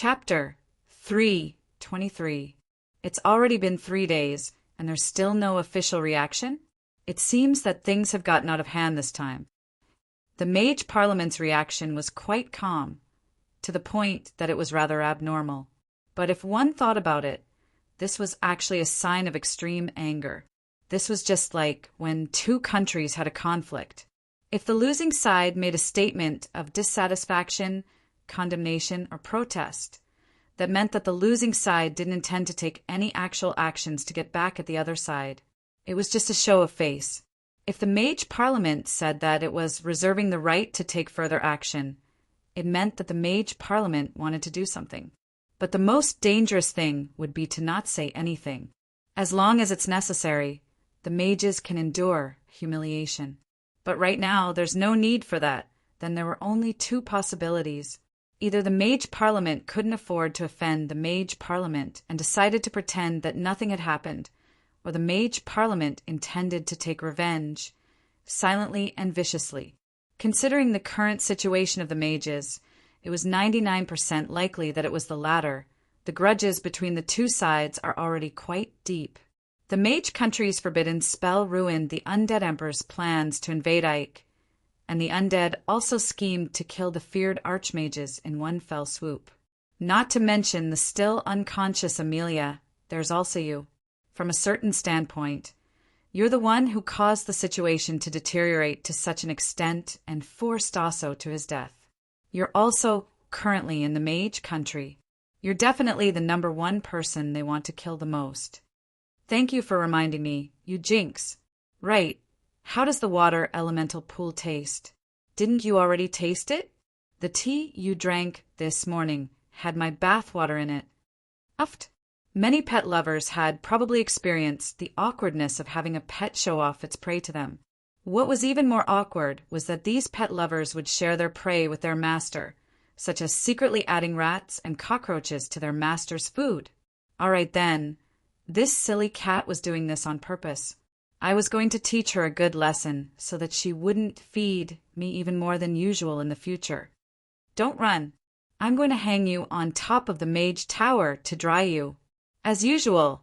Chapter 3:23. It's already been 3 days, and there's still no official reaction? It seems that things have gotten out of hand this time. The Mage Parliament's reaction was quite calm, to the point that it was rather abnormal. But if one thought about it, this was actually a sign of extreme anger. This was just like when two countries had a conflict. If the losing side made a statement of dissatisfaction, condemnation, or protest, that meant that the losing side didn't intend to take any actual actions to get back at the other side. It was just a show of face. If the Mage Parliament said that it was reserving the right to take further action, it meant that the Mage Parliament wanted to do something. But the most dangerous thing would be to not say anything. As long as it's necessary, the mages can endure humiliation. But right now, there's no need for that. Then there were only two possibilities. Either the Mage Parliament couldn't afford to offend the Mage Parliament and decided to pretend that nothing had happened, or the Mage Parliament intended to take revenge, silently and viciously. Considering the current situation of the mages, it was 99% likely that it was the latter. The grudges between the two sides are already quite deep. The Mage Country's forbidden spell ruined the Undead Emperor's plans to invade Ike, and the undead also schemed to kill the feared archmages in one fell swoop. Not to mention the still unconscious Amelia, there's also you. From a certain standpoint, you're the one who caused the situation to deteriorate to such an extent and forced Osso to his death. You're also currently in the Mage Country. You're definitely the number one person they want to kill the most. Thank you for reminding me, you jinx. Right. How does the water elemental pool taste? Didn't you already taste it? The tea you drank this morning had my bathwater in it. Uffed. Many pet lovers had probably experienced the awkwardness of having a pet show off its prey to them. What was even more awkward was that these pet lovers would share their prey with their master, such as secretly adding rats and cockroaches to their master's food. All right then, this silly cat was doing this on purpose. I was going to teach her a good lesson so that she wouldn't feed me even more than usual in the future. Don't run. I'm going to hang you on top of the Mage Tower to dry you. As usual,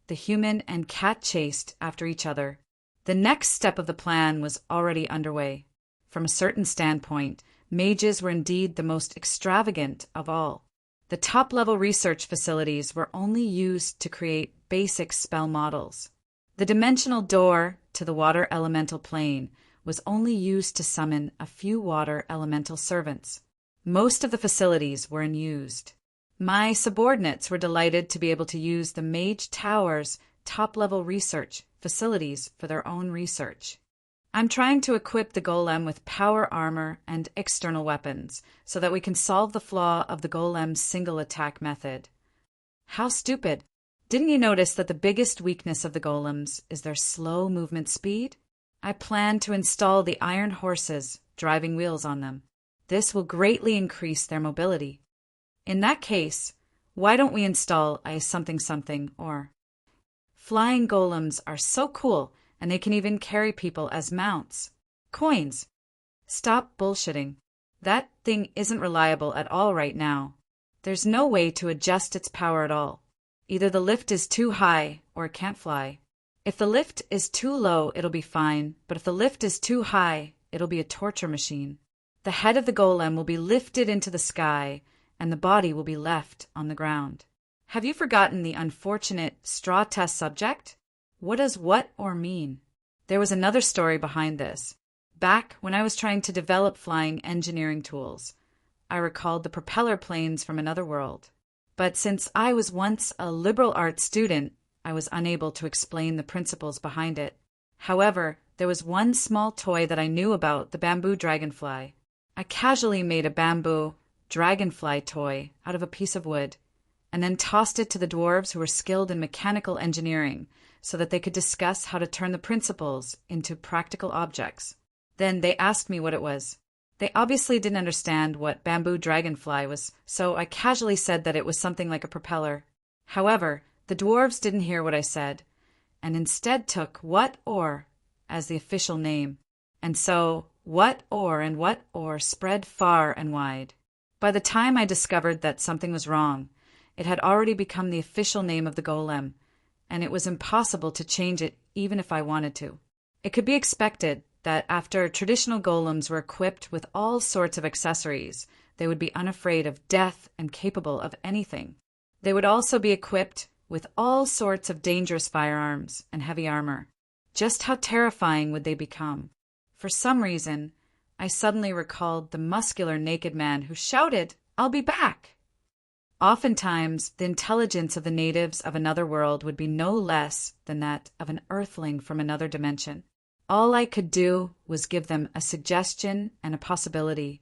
the human and cat chased after each other. The next step of the plan was already underway. From a certain standpoint, mages were indeed the most extravagant of all. The top-level research facilities were only used to create basic spell models. The dimensional door to the water elemental plane was only used to summon a few water elemental servants. Most of the facilities were unused. My subordinates were delighted to be able to use the Mage Tower's top-level research facilities for their own research. I'm trying to equip the golem with power armor and external weapons so that we can solve the flaw of the golem's single attack method. How stupid! Didn't you notice that the biggest weakness of the golems is their slow movement speed? I plan to install the iron horses, driving wheels on them. This will greatly increase their mobility. In that case, why don't we install a something or flying golems are so cool, and they can even carry people as mounts. Coins. Stop bullshitting. That thing isn't reliable at all right now. There's no way to adjust its power at all. Either the lift is too high or it can't fly. If the lift is too low, it'll be fine, but if the lift is too high, it'll be a torture machine. The head of the golem will be lifted into the sky, and the body will be left on the ground. Have you forgotten the unfortunate straw test subject? What does what or mean? There was another story behind this. Back when I was trying to develop flying engineering tools, I recalled the propeller planes from another world. But since I was once a liberal arts student, I was unable to explain the principles behind it. However, there was one small toy that I knew about, the bamboo dragonfly. I casually made a bamboo dragonfly toy out of a piece of wood, and then tossed it to the dwarves who were skilled in mechanical engineering so that they could discuss how to turn the principles into practical objects. Then they asked me what it was. They obviously didn't understand what bamboo dragonfly was, so I casually said that it was something like a propeller. However, the dwarves didn't hear what I said, and instead took what or as the official name. And so what or and what or spread far and wide. By the time I discovered that something was wrong, it had already become the official name of the golem, and it was impossible to change it even if I wanted to. It could be expected that after traditional golems were equipped with all sorts of accessories, they would be unafraid of death and capable of anything. They would also be equipped with all sorts of dangerous firearms and heavy armor. Just how terrifying would they become? For some reason, I suddenly recalled the muscular naked man who shouted, "I'll be back!" Oftentimes, the intelligence of the natives of another world would be no less than that of an earthling from another dimension. All I could do was give them a suggestion and a possibility,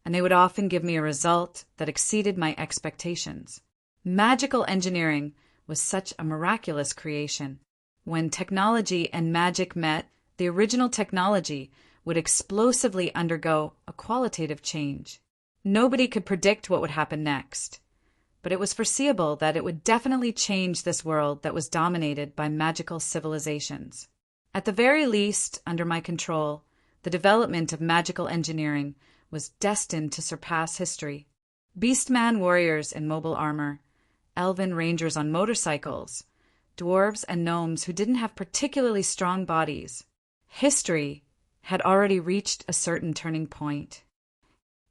and they would often give me a result that exceeded my expectations. Magical engineering was such a miraculous creation. When technology and magic met, the original technology would explosively undergo a qualitative change. Nobody could predict what would happen next, but it was foreseeable that it would definitely change this world that was dominated by magical civilizations. At the very least, under my control, the development of magical engineering was destined to surpass history. Beastman warriors in mobile armor, elven rangers on motorcycles, dwarves and gnomes who didn't have particularly strong bodies. History had already reached a certain turning point.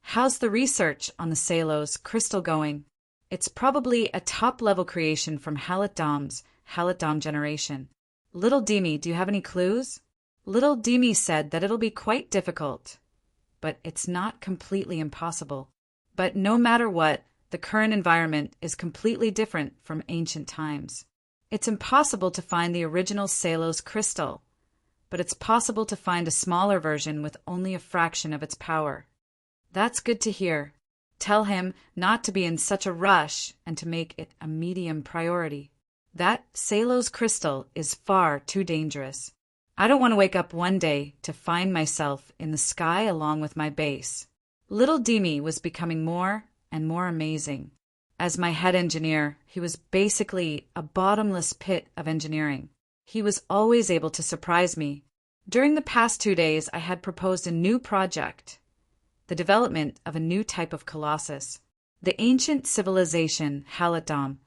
How's the research on the Salos crystal going? It's probably a top-level creation from Halatdom's Halatdom generation. Little Demi, do you have any clues? Little Demi said that it'll be quite difficult, but it's not completely impossible. But no matter what, the current environment is completely different from ancient times. It's impossible to find the original Salos crystal, but it's possible to find a smaller version with only a fraction of its power. That's good to hear. Tell him not to be in such a rush and to make it a medium priority. That Salos crystal is far too dangerous. I don't want to wake up one day to find myself in the sky along with my base. Little Demi was becoming more and more amazing. As my head engineer, he was basically a bottomless pit of engineering. He was always able to surprise me. During the past 2 days, I had proposed a new project, the development of a new type of colossus. The ancient civilization, Halatdom,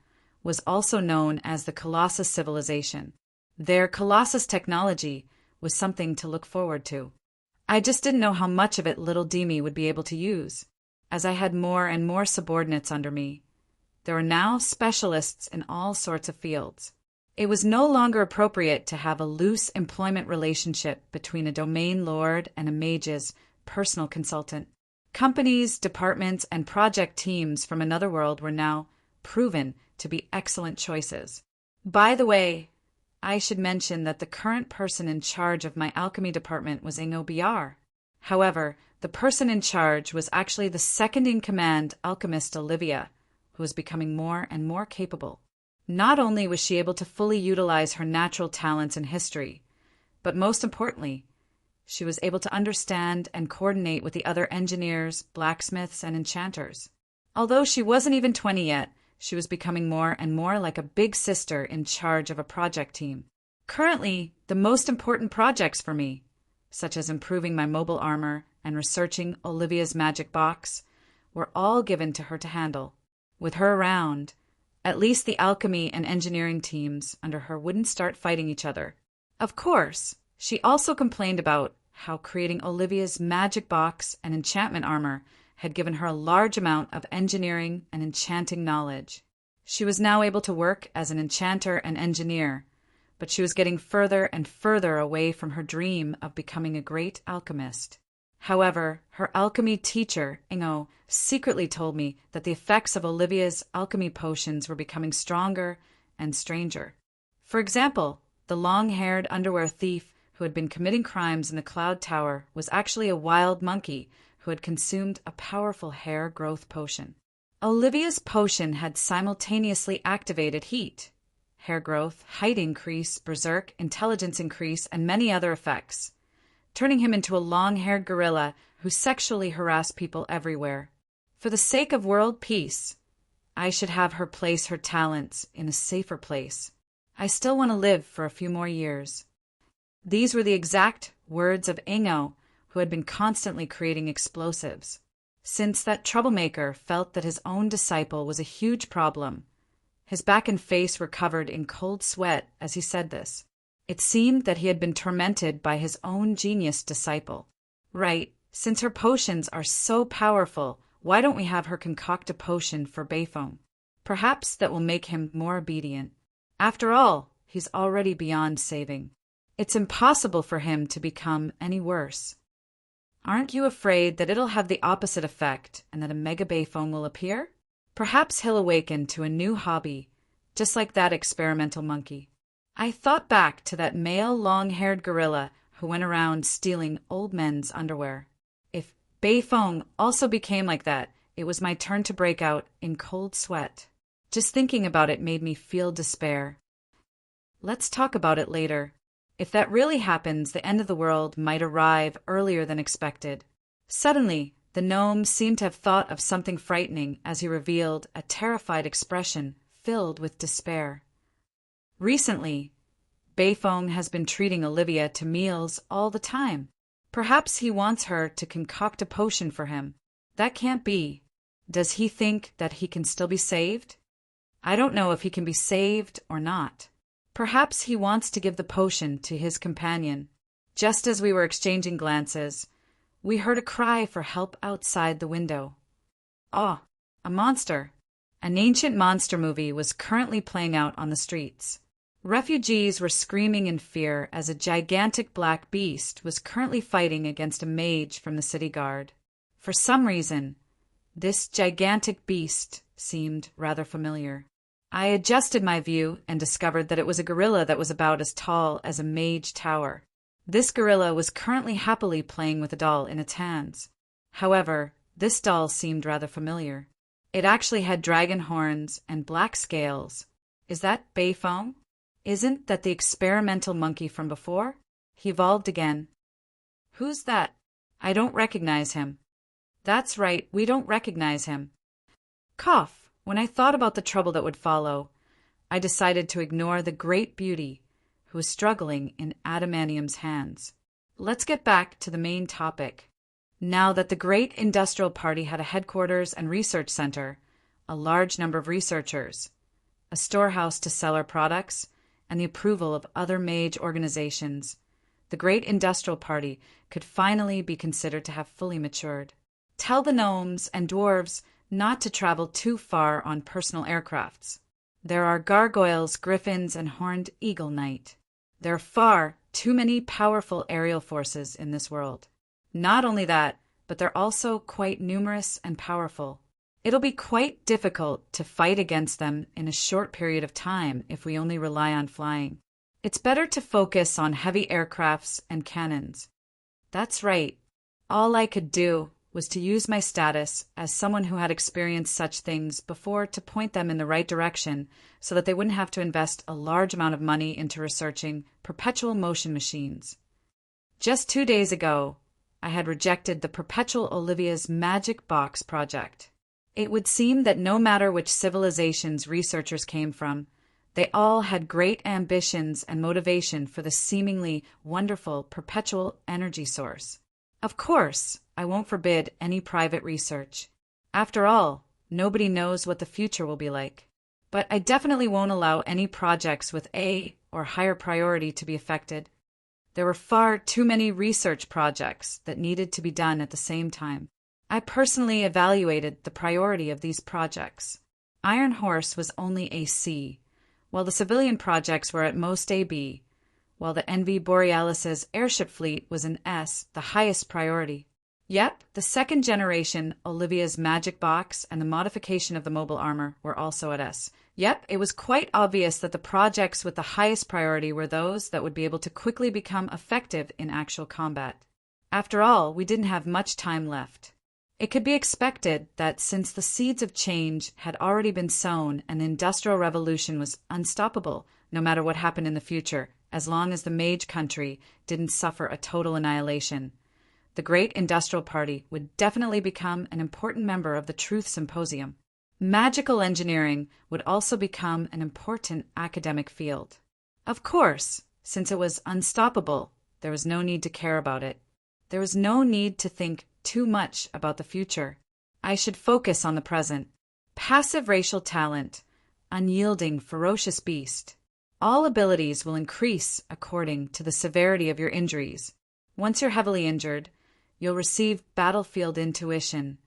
was also known as the Colossus civilization. Their Colossus technology was something to look forward to. I just didn't know how much of it little Demi would be able to use. As I had more and more subordinates under me, there were now specialists in all sorts of fields. It was no longer appropriate to have a loose employment relationship between a domain lord and a mage's personal consultant. Companies, departments, and project teams from another world were now proven to be excellent choices. By the way, I should mention that the current person in charge of my alchemy department was Ingo Biar. However, the person in charge was actually the second-in-command alchemist Olivia, who was becoming more and more capable. Not only was she able to fully utilize her natural talents in history, but most importantly, she was able to understand and coordinate with the other engineers, blacksmiths, and enchanters. Although she wasn't even 20 yet, she was becoming more and more like a big sister in charge of a project team. Currently, the most important projects for me, such as improving my mobile armor and researching Olivia's magic box, were all given to her to handle. With her around, at least the alchemy and engineering teams under her wouldn't start fighting each other. Of course, she also complained about how creating Olivia's magic box and enchantment armor had given her a large amount of engineering and enchanting knowledge. She was now able to work as an enchanter and engineer, but she was getting further and further away from her dream of becoming a great alchemist. However, her alchemy teacher, Ingo, secretly told me that the effects of Olivia's alchemy potions were becoming stronger and stranger. For example, the long-haired underwear thief who had been committing crimes in the Cloud Tower was actually a wild monkey who had consumed a powerful hair growth potion. Olivia's potion had simultaneously activated heat, hair growth, height increase, berserk, intelligence increase, and many other effects, turning him into a long-haired gorilla who sexually harassed people everywhere. For the sake of world peace, I should have her place her talents in a safer place. I still want to live for a few more years. These were the exact words of Ingo, who had been constantly creating explosives. since that troublemaker felt that his own disciple was a huge problem. His back and face were covered in cold sweat as he said this. It seemed that he had been tormented by his own genius disciple. Right, since her potions are so powerful, why don't we have her concoct a potion for Beifong? Perhaps that will make him more obedient. After all, he's already beyond saving. It's impossible for him to become any worse. Aren't you afraid that it'll have the opposite effect and that a Mega Beifong will appear? Perhaps he'll awaken to a new hobby, just like that experimental monkey. I thought back to that male long-haired gorilla who went around stealing old men's underwear. If Beifong also became like that, it was my turn to break out in cold sweat. Just thinking about it made me feel despair. Let's talk about it later. If that really happens, the end of the world might arrive earlier than expected. Suddenly, the gnome seemed to have thought of something frightening as he revealed a terrified expression filled with despair. Recently, Beifong has been treating Olivia to meals all the time. Perhaps he wants her to concoct a potion for him. That can't be. Does he think that he can still be saved? I don't know if he can be saved or not. Perhaps he wants to give the potion to his companion. Just as we were exchanging glances, we heard a cry for help outside the window. Ah, a monster. An ancient monster movie was currently playing out on the streets. Refugees were screaming in fear as a gigantic black beast was currently fighting against a mage from the city guard. For some reason, this gigantic beast seemed rather familiar. I adjusted my view and discovered that it was a gorilla that was about as tall as a mage tower. This gorilla was currently happily playing with a doll in its hands. However, this doll seemed rather familiar. It actually had dragon horns and black scales. Is that Beifong? Isn't that the experimental monkey from before? He evolved again. Who's that? I don't recognize him. That's right, we don't recognize him. Cough. When I thought about the trouble that would follow, I decided to ignore the great beauty who was struggling in Adamantium's hands. Let's get back to the main topic. Now that the great industrial party had a headquarters and research center, a large number of researchers, a storehouse to sell our products, and the approval of other mage organizations, the great industrial party could finally be considered to have fully matured. Tell the gnomes and dwarves not to travel too far on personal aircrafts. There are gargoyles, griffins, and horned eagle knight. There are far too many powerful aerial forces in this world. Not only that, but they're also quite numerous and powerful. It'll be quite difficult to fight against them in a short period of time if we only rely on flying. It's better to focus on heavy aircrafts and cannons. That's right. All I could do was to use my status as someone who had experienced such things before to point them in the right direction so that they wouldn't have to invest a large amount of money into researching perpetual motion machines. Just 2 days ago, I had rejected the Perpetual Olivia's Magic Box project. It would seem that no matter which civilizations researchers came from, they all had great ambitions and motivation for the seemingly wonderful perpetual energy source. Of course, I won't forbid any private research. After all, nobody knows what the future will be like. But I definitely won't allow any projects with A or higher priority to be affected. There were far too many research projects that needed to be done at the same time. I personally evaluated the priority of these projects. Iron Horse was only a C, while the civilian projects were at most a B, while the NV Borealis's airship fleet was an S, the highest priority. Yep, the second generation Olivia's Magic Box and the modification of the mobile armor were also at S. Yep, it was quite obvious that the projects with the highest priority were those that would be able to quickly become effective in actual combat. After all, we didn't have much time left. It could be expected that since the seeds of change had already been sown and the Industrial Revolution was unstoppable, no matter what happened in the future, as long as the mage country didn't suffer a total annihilation, the Great Industrial Party would definitely become an important member of the Truth Symposium. Magical engineering would also become an important academic field. Of course, since it was unstoppable, there was no need to care about it. There was no need to think too much about the future. I should focus on the present. Passive racial talent, unyielding, ferocious beast. All abilities will increase according to the severity of your injuries. Once you're heavily injured, you'll receive battlefield intuition,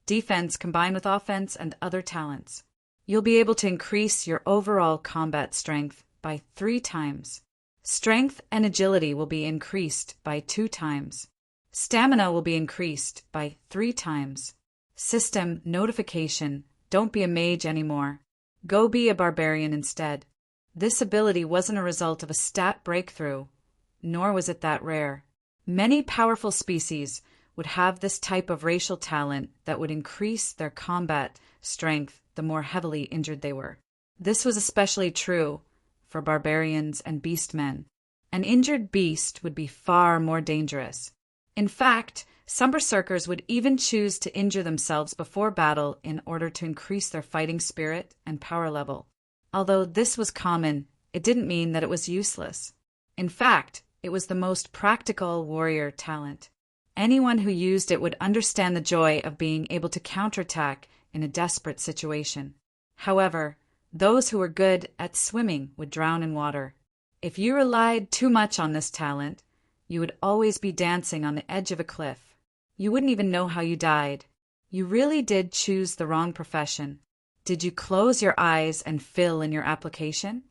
defense combined with offense and other talents. You'll be able to increase your overall combat strength by 3 times. Strength and agility will be increased by 2 times. Stamina will be increased by 3 times. System notification: don't be a mage anymore. Go be a barbarian instead. This ability wasn't a result of a stat breakthrough, nor was it that rare. Many powerful species would have this type of racial talent that would increase their combat strength the more heavily injured they were. This was especially true for barbarians and beastmen. An injured beast would be far more dangerous. In fact, some berserkers would even choose to injure themselves before battle in order to increase their fighting spirit and power level. Although this was common, it didn't mean that it was useless. In fact, it was the most practical warrior talent. Anyone who used it would understand the joy of being able to counterattack in a desperate situation. However, those who were good at swimming would drown in water. If you relied too much on this talent, you would always be dancing on the edge of a cliff. You wouldn't even know how you died. You really did choose the wrong profession. Did you close your eyes and fill in your application?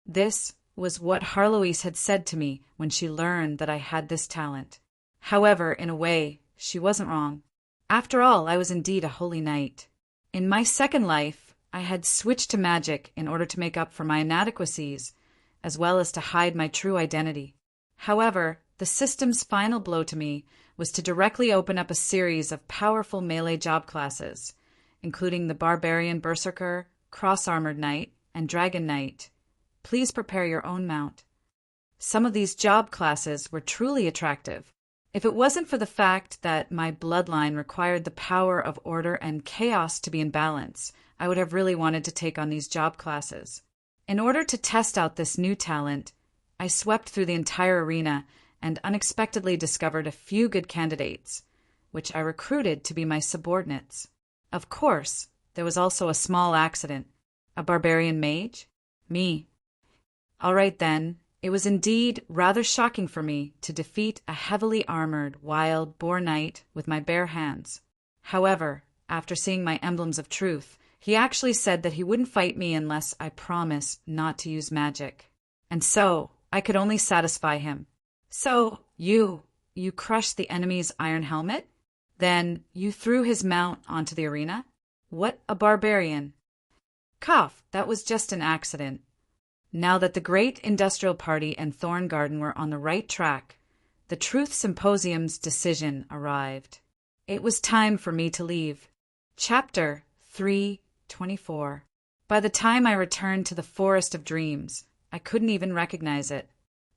This was what Harloise had said to me when she learned that I had this talent. However, in a way, she wasn't wrong. After all, I was indeed a holy knight. In my second life, I had switched to magic in order to make up for my inadequacies, as well as to hide my true identity. However, the system's final blow to me was to directly open up a series of powerful melee job classes, including the Barbarian Berserker, Cross-Armored Knight, and Dragon Knight. Please prepare your own mount. Some of these job classes were truly attractive. If it wasn't for the fact that my bloodline required the power of order and chaos to be in balance, I would have really wanted to take on these job classes. In order to test out this new talent, I swept through the entire arena and unexpectedly discovered a few good candidates, which I recruited to be my subordinates. Of course, there was also a small accident. A barbarian mage? Me. All right then, it was indeed rather shocking for me to defeat a heavily armored wild boar knight with my bare hands. However, after seeing my emblems of truth, he actually said that he wouldn't fight me unless I promised not to use magic. And so, I could only satisfy him. So, you crushed the enemy's iron helmet? Then you threw his mount onto the arena? What a barbarian. Cough, that was just an accident. Now that the Great Industrial Party and Thorn Garden were on the right track, the Truth Symposium's decision arrived. It was time for me to leave. Chapter 3:24. By the time I returned to the Forest of Dreams, I couldn't even recognize it.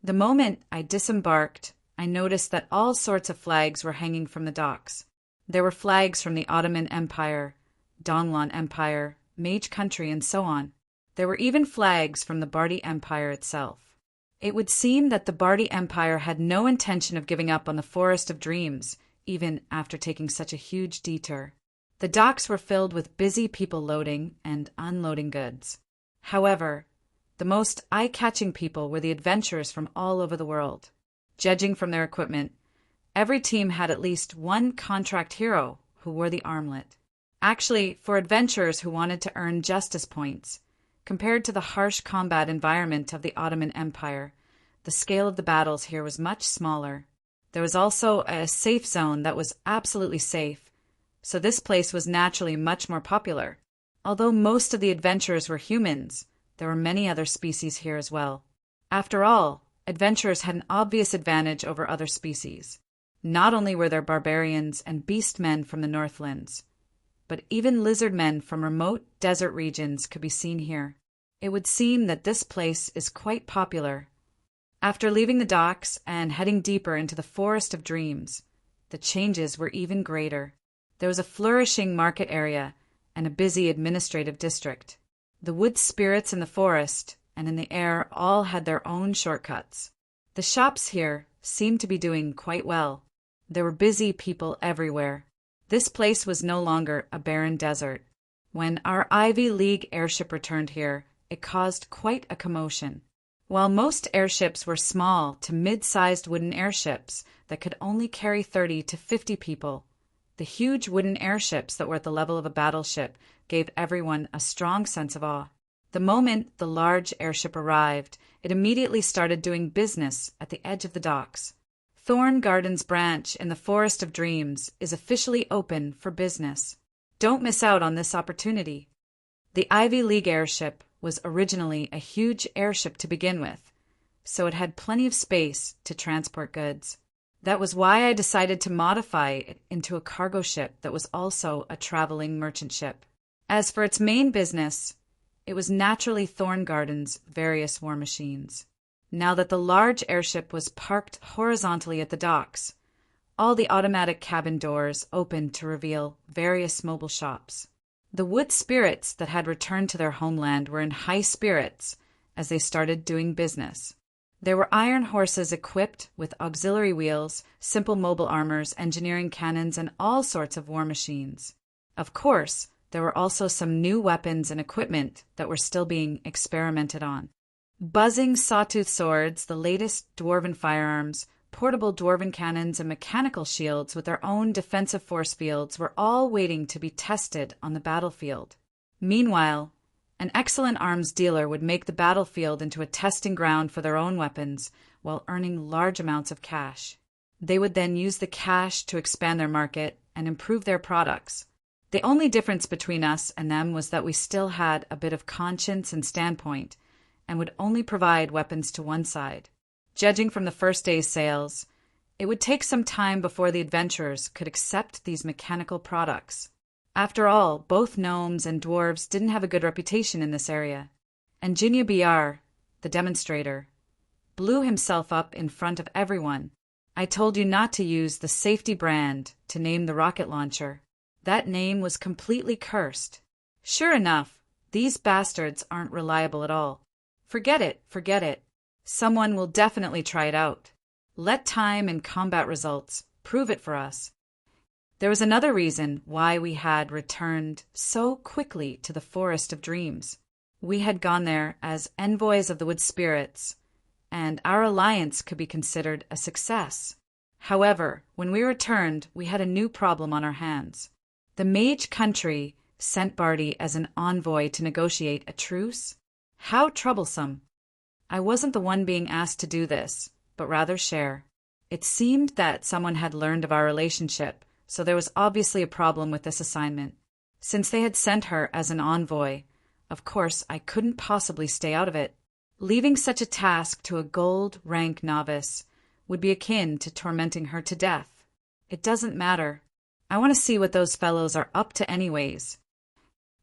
The moment I disembarked, I noticed that all sorts of flags were hanging from the docks. There were flags from the Ottoman Empire, Donlan Empire, Mage Country, and so on. There were even flags from the Bardi Empire itself. It would seem that the Bardi Empire had no intention of giving up on the Forest of Dreams, even after taking such a huge detour. The docks were filled with busy people loading and unloading goods. However, the most eye-catching people were the adventurers from all over the world. Judging from their equipment, every team had at least one contract hero who wore the armlet. Actually, for adventurers who wanted to earn justice points, compared to the harsh combat environment of the Ottoman Empire, the scale of the battles here was much smaller. There was also a safe zone that was absolutely safe, so this place was naturally much more popular. Although most of the adventurers were humans, there were many other species here as well. After all, adventurers had an obvious advantage over other species. Not only were there barbarians and beastmen from the Northlands, but even lizard men from remote desert regions could be seen here. It would seem that this place is quite popular. After leaving the docks and heading deeper into the Forest of Dreams, the changes were even greater. There was a flourishing market area and a busy administrative district. The wood spirits in the forest and in the air all had their own shortcuts. The shops here seemed to be doing quite well. There were busy people everywhere. This place was no longer a barren desert. When our Ivy League airship returned here, it caused quite a commotion. While most airships were small to mid-sized wooden airships that could only carry 30 to 50 people, the huge wooden airships that were at the level of a battleship gave everyone a strong sense of awe. The moment the large airship arrived, it immediately started doing business at the edge of the docks. Thorn Gardens branch in the Forest of Dreams is officially open for business. Don't miss out on this opportunity. The Ivy League airship was originally a huge airship to begin with, so it had plenty of space to transport goods. That was why I decided to modify it into a cargo ship that was also a traveling merchant ship. As for its main business, it was naturally Thorn Garden's various war machines. Now that the large airship was parked horizontally at the docks, all the automatic cabin doors opened to reveal various mobile shops. The wood spirits that had returned to their homeland were in high spirits as they started doing business. There were iron horses equipped with auxiliary wheels, simple mobile armors, engineering cannons, and all sorts of war machines. Of course, there were also some new weapons and equipment that were still being experimented on. Buzzing sawtooth swords, the latest dwarven firearms, portable dwarven cannons, and mechanical shields with their own defensive force fields were all waiting to be tested on the battlefield. Meanwhile, an excellent arms dealer would make the battlefield into a testing ground for their own weapons while earning large amounts of cash. They would then use the cash to expand their market and improve their products. The only difference between us and them was that we still had a bit of conscience and standpoint and would only provide weapons to one side. Judging from the first day's sales, it would take some time before the adventurers could accept these mechanical products. After all, both gnomes and dwarves didn't have a good reputation in this area, and Jinya BR, the demonstrator, blew himself up in front of everyone. I told you not to use the safety brand to name the rocket launcher. That name was completely cursed. Sure enough, these bastards aren't reliable at all. Forget it. Someone will definitely try it out. Let time and combat results prove it for us. There was another reason why we had returned so quickly to the Forest of Dreams. We had gone there as envoys of the wood spirits, and our alliance could be considered a success. However, when we returned, we had a new problem on our hands. The Mage Country sent Barty as an envoy to negotiate a truce. How troublesome. I wasn't the one being asked to do this, but rather share. It seemed that someone had learned of our relationship, so there was obviously a problem with this assignment. Since they had sent her as an envoy, of course I couldn't possibly stay out of it. Leaving such a task to a gold rank novice would be akin to tormenting her to death. It doesn't matter. I want to see what those fellows are up to anyways.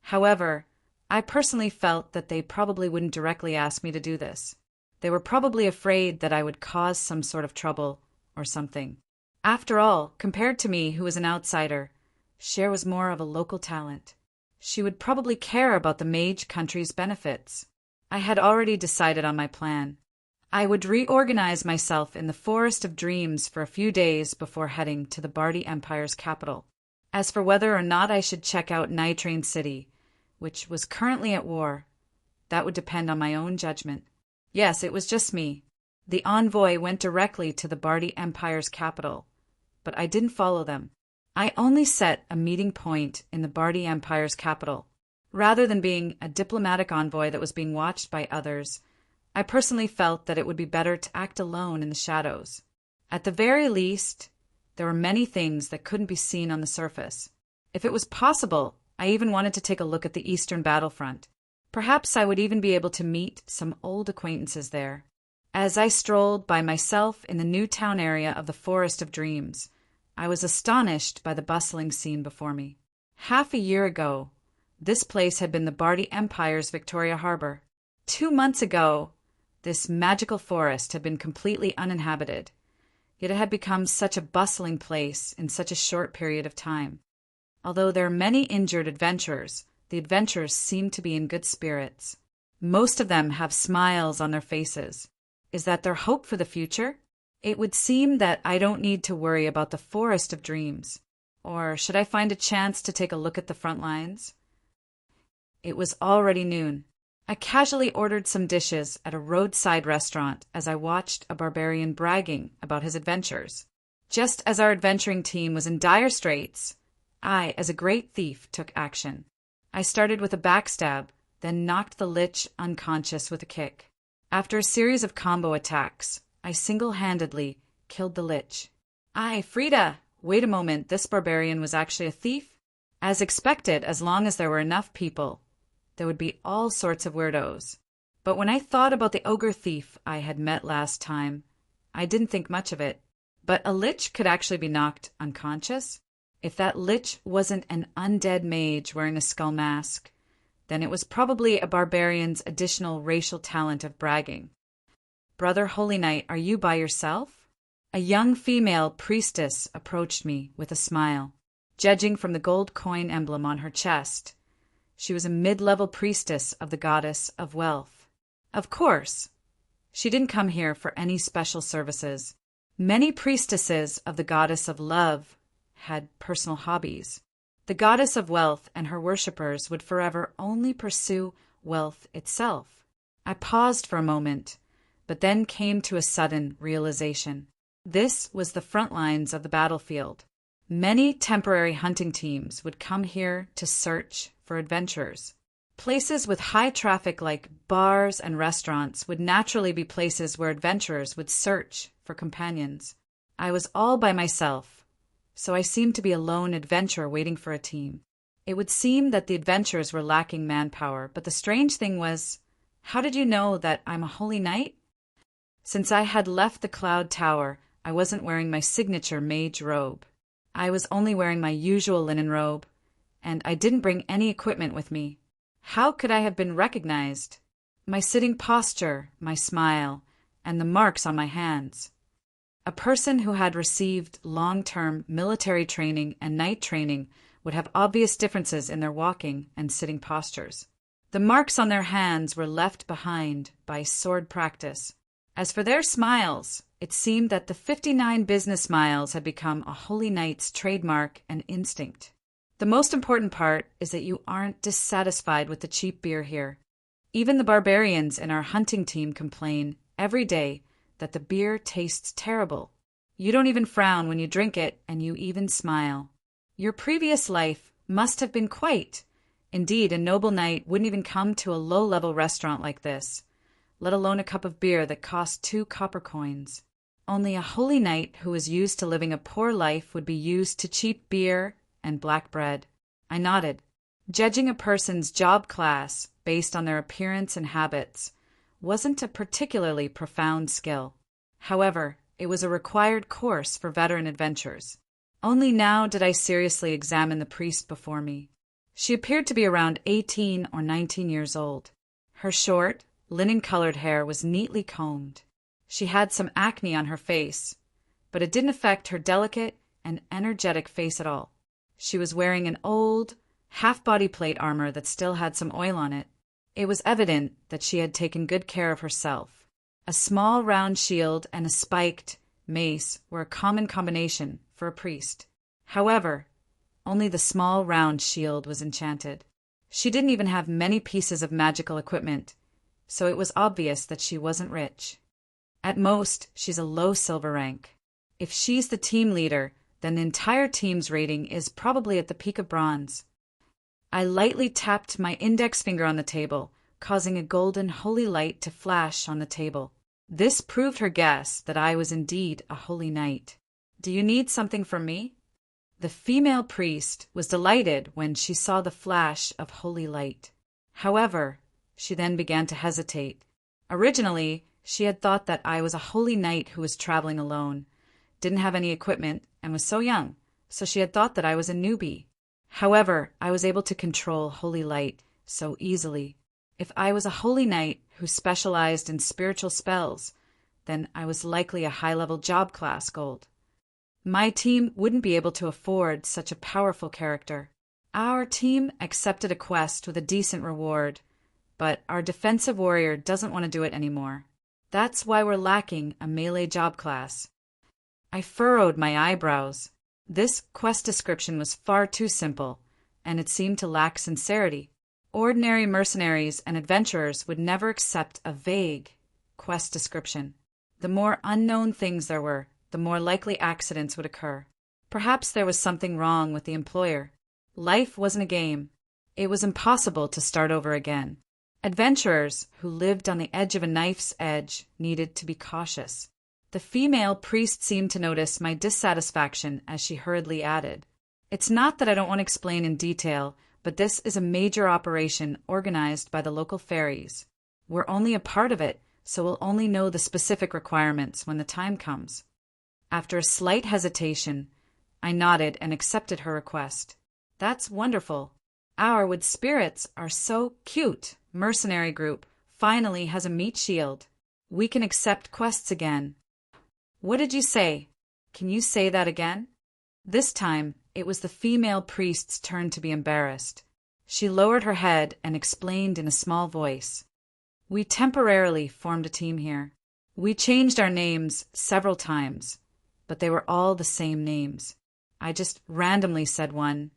However, I personally felt that they probably wouldn't directly ask me to do this. They were probably afraid that I would cause some sort of trouble or something. After all, compared to me, who was an outsider, Cher was more of a local talent. She would probably care about the Mage Country's benefits. I had already decided on my plan. I would reorganize myself in the Forest of Dreams for a few days before heading to the Barty Empire's capital. As for whether or not I should check out Nitrain City, which was currently at war, that would depend on my own judgment. Yes, it was just me. The envoy went directly to the Barty Empire's capital, but I didn't follow them. I only set a meeting point in the Barty Empire's capital. Rather than being a diplomatic envoy that was being watched by others, I personally felt that it would be better to act alone in the shadows. At the very least, there were many things that couldn't be seen on the surface. If it was possible, I even wanted to take a look at the eastern battlefront. Perhaps I would even be able to meet some old acquaintances there. As I strolled by myself in the new town area of the Forest of Dreams, I was astonished by the bustling scene before me. Half a year ago, this place had been the Barty Empire's Victoria Harbor. 2 months ago, this magical forest had been completely uninhabited, yet it had become such a bustling place in such a short period of time. Although there are many injured adventurers, the adventurers seem to be in good spirits. Most of them have smiles on their faces. Is that their hope for the future? It would seem that I don't need to worry about the Forest of Dreams. Or should I find a chance to take a look at the front lines? It was already noon. I casually ordered some dishes at a roadside restaurant as I watched a barbarian bragging about his adventures. Just as our adventuring team was in dire straits, I, as a great thief, took action. I started with a backstab, then knocked the Lich unconscious with a kick. After a series of combo attacks, I single-handedly killed the Lich. Frida! Wait a moment, this barbarian was actually a thief? As expected, as long as there were enough people, there would be all sorts of weirdos. But when I thought about the ogre thief I had met last time, I didn't think much of it. But a Lich could actually be knocked unconscious? If that Lich wasn't an undead mage wearing a skull mask, then it was probably a barbarian's additional racial talent of bragging. Brother Holy Knight, are you by yourself? A young female priestess approached me with a smile. Judging from the gold coin emblem on her chest, she was a mid-level priestess of the goddess of wealth. Of course, she didn't come here for any special services. Many priestesses of the goddess of love had personal hobbies. The goddess of wealth and her worshippers would forever only pursue wealth itself. I paused for a moment, but then came to a sudden realization. This was the front lines of the battlefield. Many temporary hunting teams would come here to search for adventurers. Places with high traffic like bars and restaurants would naturally be places where adventurers would search for companions. I was all by myself, so I seemed to be a lone adventurer waiting for a team. It would seem that the adventurers were lacking manpower, but the strange thing was, how did you know that I'm a holy knight? Since I had left the Cloud Tower, I wasn't wearing my signature mage robe. I was only wearing my usual linen robe, and I didn't bring any equipment with me. How could I have been recognized? My sitting posture, my smile, and the marks on my hands. A person who had received long-term military training and night training would have obvious differences in their walking and sitting postures. The marks on their hands were left behind by sword practice. As for their smiles, it seemed that the 59 business smiles had become a holy knight's trademark and instinct. The most important part is that you aren't dissatisfied with the cheap beer here. Even the barbarians in our hunting team complain every day that the beer tastes terrible. You don't even frown when you drink it, and you even smile. Your previous life must have been quite. Indeed, a noble knight wouldn't even come to a low-level restaurant like this, let alone a cup of beer that cost 2 copper coins. Only a holy knight who was used to living a poor life would be used to cheap beer and black bread. I nodded. Judging a person's job class based on their appearance and habits wasn't a particularly profound skill. However, it was a required course for veteran adventurers. Only now did I seriously examine the priest before me. She appeared to be around 18 or 19 years old. Her short, linen-colored hair was neatly combed. She had some acne on her face, but it didn't affect her delicate and energetic face at all. She was wearing an old, half-body plate armor that still had some oil on it. It was evident that she had taken good care of herself. A small round shield and a spiked mace were a common combination for a priest. However, only the small round shield was enchanted. She didn't even have many pieces of magical equipment, so it was obvious that she wasn't rich. At most, she's a low silver rank. If she's the team leader, then the entire team's rating is probably at the peak of bronze. I lightly tapped my index finger on the table, causing a golden holy light to flash on the table. This proved her guess that I was indeed a holy knight. Do you need something from me? The female priest was delighted when she saw the flash of holy light. However, she then began to hesitate. Originally, she had thought that I was a holy knight who was traveling alone, didn't have any equipment, and was so young, so she had thought that I was a newbie. However, I was able to control holy light so easily. If I was a holy knight who specialized in spiritual spells, then I was likely a high-level job class gold. My team wouldn't be able to afford such a powerful character. Our team accepted a quest with a decent reward, but our defensive warrior doesn't want to do it anymore. That's why we're lacking a melee job class. I furrowed my eyebrows. This quest description was far too simple, and it seemed to lack sincerity. Ordinary mercenaries and adventurers would never accept a vague quest description. The more unknown things there were, the more likely accidents would occur. Perhaps there was something wrong with the employer. Life wasn't a game. It was impossible to start over again. Adventurers who lived on the edge of a knife's edge needed to be cautious. The female priest seemed to notice my dissatisfaction as she hurriedly added, "It's not that I don't want to explain in detail, but this is a major operation organized by the local fairies. We're only a part of it, so we'll only know the specific requirements when the time comes." After a slight hesitation, I nodded and accepted her request. "That's wonderful. Our wood spirits are so cute. Mercenary group finally has a meat shield. We can accept quests again." "What did you say? Can you say that again?" This time, it was the female priest's turn to be embarrassed. She lowered her head and explained in a small voice, "We temporarily formed a team here. We changed our names several times, but they were all the same names. I just randomly said one,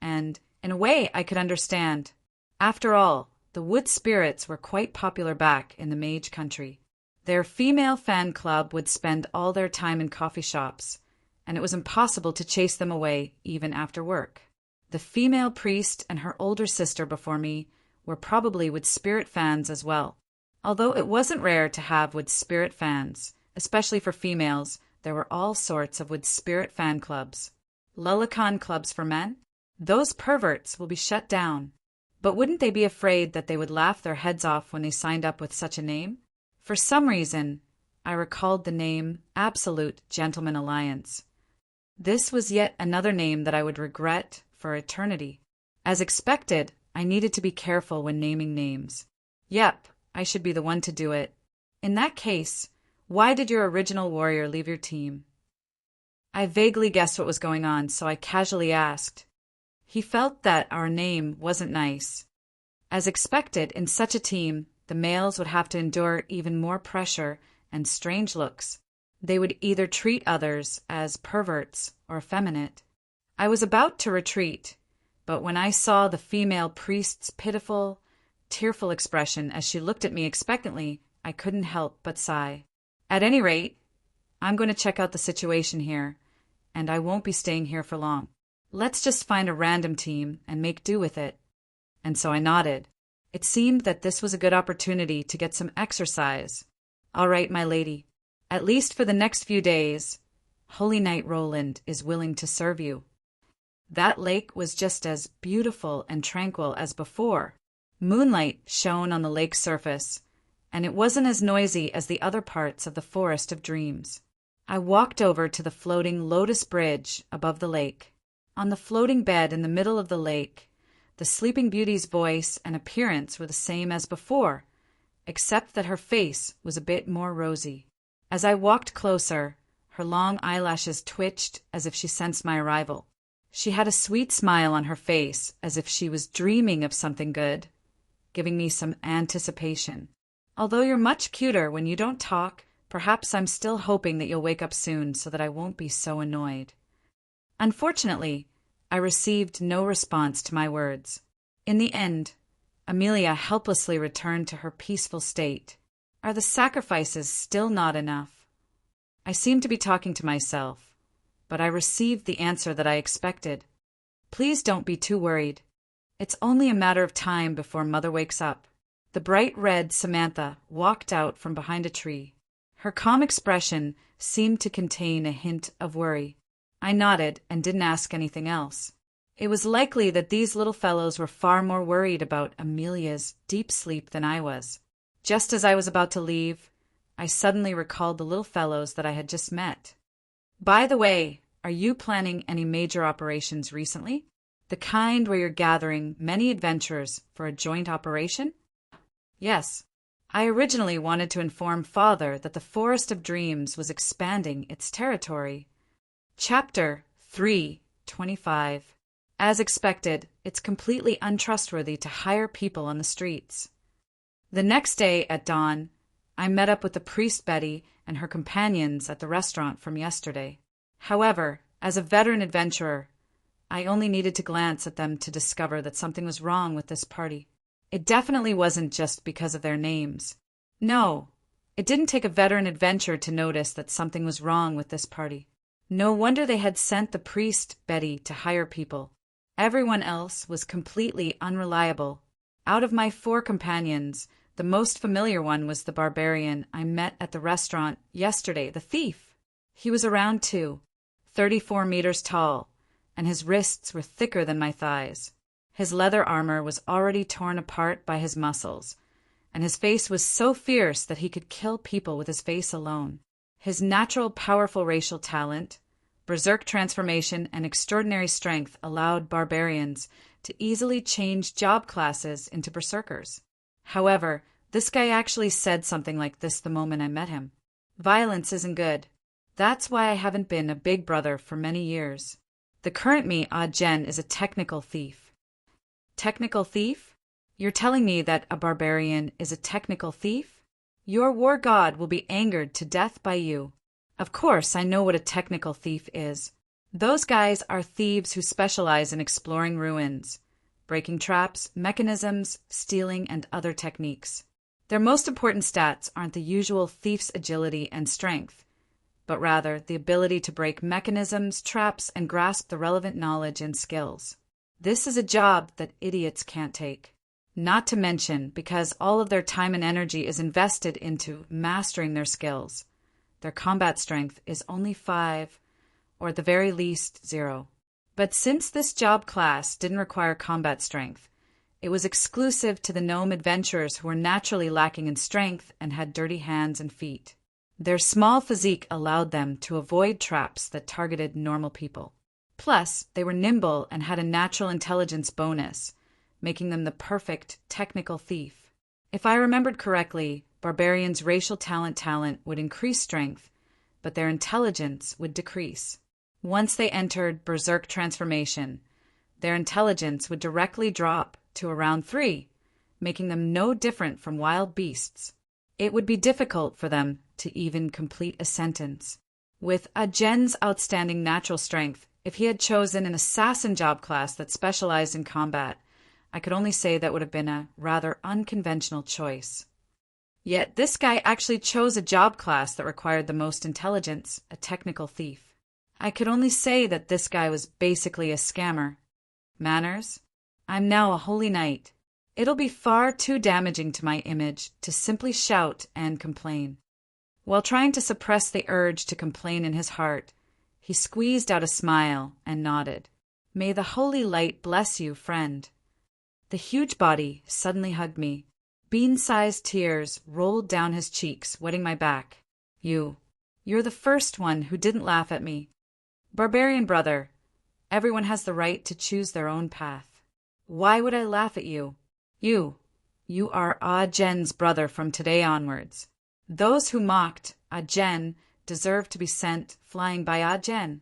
and in a way I could understand. After all, the wood spirits were quite popular back in the mage country. Their female fan club would spend all their time in coffee shops, and it was impossible to chase them away even after work. The female priest and her older sister before me were probably wood spirit fans as well. Although it wasn't rare to have wood spirit fans, especially for females, there were all sorts of wood spirit fan clubs. Lullicon clubs for men? Those perverts will be shut down. But wouldn't they be afraid that they would laugh their heads off when they signed up with such a name? For some reason, I recalled the name Absolute Gentleman Alliance. This was yet another name that I would regret for eternity. As expected, I needed to be careful when naming names. Yep, I should be the one to do it. In that case, why did your original warrior leave your team? I vaguely guessed what was going on, so I casually asked. He felt that our name wasn't nice. As expected, in such a team, the males would have to endure even more pressure and strange looks. They would either treat others as perverts or effeminate. I was about to retreat, but when I saw the female priest's pitiful, tearful expression as she looked at me expectantly, I couldn't help but sigh. At any rate, I'm going to check out the situation here, and I won't be staying here for long. Let's just find a random team and make do with it. And so I nodded. It seemed that this was a good opportunity to get some exercise. All right, my lady. At least for the next few days, Holy Knight Roland is willing to serve you. That lake was just as beautiful and tranquil as before. Moonlight shone on the lake's surface, and it wasn't as noisy as the other parts of the Forest of Dreams. I walked over to the floating Lotus Bridge above the lake. On the floating bed in the middle of the lake, the Sleeping Beauty's voice and appearance were the same as before, except that her face was a bit more rosy. As I walked closer, her long eyelashes twitched as if she sensed my arrival. She had a sweet smile on her face, as if she was dreaming of something good, giving me some anticipation. Although you're much cuter when you don't talk, perhaps I'm still hoping that you'll wake up soon so that I won't be so annoyed. Unfortunately, I received no response to my words. In the end, Amelia helplessly returned to her peaceful state. Are the sacrifices still not enough? I seemed to be talking to myself, but I received the answer that I expected. Please don't be too worried. It's only a matter of time before Mother wakes up. The bright red Samantha walked out from behind a tree. Her calm expression seemed to contain a hint of worry. I nodded and didn't ask anything else. It was likely that these little fellows were far more worried about Amelia's deep sleep than I was. Just as I was about to leave, I suddenly recalled the little fellows that I had just met. By the way, are you planning any major operations recently? The kind where you're gathering many adventurers for a joint operation? Yes. I originally wanted to inform Father that the Forest of Dreams was expanding its territory. Chapter 3:25. As expected, it's completely untrustworthy to hire people on the streets. The next day at dawn, I met up with the priest Betty and her companions at the restaurant from yesterday. However, As a veteran adventurer, I only needed to glance at them to discover that something was wrong with this party. It definitely wasn't just because of their names. No, it didn't take a veteran adventurer to notice that something was wrong with this party. No wonder they had sent the priest, Betty, to hire people. Everyone else was completely unreliable. Out of my 4 companions, the most familiar one was the barbarian I met at the restaurant yesterday, the thief. He was around 34 meters tall, and his wrists were thicker than my thighs. His leather armor was already torn apart by his muscles, and his face was so fierce that he could kill people with his face alone. His natural powerful racial talent, berserk transformation, and extraordinary strength allowed barbarians to easily change job classes into berserkers. However, this guy actually said something like this the moment I met him. Violence isn't good. That's why I haven't been a big brother for many years. The current me, Jen, is a technical thief. Technical thief? You're telling me that a barbarian is a technical thief? Your war god will be angered to death by you. Of course, I know what a technical thief is. Those guys are thieves who specialize in exploring ruins, breaking traps, mechanisms, stealing, and other techniques. Their most important stats aren't the usual thief's agility and strength, but rather the ability to break mechanisms, traps, and grasp the relevant knowledge and skills. This is a job that idiots can't take. Not to mention, because all of their time and energy is invested into mastering their skills, their combat strength is only 5, or at the very least 0. But since this job class didn't require combat strength, it was exclusive to the gnome adventurers who were naturally lacking in strength and had dirty hands and feet. Their small physique allowed them to avoid traps that targeted normal people. Plus, they were nimble and had a natural intelligence bonus, making them the perfect technical thief. If I remembered correctly, barbarians' racial talent would increase strength, but their intelligence would decrease. Once they entered berserk transformation, their intelligence would directly drop to around 3, making them no different from wild beasts. It would be difficult for them to even complete a sentence. With Jen's outstanding natural strength, if he had chosen an assassin job class that specialized in combat, I could only say that would have been a rather unconventional choice. Yet this guy actually chose a job class that required the most intelligence, a technical thief. I could only say that this guy was basically a scammer. Manners? I'm now a holy knight. It'll be far too damaging to my image to simply shout and complain. While trying to suppress the urge to complain in his heart, he squeezed out a smile and nodded. May the holy light bless you, friend. The huge body suddenly hugged me. Bean-sized tears rolled down his cheeks, wetting my back. You're the first one who didn't laugh at me. Barbarian brother, everyone has the right to choose their own path. Why would I laugh at you? You are Jen's brother from today onwards. Those who mocked Jen deserve to be sent flying by Jen.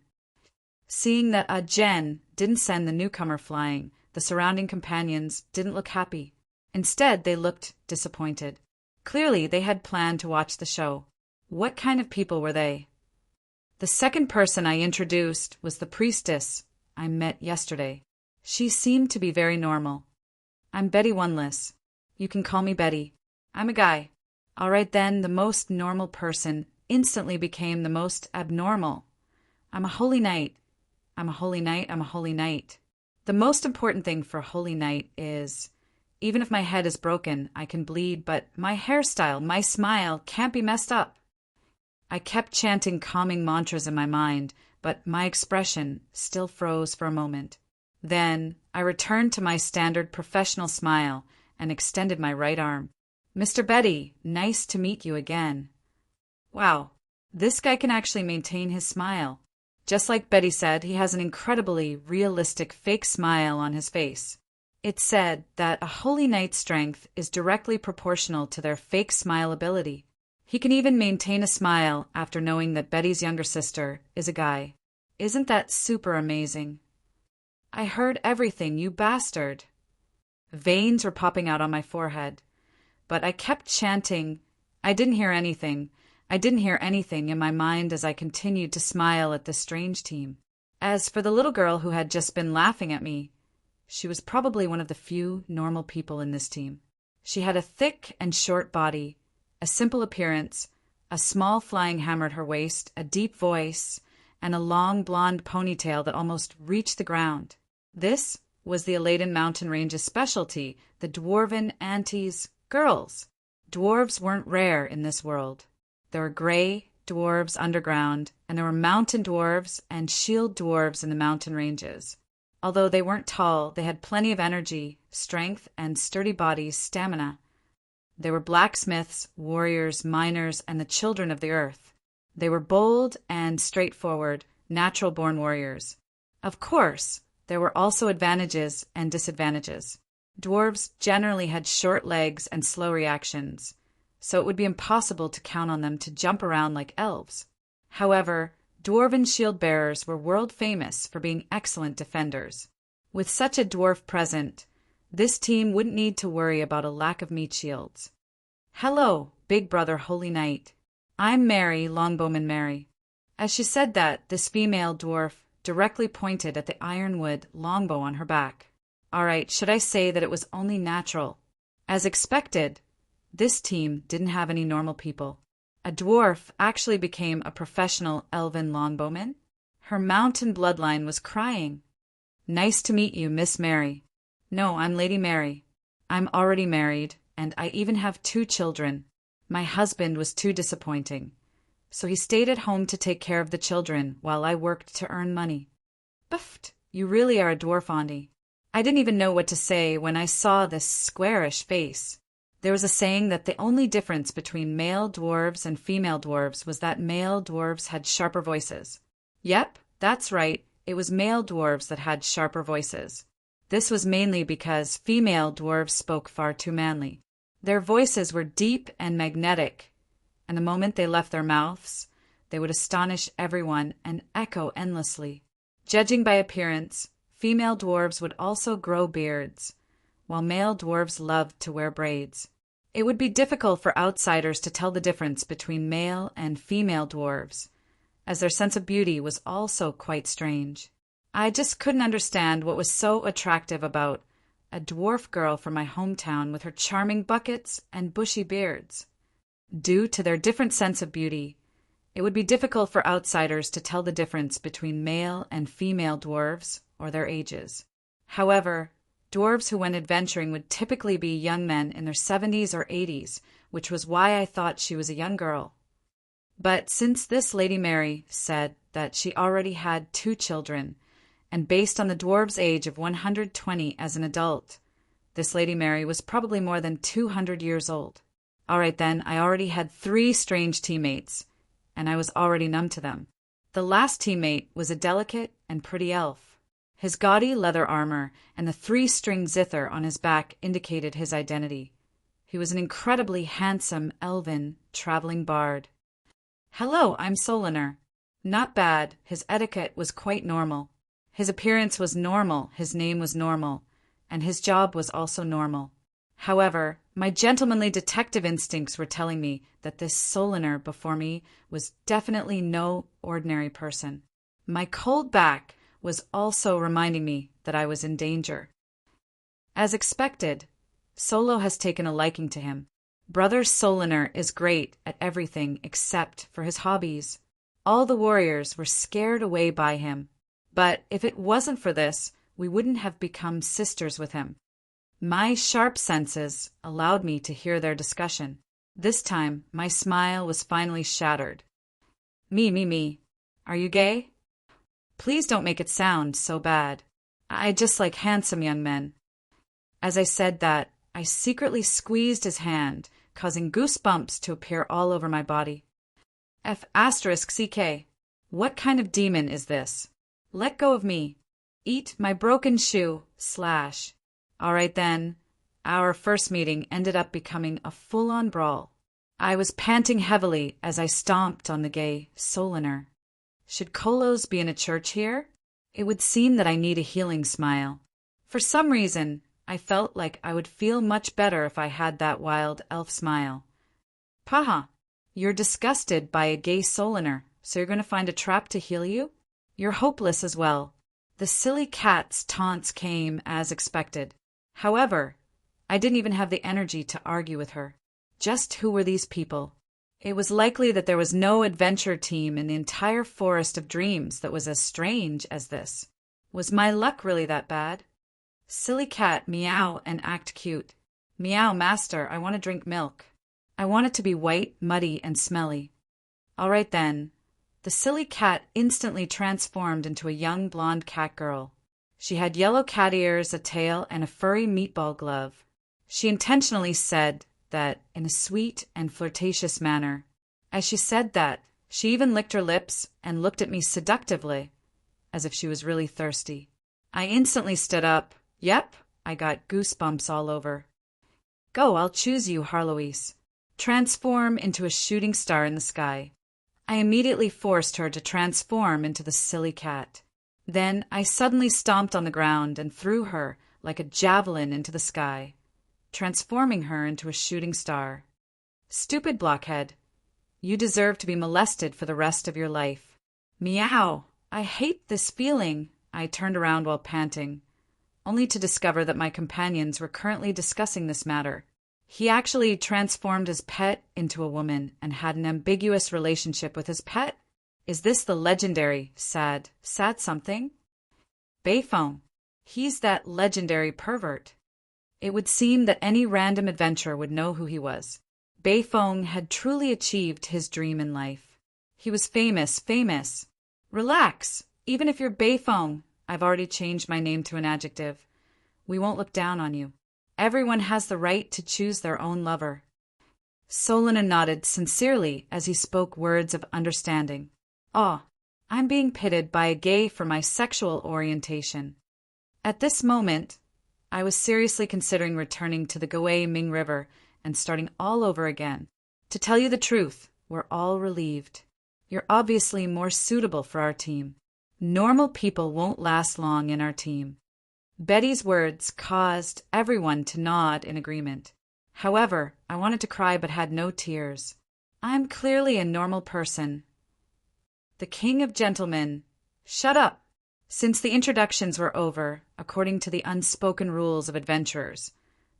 Seeing that Jen didn't send the newcomer flying, the surrounding companions didn't look happy. Instead, they looked disappointed. Clearly, they had planned to watch the show. What kind of people were they? The second person I introduced was the priestess I met yesterday. She seemed to be very normal. I'm Betty Oneless. You can call me Betty. I'm a guy. All right then, the most normal person instantly became the most abnormal. I'm a holy knight. I'm a holy knight. I'm a holy knight. The most important thing for a holy knight is, even if my head is broken, I can bleed, but my hairstyle, my smile can't be messed up. I kept chanting calming mantras in my mind, but my expression still froze for a moment. Then I returned to my standard professional smile and extended my right arm. Mr. Betty, nice to meet you again. Wow, this guy can actually maintain his smile. Just like Betty said, he has an incredibly realistic fake smile on his face. It's said that a holy knight's strength is directly proportional to their fake smile ability. He can even maintain a smile after knowing that Betty's younger sister is a guy. Isn't that super amazing? I heard everything, you bastard. Veins were popping out on my forehead, but I kept chanting. I didn't hear anything in my mind as I continued to smile at this strange team. As for the little girl who had just been laughing at me, she was probably one of the few normal people in this team. She had a thick and short body, a simple appearance, a small flying hammer at her waist, a deep voice, and a long blonde ponytail that almost reached the ground. This was the Aladdin Mountain Range's specialty, the dwarven Auntie's girls. Dwarves weren't rare in this world. There were gray dwarves underground, and there were mountain dwarves and shield dwarves in the mountain ranges. Although they weren't tall, they had plenty of energy, strength, and sturdy bodies, stamina. They were blacksmiths, warriors, miners, and the children of the earth. They were bold and straightforward, natural-born warriors. Of course, there were also advantages and disadvantages. Dwarves generally had short legs and slow reactions, so it would be impossible to count on them to jump around like elves. However, dwarven shield-bearers were world-famous for being excellent defenders. With such a dwarf present, this team wouldn't need to worry about a lack of meat shields. "Hello, big brother Holy Knight. I'm Mary, Longbowman Mary." As she said that, this female dwarf directly pointed at the ironwood longbow on her back. All right, should I say that it was only natural? As expected, this team didn't have any normal people. A dwarf actually became a professional elven longbowman. Her mountain bloodline was crying. "Nice to meet you, Miss Mary." "No, I'm Lady Mary. I'm already married, and I even have 2 children. My husband was too disappointing, so he stayed at home to take care of the children while I worked to earn money." "Buffed, you really are a dwarf, Auntie." I didn't even know what to say when I saw this squarish face. There was a saying that the only difference between male dwarves and female dwarves was that male dwarves had sharper voices. Yep, that's right, it was male dwarves that had sharper voices. This was mainly because female dwarves spoke far too manly. Their voices were deep and magnetic, and the moment they left their mouths, they would astonish everyone and echo endlessly. Judging by appearance, female dwarves would also grow beards, while male dwarves loved to wear braids. It would be difficult for outsiders to tell the difference between male and female dwarves, as their sense of beauty was also quite strange. I just couldn't understand what was so attractive about a dwarf girl from my hometown with her charming buckets and bushy beards. Due to their different sense of beauty, it would be difficult for outsiders to tell the difference between male and female dwarves or their ages. However, dwarves who went adventuring would typically be young men in their 70s or 80s, which was why I thought she was a young girl. But since this Lady Mary said that she already had 2 children, and based on the dwarf's age of 120 as an adult, this Lady Mary was probably more than 200 years old. All right then, I already had 3 strange teammates, and I was already numb to them. The last teammate was a delicate and pretty elf. His gaudy leather armor and the 3-string zither on his back indicated his identity. He was an incredibly handsome elven traveling bard. "Hello, I'm Solinar." Not bad, his etiquette was quite normal. His appearance was normal, his name was normal, and his job was also normal. However, my gentlemanly detective instincts were telling me that this Solinar before me was definitely no ordinary person. My cold back was also reminding me that I was in danger. As expected, Solo has taken a liking to him. Brother Solinar is great at everything except for his hobbies. All the warriors were scared away by him. But if it wasn't for this, we wouldn't have become sisters with him. My sharp senses allowed me to hear their discussion. This time, my smile was finally shattered. Me. Are you gay? Please don't make it sound so bad. I just like handsome young men." As I said that, I secretly squeezed his hand, causing goosebumps to appear all over my body. F***CK. What kind of demon is this? Let go of me. Eat my broken shoe. / All right then. Our first meeting ended up becoming a full-on brawl. I was panting heavily as I stomped on the gay Solinar. Should Kolos be in a church here? It would seem that I need a healing smile. For some reason, I felt like I would feel much better if I had that wild elf smile. Paha, you're disgusted by a gay Solinar, so you're going to find a trap to heal you? You're hopeless as well. The silly cat's taunts came as expected. However, I didn't even have the energy to argue with her. Just who were these people? It was likely that there was no adventure team in the entire Forest of Dreams that was as strange as this. Was my luck really that bad? Silly cat, meow and act cute. Meow, master, I want to drink milk. I want it to be white, muddy, and smelly. All right then. The silly cat instantly transformed into a young blonde cat girl. She had yellow cat ears, a tail, and a furry meatball glove. She intentionally said that in a sweet and flirtatious manner. As she said that, she even licked her lips and looked at me seductively, as if she was really thirsty. I instantly stood up. Yep, I got goosebumps all over. Go, I'll choose you, Harloise. Transform into a shooting star in the sky. I immediately forced her to transform into the silly cat. Then I suddenly stomped on the ground and threw her like a javelin into the sky, transforming her into a shooting star. Stupid blockhead. You deserve to be molested for the rest of your life. Meow. I hate this feeling. I turned around while panting, only to discover that my companions were currently discussing this matter. He actually transformed his pet into a woman and had an ambiguous relationship with his pet. Is this the legendary sad something? Beifong. He's that legendary pervert. It would seem that any random adventurer would know who he was. Beifong had truly achieved his dream in life. He was famous. Relax. Even if you're Beifong, I've already changed my name to an adjective. We won't look down on you. Everyone has the right to choose their own lover. Solana nodded sincerely as he spoke words of understanding. Oh, I'm being pitted by a gay for my sexual orientation. At this moment, I was seriously considering returning to the Gui Ming River and starting all over again. To tell you the truth, we're all relieved. You're obviously more suitable for our team. Normal people won't last long in our team. Betty's words caused everyone to nod in agreement. However, I wanted to cry but had no tears. I'm clearly a normal person. The king of gentlemen. Shut up! Since the introductions were over, according to the unspoken rules of adventurers,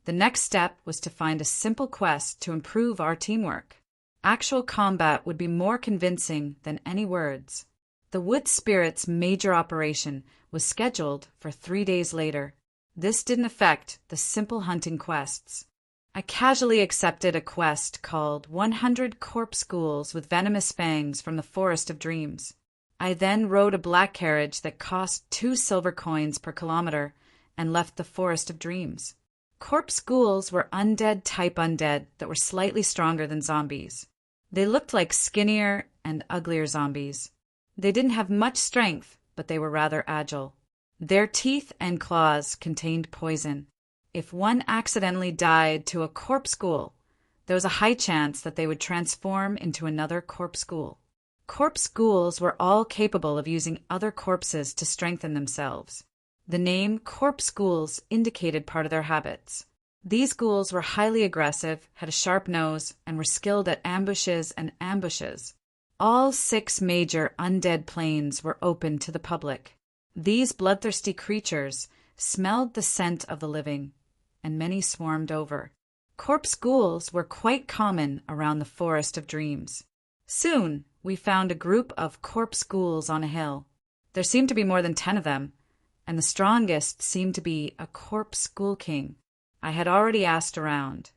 the next step was to find a simple quest to improve our teamwork. Actual combat would be more convincing than any words. The Wood Spirit's major operation was scheduled for 3 days later. This didn't affect the simple hunting quests. I casually accepted a quest called 100 Corpse Ghouls with Venomous Fangs from the Forest of Dreams. I then rode a black carriage that cost 2 silver coins per kilometer and left the Forest of Dreams. Corpse Ghouls were undead-type undead that were slightly stronger than zombies. They looked like skinnier and uglier zombies. They didn't have much strength, but they were rather agile. Their teeth and claws contained poison. If one accidentally died to a corpse ghoul, there was a high chance that they would transform into another corpse ghoul. Corpse ghouls were all capable of using other corpses to strengthen themselves. The name corpse ghouls indicated part of their habits. These ghouls were highly aggressive, had a sharp nose, and were skilled at ambushes and ambushes. All 6 major undead planes were open to the public. These bloodthirsty creatures smelled the scent of the living, and many swarmed over. Corpse ghouls were quite common around the Forest of Dreams. Soon, we found a group of corpse ghouls on a hill. There seemed to be more than 10 of them, and the strongest seemed to be a corpse ghoul king. I had already asked around,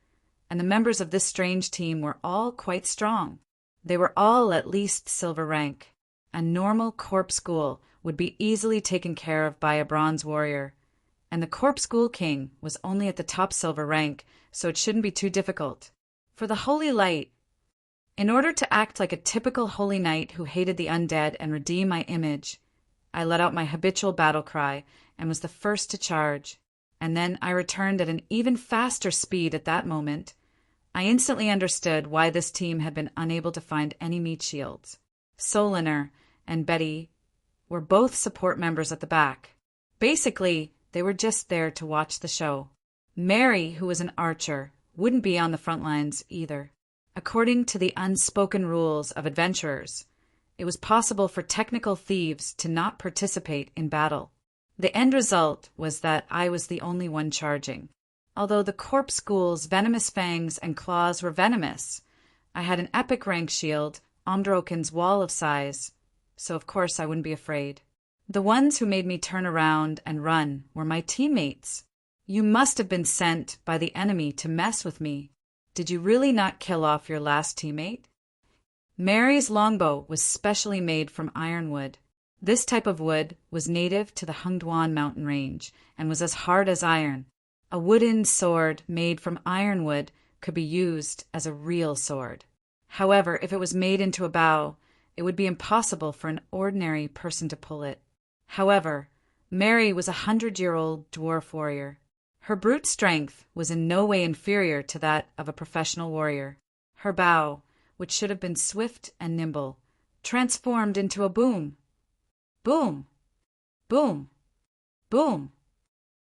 and the members of this strange team were all quite strong. They were all at least silver rank. A normal corpse ghoul would be easily taken care of by a bronze warrior, and the corpse ghoul king was only at the top silver rank, so it shouldn't be too difficult. For the holy light, in order to act like a typical holy knight who hated the undead and redeem my image, I let out my habitual battle cry and was the first to charge, and then I returned at an even faster speed at that moment. I instantly understood why this team had been unable to find any meat shields. Soliner and Betty were both support members at the back. Basically, they were just there to watch the show. Mary, who was an archer, wouldn't be on the front lines either. According to the unspoken rules of adventurers, it was possible for technical thieves to not participate in battle. The end result was that I was the only one charging. Although the corpse ghoul's venomous fangs and claws were venomous, I had an epic rank shield, Omdroken's wall of size, so of course I wouldn't be afraid. The ones who made me turn around and run were my teammates. You must have been sent by the enemy to mess with me. Did you really not kill off your last teammate? Mary's longbow was specially made from ironwood. This type of wood was native to the Hungduan mountain range and was as hard as iron. A wooden sword made from ironwood could be used as a real sword. However, if it was made into a bow, it would be impossible for an ordinary person to pull it. However, Mary was a 100-year-old dwarf warrior. Her brute strength was in no way inferior to that of a professional warrior. Her bow, which should have been swift and nimble, transformed into a boom. Boom! Boom! Boom!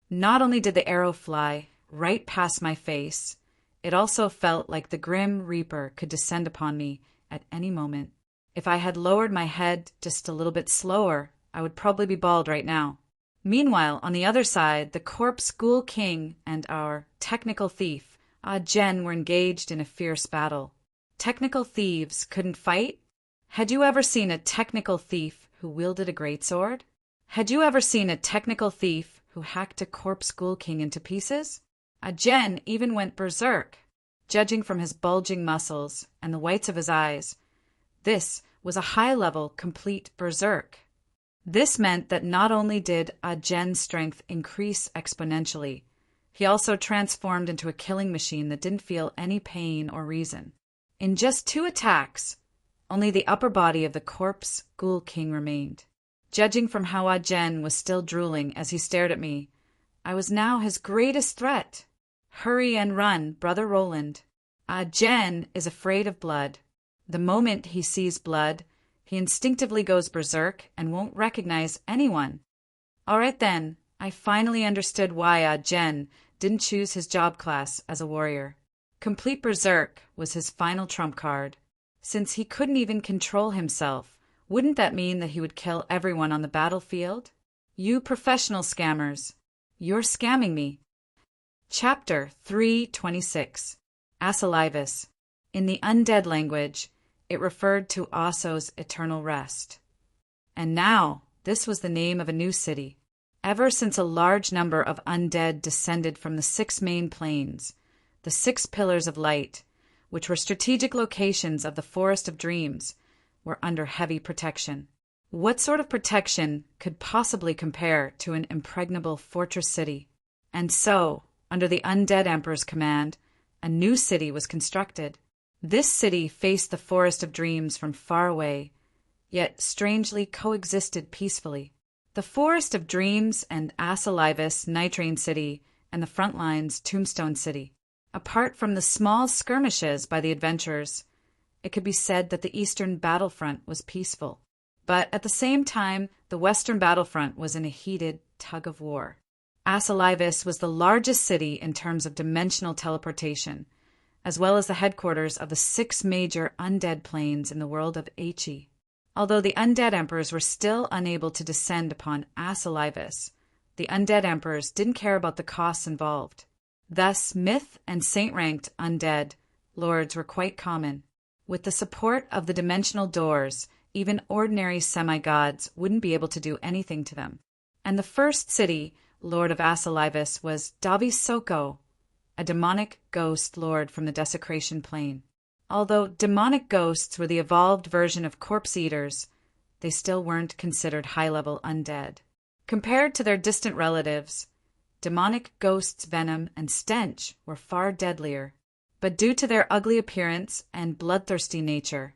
Not only did the arrow fly right past my face, it also felt like the Grim Reaper could descend upon me at any moment. If I had lowered my head just a little bit slower, I would probably be bald right now. Meanwhile, on the other side, the corpse ghoul king and our technical thief, Jen, were engaged in a fierce battle. Technical thieves couldn't fight? Had you ever seen a technical thief who wielded a greatsword? Had you ever seen a technical thief who hacked a corpse ghoul king into pieces? Jen even went berserk. Judging from his bulging muscles and the whites of his eyes, this was a high-level, complete berserk. This meant that not only did Jen's strength increase exponentially, he also transformed into a killing machine that didn't feel any pain or reason. In just 2 attacks, only the upper body of the corpse ghoul king remained. Judging from how Jen was still drooling as he stared at me, I was now his greatest threat. Hurry and run, Brother Roland. Jen is afraid of blood. The moment he sees blood, he instinctively goes berserk and won't recognize anyone. All right then, I finally understood why Jen didn't choose his job class as a warrior. Complete berserk was his final trump card. Since he couldn't even control himself, wouldn't that mean that he would kill everyone on the battlefield? You professional scammers, you're scamming me. Chapter 326. Asalivus. In the undead language, it referred to Osso's eternal rest. And now, this was the name of a new city. Ever since a large number of undead descended from the 6 main planes, the 6 pillars of light, which were strategic locations of the Forest of Dreams, were under heavy protection. What sort of protection could possibly compare to an impregnable fortress city? And so, under the undead emperor's command, a new city was constructed. This city faced the Forest of Dreams from far away, yet strangely coexisted peacefully. The Forest of Dreams and Asalivus, Nitrane City, and the front lines, Tombstone City. Apart from the small skirmishes by the adventurers, it could be said that the eastern battlefront was peaceful. But at the same time, the western battlefront was in a heated tug-of-war. Asalivus was the largest city in terms of dimensional teleportation, as well as the headquarters of the 6 major undead planes in the world of Aichi. Although the undead emperors were still unable to descend upon Asalivus, the undead emperors didn't care about the costs involved. Thus, myth and saint-ranked undead lords were quite common. With the support of the dimensional doors, even ordinary semi-gods wouldn't be able to do anything to them. And the first city, lord of Asalivus, was Davi Soko, a demonic ghost lord from the Desecration Plane. Although demonic ghosts were the evolved version of corpse eaters, they still weren't considered high-level undead. Compared to their distant relatives, demonic ghosts' venom and stench were far deadlier. But due to their ugly appearance and bloodthirsty nature,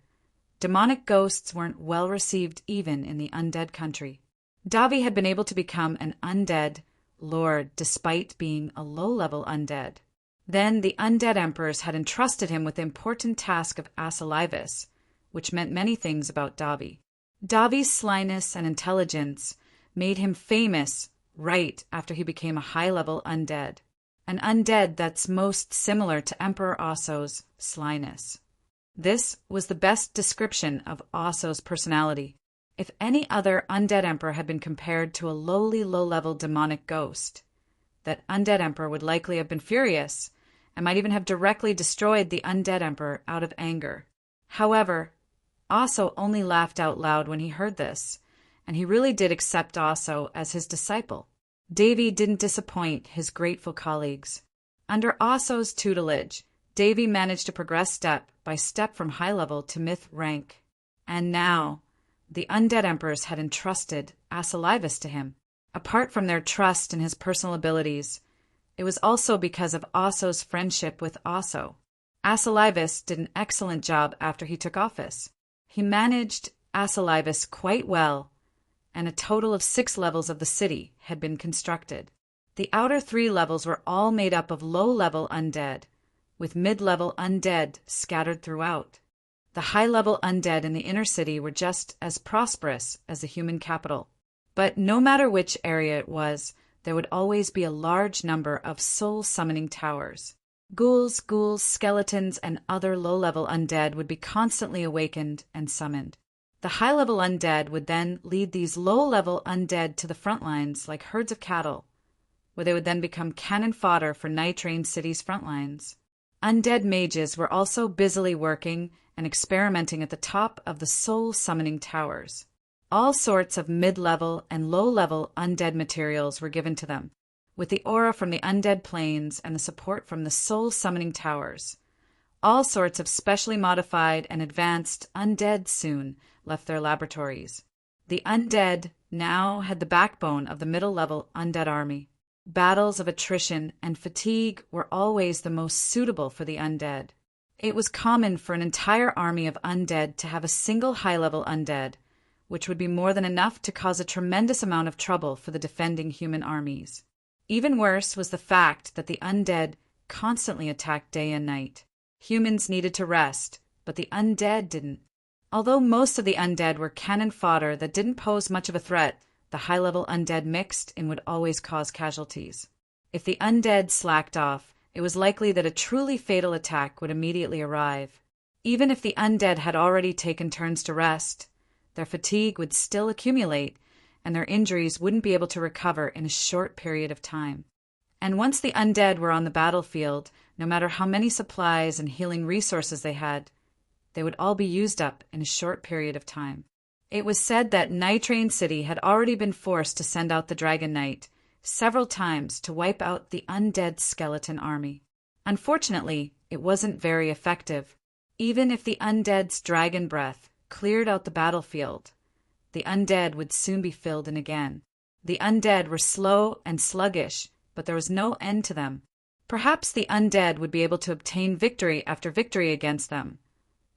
demonic ghosts weren't well received even in the undead country. Davi had been able to become an undead lord despite being a low-level undead. Then the undead emperors had entrusted him with the important task of Asalivus, which meant many things about Davi. Davi's slyness and intelligence made him famous right after he became a high-level undead, an undead that's most similar to Emperor Osso's slyness. This was the best description of Oso's personality. If any other undead emperor had been compared to a lowly, low-level demonic ghost, that undead emperor would likely have been furious and might even have directly destroyed the undead emperor out of anger. However, Oso only laughed out loud when he heard this, and he really did accept Oso as his disciple. Davy didn't disappoint his grateful colleagues. Under Oso's tutelage, Davy managed to progress step by step from high level to myth rank. And now, the undead emperors had entrusted Asalivus to him. Apart from their trust in his personal abilities, it was also because of Oso's friendship with Oso. Asalivus did an excellent job after he took office. He managed Asalivus quite well, and a total of 6 levels of the city had been constructed. The outer 3 levels were all made up of low-level undead, with mid-level undead scattered throughout. The high-level undead in the inner city were just as prosperous as the human capital. But no matter which area it was, there would always be a large number of soul-summoning towers. Ghouls, skeletons, and other low-level undead would be constantly awakened and summoned. The high-level undead would then lead these low-level undead to the front lines like herds of cattle, where they would then become cannon fodder for Nitraine City's front lines. Undead mages were also busily working and experimenting at the top of the soul-summoning towers. All sorts of mid-level and low-level undead materials were given to them, with the aura from the undead planes and the support from the soul-summoning towers. All sorts of specially modified and advanced undead soon left their laboratories. The undead now had the backbone of the middle-level undead army. Battles of attrition and fatigue were always the most suitable for the undead. It was common for an entire army of undead to have a single high-level undead, which would be more than enough to cause a tremendous amount of trouble for the defending human armies. Even worse was the fact that the undead constantly attacked day and night. Humans needed to rest, but the undead didn't. Although most of the undead were cannon fodder that didn't pose much of a threat, the high-level undead mixed and would always cause casualties. If the undead slacked off, it was likely that a truly fatal attack would immediately arrive. Even if the undead had already taken turns to rest, their fatigue would still accumulate, and their injuries wouldn't be able to recover in a short period of time. And once the undead were on the battlefield, no matter how many supplies and healing resources they had, they would all be used up in a short period of time. It was said that Nitraine City had already been forced to send out the Dragon Knight several times to wipe out the undead skeleton army. Unfortunately, it wasn't very effective. Even if the undead's dragon breath cleared out the battlefield, the undead would soon be filled in again. The undead were slow and sluggish, but there was no end to them. Perhaps the undead would be able to obtain victory after victory against them,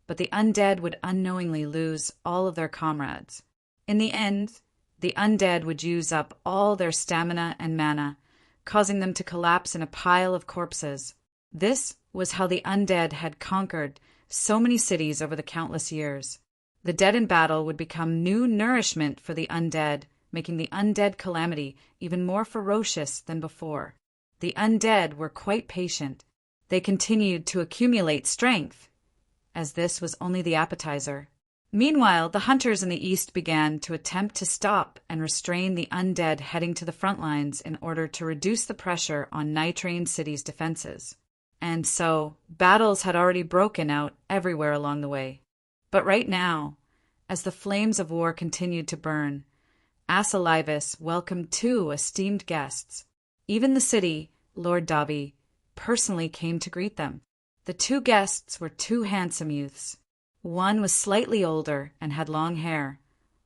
but the undead would unknowingly lose all of their comrades. In the end, the undead would use up all their stamina and mana, causing them to collapse in a pile of corpses. This was how the undead had conquered so many cities over the countless years. The dead in battle would become new nourishment for the undead, making the undead calamity even more ferocious than before. The undead were quite patient. They continued to accumulate strength, as this was only the appetizer. Meanwhile, the hunters in the east began to attempt to stop and restrain the undead heading to the front lines in order to reduce the pressure on Nitraine City's defenses. And so, battles had already broken out everywhere along the way. But right now, as the flames of war continued to burn, Asalivus welcomed 2 esteemed guests. Even the city, Lord Dobby, personally came to greet them. The 2 guests were 2 handsome youths. One was slightly older and had long hair,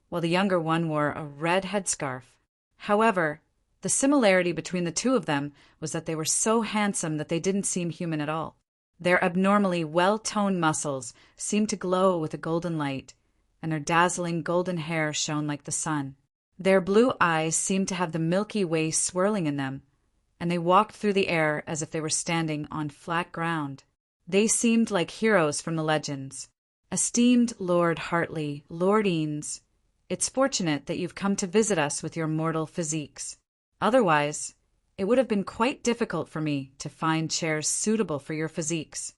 while the younger one wore a red headscarf. However, the similarity between the 2 of them was that they were so handsome that they didn't seem human at all. Their abnormally well-toned muscles seemed to glow with a golden light, and their dazzling golden hair shone like the sun. Their blue eyes seemed to have the Milky Way swirling in them, and they walked through the air as if they were standing on flat ground. They seemed like heroes from the legends. Esteemed Lord Hartley, Lord Eanes, it's fortunate that you've come to visit us with your mortal physiques. Otherwise, it would have been quite difficult for me to find chairs suitable for your physiques.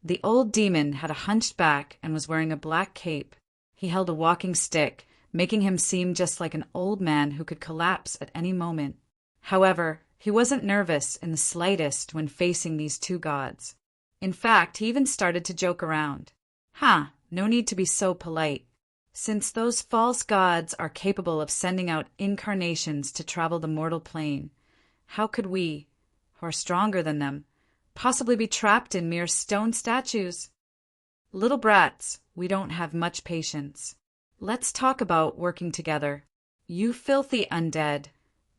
The old demon had a hunched back and was wearing a black cape. He held a walking stick, making him seem just like an old man who could collapse at any moment. However, he wasn't nervous in the slightest when facing these two gods. In fact, he even started to joke around. No need to be so polite. Since those false gods are capable of sending out incarnations to travel the mortal plane, how could we, who are stronger than them, possibly be trapped in mere stone statues? Little brats, we don't have much patience. Let's talk about working together. You filthy undead,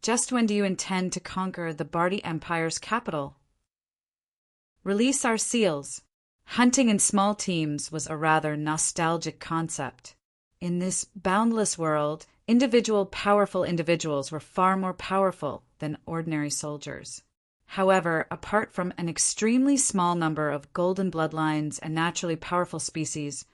just when do you intend to conquer the Bardi Empire's capital? Release our seals. Hunting in small teams was a rather nostalgic concept. In this boundless world, powerful individuals were far more powerful than ordinary soldiers. However, apart from an extremely small number of golden bloodlines and naturally powerful species,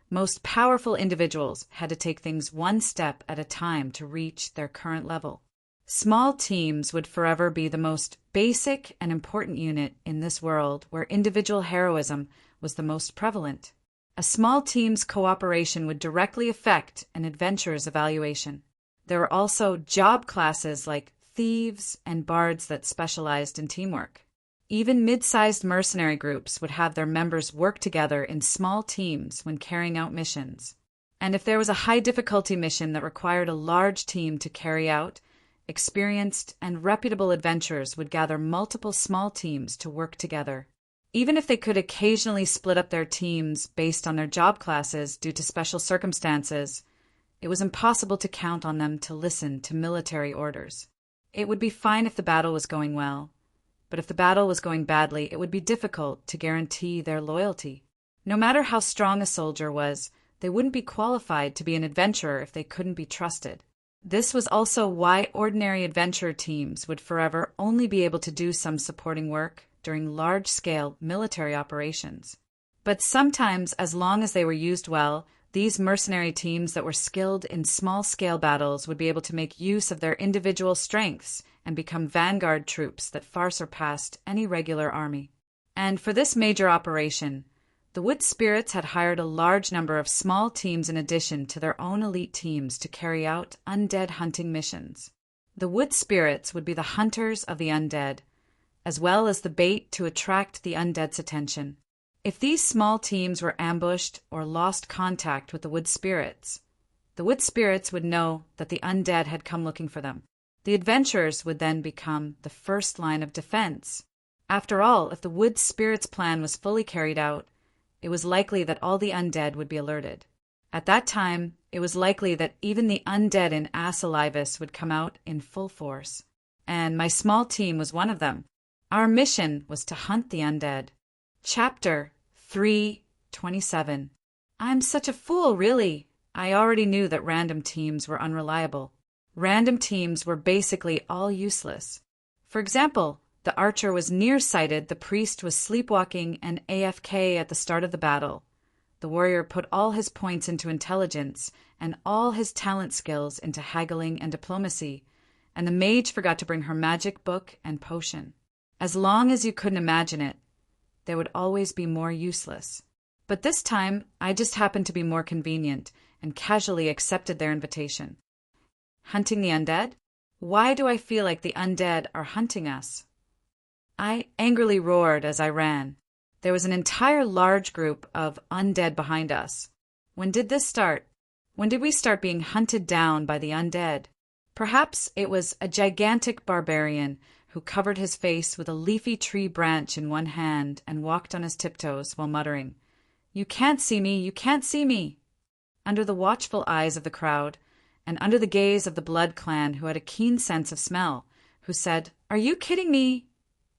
most powerful individuals had to take things one step at a time to reach their current level. Small teams would forever be the most basic and important unit in this world where individual heroism was the most prevalent. A small team's cooperation would directly affect an adventurer's evaluation. There were also job classes like thieves and bards that specialized in teamwork. Even mid-sized mercenary groups would have their members work together in small teams when carrying out missions. And if there was a high-difficulty mission that required a large team to carry out, experienced and reputable adventurers would gather multiple small teams to work together. Even if they could occasionally split up their teams based on their job classes due to special circumstances, it was impossible to count on them to listen to military orders. It would be fine if the battle was going well, but if the battle was going badly, it would be difficult to guarantee their loyalty. No matter how strong a soldier was, they wouldn't be qualified to be an adventurer if they couldn't be trusted. This was also why ordinary adventure teams would forever only be able to do some supporting work during large-scale military operations. But sometimes, as long as they were used well, these mercenary teams that were skilled in small-scale battles would be able to make use of their individual strengths and become vanguard troops that far surpassed any regular army. And for this major operation, the Wood Spirits had hired a large number of small teams in addition to their own elite teams to carry out undead hunting missions. The Wood Spirits would be the hunters of the undead, as well as the bait to attract the undead's attention. If these small teams were ambushed or lost contact with the Wood Spirits would know that the undead had come looking for them. The adventurers would then become the first line of defense. After all, if the Wood Spirits' plan was fully carried out, it was likely that all the undead would be alerted. At that time, it was likely that even the undead in Asalivis would come out in full force. And my small team was one of them. Our mission was to hunt the undead. Chapter 3:27. I'm such a fool, really. I already knew that random teams were unreliable. Random teams were basically all useless. For example, the archer was nearsighted, the priest was sleepwalking and AFK at the start of the battle. The warrior put all his points into intelligence and all his talent skills into haggling and diplomacy, and the mage forgot to bring her magic book and potion. As long as you couldn't imagine it, there would always be more useless. But this time, I just happened to be more convenient and casually accepted their invitation. Hunting the undead? Why do I feel like the undead are hunting us? I angrily roared as I ran. There was an entire large group of undead behind us. When did this start? When did we start being hunted down by the undead? Perhaps it was a gigantic barbarian who covered his face with a leafy tree branch in one hand and walked on his tiptoes while muttering, "You can't see me, you can't see me!" Under the watchful eyes of the crowd, and under the gaze of the Blood Clan, who had a keen sense of smell, who said, "Are you kidding me?"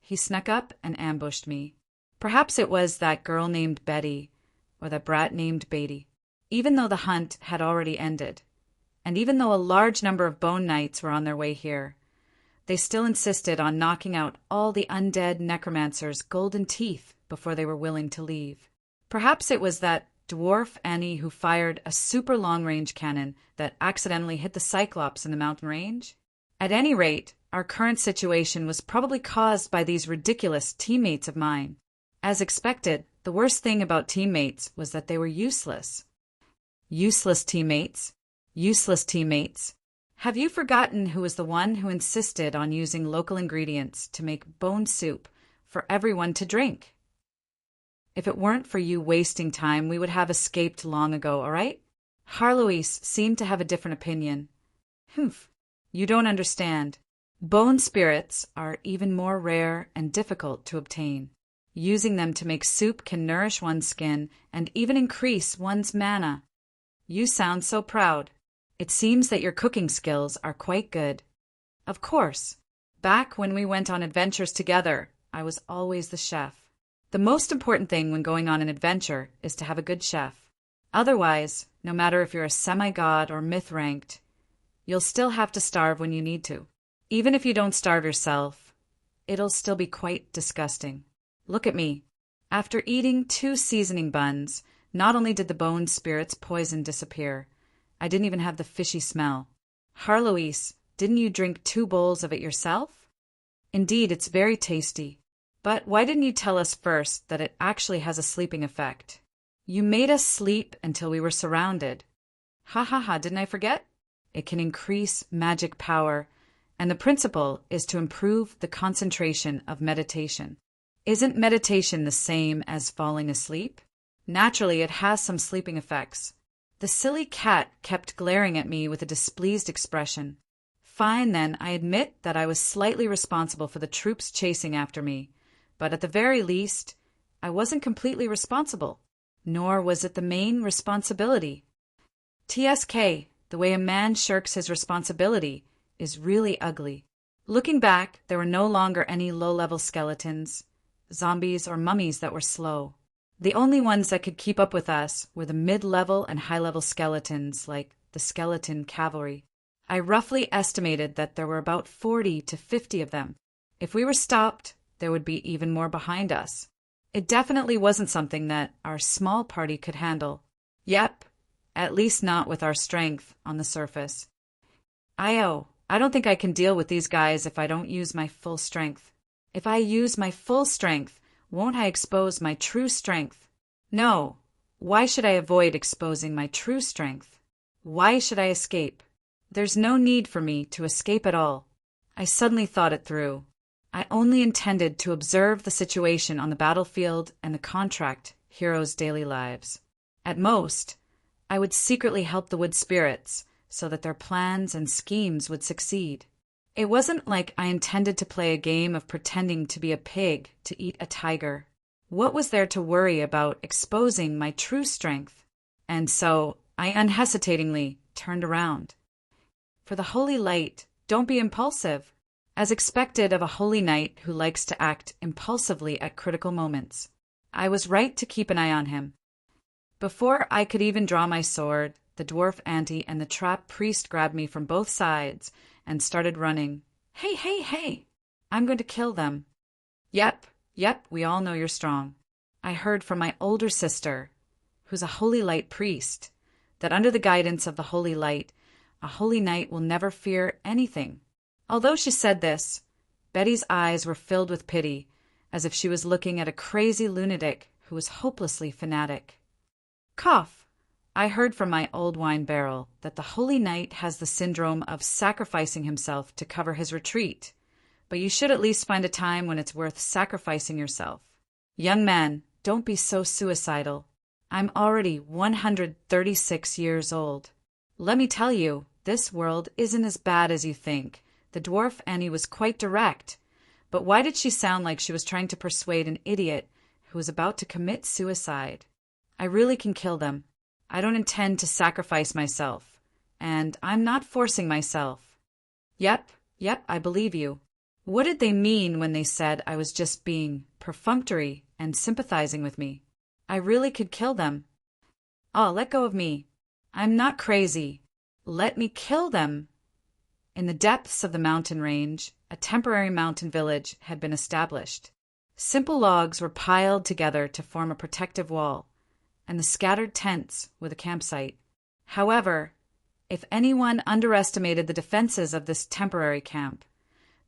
he snuck up and ambushed me. Perhaps it was that girl named Betty, or that brat named Beatty. Even though the hunt had already ended, and even though a large number of bone knights were on their way here, they still insisted on knocking out all the undead necromancer's golden teeth before they were willing to leave. Perhaps it was that dwarf Annie who fired a super long-range cannon that accidentally hit the Cyclops in the mountain range. At any rate, our current situation was probably caused by these ridiculous teammates of mine. As expected, The worst thing about teammates was that they were useless. Useless teammates. Useless teammates. Have you forgotten who was the one who insisted on using local ingredients to make bone soup for everyone to drink? If it weren't for you wasting time, we would have escaped long ago, all right? Harloise seemed to have a different opinion. Humph, you don't understand. Bone spirits are even more rare and difficult to obtain. Using them to make soup can nourish one's skin and even increase one's mana. You sound so proud. It seems that your cooking skills are quite good. Of course. Back when we went on adventures together, I was always the chef. The most important thing when going on an adventure is to have a good chef. Otherwise, no matter if you're a semi-god or myth-ranked, you'll still have to starve when you need to. Even if you don't starve yourself, it'll still be quite disgusting. Look at me. After eating 2 seasoning buns, not only did the bone spirit's poison disappear, I didn't even have the fishy smell. Harloise, didn't you drink 2 bowls of it yourself? Indeed, it's very tasty. But why didn't you tell us first that it actually has a sleeping effect? You made us sleep until we were surrounded. Ha ha ha, didn't I forget? It can increase magic power, and the principle is to improve the concentration of meditation. Isn't meditation the same as falling asleep? Naturally, it has some sleeping effects. The silly cat kept glaring at me with a displeased expression. Fine then, I admit that I was slightly responsible for the troops chasing after me, but at the very least, I wasn't completely responsible, nor was it the main responsibility. TSK, the way a man shirks his responsibility is really ugly. Looking back, there were no longer any low-level skeletons, zombies, or mummies that were slow. The only ones that could keep up with us were the mid-level and high-level skeletons, like the skeleton cavalry. I roughly estimated that there were about 40 to 50 of them. If we were stopped, there would be even more behind us. It definitely wasn't something that our small party could handle. Yep, at least not with our strength on the surface. I don't think I can deal with these guys if I don't use my full strength. If I use my full strength, won't I expose my true strength? No. Why should I avoid exposing my true strength? Why should I escape? There's no need for me to escape at all. I suddenly thought it through. I only intended to observe the situation on the battlefield and the contract heroes' daily lives. At most, I would secretly help the wood spirits so that their plans and schemes would succeed. It wasn't like I intended to play a game of pretending to be a pig to eat a tiger. What was there to worry about exposing my true strength? And so I unhesitatingly turned around. For the holy light, don't be impulsive, as expected of a holy knight who likes to act impulsively at critical moments. I was right to keep an eye on him. Before I could even draw my sword, the dwarf auntie and the trap priest grabbed me from both sides and started running. Hey, hey, hey! I'm going to kill them. Yep, we all know you're strong. I heard from my older sister, who's a holy light priest, that under the guidance of the holy light, a holy knight will never fear anything. Although she said this, Betty's eyes were filled with pity, as if she was looking at a crazy lunatic who was hopelessly fanatic. Cough! I heard from my old wine barrel that the holy knight has the syndrome of sacrificing himself to cover his retreat, but you should at least find a time when it's worth sacrificing yourself. Young man, don't be so suicidal. I'm already 136 years old. Let me tell you, this world isn't as bad as you think. The dwarf Annie was quite direct, but why did she sound like she was trying to persuade an idiot who was about to commit suicide? I really can kill them. I don't intend to sacrifice myself, and I'm not forcing myself. Yep, I believe you. What did they mean when they said I was just being perfunctory and sympathizing with me? I really could kill them. Oh, let go of me. I'm not crazy. Let me kill them. In the depths of the mountain range, a temporary mountain village had been established. Simple logs were piled together to form a protective wall, and the scattered tents with a campsite. However, if anyone underestimated the defenses of this temporary camp,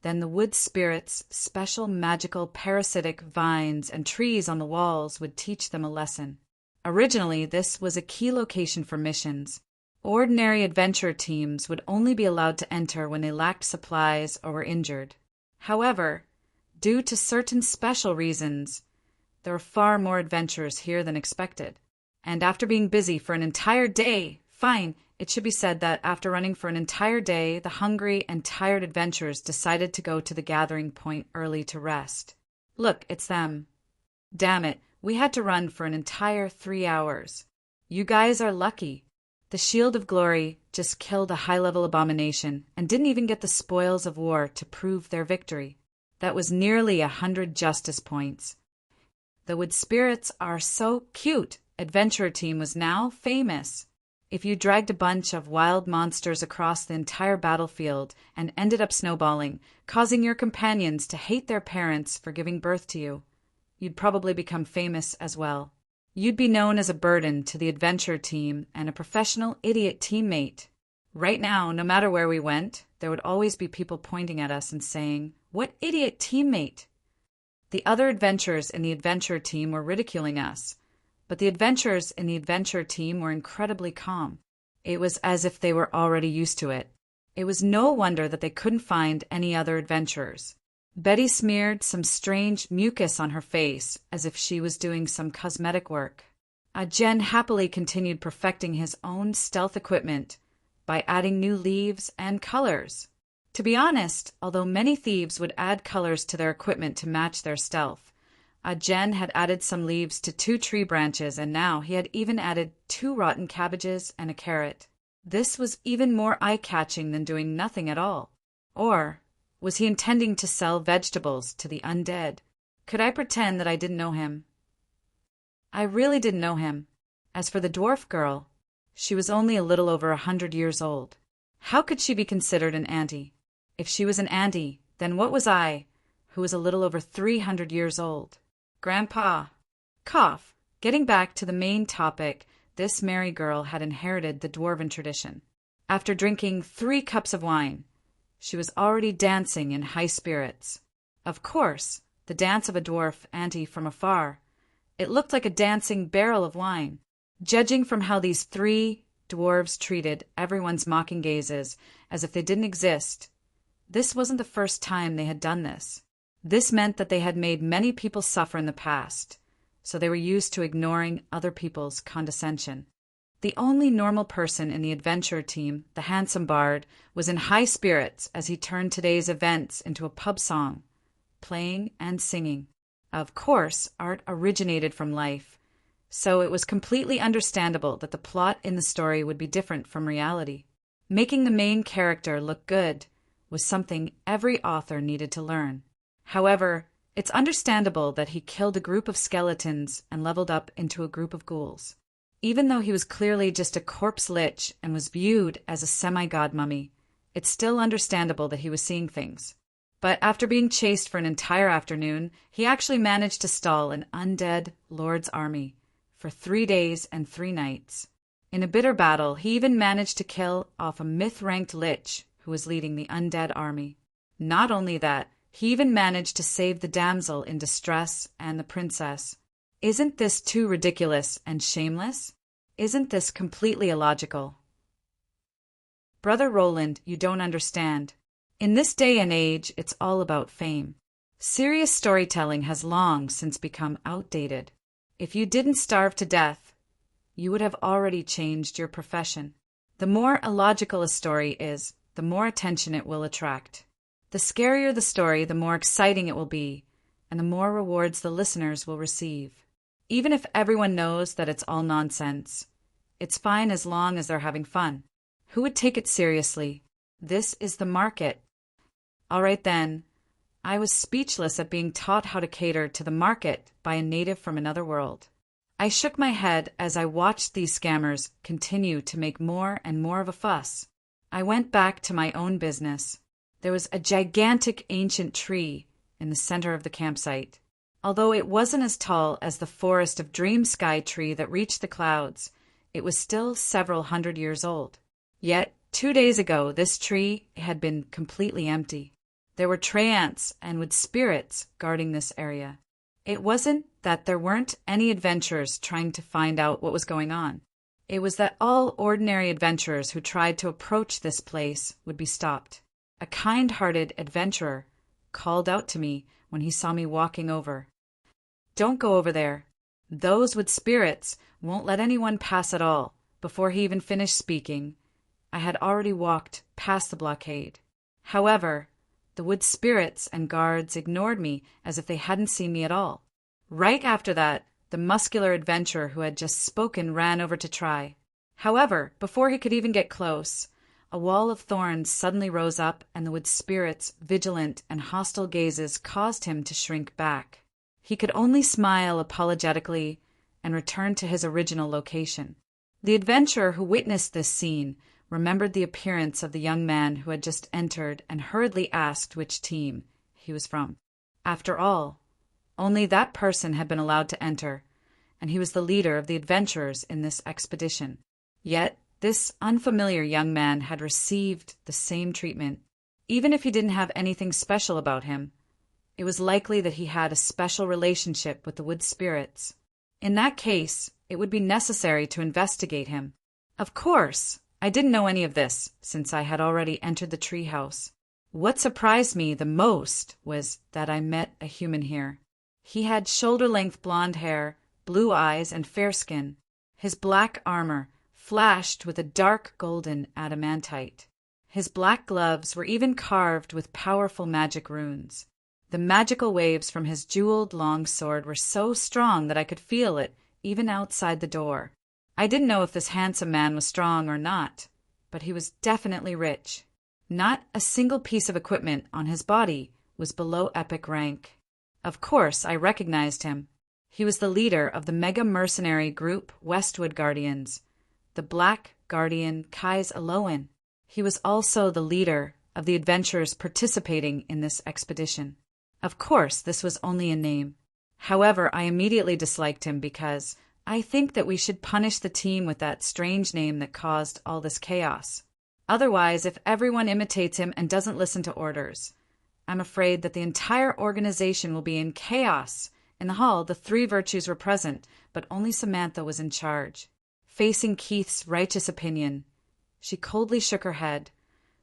Then the wood spirits' special magical parasitic vines and trees on the walls would teach them a lesson. Originally, this was a key location for missions. Ordinary adventure teams would only be allowed to enter when they lacked supplies or were injured. However, due to certain special reasons, there were far more adventurers here than expected. And after being busy for an entire day, it should be said that after running for an entire day, the hungry and tired adventurers decided to go to the gathering point early to rest. Look, it's them. Damn it, we had to run for an entire 3 hours. You guys are lucky. The Shield of Glory just killed a high-level abomination and didn't even get the spoils of war to prove their victory. That was nearly 100 justice points. The wood spirits are so cute. Adventurer team was now famous. If you dragged a bunch of wild monsters across the entire battlefield and ended up snowballing, causing your companions to hate their parents for giving birth to you, you'd probably become famous as well. You'd be known as a burden to the adventure team and a professional idiot teammate. Right now, no matter where we went, there would always be people pointing at us and saying, "What idiot teammate?" The other adventurers in the adventure team were ridiculing us, but the adventurers in the adventure team were incredibly calm. It was as if they were already used to it. It was no wonder that they couldn't find any other adventurers. Betty smeared some strange mucus on her face as if she was doing some cosmetic work. Jen happily continued perfecting his own stealth equipment by adding new leaves and colors. To be honest, although many thieves would add colors to their equipment to match their stealth, Jen had added some leaves to 2 tree branches, and now he had even added 2 rotten cabbages and a carrot. This was even more eye-catching than doing nothing at all. Or was he intending to sell vegetables to the undead? Could I pretend that I didn't know him? I really didn't know him. As for the dwarf girl, she was only a little over 100 years old. How could she be considered an auntie? If she was an auntie, then what was I, who was a little over 300 years old? Grandpa. Cough. Getting back to the main topic, this merry girl had inherited the dwarven tradition. After drinking 3 cups of wine, she was already dancing in high spirits. Of course, the dance of a dwarf auntie from afar. It looked like a dancing barrel of wine. Judging from how these 3 dwarves treated everyone's mocking gazes as if they didn't exist, this wasn't the first time they had done this. This meant that they had made many people suffer in the past, so they were used to ignoring other people's condescension. The only normal person in the adventure team, the handsome bard, was in high spirits as he turned today's events into a pub song, playing and singing. Of course, art originated from life, so it was completely understandable that the plot in the story would be different from reality. Making the main character look good was something every author needed to learn. However, it's understandable that he killed a group of skeletons and leveled up into a group of ghouls. Even though he was clearly just a corpse lich and was viewed as a semi-god mummy, it's still understandable that he was seeing things. But after being chased for an entire afternoon, he actually managed to stall an undead lord's army for 3 days and 3 nights. In a bitter battle, he even managed to kill off a myth-ranked lich who was leading the undead army. Not only that, he even managed to save the damsel in distress and the princess. Isn't this too ridiculous and shameless? Isn't this completely illogical? Brother Roland, you don't understand. In this day and age, it's all about fame. Serious storytelling has long since become outdated. If you didn't starve to death, you would have already changed your profession. The more illogical a story is, the more attention it will attract. The scarier the story, the more exciting it will be, and the more rewards the listeners will receive. Even if everyone knows that it's all nonsense, it's fine as long as they're having fun. Who would take it seriously? This is the market. All right then. I was speechless at being taught how to cater to the market by a native from another world. I shook my head as I watched these scammers continue to make more and more of a fuss. I went back to my own business. There was a gigantic ancient tree in the center of the campsite. Although it wasn't as tall as the forest of dream sky tree that reached the clouds, it was still several hundred years old. Yet, 2 days ago, this tree had been completely empty. There were treants and wood spirits guarding this area. It wasn't that there weren't any adventurers trying to find out what was going on. It was that all ordinary adventurers who tried to approach this place would be stopped. A kind-hearted adventurer called out to me when he saw me walking over. "Don't go over there. Those wood spirits won't let anyone pass at all." Before he even finished speaking, I had already walked past the blockade. However, the wood spirits and guards ignored me as if they hadn't seen me at all. Right after that, the muscular adventurer who had just spoken ran over to try. However, before he could even get close, a wall of thorns suddenly rose up, and the wood spirit's vigilant and hostile gazes caused him to shrink back. He could only smile apologetically and return to his original location. The adventurer who witnessed this scene remembered the appearance of the young man who had just entered and hurriedly asked which team he was from. After all, only that person had been allowed to enter, and he was the leader of the adventurers in this expedition. Yet this unfamiliar young man had received the same treatment. Even if he didn't have anything special about him, it was likely that he had a special relationship with the wood spirits. In that case, it would be necessary to investigate him. Of course, I didn't know any of this, since I had already entered the treehouse. What surprised me the most was that I met a human here. He had shoulder-length blonde hair, blue eyes, and fair skin. His black armor flashed with a dark golden adamantite. His black gloves were even carved with powerful magic runes. The magical waves from his jeweled long sword were so strong that I could feel it even outside the door. I didn't know if this handsome man was strong or not, but he was definitely rich. Not a single piece of equipment on his body was below epic rank. Of course, I recognized him. He was the leader of the mega mercenary group Westwood Guardians, the Black Guardian Kais Aloan. He was also the leader of the adventurers participating in this expedition. Of course, this was only a name. However, I immediately disliked him because I think that we should punish the team with that strange name that caused all this chaos. Otherwise, if everyone imitates him and doesn't listen to orders, I'm afraid that the entire organization will be in chaos. In the hall, the three virtues were present, but only Samantha was in charge. Facing Keith's righteous opinion, she coldly shook her head,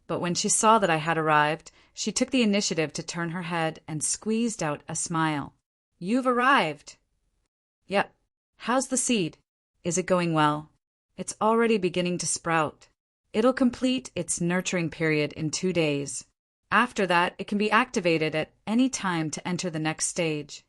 but when she saw that I had arrived, she took the initiative to turn her head and squeezed out a smile. "You've arrived." "Yep. How's the seed? Is it going well?" "It's already beginning to sprout. It'll complete its nurturing period in 2 days. After that, it can be activated at any time to enter the next stage."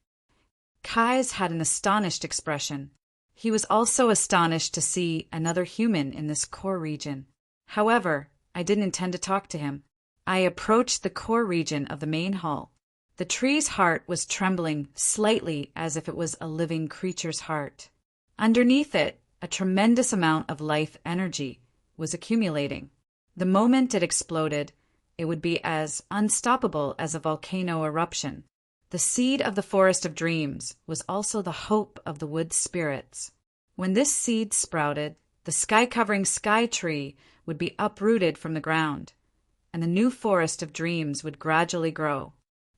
Kais had an astonished expression. He was also astonished to see another human in this core region. However, I didn't intend to talk to him. I approached the core region of the main hall. The tree's heart was trembling slightly as if it was a living creature's heart. Underneath it, a tremendous amount of life energy was accumulating. The moment it exploded, it would be as unstoppable as a volcano eruption. The seed of the Forest of Dreams was also the hope of the wood spirits. When this seed sprouted, the sky-covering sky tree would be uprooted from the ground, and the new Forest of Dreams would gradually grow.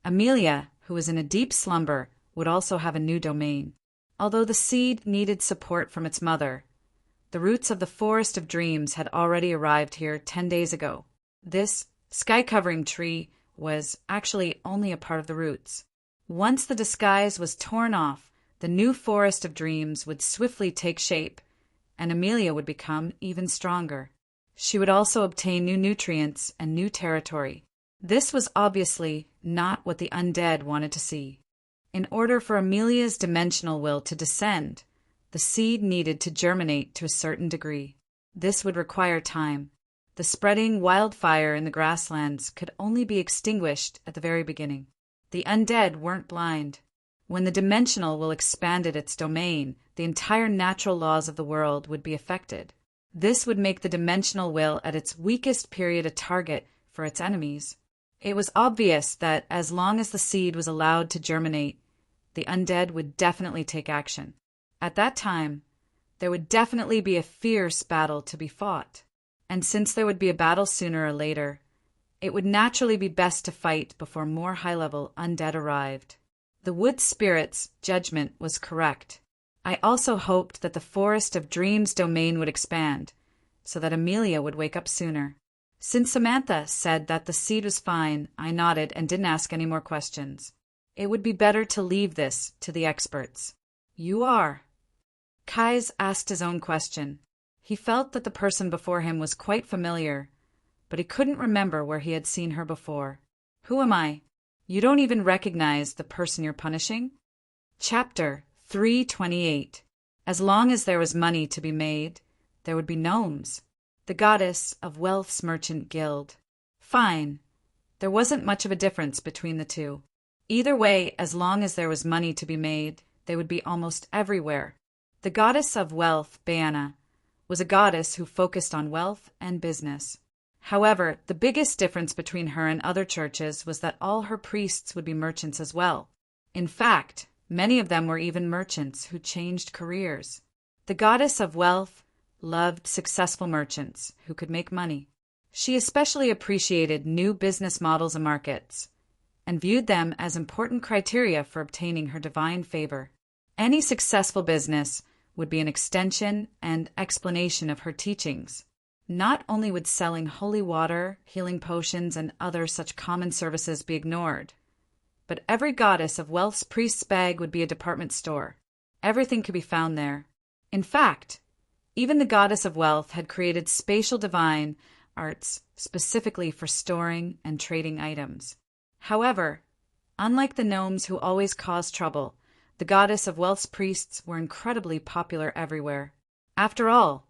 Amelia, who was in a deep slumber, would also have a new domain. Although the seed needed support from its mother, the roots of the Forest of Dreams had already arrived here 10 days ago. This sky-covering tree was actually only a part of the roots. Once the disguise was torn off, the new Forest of Dreams would swiftly take shape, and Amelia would become even stronger. She would also obtain new nutrients and new territory. This was obviously not what the undead wanted to see. In order for Amelia's dimensional will to descend, the seed needed to germinate to a certain degree. This would require time. The spreading wildfire in the grasslands could only be extinguished at the very beginning. The undead weren't blind. When the dimensional will expanded its domain, the entire natural laws of the world would be affected. This would make the dimensional will at its weakest period a target for its enemies. It was obvious that as long as the seed was allowed to germinate, the undead would definitely take action. At that time, there would definitely be a fierce battle to be fought. And since there would be a battle sooner or later, It would naturally be best to fight before more high-level undead arrived. The wood spirit's judgment was correct. I also hoped that the Forest of Dreams domain would expand, so that Amelia would wake up sooner. Since Samantha said that the seed was fine, I nodded and didn't ask any more questions. It would be better to leave this to the experts. You are? Kais asked his own question. He felt that the person before him was quite familiar, but he couldn't remember where he had seen her before. Who am I? You don't even recognize the person you're punishing? Chapter 328. As long as there was money to be made, there would be gnomes. The goddess of Wealth's merchant guild. Fine. There wasn't much of a difference between the two. Either way, as long as there was money to be made, they would be almost everywhere. The goddess of Wealth, Baena, was a goddess who focused on wealth and business. However, the biggest difference between her and other churches was that all her priests would be merchants as well. In fact, many of them were even merchants who changed careers. The goddess of Wealth loved successful merchants who could make money. She especially appreciated new business models and markets, and viewed them as important criteria for obtaining her divine favor. Any successful business would be an extension and explanation of her teachings. Not only would selling holy water, healing potions, and other such common services be ignored, but every goddess of Wealth's priest's bag would be a department store. Everything could be found there. In fact, even the goddess of Wealth had created spatial divine arts specifically for storing and trading items. However, unlike the gnomes who always caused trouble, the goddess of Wealth's priests were incredibly popular everywhere. After all,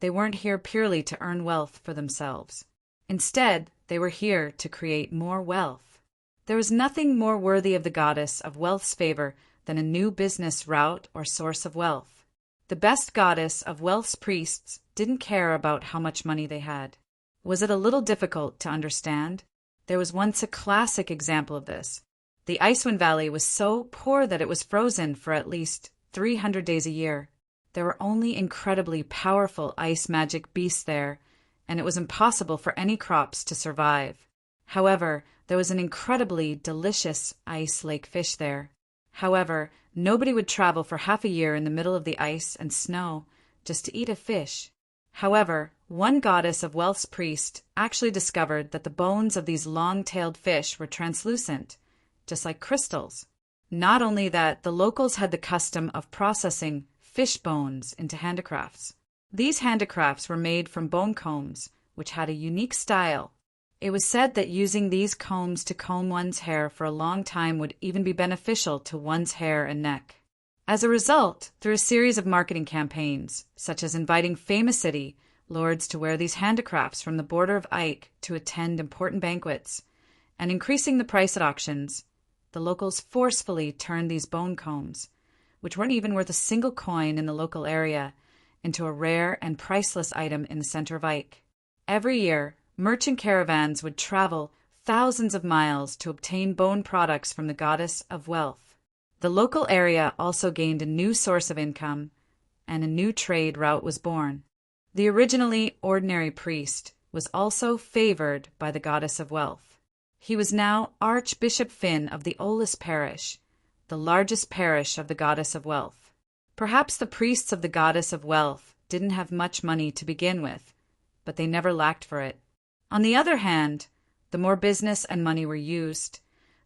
they weren't here purely to earn wealth for themselves. Instead, they were here to create more wealth. There was nothing more worthy of the goddess of Wealth's favor than a new business route or source of wealth. The best goddess of Wealth's priests didn't care about how much money they had. Was it a little difficult to understand? There was once a classic example of this. The Icewind Valley was so poor that it was frozen for at least 300 days a year. There were only incredibly powerful ice magic beasts there, and it was impossible for any crops to survive. However, there was an incredibly delicious ice lake fish there. However, nobody would travel for half a year in the middle of the ice and snow just to eat a fish. However, one goddess of Wealth's priest actually discovered that the bones of these long-tailed fish were translucent, just like crystals. Not only that, the locals had the custom of processing fish bones into handicrafts. These handicrafts were made from bone combs, which had a unique style. It was said that using these combs to comb one's hair for a long time would even be beneficial to one's hair and neck. As a result, through a series of marketing campaigns, such as inviting famous city lords to wear these handicrafts from the border of Ike to attend important banquets, and increasing the price at auctions, the locals forcefully turned these bone combs, which weren't even worth a single coin in the local area, into a rare and priceless item in the center of Ike. Every year, merchant caravans would travel thousands of miles to obtain bone products from the goddess of Wealth. The local area also gained a new source of income, and a new trade route was born. The originally ordinary priest was also favored by the goddess of Wealth. He was now Archbishop Finn of the Olis parish, the largest parish of the goddess of Wealth. Perhaps the priests of the goddess of Wealth didn't have much money to begin with, but they never lacked for it. On the other hand, the more business and money were used,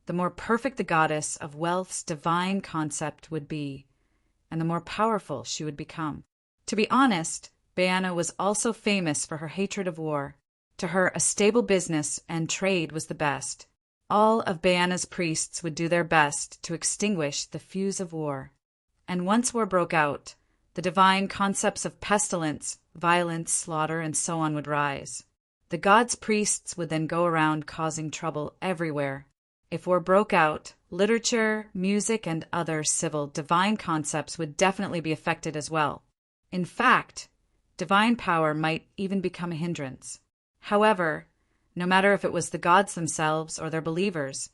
the more perfect the goddess of Wealth's divine concept would be, and the more powerful she would become. To be honest, Baena was also famous for her hatred of war. To her, a stable business and trade was the best. All of Baena's priests would do their best to extinguish the fuse of war. And once war broke out, the divine concepts of pestilence, violence, slaughter, and so on would rise. The gods' priests would then go around causing trouble everywhere. If war broke out, literature, music, and other civil divine concepts would definitely be affected as well. In fact, divine power might even become a hindrance. However, no matter if it was the gods themselves or their believers,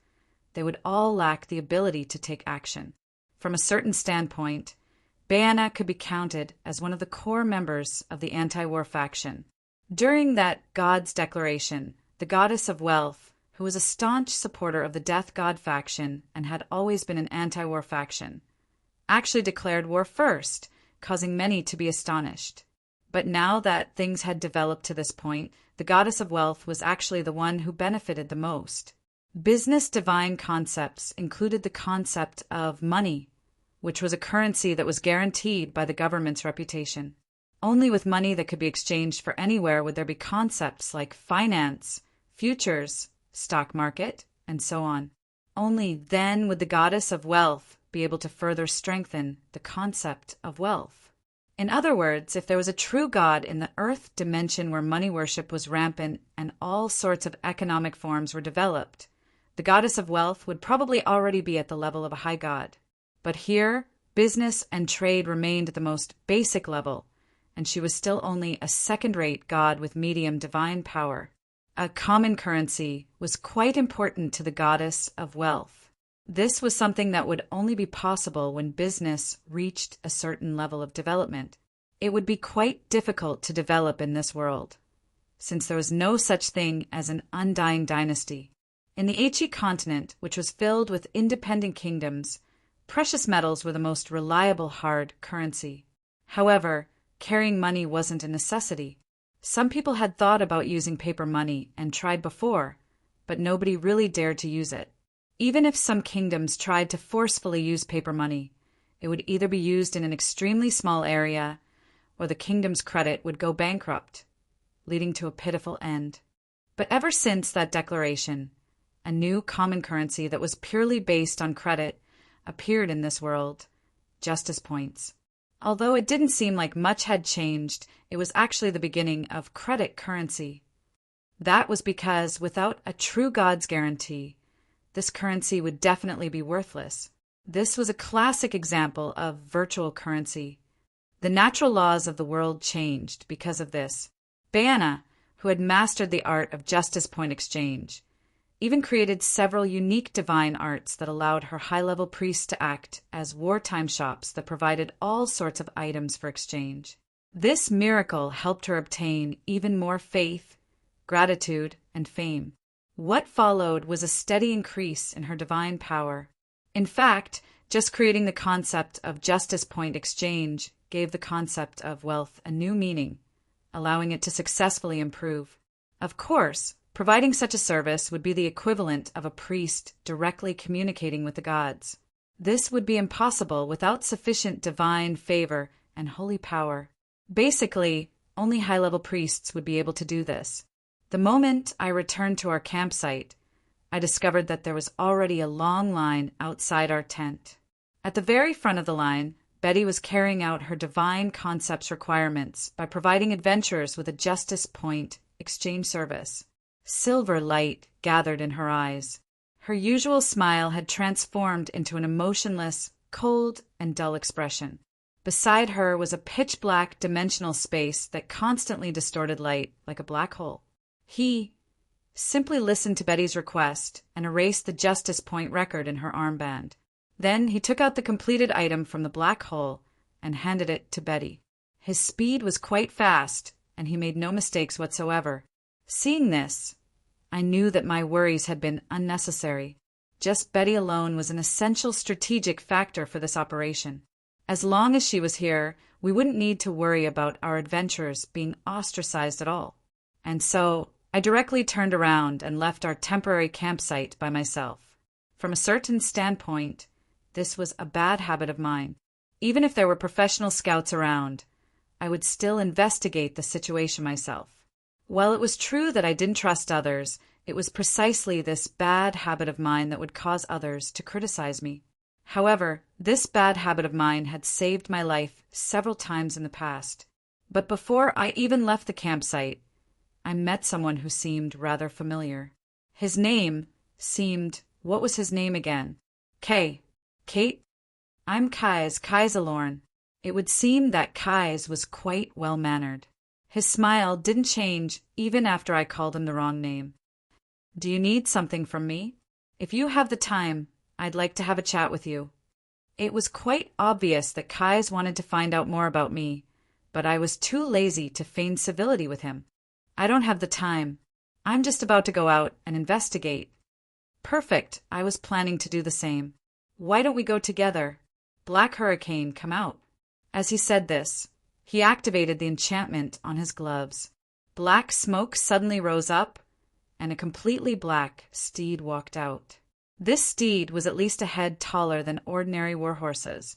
they would all lack the ability to take action. From a certain standpoint, Baena could be counted as one of the core members of the anti-war faction. During that God's declaration, the goddess of wealth, who was a staunch supporter of the death god faction and had always been an anti-war faction, actually declared war first, causing many to be astonished. But now that things had developed to this point, the goddess of wealth was actually the one who benefited the most. Business divine concepts included the concept of money, which was a currency that was guaranteed by the government's reputation. Only with money that could be exchanged for anywhere would there be concepts like finance, futures, stock market, and so on. Only then would the goddess of wealth be able to further strengthen the concept of wealth. In other words, if there was a true god in the earth dimension where money worship was rampant and all sorts of economic forms were developed, the goddess of wealth would probably already be at the level of a high god. But here, business and trade remained at the most basic level, and she was still only a second-rate god with medium divine power. A common currency was quite important to the goddess of wealth. This was something that would only be possible when business reached a certain level of development. It would be quite difficult to develop in this world, since there was no such thing as an undying dynasty. In the Ancient continent, which was filled with independent kingdoms, precious metals were the most reliable hard currency. However, carrying money wasn't a necessity. Some people had thought about using paper money and tried before, but nobody really dared to use it. Even if some kingdoms tried to forcefully use paper money, it would either be used in an extremely small area, or the kingdom's credit would go bankrupt, leading to a pitiful end. But ever since that declaration, a new common currency that was purely based on credit appeared in this world: justice points. Although it didn't seem like much had changed, it was actually the beginning of credit currency. That was because without a true god's guarantee, this currency would definitely be worthless. This was a classic example of virtual currency. The natural laws of the world changed because of this. Baiana, who had mastered the art of justice point exchange, even created several unique divine arts that allowed her high-level priests to act as wartime shops that provided all sorts of items for exchange. This miracle helped her obtain even more faith, gratitude, and fame. What followed was a steady increase in her divine power. In fact, just creating the concept of justice point exchange gave the concept of wealth a new meaning, allowing it to successfully improve. Of course, providing such a service would be the equivalent of a priest directly communicating with the gods. This would be impossible without sufficient divine favor and holy power. Basically, only high-level priests would be able to do this. The moment I returned to our campsite, I discovered that there was already a long line outside our tent. At the very front of the line, Betty was carrying out her divine concepts requirements by providing adventurers with a justice point exchange service. Silver light gathered in her eyes. Her usual smile had transformed into an emotionless, cold, and dull expression. Beside her was a pitch-black dimensional space that constantly distorted light like a black hole. He simply listened to Betty's request and erased the justice point record in her armband. Then he took out the completed item from the black hole and handed it to Betty. His speed was quite fast, and he made no mistakes whatsoever. Seeing this, I knew that my worries had been unnecessary. Just Betty alone was an essential strategic factor for this operation. As long as she was here, we wouldn't need to worry about our adventurers being ostracized at all. And so, I directly turned around and left our temporary campsite by myself. From a certain standpoint, this was a bad habit of mine. Even if there were professional scouts around, I would still investigate the situation myself. While it was true that I didn't trust others, it was precisely this bad habit of mine that would cause others to criticize me. However, this bad habit of mine had saved my life several times in the past. But before I even left the campsite, I met someone who seemed rather familiar. His name seemed... What was his name again? Kate. I'm Kai's Alorn. It would seem that Kai's was quite well-mannered. His smile didn't change even after I called him the wrong name. Do you need something from me? If you have the time, I'd like to have a chat with you. It was quite obvious that Kai's wanted to find out more about me, but I was too lazy to feign civility with him. I don't have the time. I'm just about to go out and investigate. Perfect, I was planning to do the same. Why don't we go together? Black Hurricane, come out. As he said this, he activated the enchantment on his gloves. Black smoke suddenly rose up, and a completely black steed walked out. This steed was at least a head taller than ordinary warhorses,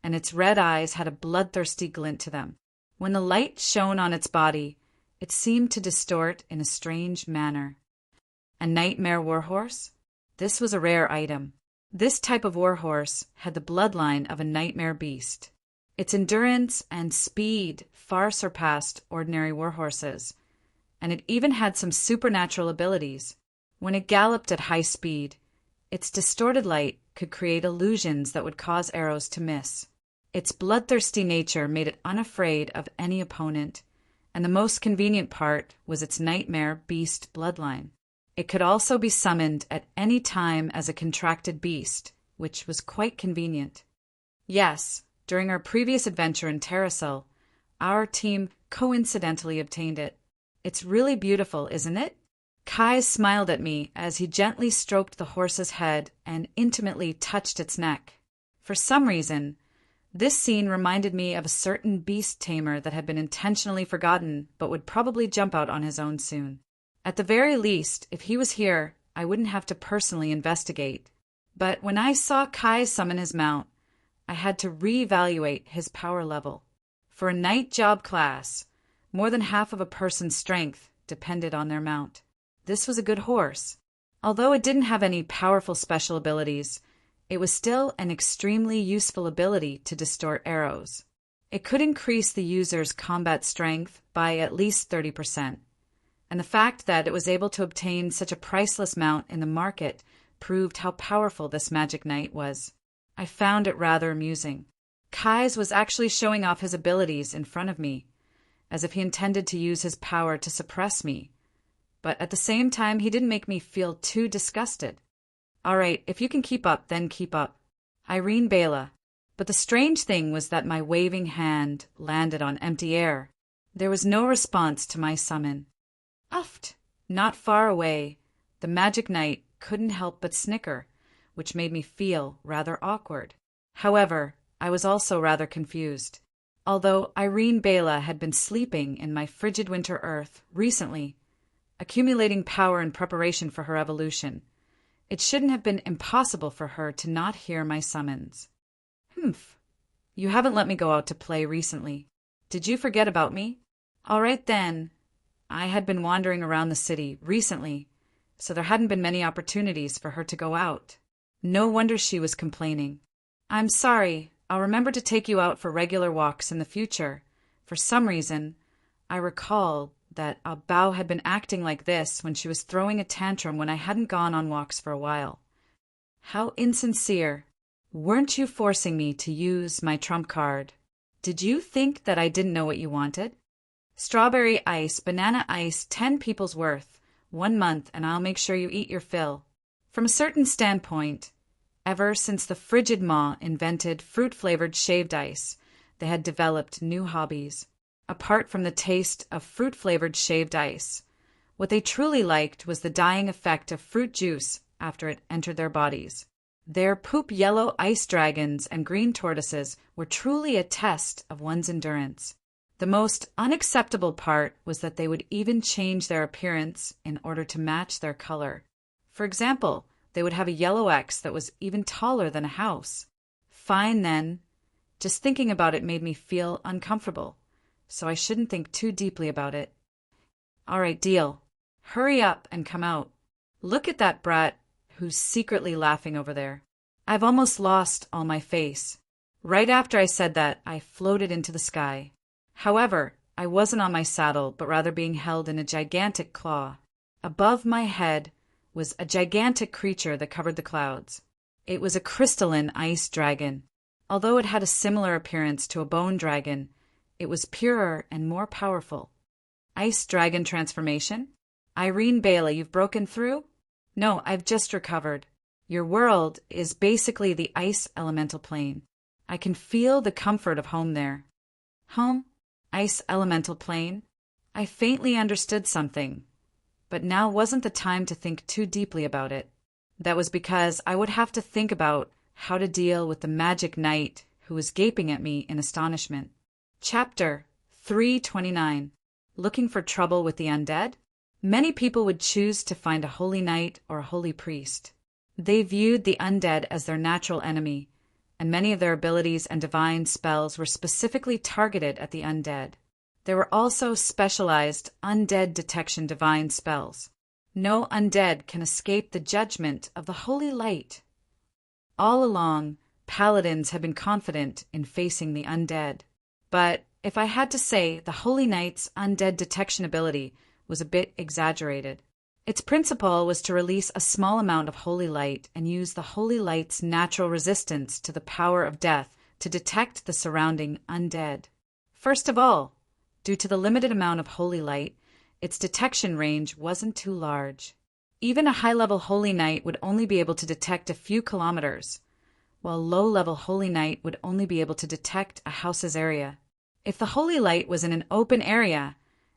and its red eyes had a bloodthirsty glint to them. When the light shone on its body, it seemed to distort in a strange manner. A nightmare warhorse? This was a rare item. This type of warhorse had the bloodline of a nightmare beast. Its endurance and speed far surpassed ordinary warhorses, and it even had some supernatural abilities. When it galloped at high speed, its distorted light could create illusions that would cause arrows to miss. Its bloodthirsty nature made it unafraid of any opponent, and the most convenient part was its nightmare beast bloodline. It could also be summoned at any time as a contracted beast, which was quite convenient. Yes, during our previous adventure in Terrasil, our team coincidentally obtained it. It's really beautiful, isn't it? Kai smiled at me as he gently stroked the horse's head and intimately touched its neck. For some reason, this scene reminded me of a certain beast tamer that had been intentionally forgotten but would probably jump out on his own soon. At the very least, if he was here, I wouldn't have to personally investigate. But when I saw Kai summon his mount, I had to reevaluate his power level. For a night job class, more than half of a person's strength depended on their mount. This was a good horse. Although it didn't have any powerful special abilities, it was still an extremely useful ability to distort arrows. It could increase the user's combat strength by at least 30%. And the fact that it was able to obtain such a priceless mount in the market proved how powerful this magic knight was. I found it rather amusing. Kai's was actually showing off his abilities in front of me, as if he intended to use his power to suppress me. But at the same time, he didn't make me feel too disgusted. All right, if you can keep up, then keep up. Irene Bela. But the strange thing was that my waving hand landed on empty air. There was no response to my summon. Uft! Not far away, the magic knight couldn't help but snicker, which made me feel rather awkward. However, I was also rather confused. Although Irene Bela had been sleeping in my frigid winter earth recently, accumulating power in preparation for her evolution, it shouldn't have been impossible for her to not hear my summons. Humph. You haven't let me go out to play recently. Did you forget about me? All right then. I had been wandering around the city recently, so there hadn't been many opportunities for her to go out. No wonder she was complaining. I'm sorry. I'll remember to take you out for regular walks in the future. For some reason, I recall that Bao had been acting like this when she was throwing a tantrum when I hadn't gone on walks for a while. How insincere. Weren't you forcing me to use my trump card? Did you think that I didn't know what you wanted? Strawberry ice, banana ice, 10 people's worth, 1 month, and I'll make sure you eat your fill. From a certain standpoint, ever since the frigid maw invented fruit-flavored shaved ice, they had developed new hobbies. Apart from the taste of fruit-flavored shaved ice, what they truly liked was the dyeing effect of fruit juice after it entered their bodies. Their poop yellow ice dragons and green tortoises were truly a test of one's endurance. The most unacceptable part was that they would even change their appearance in order to match their color. For example, they would have a yellow X that was even taller than a house. Fine then. Just thinking about it made me feel uncomfortable, so I shouldn't think too deeply about it. All right, deal. Hurry up and come out. Look at that brat who's secretly laughing over there. I've almost lost all my face. Right after I said that, I floated into the sky. However, I wasn't on my saddle, but rather being held in a gigantic claw. Above my head was a gigantic creature that covered the clouds. It was a crystalline ice dragon. Although it had a similar appearance to a bone dragon, it was purer and more powerful. Ice dragon transformation? Irene Bela, you've broken through? No, I've just recovered. Your world is basically the ice elemental plane. I can feel the comfort of home there. Home? Ice elemental plane? I faintly understood something. but now wasn't the time to think too deeply about it. That was because I would have to think about how to deal with the magic knight who was gaping at me in astonishment. Chapter 329. Looking for trouble with the undead? Many people would choose to find a holy knight or a holy priest. They viewed the undead as their natural enemy, and many of their abilities and divine spells were specifically targeted at the undead. There were also specialized undead detection divine spells. No undead can escape the judgment of the holy light. All along, paladins have been confident in facing the undead. But if I had to say, the Holy Knight's undead detection ability was a bit exaggerated. Its principle was to release a small amount of holy light and use the holy light's natural resistance to the power of death to detect the surrounding undead. First of all, due to the limited amount of holy light, its detection range wasn't too large. Even a high-level holy knight would only be able to detect a few kilometers, while a low-level holy knight would only be able to detect a house's area. If the holy light was in an open area,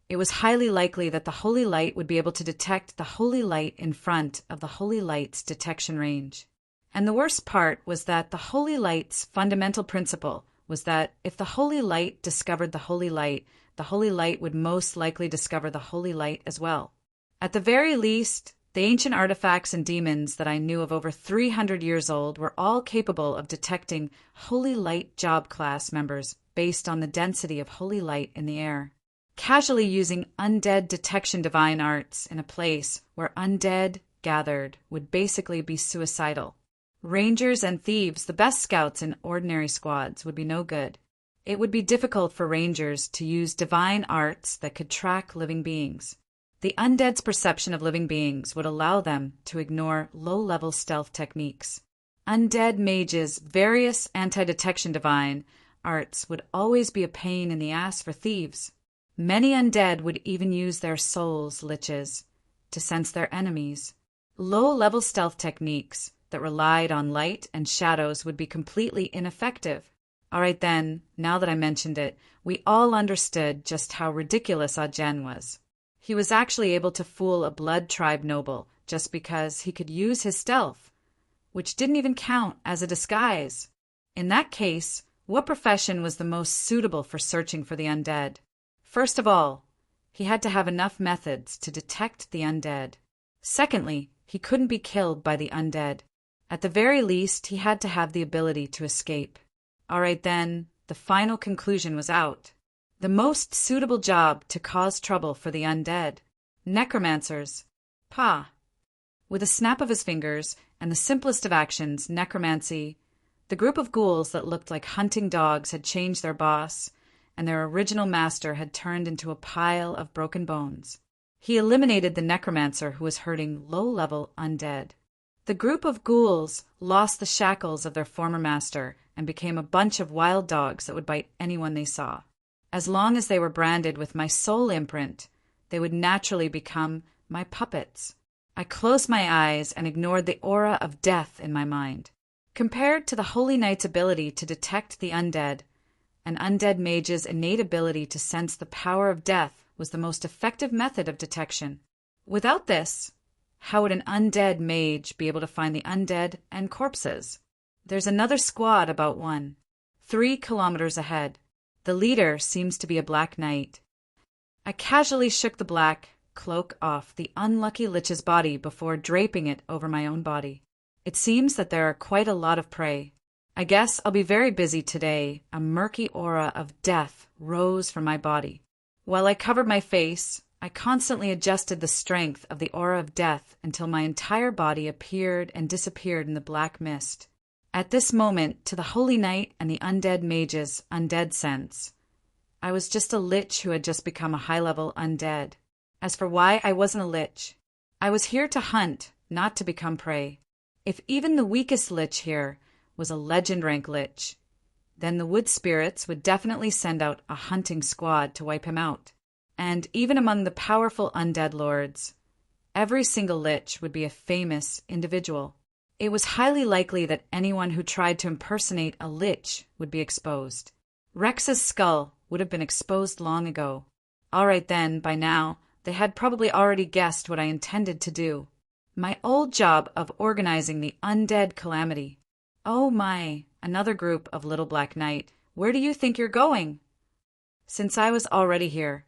it was highly likely that the holy light would be able to detect the holy light in front of the holy light's detection range. And the worst part was that the holy light's fundamental principle was that if the holy light discovered the holy light would most likely discover the holy light as well. At the very least, the ancient artifacts and demons that I knew of over 300 years old were all capable of detecting holy light job class members based on the density of holy light in the air. Casually using undead detection divine arts in a place where undead gathered would basically be suicidal. Rangers and thieves, the best scouts in ordinary squads, would be no good. It would be difficult for rangers to use divine arts that could track living beings. The undead's perception of living beings would allow them to ignore low-level stealth techniques. Undead mages' various anti-detection divine arts would always be a pain in the ass for thieves. Many undead would even use their souls, liches, to sense their enemies. Low-level stealth techniques that relied on light and shadows would be completely ineffective. All right then, now that I mentioned it, we all understood just how ridiculous Audjen was. He was actually able to fool a blood tribe noble just because he could use his stealth, which didn't even count as a disguise. In that case, what profession was the most suitable for searching for the undead? First of all, he had to have enough methods to detect the undead. Secondly, he couldn't be killed by the undead. At the very least, he had to have the ability to escape. All right then, the final conclusion was out. The most suitable job to cause trouble for the undead. Necromancers. Pa. With a snap of his fingers and the simplest of actions, necromancy, the group of ghouls that looked like hunting dogs had changed their boss, and their original master had turned into a pile of broken bones. He eliminated the necromancer who was hurting low-level undead. The group of ghouls lost the shackles of their former master and became a bunch of wild dogs that would bite anyone they saw. As long as they were branded with my soul imprint, they would naturally become my puppets. I closed my eyes and ignored the aura of death in my mind. Compared to the Holy Knight's ability to detect the undead, an undead mage's innate ability to sense the power of death was the most effective method of detection. Without this, how would an undead mage be able to find the undead and corpses? There's another squad about 3 kilometers ahead. The leader seems to be a black knight. I casually shook the black cloak off the unlucky lich's body before draping it over my own body. It seems that there are quite a lot of prey. I guess I'll be very busy today. A murky aura of death rose from my body. While I covered my face, I constantly adjusted the strength of the aura of death until my entire body appeared and disappeared in the black mist. At this moment, to the Holy Knight and the undead mage's undead sense, I was just a lich who had just become a high-level undead. As for why I wasn't a lich, I was here to hunt, not to become prey. If even the weakest lich here was a legend rank lich, then the wood spirits would definitely send out a hunting squad to wipe him out. And even among the powerful undead lords, every single lich would be a famous individual. It was highly likely that anyone who tried to impersonate a lich would be exposed. Rex's skull would have been exposed long ago. All right then, by now, They had probably already guessed what I intended to do. My old job of organizing the undead calamity. Oh my, another group of Little Black Knight. Where do you think you're going? Since I was already here,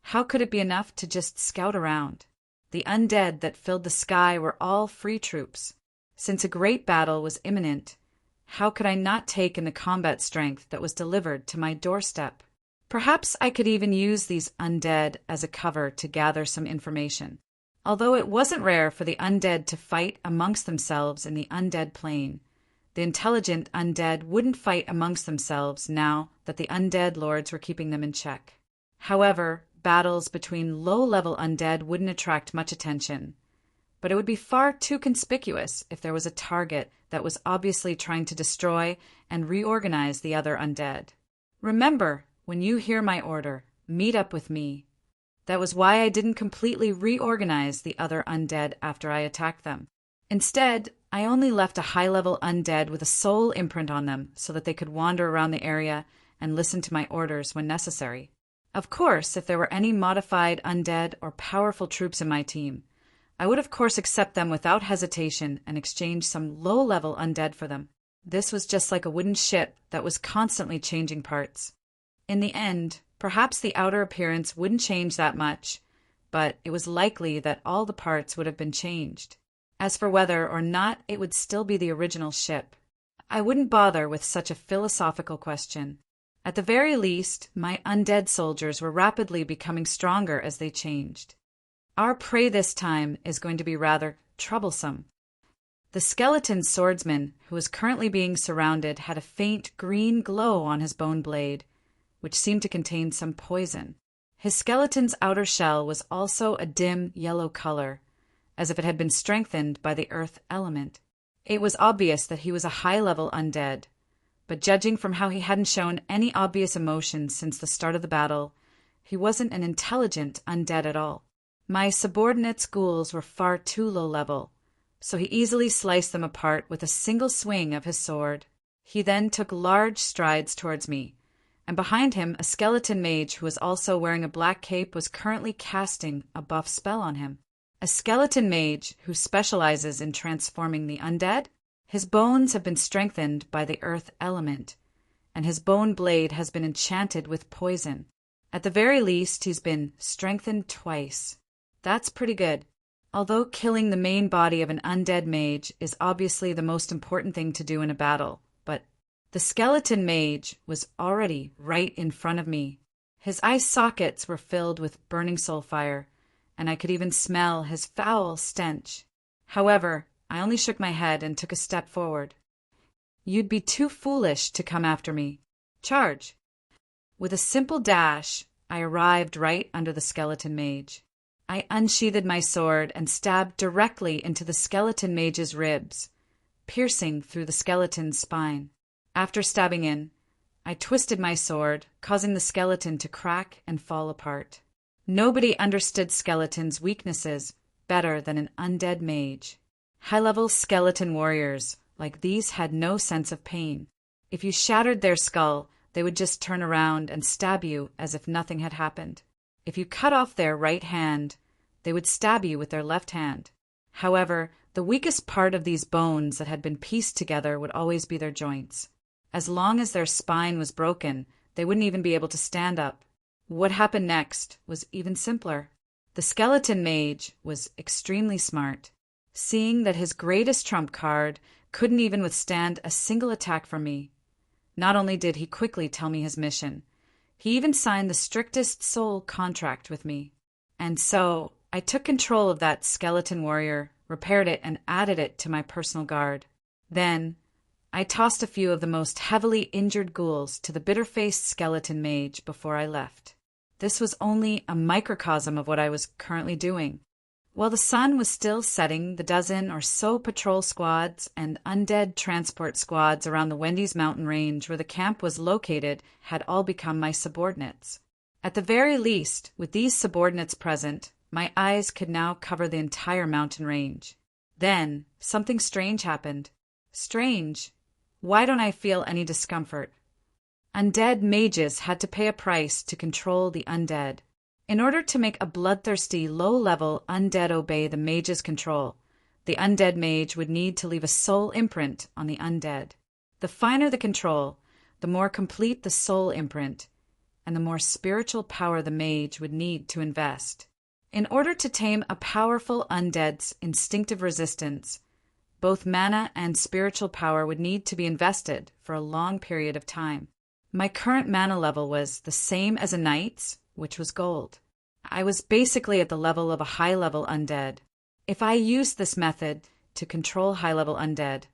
how could it be enough to just scout around? The undead that filled the sky were all free troops. Since a great battle was imminent, how could I not take in the combat strength that was delivered to my doorstep? Perhaps I could even use these undead as a cover to gather some information. Although it wasn't rare for the undead to fight amongst themselves in the undead plane, the intelligent undead wouldn't fight amongst themselves now that the undead lords were keeping them in check. However, battles between low-level undead wouldn't attract much attention, but it would be far too conspicuous if there was a target that was obviously trying to destroy and reorganize the other undead. Remember, when you hear my order, meet up with me. That was why I didn't completely reorganize the other undead after I attacked them. Instead, I only left a high-level undead with a soul imprint on them so that they could wander around the area and listen to my orders when necessary. Of course, if there were any modified undead or powerful troops in my team, I would of course accept them without hesitation and exchange some low-level undead for them. This was just like a wooden ship that was constantly changing parts. In the end, perhaps the outer appearance wouldn't change that much, but it was likely that all the parts would have been changed. As for whether or not it would still be the original ship, I wouldn't bother with such a philosophical question. At the very least, my undead soldiers were rapidly becoming stronger as they changed. Our prey this time is going to be rather troublesome. The skeleton swordsman, who was currently being surrounded, had a faint green glow on his bone blade, which seemed to contain some poison. His skeleton's outer shell was also a dim yellow color, as if it had been strengthened by the earth element. It was obvious that he was a high-level undead, but judging from how he hadn't shown any obvious emotion since the start of the battle, he wasn't an intelligent undead at all. My subordinate's ghouls were far too low-level, so he easily sliced them apart with a single swing of his sword. He then took large strides towards me, and behind him a skeleton mage who was also wearing a black cape was currently casting a buff spell on him. A skeleton mage who specializes in transforming the undead? His bones have been strengthened by the earth element, and his bone blade has been enchanted with poison. At the very least, he's been strengthened twice. That's pretty good. Although killing the main body of an undead mage is obviously the most important thing to do in a battle, but the skeleton mage was already right in front of me. His eye sockets were filled with burning soul fire, and I could even smell his foul stench. However, I only shook my head and took a step forward. You'd be too foolish to come after me. Charge! With a simple dash, I arrived right under the skeleton mage. I unsheathed my sword and stabbed directly into the skeleton mage's ribs, piercing through the skeleton's spine. After stabbing in, I twisted my sword, causing the skeleton to crack and fall apart. Nobody understood skeletons' weaknesses better than an undead mage. High-level skeleton warriors like these had no sense of pain. If you shattered their skull, they would just turn around and stab you as if nothing had happened. If you cut off their right hand, they would stab you with their left hand. However, the weakest part of these bones that had been pieced together would always be their joints. As long as their spine was broken, they wouldn't even be able to stand up. What happened next was even simpler. The skeleton mage was extremely smart. Seeing that his greatest trump card couldn't even withstand a single attack from me, not only did he quickly tell me his mission, he even signed the strictest soul contract with me. And so I took control of that skeleton warrior, repaired it, and added it to my personal guard. Then I tossed a few of the most heavily injured ghouls to the bitter-faced skeleton mage before I left. This was only a microcosm of what I was currently doing. While the sun was still setting, the dozen or so patrol squads and undead transport squads around the Wendy's mountain range where the camp was located had all become my subordinates. At the very least, with these subordinates present, my eyes could now cover the entire mountain range. Then, something strange happened. Strange? Why don't I feel any discomfort? Undead mages had to pay a price to control the undead. In order to make a bloodthirsty, low-level undead obey the mage's control, the undead mage would need to leave a soul imprint on the undead. The finer the control, the more complete the soul imprint, and the more spiritual power the mage would need to invest. In order to tame a powerful undead's instinctive resistance, both mana and spiritual power would need to be invested for a long period of time. My current mana level was the same as a knight's, which was gold. I was basically at the level of a high-level undead. If I used this method to control high-level undead,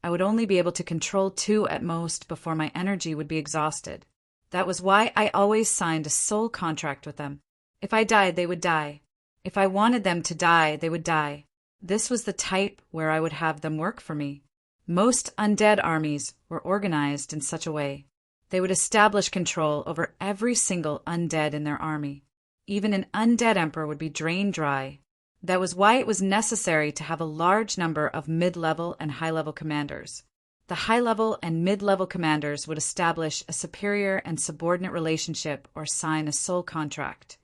I would only be able to control 2 at most before my energy would be exhausted. That was why I always signed a soul contract with them. If I died, they would die. If I wanted them to die, they would die. This was the type where I would have them work for me. Most undead armies were organized in such a way. They would establish control over every single undead in their army. Even an undead emperor would be drained dry. That was why it was necessary to have a large number of mid-level and high-level commanders. The high-level and mid-level commanders would establish a superior and subordinate relationship or sign a soul contract,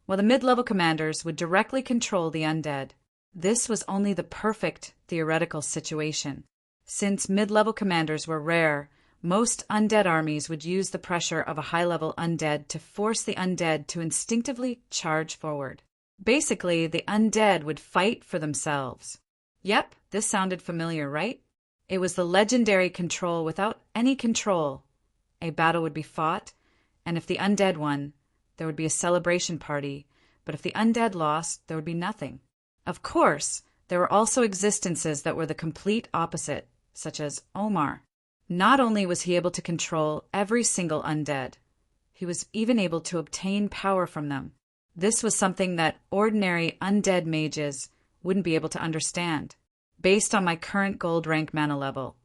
while the mid-level commanders would directly control the undead. This was only the perfect theoretical situation. Since mid-level commanders were rare, most undead armies would use the pressure of a high-level undead to force the undead to instinctively charge forward. Basically, the undead would fight for themselves. Yep, this sounded familiar, right? It was the legendary control without any control. A battle would be fought, and if the undead won, there would be a celebration party, but if the undead lost, there would be nothing. Of course, there were also existences that were the complete opposite, such as Omar. Not only was he able to control every single undead, he was even able to obtain power from them. This was something that ordinary undead mages wouldn't be able to understand. Based on my current gold rank mana level,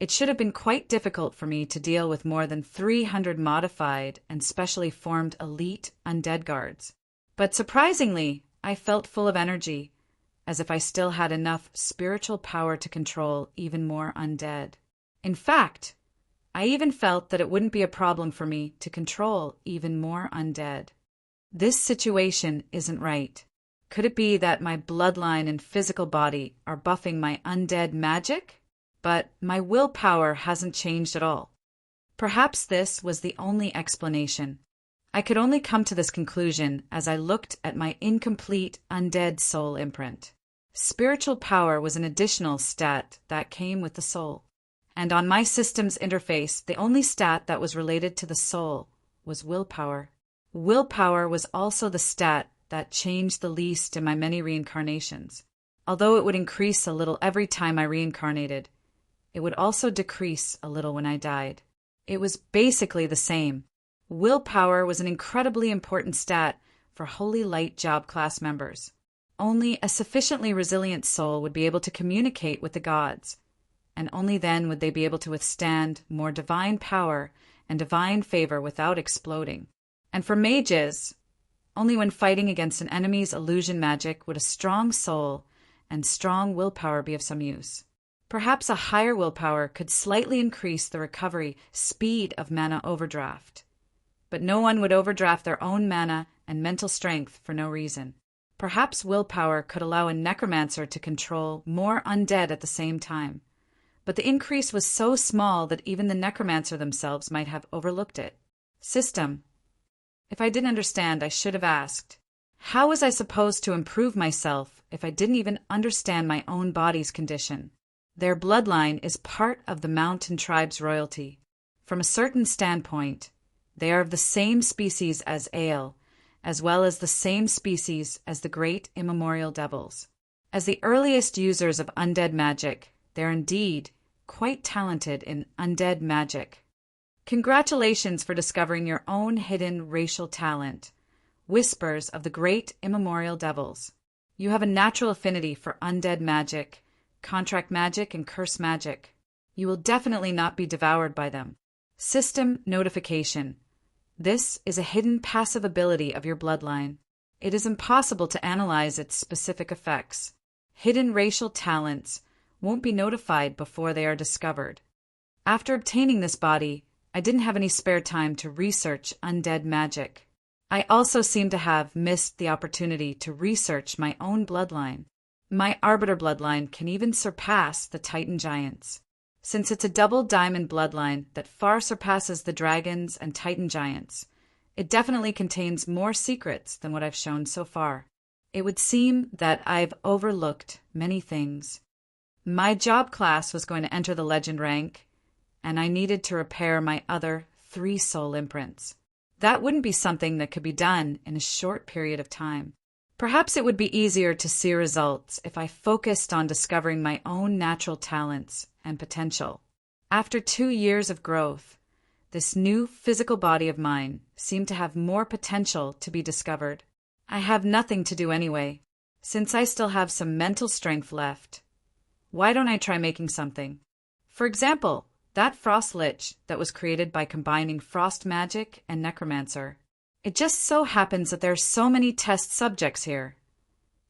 it should have been quite difficult for me to deal with more than 300 modified and specially formed elite undead guards. But surprisingly, I felt full of energy, as if I still had enough spiritual power to control even more undead. In fact, I even felt that it wouldn't be a problem for me to control even more undead. This situation isn't right. Could it be that my bloodline and physical body are buffing my undead magic? But my willpower hasn't changed at all. Perhaps this was the only explanation. I could only come to this conclusion as I looked at my incomplete undead soul imprint. Spiritual power was an additional stat that came with the soul. And on my system's interface, the only stat that was related to the soul was willpower. Willpower was also the stat that changed the least in my many reincarnations. Although it would increase a little every time I reincarnated, it would also decrease a little when I died. It was basically the same. Willpower was an incredibly important stat for Holy Light job class members. Only a sufficiently resilient soul would be able to communicate with the gods, and only then would they be able to withstand more divine power and divine favor without exploding. And for mages, only when fighting against an enemy's illusion magic would a strong soul and strong willpower be of some use. Perhaps a higher willpower could slightly increase the recovery speed of mana overdraft. But no one would overdraft their own mana and mental strength for no reason. Perhaps willpower could allow a necromancer to control more undead at the same time. But the increase was so small that even the necromancer themselves might have overlooked it. System. If I didn't understand, I should have asked. How was I supposed to improve myself if I didn't even understand my own body's condition? Their bloodline is part of the mountain tribe's royalty. From a certain standpoint, they are of the same species as Ale, as well as the same species as the great immemorial devils. As the earliest users of undead magic, they are indeed quite talented in undead magic. Congratulations for discovering your own hidden racial talent, Whispers of the Great Immemorial Devils. You have a natural affinity for undead magic, contract magic, and curse magic. You will definitely not be devoured by them. System notification. This is a hidden passive ability of your bloodline. It is impossible to analyze its specific effects. Hidden racial talents won't be notified before they are discovered. After obtaining this body, I didn't have any spare time to research undead magic. I also seem to have missed the opportunity to research my own bloodline. My Arbiter bloodline can even surpass the Titan giants. Since it's a double diamond bloodline that far surpasses the dragons and Titan giants, it definitely contains more secrets than what I've shown so far. It would seem that I've overlooked many things. My job class was going to enter the legend rank, and I needed to repair my other 3 soul imprints. That wouldn't be something that could be done in a short period of time. Perhaps it would be easier to see results if I focused on discovering my own natural talents and potential. After 2 years of growth, this new physical body of mine seemed to have more potential to be discovered. I have nothing to do anyway, since I still have some mental strength left. Why don't I try making something? For example, that frost lich that was created by combining frost magic and necromancer. It just so happens that there are so many test subjects here.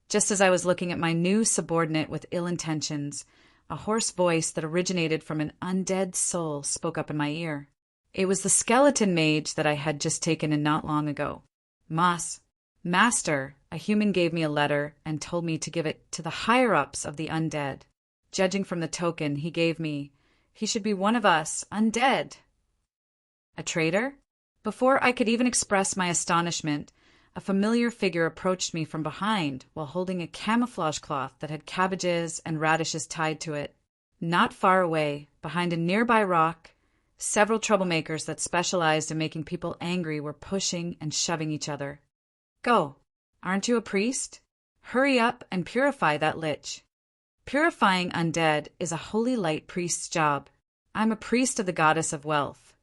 Just as I was looking at my new subordinate with ill intentions, a hoarse voice that originated from an undead soul spoke up in my ear. It was the skeleton mage that I had just taken in not long ago. Master, a human gave me a letter and told me to give it to the higher-ups of the undead. Judging from the token he gave me, he should be one of us, undead. A traitor? Before I could even express my astonishment, a familiar figure approached me from behind while holding a camouflage cloth that had cabbages and radishes tied to it. Not far away, behind a nearby rock, several troublemakers that specialized in making people angry were pushing and shoving each other. Go. Aren't you a priest? Hurry up and purify that lich. Purifying undead is a holy light priest's job. I'm a priest of the goddess of wealth,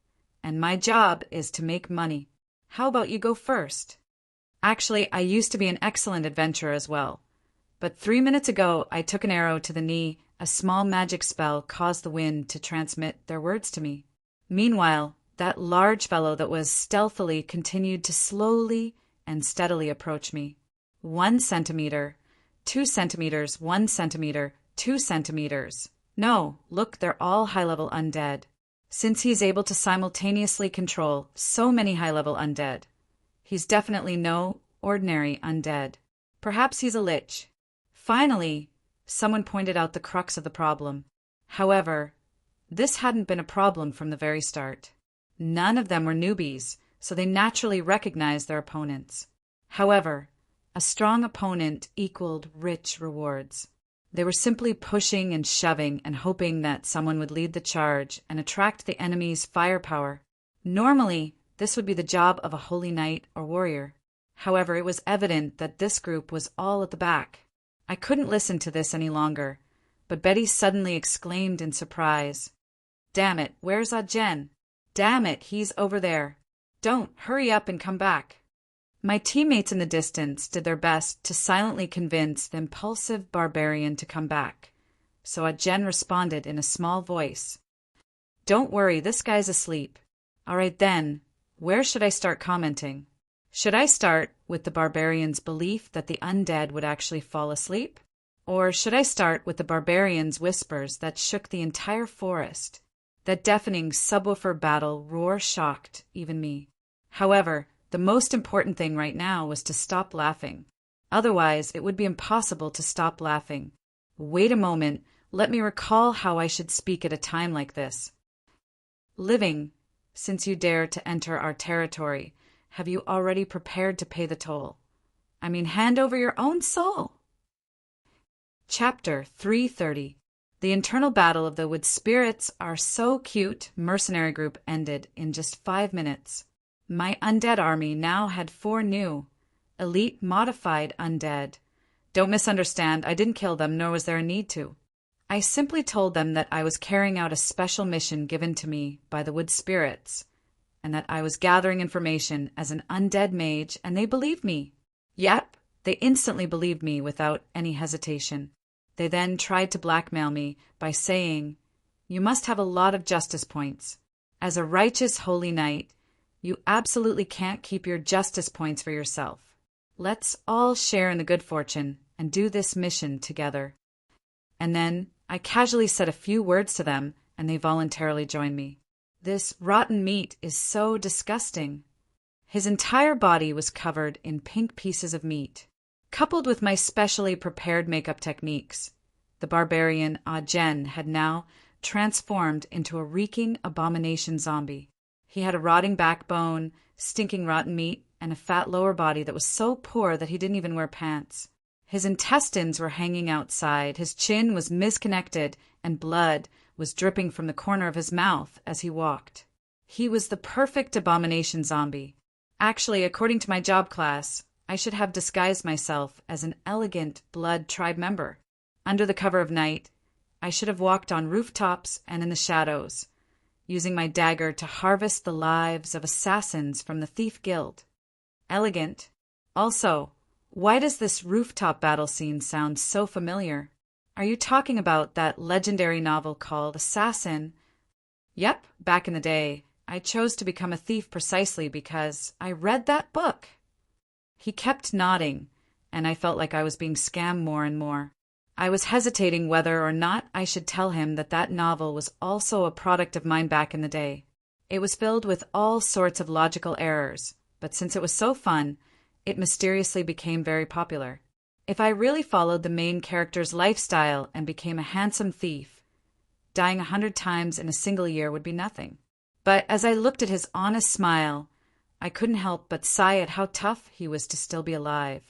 and my job is to make money. How about you go first? Actually, I used to be an excellent adventurer as well, but 3 minutes ago I took an arrow to the knee. A small magic spell caused the wind to transmit their words to me. Meanwhile, that large fellow that was stealthily continued to slowly and steadily approach me. 1 centimeter, 2 centimeters, 1 centimeter, 2 centimeters. No, look, they're all high-level undead. Since he's able to simultaneously control so many high-level undead, he's definitely no ordinary undead. Perhaps he's a lich. Finally, someone pointed out the crux of the problem. However, this hadn't been a problem from the very start. None of them were newbies, so they naturally recognized their opponents. However, a strong opponent equaled rich rewards. They were simply pushing and shoving and hoping that someone would lead the charge and attract the enemy's firepower. Normally, this would be the job of a holy knight or warrior. However, it was evident that this group was all at the back. I couldn't listen to this any longer, but Betty suddenly exclaimed in surprise, "Damn it, where's Jen? Damn it, he's over there. Don't, hurry up and come back." My teammates in the distance did their best to silently convince the impulsive barbarian to come back, so Jen responded in a small voice, "Don't worry, this guy's asleep." All right then, where should I start commenting? Should I start with the barbarian's belief that the undead would actually fall asleep? Or should I start with the barbarian's whispers that shook the entire forest? That deafening subwoofer battle roar shocked even me. However, the most important thing right now was to stop laughing. Otherwise, it would be impossible to stop laughing. Wait a moment, let me recall how I should speak at a time like this. Living, since you dare to enter our territory, have you already prepared to pay the toll? I mean, hand over your own soul. Chapter 330. The internal battle of the Wood Spirits, our so cute mercenary group ended in just 5 minutes. My undead army now had 4 new, elite modified undead. Don't misunderstand, I didn't kill them, nor was there a need to. I simply told them that I was carrying out a special mission given to me by the Wood Spirits, and that I was gathering information as an undead mage, and they believed me. Yep, they instantly believed me without any hesitation. They then tried to blackmail me by saying, "You must have a lot of justice points. As a righteous holy knight, you absolutely can't keep your justice points for yourself. Let's all share in the good fortune and do this mission together." And then I casually said a few words to them, and they voluntarily joined me. This rotten meat is so disgusting. His entire body was covered in pink pieces of meat. Coupled with my specially prepared makeup techniques, the barbarian Ajen had now transformed into a reeking abomination zombie. He had a rotting backbone, stinking rotten meat, and a fat lower body that was so poor that he didn't even wear pants. His intestines were hanging outside, his chin was misconnected, and blood was dripping from the corner of his mouth as he walked. He was the perfect abomination zombie. Actually, according to my job class, I should have disguised myself as an elegant blood tribe member. Under the cover of night, I should have walked on rooftops and in the shadows, using my dagger to harvest the lives of assassins from the Thief Guild. Elegant. Also, why does this rooftop battle scene sound so familiar? Are you talking about that legendary novel called Assassin? Yep, back in the day, I chose to become a thief precisely because I read that book. He kept nodding, and I felt like I was being scammed more and more. I was hesitating whether or not I should tell him that that novel was also a product of mine back in the day. It was filled with all sorts of logical errors, but since it was so fun, it mysteriously became very popular. If I really followed the main character's lifestyle and became a handsome thief, dying 100 times in a single year would be nothing. But as I looked at his honest smile, I couldn't help but sigh at how tough he was to still be alive.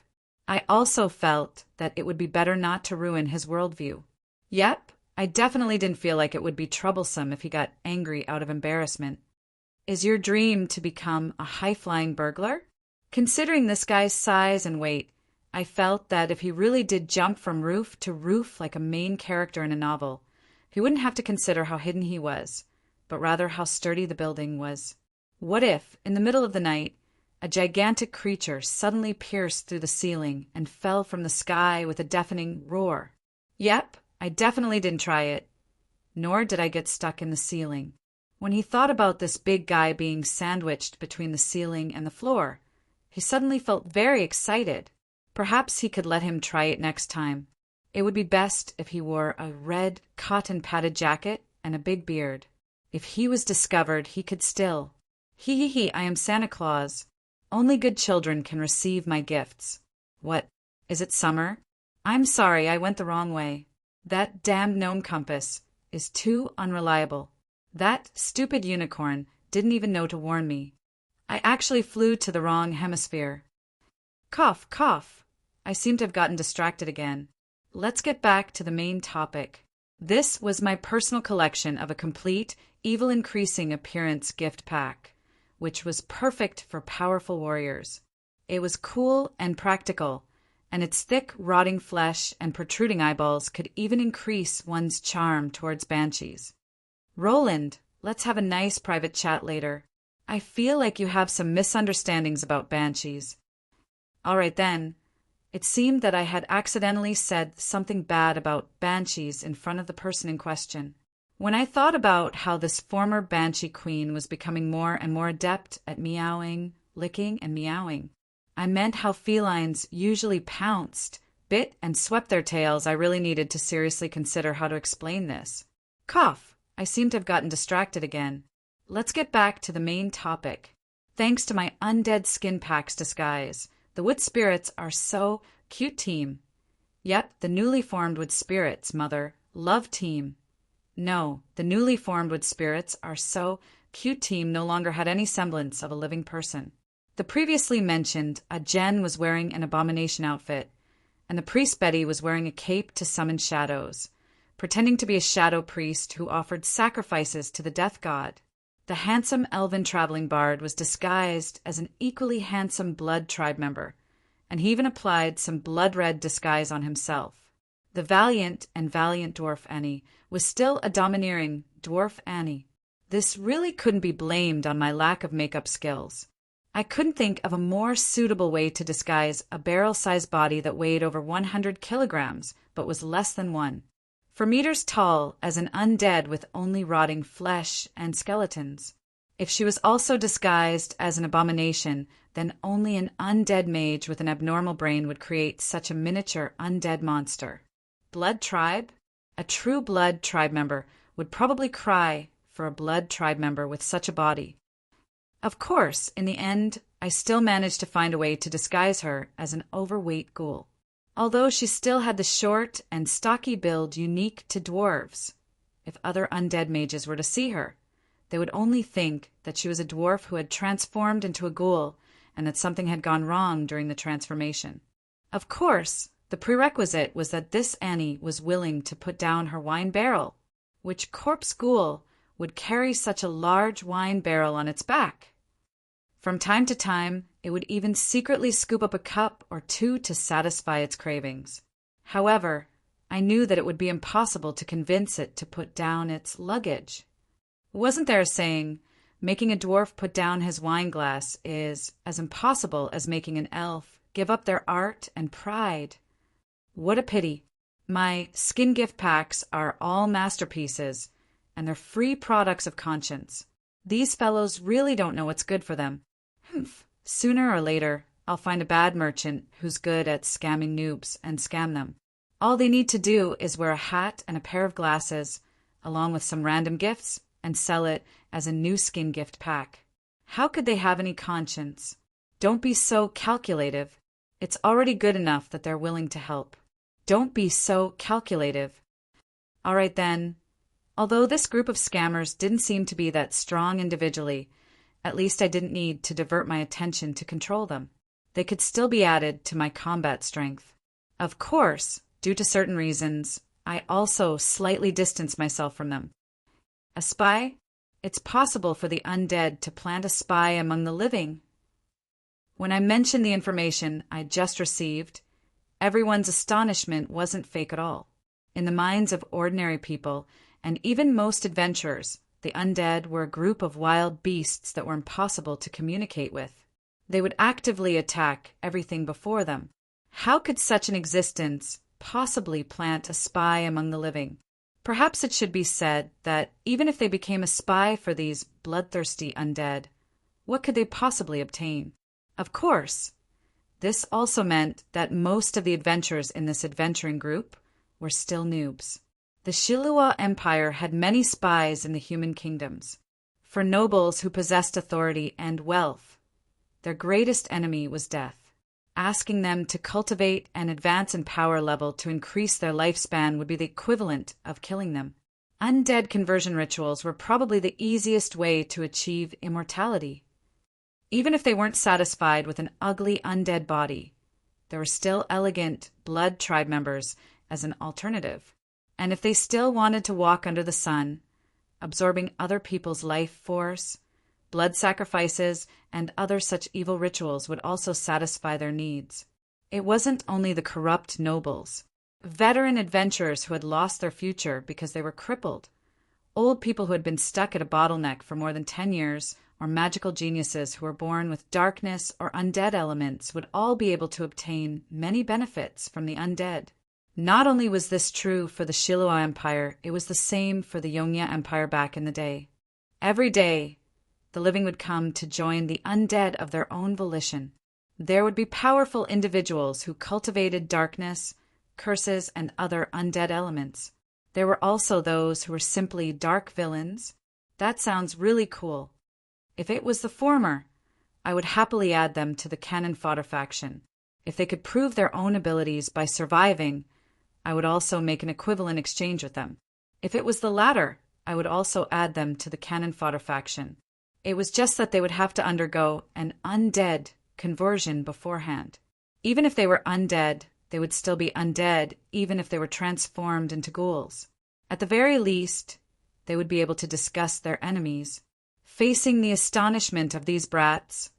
I also felt that it would be better not to ruin his worldview. Yep, I definitely didn't feel like it would be troublesome if he got angry out of embarrassment. Is your dream to become a high-flying burglar? Considering this guy's size and weight, I felt that if he really did jump from roof to roof like a main character in a novel, he wouldn't have to consider how hidden he was, but rather how sturdy the building was. What if, in the middle of the night, a gigantic creature suddenly pierced through the ceiling and fell from the sky with a deafening roar? Yep, I definitely didn't try it, nor did I get stuck in the ceiling. When he thought about this big guy being sandwiched between the ceiling and the floor, he suddenly felt very excited. Perhaps he could let him try it next time. It would be best if he wore a red cotton-padded jacket and a big beard. If he was discovered, he could still. He, I am Santa Claus. Only good children can receive my gifts. What, is it summer? I'm sorry, I went the wrong way. That damned gnome compass is too unreliable. That stupid unicorn didn't even know to warn me. I actually flew to the wrong hemisphere. Cough, cough. I seem to have gotten distracted again. Let's get back to the main topic. This was my personal collection of a complete, evil-increasing appearance gift pack, which was perfect for powerful warriors. It was cool and practical, and its thick, rotting flesh and protruding eyeballs could even increase one's charm towards banshees. Roland, let's have a nice private chat later. I feel like you have some misunderstandings about banshees. All right then. It seemed that I had accidentally said something bad about banshees in front of the person in question. When I thought about how this former banshee queen was becoming more and more adept at meowing, licking, and meowing, I meant how felines usually pounced, bit, and swept their tails. I really needed to seriously consider how to explain this. Cough, I seem to have gotten distracted again. Let's get back to the main topic. Thanks to my undead skin pack's disguise, the wood spirits are so cute team. Yep, the newly formed wood spirits, mother, love team. No, the newly formed wood spirits are so cute team no longer had any semblance of a living person. The previously mentioned Ajen was wearing an abomination outfit, and the priest Betty was wearing a cape to summon shadows, pretending to be a shadow priest who offered sacrifices to the death god. The handsome elven traveling bard was disguised as an equally handsome blood tribe member, and he even applied some blood-red disguise on himself. The valiant dwarf Annie was still a domineering dwarf Annie. This really couldn't be blamed on my lack of makeup skills. I couldn't think of a more suitable way to disguise a barrel-sized body that weighed over 100 kilograms, but was less than one. 4 meters tall as an undead with only rotting flesh and skeletons. If she was also disguised as an abomination, then only an undead mage with an abnormal brain would create such a miniature undead monster. Blood tribe? A true blood tribe member would probably cry for a blood tribe member with such a body. Of course, in the end, I still managed to find a way to disguise her as an overweight ghoul. Although she still had the short and stocky build unique to dwarves, if other undead mages were to see her, they would only think that she was a dwarf who had transformed into a ghoul and that something had gone wrong during the transformation. Of course, the prerequisite was that this Annie was willing to put down her wine barrel. Which corpse ghoul would carry such a large wine barrel on its back? From time to time, it would even secretly scoop up a cup or two to satisfy its cravings. However, I knew that it would be impossible to convince it to put down its luggage. Wasn't there a saying, making a dwarf put down his wine glass is as impossible as making an elf give up their art and pride? What a pity. My skin gift packs are all masterpieces, and they're free products of conscience. These fellows really don't know what's good for them. Sooner or later, I'll find a bad merchant who's good at scamming noobs and scam them. All they need to do is wear a hat and a pair of glasses, along with some random gifts, and sell it as a new skin gift pack. How could they have any conscience? Don't be so calculative. It's already good enough that they're willing to help. Don't be so calculative. All right then. Although this group of scammers didn't seem to be that strong individually, at least I didn't need to divert my attention to control them. They could still be added to my combat strength. Of course, due to certain reasons, I also slightly distanced myself from them. A spy? It's possible for the undead to plant a spy among the living. When I mentioned the information I'd just received, everyone's astonishment wasn't fake at all. In the minds of ordinary people, and even most adventurers, the undead were a group of wild beasts that were impossible to communicate with. They would actively attack everything before them. How could such an existence possibly plant a spy among the living? Perhaps it should be said that even if they became a spy for these bloodthirsty undead, what could they possibly obtain? Of course, this also meant that most of the adventurers in this adventuring group were still noobs. The Shilua Empire had many spies in the human kingdoms. For nobles who possessed authority and wealth, their greatest enemy was death. Asking them to cultivate and advance in power level to increase their lifespan would be the equivalent of killing them. Undead conversion rituals were probably the easiest way to achieve immortality. Even if they weren't satisfied with an ugly undead body, there were still elegant blood tribe members as an alternative. And if they still wanted to walk under the sun, absorbing other people's life force, blood sacrifices and other such evil rituals would also satisfy their needs. It wasn't only the corrupt nobles. Veteran adventurers who had lost their future because they were crippled, old people who had been stuck at a bottleneck for more than 10 years, or magical geniuses who were born with darkness or undead elements would all be able to obtain many benefits from the undead. Not only was this true for the Shilua Empire, it was the same for the Yongya Empire back in the day. Every day, the living would come to join the undead of their own volition. There would be powerful individuals who cultivated darkness, curses, and other undead elements. There were also those who were simply dark villains. That sounds really cool. If it was the former, I would happily add them to the cannon fodder faction. If they could prove their own abilities by surviving, I would also make an equivalent exchange with them. If it was the latter, I would also add them to the cannon fodder faction. It was just that they would have to undergo an undead conversion beforehand. Even if they were undead, they would still be undead even if they were transformed into ghouls. At the very least, they would be able to discuss their enemies. Facing the astonishment of these brats,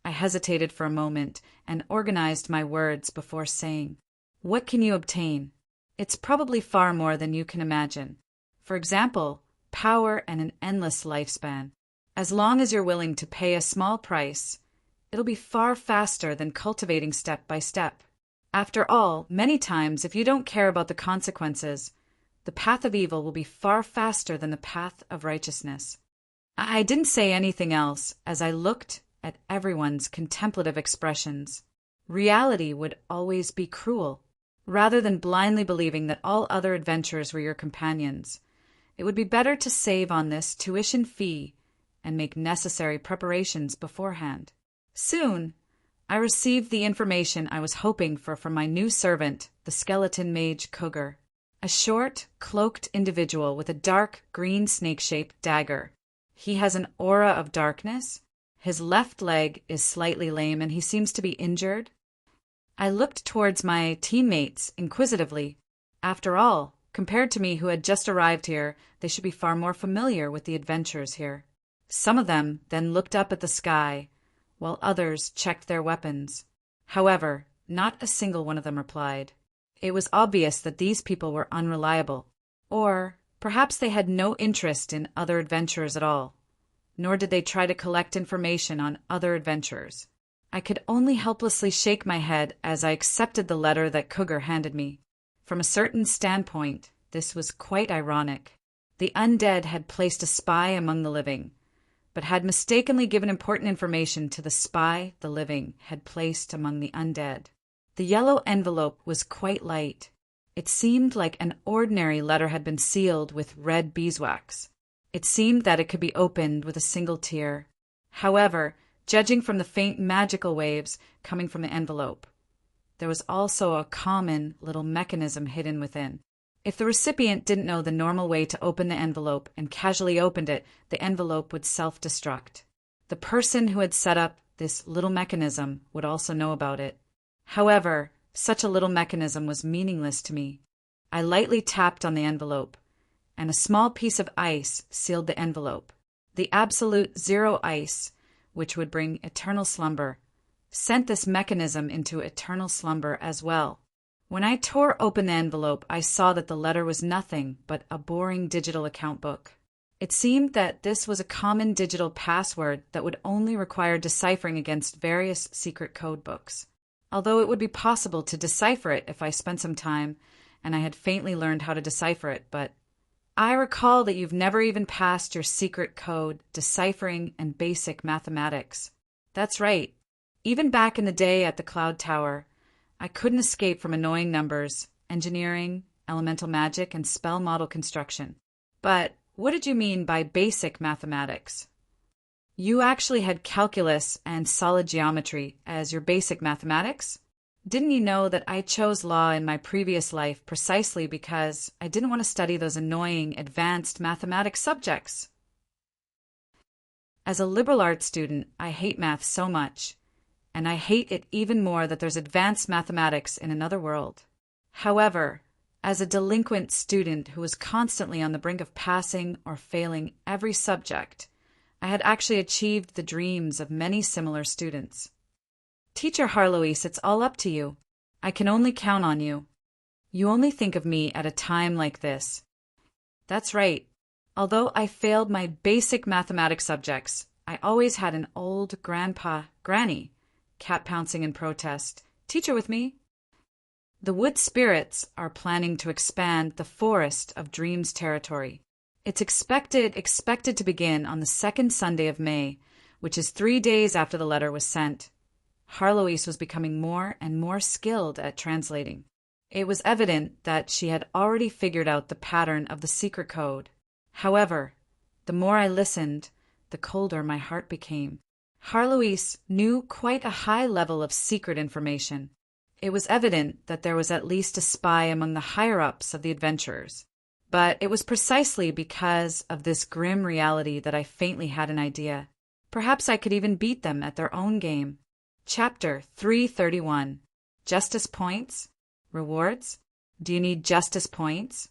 I hesitated for a moment and organized my words before saying, "What can you obtain? It's probably far more than you can imagine. For example, power and an endless lifespan. As long as you're willing to pay a small price, it'll be far faster than cultivating step by step. After all, many times, if you don't care about the consequences, the path of evil will be far faster than the path of righteousness." I didn't say anything else as I looked at everyone's contemplative expressions. Reality would always be cruel. Rather than blindly believing that all other adventurers were your companions, it would be better to save on this tuition fee and make necessary preparations beforehand. Soon, I received the information I was hoping for from my new servant, the skeleton mage Cougar, a short, cloaked individual with a dark green snake-shaped dagger. He has an aura of darkness. His left leg is slightly lame and he seems to be injured. I looked towards my teammates inquisitively. After all, compared to me who had just arrived here, they should be far more familiar with the adventures here. Some of them then looked up at the sky, while others checked their weapons. However, not a single one of them replied. It was obvious that these people were unreliable, or perhaps they had no interest in other adventurers at all, nor did they try to collect information on other adventurers. I could only helplessly shake my head as I accepted the letter that Cougar handed me. From a certain standpoint, this was quite ironic. The undead had placed a spy among the living, but had mistakenly given important information to the spy the living had placed among the undead. The yellow envelope was quite light. It seemed like an ordinary letter had been sealed with red beeswax. It seemed that it could be opened with a single tear. However, judging from the faint magical waves coming from the envelope, there was also a common little mechanism hidden within. If the recipient didn't know the normal way to open the envelope and casually opened it, the envelope would self-destruct. The person who had set up this little mechanism would also know about it. However, such a little mechanism was meaningless to me. I lightly tapped on the envelope, and a small piece of ice sealed the envelope. The absolute zero ice, which would bring eternal slumber, sent this mechanism into eternal slumber as well. When I tore open the envelope, I saw that the letter was nothing but a boring digital account book. It seemed that this was a common digital password that would only require deciphering against various secret code books. Although it would be possible to decipher it if I spent some time, and I had faintly learned how to decipher it, but I recall that you've never even passed your secret code, deciphering, and basic mathematics. That's right. Even back in the day at the Cloud Tower, I couldn't escape from annoying numbers, engineering, elemental magic, and spell model construction. But what did you mean by basic mathematics? You actually had calculus and solid geometry as your basic mathematics? Didn't you know that I chose law in my previous life precisely because I didn't want to study those annoying advanced mathematics subjects? As a liberal arts student, I hate math so much. And I hate it even more that there's advanced mathematics in another world. However, as a delinquent student who was constantly on the brink of passing or failing every subject, I had actually achieved the dreams of many similar students. Teacher Harloise, it's all up to you. I can only count on you. You only think of me at a time like this. That's right. Although I failed my basic mathematics subjects, I always had an old granny, cat pouncing in protest. Teacher with me. The wood spirits are planning to expand the Forest of Dreams territory. It's expected to begin on the second Sunday of May, which is 3 days after the letter was sent. Harloise was becoming more and more skilled at translating. It was evident that she had already figured out the pattern of the secret code. However, the more I listened, the colder my heart became. Harloise knew quite a high level of secret information. It was evident that there was at least a spy among the higher-ups of the adventurers. But it was precisely because of this grim reality that I faintly had an idea. Perhaps I could even beat them at their own game. Chapter 331. Justice Points? Rewards? Do you need justice points?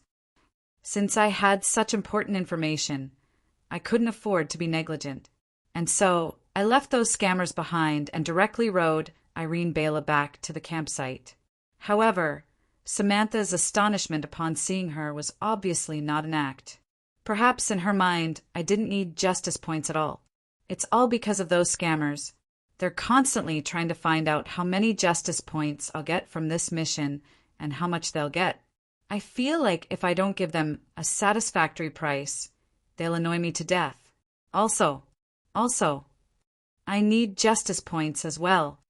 Since I had such important information, I couldn't afford to be negligent. And so I left those scammers behind and directly rode Irene Bela back to the campsite. However, Samantha's astonishment upon seeing her was obviously not an act. Perhaps in her mind, I didn't need justice points at all. It's all because of those scammers. They're constantly trying to find out how many justice points I'll get from this mission and how much they'll get. I feel like if I don't give them a satisfactory price, they'll annoy me to death. Also, I need justice points as well.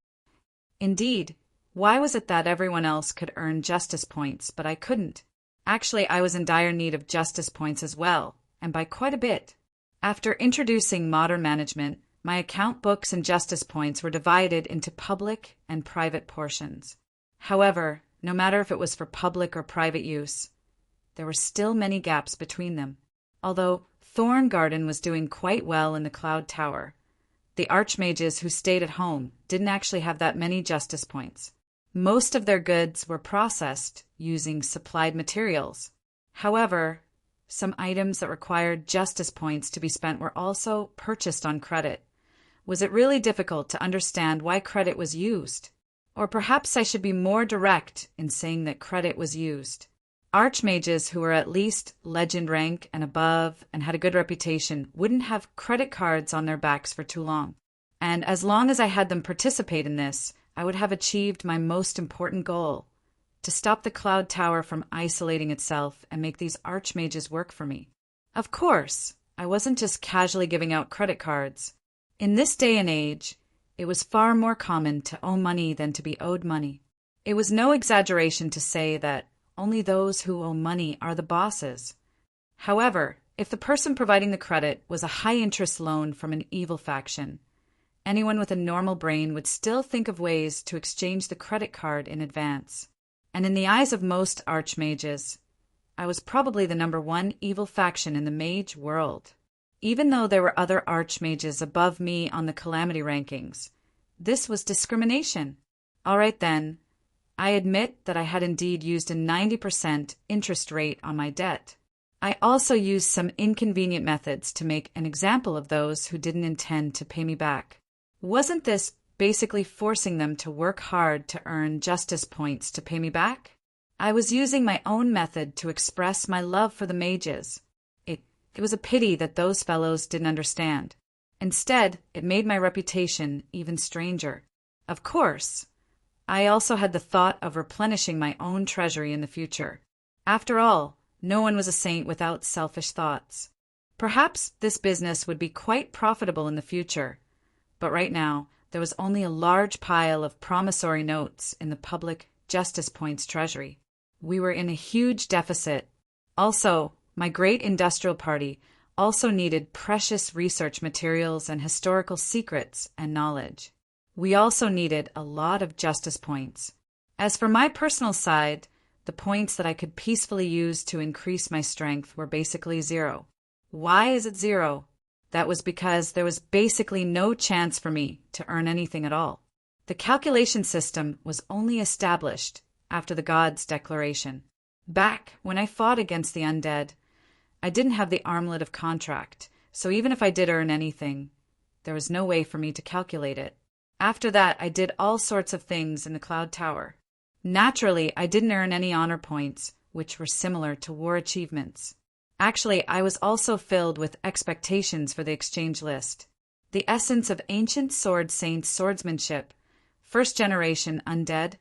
Indeed, why was it that everyone else could earn justice points, but I couldn't? Actually, I was in dire need of justice points as well, and by quite a bit. After introducing modern management, my account books and justice points were divided into public and private portions. However, no matter if it was for public or private use, there were still many gaps between them. Although Thorngarden was doing quite well in the Cloud Tower, the archmages who stayed at home didn't actually have that many justice points. Most of their goods were processed using supplied materials. However, some items that required justice points to be spent were also purchased on credit. Was it really difficult to understand why credit was used? Or perhaps I should be more direct in saying that credit was used. Archmages who were at least legend rank and above and had a good reputation wouldn't have credit cards on their backs for too long. And as long as I had them participate in this, I would have achieved my most important goal, to stop the Cloud Tower from isolating itself and make these archmages work for me. Of course, I wasn't just casually giving out credit cards. In this day and age, it was far more common to owe money than to be owed money. It was no exaggeration to say that only those who owe money are the bosses. However, if the person providing the credit was a high-interest loan from an evil faction, anyone with a normal brain would still think of ways to exchange the credit card in advance. And in the eyes of most archmages, I was probably the number one evil faction in the mage world. Even though there were other archmages above me on the calamity rankings, this was discrimination. All right then, I admit that I had indeed used a 90% interest rate on my debt. I also used some inconvenient methods to make an example of those who didn't intend to pay me back. Wasn't this basically forcing them to work hard to earn justice points to pay me back? I was using my own method to express my love for the mages. It was a pity that those fellows didn't understand. Instead, it made my reputation even stranger. Of course, I also had the thought of replenishing my own treasury in the future. After all, no one was a saint without selfish thoughts. Perhaps this business would be quite profitable in the future, but right now, there was only a large pile of promissory notes in the public justice points treasury. We were in a huge deficit. Also, my great industrial party also needed precious research materials and historical secrets and knowledge. We also needed a lot of justice points. As for my personal side, the points that I could peacefully use to increase my strength were basically 0. Why is it 0? That was because there was basically no chance for me to earn anything at all. The calculation system was only established after the gods' declaration. Back when I fought against the undead, I didn't have the armlet of contract, so even if I did earn anything, there was no way for me to calculate it. After that, I did all sorts of things in the Cloud Tower. Naturally, I didn't earn any honor points, which were similar to war achievements. Actually, I was also filled with expectations for the exchange list. The essence of ancient sword saints' swordsmanship, first-generation undead,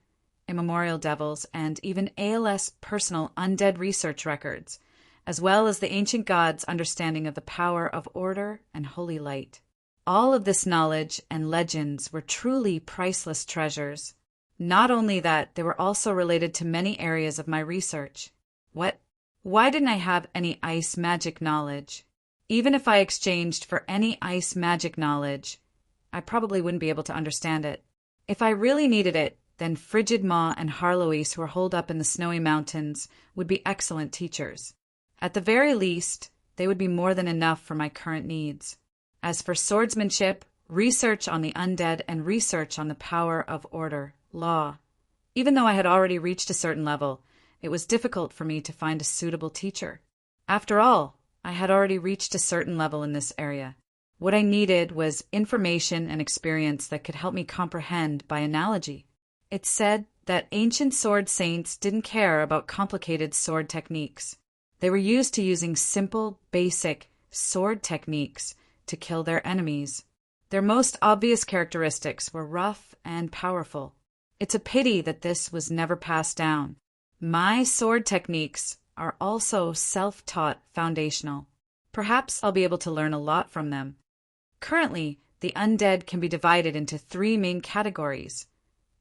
immemorial devils, and even ALS personal undead research records, as well as the ancient gods' understanding of the power of order and holy light. All of this knowledge and legends were truly priceless treasures. Not only that, they were also related to many areas of my research. Why didn't I have any ice magic knowledge? Even if I exchanged for any ice magic knowledge, I probably wouldn't be able to understand it. If I really needed it, then Frigid Maw and Harloise, who are holed up in the snowy mountains, would be excellent teachers. At the very least, they would be more than enough for my current needs. As for swordsmanship, research on the undead, and research on the power of order, law, even though I had already reached a certain level, it was difficult for me to find a suitable teacher. After all, I had already reached a certain level in this area. What I needed was information and experience that could help me comprehend by analogy. It said that ancient sword saints didn't care about complicated sword techniques. They were used to using simple, basic sword techniques to kill their enemies. Their most obvious characteristics were rough and powerful. It's a pity that this was never passed down. My sword techniques are also self-taught foundational. Perhaps I'll be able to learn a lot from them. Currently, the undead can be divided into 3 main categories: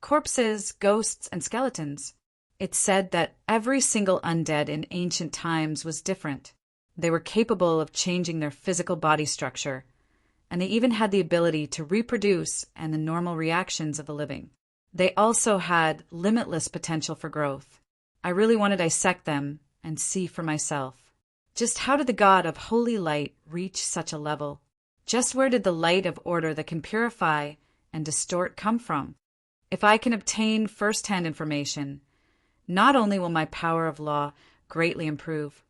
corpses, ghosts, and skeletons. It's said that every single undead in ancient times was different. They were capable of changing their physical body structure, and they even had the ability to reproduce and the normal reactions of the living. They also had limitless potential for growth. I really want to dissect them and see for myself. Just how did the God of holy light reach such a level? Just where did the light of order that can purify and distort come from? If I can obtain first-hand information, not only will my power of law greatly improve,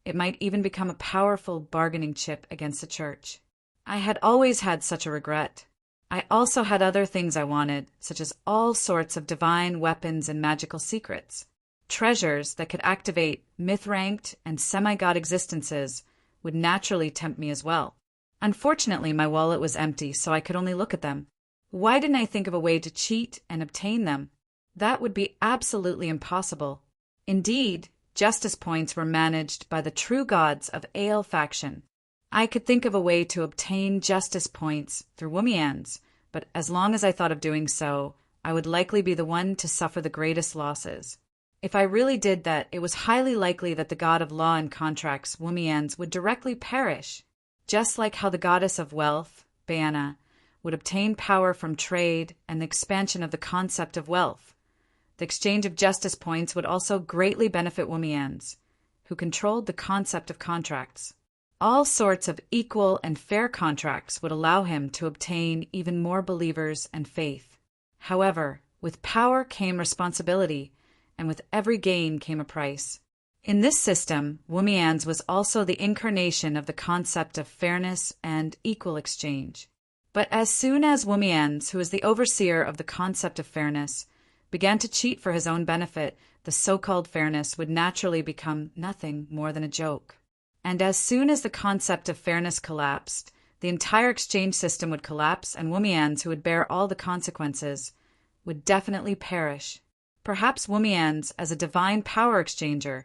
it might even become a powerful bargaining chip against the church. I had always had such a regret. I also had other things I wanted, such as all sorts of divine weapons and magical secrets. Treasures that could activate myth-ranked and semi-god existences would naturally tempt me as well. Unfortunately, my wallet was empty, so I could only look at them. Why didn't I think of a way to cheat and obtain them? That would be absolutely impossible. Indeed, justice points were managed by the true gods of Ale faction. I could think of a way to obtain justice points through Wumians, but as long as I thought of doing so, I would likely be the one to suffer the greatest losses. If I really did that, it was highly likely that the god of law and contracts, Wumians, would directly perish, just like how the goddess of wealth, Bana, would obtain power from trade and the expansion of the concept of wealth. The exchange of justice points would also greatly benefit Wumians, who controlled the concept of contracts. All sorts of equal and fair contracts would allow him to obtain even more believers and faith. However, with power came responsibility, and with every gain came a price. In this system, Wumians was also the incarnation of the concept of fairness and equal exchange. But as soon as Wumians, who is the overseer of the concept of fairness, began to cheat for his own benefit, the so-called fairness would naturally become nothing more than a joke. And as soon as the concept of fairness collapsed, the entire exchange system would collapse, and Wumians, who would bear all the consequences, would definitely perish. Perhaps Wumians, as a divine power exchanger,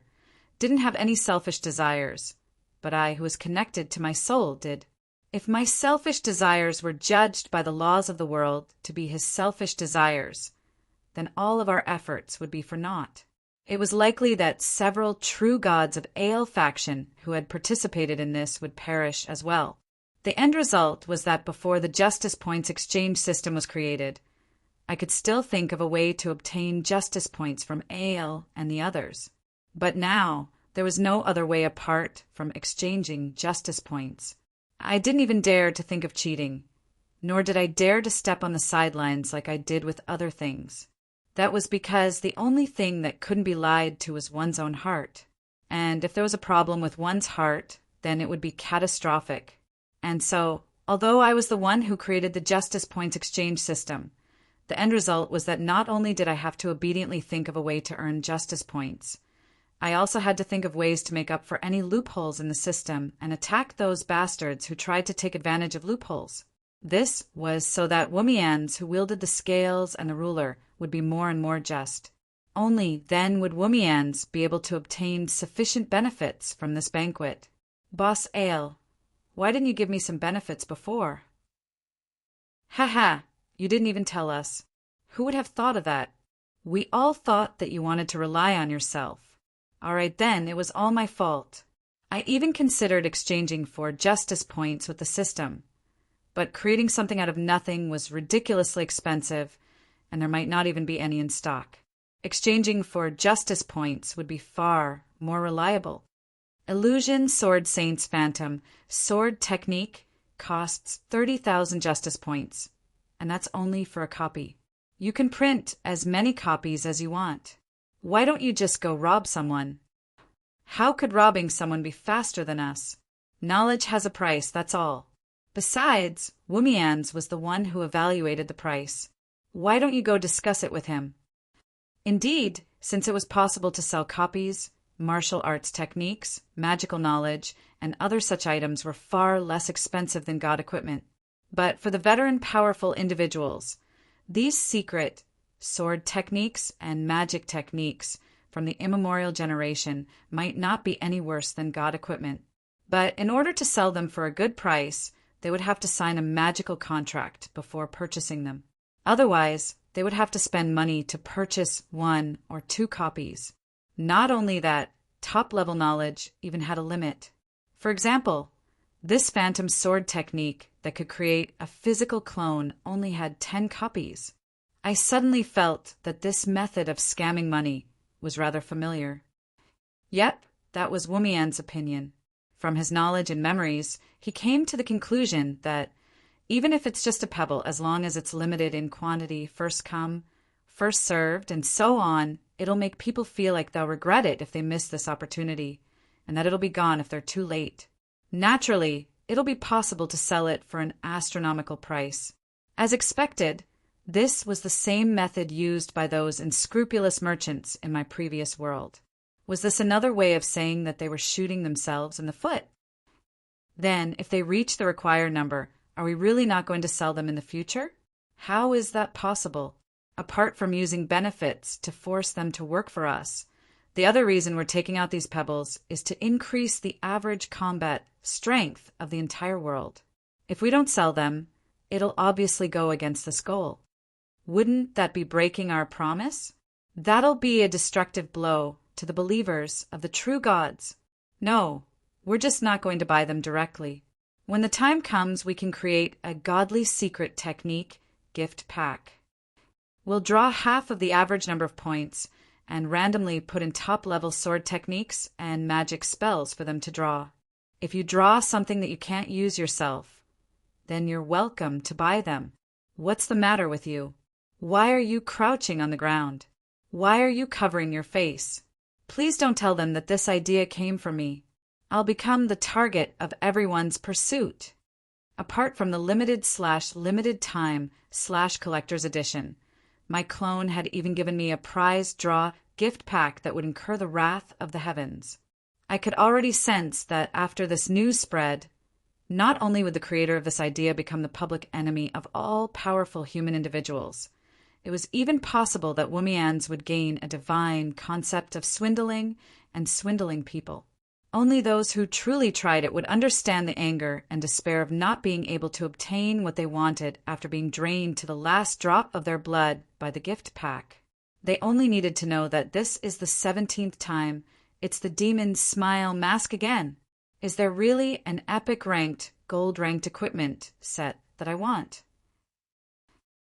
didn't have any selfish desires, but I, who was connected to my soul, did. If my selfish desires were judged by the laws of the world to be his selfish desires, then all of our efforts would be for naught. It was likely that several true gods of Ale faction who had participated in this would perish as well. The end result was that before the justice points exchange system was created, I could still think of a way to obtain justice points from Ale and the others. But now, there was no other way apart from exchanging justice points. I didn't even dare to think of cheating, nor did I dare to step on the sidelines like I did with other things. That was because the only thing that couldn't be lied to was one's own heart. And if there was a problem with one's heart, then it would be catastrophic. And so, although I was the one who created the justice points exchange system, the end result was that not only did I have to obediently think of a way to earn justice points, I also had to think of ways to make up for any loopholes in the system and attack those bastards who tried to take advantage of loopholes. This was so that Wumians, who wielded the scales and the ruler, would be more and more just. Only then would Wumians be able to obtain sufficient benefits from this banquet. Boss Ale, why didn't you give me some benefits before? Ha, you didn't even tell us. Who would have thought of that? We all thought that you wanted to rely on yourself. All right then, it was all my fault. I even considered exchanging for justice points with the system, but creating something out of nothing was ridiculously expensive, and there might not even be any in stock. Exchanging for justice points would be far more reliable. Illusion Sword Saint's Phantom Sword Technique costs 30,000 justice points, and that's only for a copy. You can print as many copies as you want. Why don't you just go rob someone? How could robbing someone be faster than us? Knowledge has a price, that's all. Besides, Wumians was the one who evaluated the price. Why don't you go discuss it with him? Indeed, since it was possible to sell copies, martial arts techniques, magical knowledge, and other such items were far less expensive than god equipment. But for the veteran powerful individuals, these secret sword techniques and magic techniques from the immemorial generation might not be any worse than god equipment. But in order to sell them for a good price, they would have to sign a magical contract before purchasing them. Otherwise, they would have to spend money to purchase 1 or 2 copies. Not only that, top-level knowledge even had a limit. For example, This phantom sword technique that could create a physical clone only had 10 copies. I suddenly felt that this method of scamming money was rather familiar. Yep, that was Wumian's opinion. From his knowledge and memories, he came to the conclusion that even if it's just a pebble, as long as it's limited in quantity, first come, first served, and so on, it'll make people feel like they'll regret it if they miss this opportunity, and that it'll be gone if they're too late. Naturally, it'll be possible to sell it for an astronomical price. As expected, this was the same method used by those unscrupulous merchants in my previous world. Was this another way of saying that they were shooting themselves in the foot? Then, if they reach the required number, are we really not going to sell them in the future? How is that possible? Apart from using benefits to force them to work for us, the other reason we're taking out these pebbles is to increase the average combat strength of the entire world. If we don't sell them, it'll obviously go against this goal. Wouldn't that be breaking our promise? That'll be a destructive blow to the believers of the true gods. No, we're just not going to buy them directly. When the time comes, we can create a godly secret technique gift pack. We'll draw half of the average number of points and randomly put in top-level sword techniques and magic spells for them to draw. If you draw something that you can't use yourself, then you're welcome to buy them. What's the matter with you? Why are you crouching on the ground? Why are you covering your face? Please don't tell them that this idea came from me. I'll become the target of everyone's pursuit. Apart from the limited time collector's edition, my clone had even given me a prize draw gift pack that would incur the wrath of the heavens. I could already sense that after this news spread, not only would the creator of this idea become the public enemy of all powerful human individuals, it was even possible that Wumians would gain a divine concept of swindling and swindling people. Only those who truly tried it would understand the anger and despair of not being able to obtain what they wanted after being drained to the last drop of their blood by the gift pack. They only needed to know that this is the 17th time it's the demon's smile mask again. Is there really an epic gold-ranked equipment set that I want?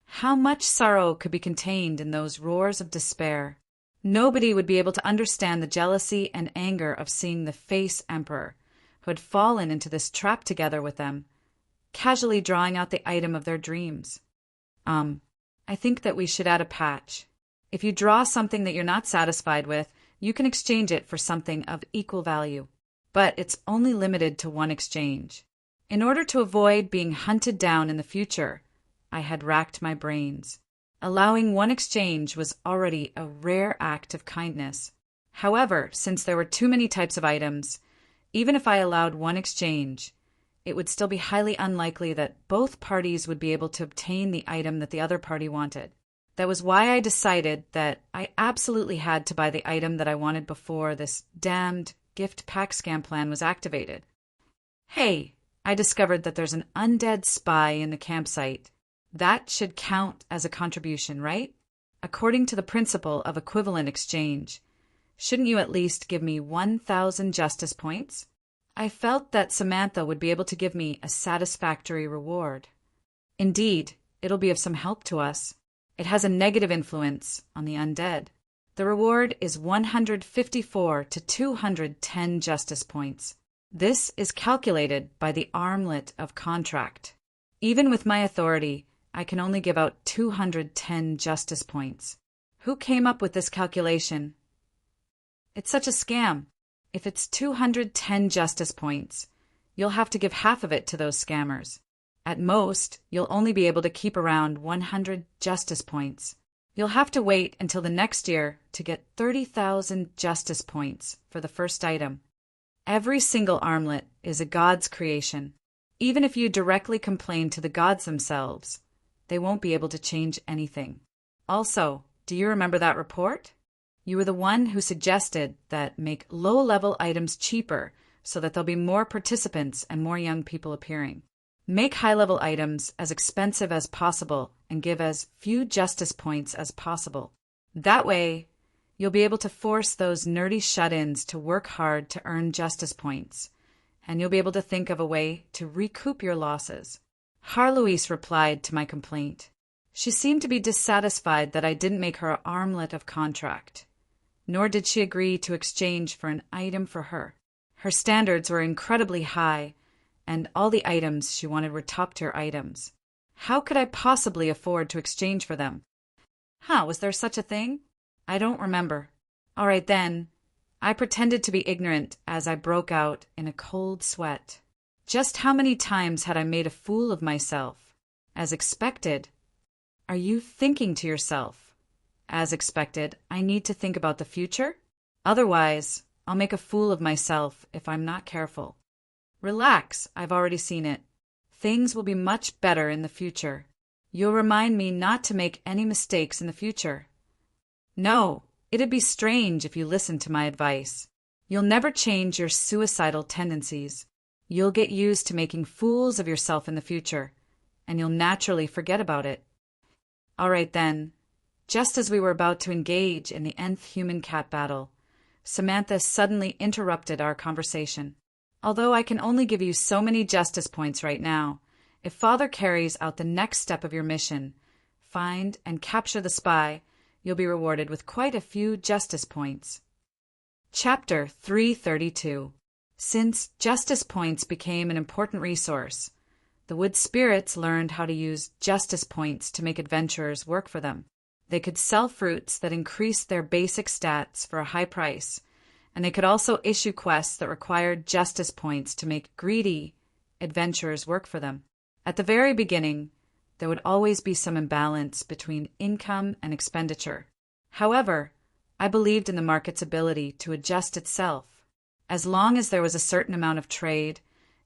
How much sorrow could be contained in those roars of despair? Nobody would be able to understand the jealousy and anger of seeing the face emperor, who had fallen into this trap together with them, casually drawing out the item of their dreams. I think that we should add a patch. If you draw something that you're not satisfied with, you can exchange it for something of equal value. But it's only limited to one exchange. In order to avoid being hunted down in the future, I had racked my brains. Allowing one exchange was already a rare act of kindness. However, since there were too many types of items, even if I allowed one exchange, it would still be highly unlikely that both parties would be able to obtain the item that the other party wanted. That was why I decided that I absolutely had to buy the item that I wanted before this damned gift pack scam plan was activated. Hey, I discovered that there's an undead spy in the campsite. That should count as a contribution, right? According to the principle of equivalent exchange, shouldn't you at least give me 1,000 justice points? I felt that Samantha would be able to give me a satisfactory reward. Indeed, it'll be of some help to us. It has a negative influence on the undead. The reward is 154 to 210 justice points. This is calculated by the armlet of contract. Even with my authority, I can only give out 210 justice points. Who came up with this calculation? It's such a scam. If it's 210 justice points, you'll have to give half of it to those scammers. At most, you'll only be able to keep around 100 justice points. You'll have to wait until the next year to get 30,000 justice points for the first item. Every single armlet is a god's creation. Even if you directly complain to the gods themselves, they won't be able to change anything. Also, do you remember that report? You were the one who suggested that make low-level items cheaper so that there'll be more participants and more young people appearing. Make high-level items as expensive as possible and give as few justice points as possible. That way, you'll be able to force those nerdy shut-ins to work hard to earn justice points, and you'll be able to think of a way to recoup your losses. Harlouise replied to my complaint. She seemed to be dissatisfied that I didn't make her an armlet of contract, nor did she agree to exchange for an item for her. Her standards were incredibly high, and all the items she wanted were top-tier items. How could I possibly afford to exchange for them? Was there such a thing? I don't remember. All right then. I pretended to be ignorant as I broke out in a cold sweat. Just how many times had I made a fool of myself? As expected. Are you thinking to yourself, as expected, I need to think about the future? Otherwise, I'll make a fool of myself if I'm not careful. Relax, I've already seen it. Things will be much better in the future. You'll remind me not to make any mistakes in the future. No, it'd be strange if you listened to my advice. You'll never change your suicidal tendencies. You'll get used to making fools of yourself in the future, and you'll naturally forget about it. All right then. Just as we were about to engage in the nth human cat battle, Samantha suddenly interrupted our conversation. Although I can only give you so many justice points right now, if Father carries out the next step of your mission, find and capture the spy, you'll be rewarded with quite a few justice points. Chapter 332. Since justice points became an important resource, the wood spirits learned how to use justice points to make adventurers work for them. They could sell fruits that increased their basic stats for a high price, and they could also issue quests that required justice points to make greedy adventurers work for them. At the very beginning, there would always be some imbalance between income and expenditure. However, I believed in the market's ability to adjust itself. As long as there was a certain amount of trade,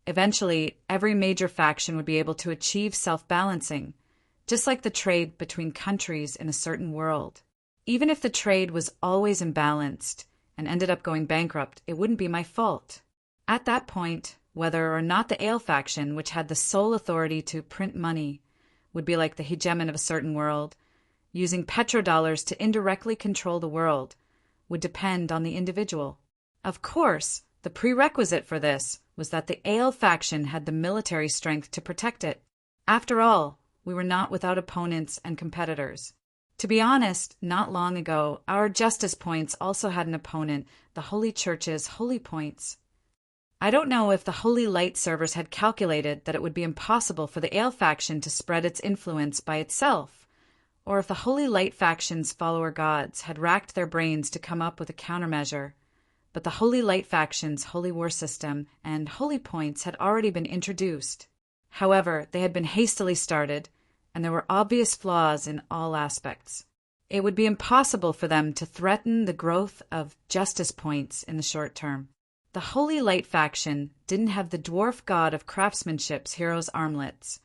eventually every major faction would be able to achieve self-balancing, just like the trade between countries in a certain world. Even if the trade was always imbalanced and ended up going bankrupt, it wouldn't be my fault. At that point, whether or not the Ale faction, which had the sole authority to print money, would be like the hegemon of a certain world, using petrodollars to indirectly control the world, would depend on the individual. Of course, the prerequisite for this was that the Ale faction had the military strength to protect it. After all, we were not without opponents and competitors. To be honest, not long ago, our justice points also had an opponent, the Holy Church's Holy Points. I don't know if the Holy Light servers had calculated that it would be impossible for the Ale faction to spread its influence by itself, or if the Holy Light faction's follower gods had racked their brains to come up with a countermeasure. But the Holy Light faction's Holy War system and Holy Points had already been introduced. However, they had been hastily started, and there were obvious flaws in all aspects. It would be impossible for them to threaten the growth of justice points in the short term. The Holy Light faction didn't have the dwarf god of craftsmanship's hero's armlets,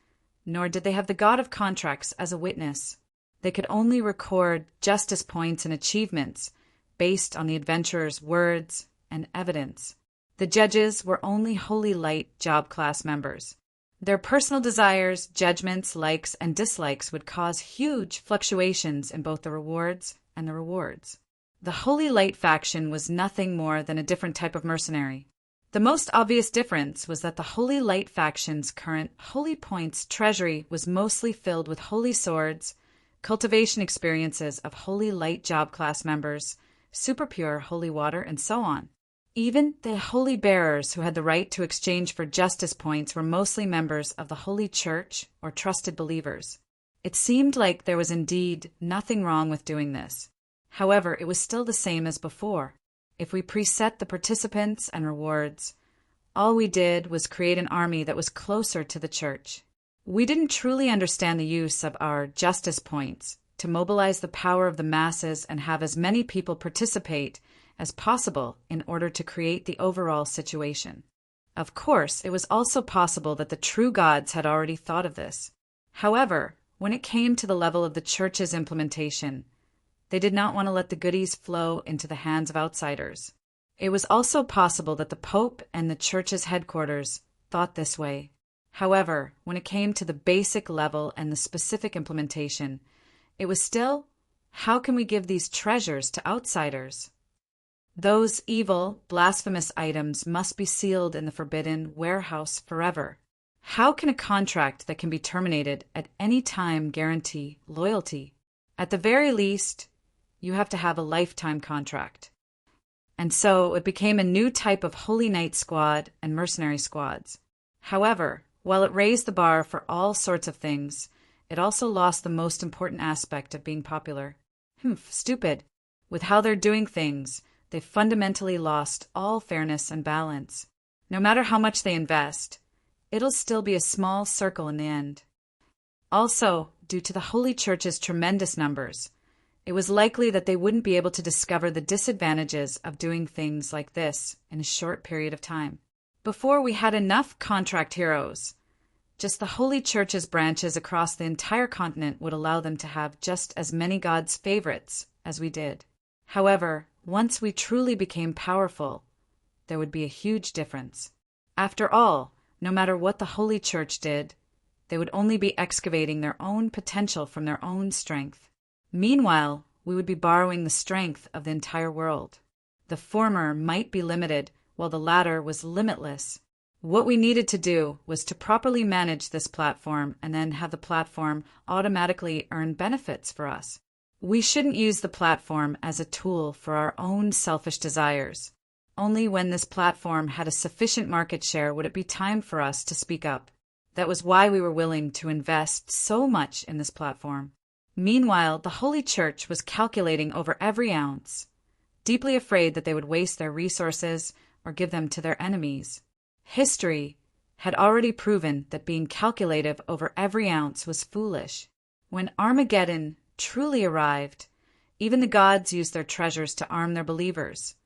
nor did they have the god of contracts as a witness. They could only record justice points and achievements based on the adventurer's words and evidence. The judges were only Holy Light job class members. Their personal desires, judgments, likes, and dislikes would cause huge fluctuations in both the rewards and the rewards. The Holy Light faction was nothing more than a different type of mercenary. The most obvious difference was that the Holy Light faction's current Holy Points treasury was mostly filled with holy swords, cultivation experiences of Holy Light job class members, super pure holy water, and so on. Even the holy bearers who had the right to exchange for justice points were mostly members of the Holy Church or trusted believers. It seemed like there was indeed nothing wrong with doing this. However, it was still the same as before. If we preset the participants and rewards, all we did was create an army that was closer to the Church. We didn't truly understand the use of our justice points to mobilize the power of the masses and have as many people participate as possible in order to create the overall situation. Of course, it was also possible that the true gods had already thought of this. However, when it came to the level of the Church's implementation, they did not want to let the goodies flow into the hands of outsiders. It was also possible that the Pope and the Church's headquarters thought this way. However, when it came to the basic level and the specific implementation, it was still, how can we give these treasures to outsiders? Those evil, blasphemous items must be sealed in the forbidden warehouse forever. How can a contract that can be terminated at any time guarantee loyalty? At the very least, you have to have a lifetime contract. And so it became a new type of Holy Knight squad and mercenary squads. However, while it raised the bar for all sorts of things, it also lost the most important aspect of being popular. Stupid. With how they're doing things, they fundamentally lost all fairness and balance. No matter how much they invest, it'll still be a small circle in the end. Also, due to the Holy Church's tremendous numbers, it was likely that they wouldn't be able to discover the disadvantages of doing things like this in a short period of time. Before we had enough contract heroes, just the Holy Church's branches across the entire continent would allow them to have just as many God's favorites as we did. However, once we truly became powerful, there would be a huge difference. After all, no matter what the Holy Church did, they would only be excavating their own potential from their own strength. Meanwhile, we would be borrowing the strength of the entire world. The former might be limited, while the latter was limitless. What we needed to do was to properly manage this platform and then have the platform automatically earn benefits for us. We shouldn't use the platform as a tool for our own selfish desires. Only when this platform had a sufficient market share would it be time for us to speak up. That was why we were willing to invest so much in this platform. Meanwhile, the Holy Church was calculating over every ounce, deeply afraid that they would waste their resources or give them to their enemies. History had already proven that being calculative over every ounce was foolish. When Armageddon truly arrived, even the gods used their treasures to arm their believers,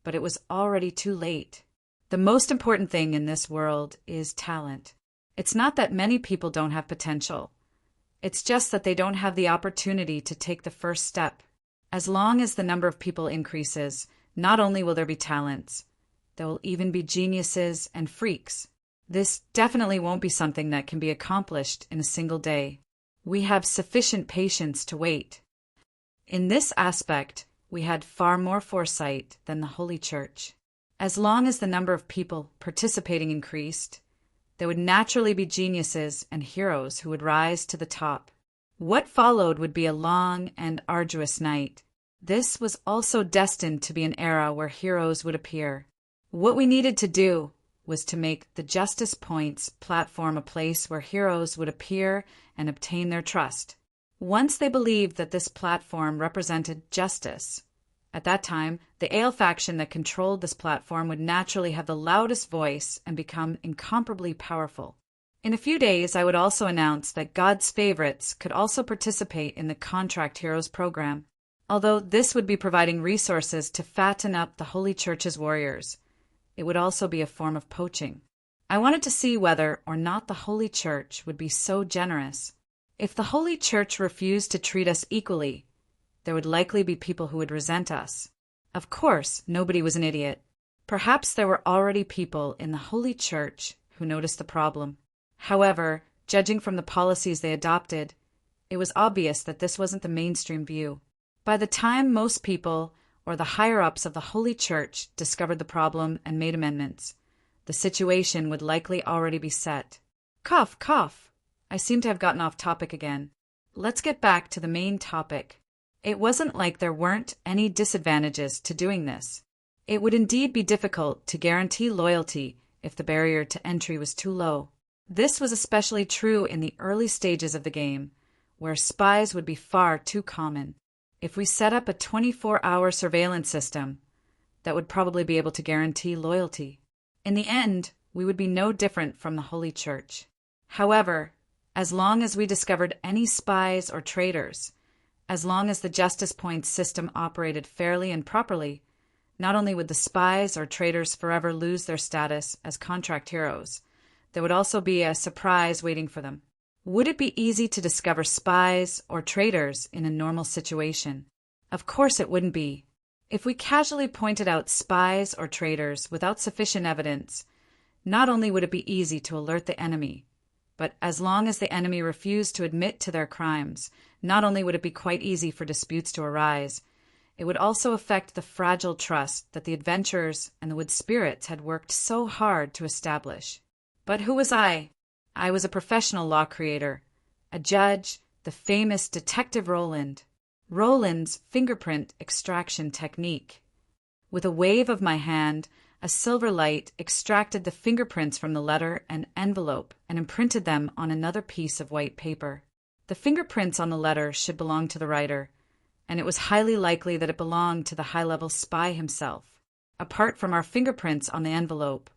but it was already too late. The most important thing in this world is talent. It's not that many people don't have potential. It's just that they don't have the opportunity to take the first step. As long as the number of people increases, not only will there be talents, there will even be geniuses and freaks. This definitely won't be something that can be accomplished in a single day. We have sufficient patience to wait. In this aspect, we had far more foresight than the Holy Church. As long as the number of people participating increased, there would naturally be geniuses and heroes who would rise to the top. What followed would be a long and arduous night. This was also destined to be an era where heroes would appear. What we needed to do was to make the Justice Points platform a place where heroes would appear and obtain their trust. Once they believed that this platform represented justice, at that time, the Ale faction that controlled this platform would naturally have the loudest voice and become incomparably powerful. In a few days, I would also announce that God's favorites could also participate in the Contract Heroes program. Although this would be providing resources to fatten up the Holy Church's warriors, it would also be a form of poaching. I wanted to see whether or not the Holy Church would be so generous. If the Holy Church refused to treat us equally, there would likely be people who would resent us. Of course, nobody was an idiot. Perhaps there were already people in the Holy Church who noticed the problem. However, judging from the policies they adopted, it was obvious that this wasn't the mainstream view. By the time most people, or the higher-ups of the Holy Church, discovered the problem and made amendments, the situation would likely already be set. Cough, cough. I seem to have gotten off topic again. Let's get back to the main topic. It wasn't like there weren't any disadvantages to doing this. It would indeed be difficult to guarantee loyalty if the barrier to entry was too low. This was especially true in the early stages of the game, where spies would be far too common. If we set up a 24-hour surveillance system, that would probably be able to guarantee loyalty. In the end, we would be no different from the Holy Church. However, as long as we discovered any spies or traitors, as long as the Justice Points system operated fairly and properly, not only would the spies or traitors forever lose their status as contract heroes, there would also be a surprise waiting for them. Would it be easy to discover spies or traitors in a normal situation? Of course it wouldn't be. If we casually pointed out spies or traitors without sufficient evidence, not only would it be easy to alert the enemy, but as long as the enemy refused to admit to their crimes, not only would it be quite easy for disputes to arise, It would also affect the fragile trust that the adventurers and the wood spirits had worked so hard to establish. But who was I? I was a professional law creator, a judge, the famous Detective Roland. Roland's fingerprint extraction technique. With a wave of my hand, a silver light extracted the fingerprints from the letter and envelope and imprinted them on another piece of white paper. The fingerprints on the letter should belong to the writer, and it was highly likely that it belonged to the high-level spy himself. Apart from our fingerprints on the envelope,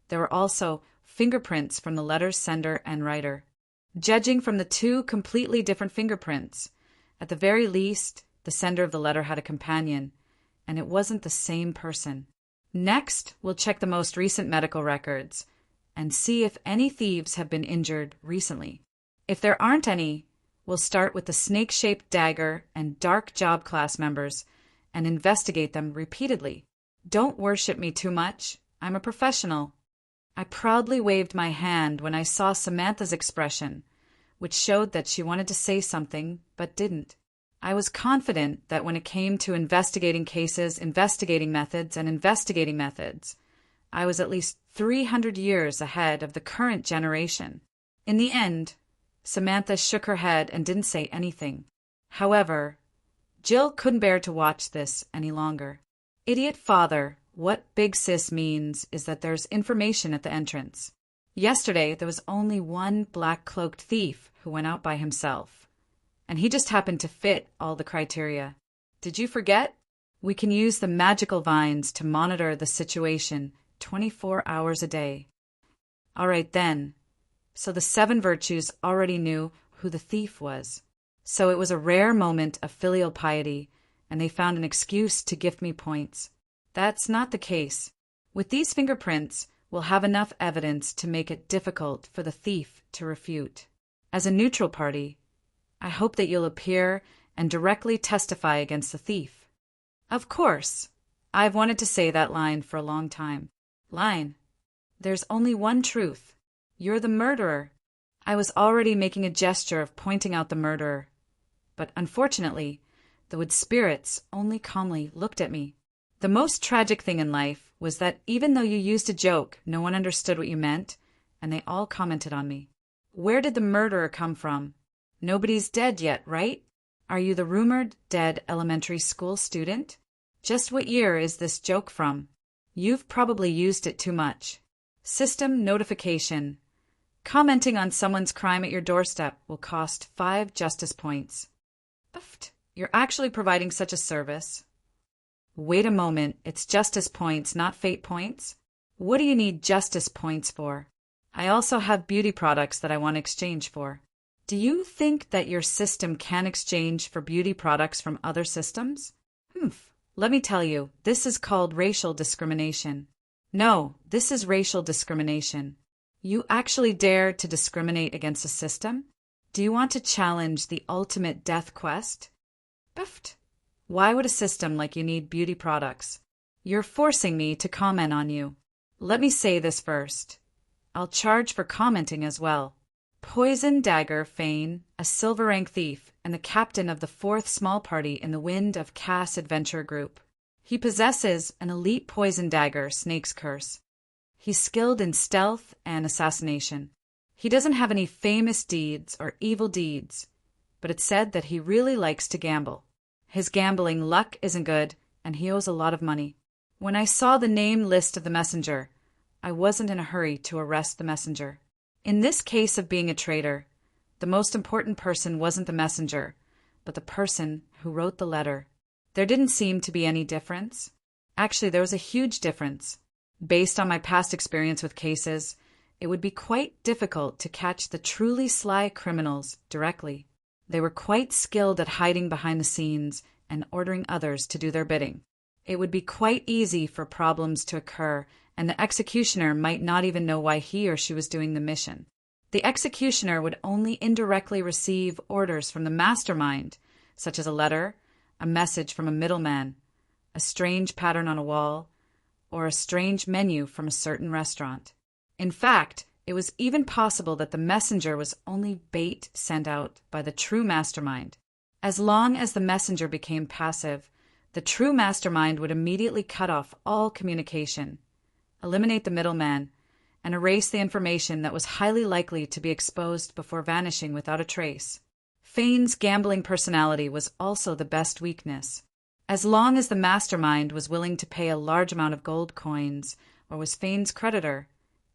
there were also fingerprints from the letter's sender and writer. Judging from the two completely different fingerprints, at the very least, the sender of the letter had a companion, and it wasn't the same person. Next, we'll check the most recent medical records and see if any thieves have been injured recently. If there aren't any, we'll start with the snake-shaped dagger and dark job class members and investigate them repeatedly. Don't worship me too much. I'm a professional. I proudly waved my hand when I saw Samantha's expression, which showed that she wanted to say something but didn't. I was confident that when it came to investigating cases, investigating methods, I was at least 300 years ahead of the current generation. In the end, Samantha shook her head and didn't say anything. However, Jill couldn't bear to watch this any longer. Idiot father, what Big Sis means is that there's information at the entrance. Yesterday, there was only one black-cloaked thief who went out by himself, and he just happened to fit all the criteria. Did you forget? We can use the magical vines to monitor the situation 24 hours a day. All right then. So the 7 virtues already knew who the thief was. So it was a rare moment of filial piety, and they found an excuse to gift me points. That's not the case. With these fingerprints, we'll have enough evidence to make it difficult for the thief to refute. As a neutral party, I hope that you'll appear and directly testify against the thief. Of course. I've wanted to say that line for a long time. Line. There's only one truth. You're the murderer. I was already making a gesture of pointing out the murderer, but unfortunately, the wood spirits only calmly looked at me. The most tragic thing in life was that even though you used a joke, no one understood what you meant, and they all commented on me. Where did the murderer come from? Nobody's dead yet, right? Are you the rumored dead elementary school student? Just what year is this joke from? You've probably used it too much. System notification. Commenting on someone's crime at your doorstep will cost 5 justice points. Oofed. You're actually providing such a service. Wait a moment, it's justice points, not fate points? What do you need justice points for? I also have beauty products that I want to exchange for. Do you think that your system can exchange for beauty products from other systems? Let me tell you, this is called racial discrimination. No, this is racial discrimination. You actually dare to discriminate against a system? Do you want to challenge the ultimate death quest? Biffed. Why would a system like you need beauty products? You're forcing me to comment on you. Let me say this first. I'll charge for commenting as well. Poison Dagger Fane, a silver rank thief, and the captain of the 4th small party in the Wind of Cass adventure group. He possesses an elite poison dagger, Snake's Curse. He's skilled in stealth and assassination. He doesn't have any famous deeds or evil deeds, but it's said that he really likes to gamble. His gambling luck isn't good, and he owes a lot of money. When I saw the name list of the messenger, I wasn't in a hurry to arrest the messenger. In this case of being a traitor, the most important person wasn't the messenger, but the person who wrote the letter. There didn't seem to be any difference. Actually, there was a huge difference. Based on my past experience with cases, it would be quite difficult to catch the truly sly criminals directly. They were quite skilled at hiding behind the scenes and ordering others to do their bidding. It would be quite easy for problems to occur, and the executioner might not even know why he or she was doing the mission. The executioner would only indirectly receive orders from the mastermind, such as a letter, a message from a middleman, a strange pattern on a wall, or a strange menu from a certain restaurant. In fact, it was even possible that the messenger was only bait sent out by the true mastermind. As long as the messenger became passive, The true mastermind would immediately cut off all communication, eliminate the middleman, and erase the information that was highly likely to be exposed before vanishing without a trace. Fane's gambling personality was also the best weakness. As long as the mastermind was willing to pay a large amount of gold coins or was Fane's creditor,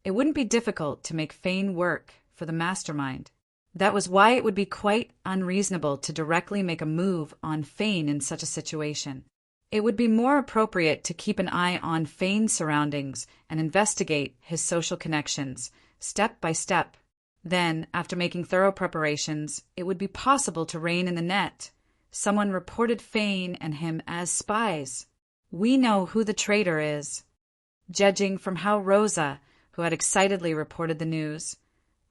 it wouldn't be difficult to make Fane work for the mastermind. That was why it would be quite unreasonable to directly make a move on Fane in such a situation. It would be more appropriate to keep an eye on Fane's surroundings and investigate his social connections, step by step. Then, after making thorough preparations, it would be possible to rein in the net. Someone reported Fane and him as spies. We know who the traitor is. Judging from how Rosa, who had excitedly reported the news,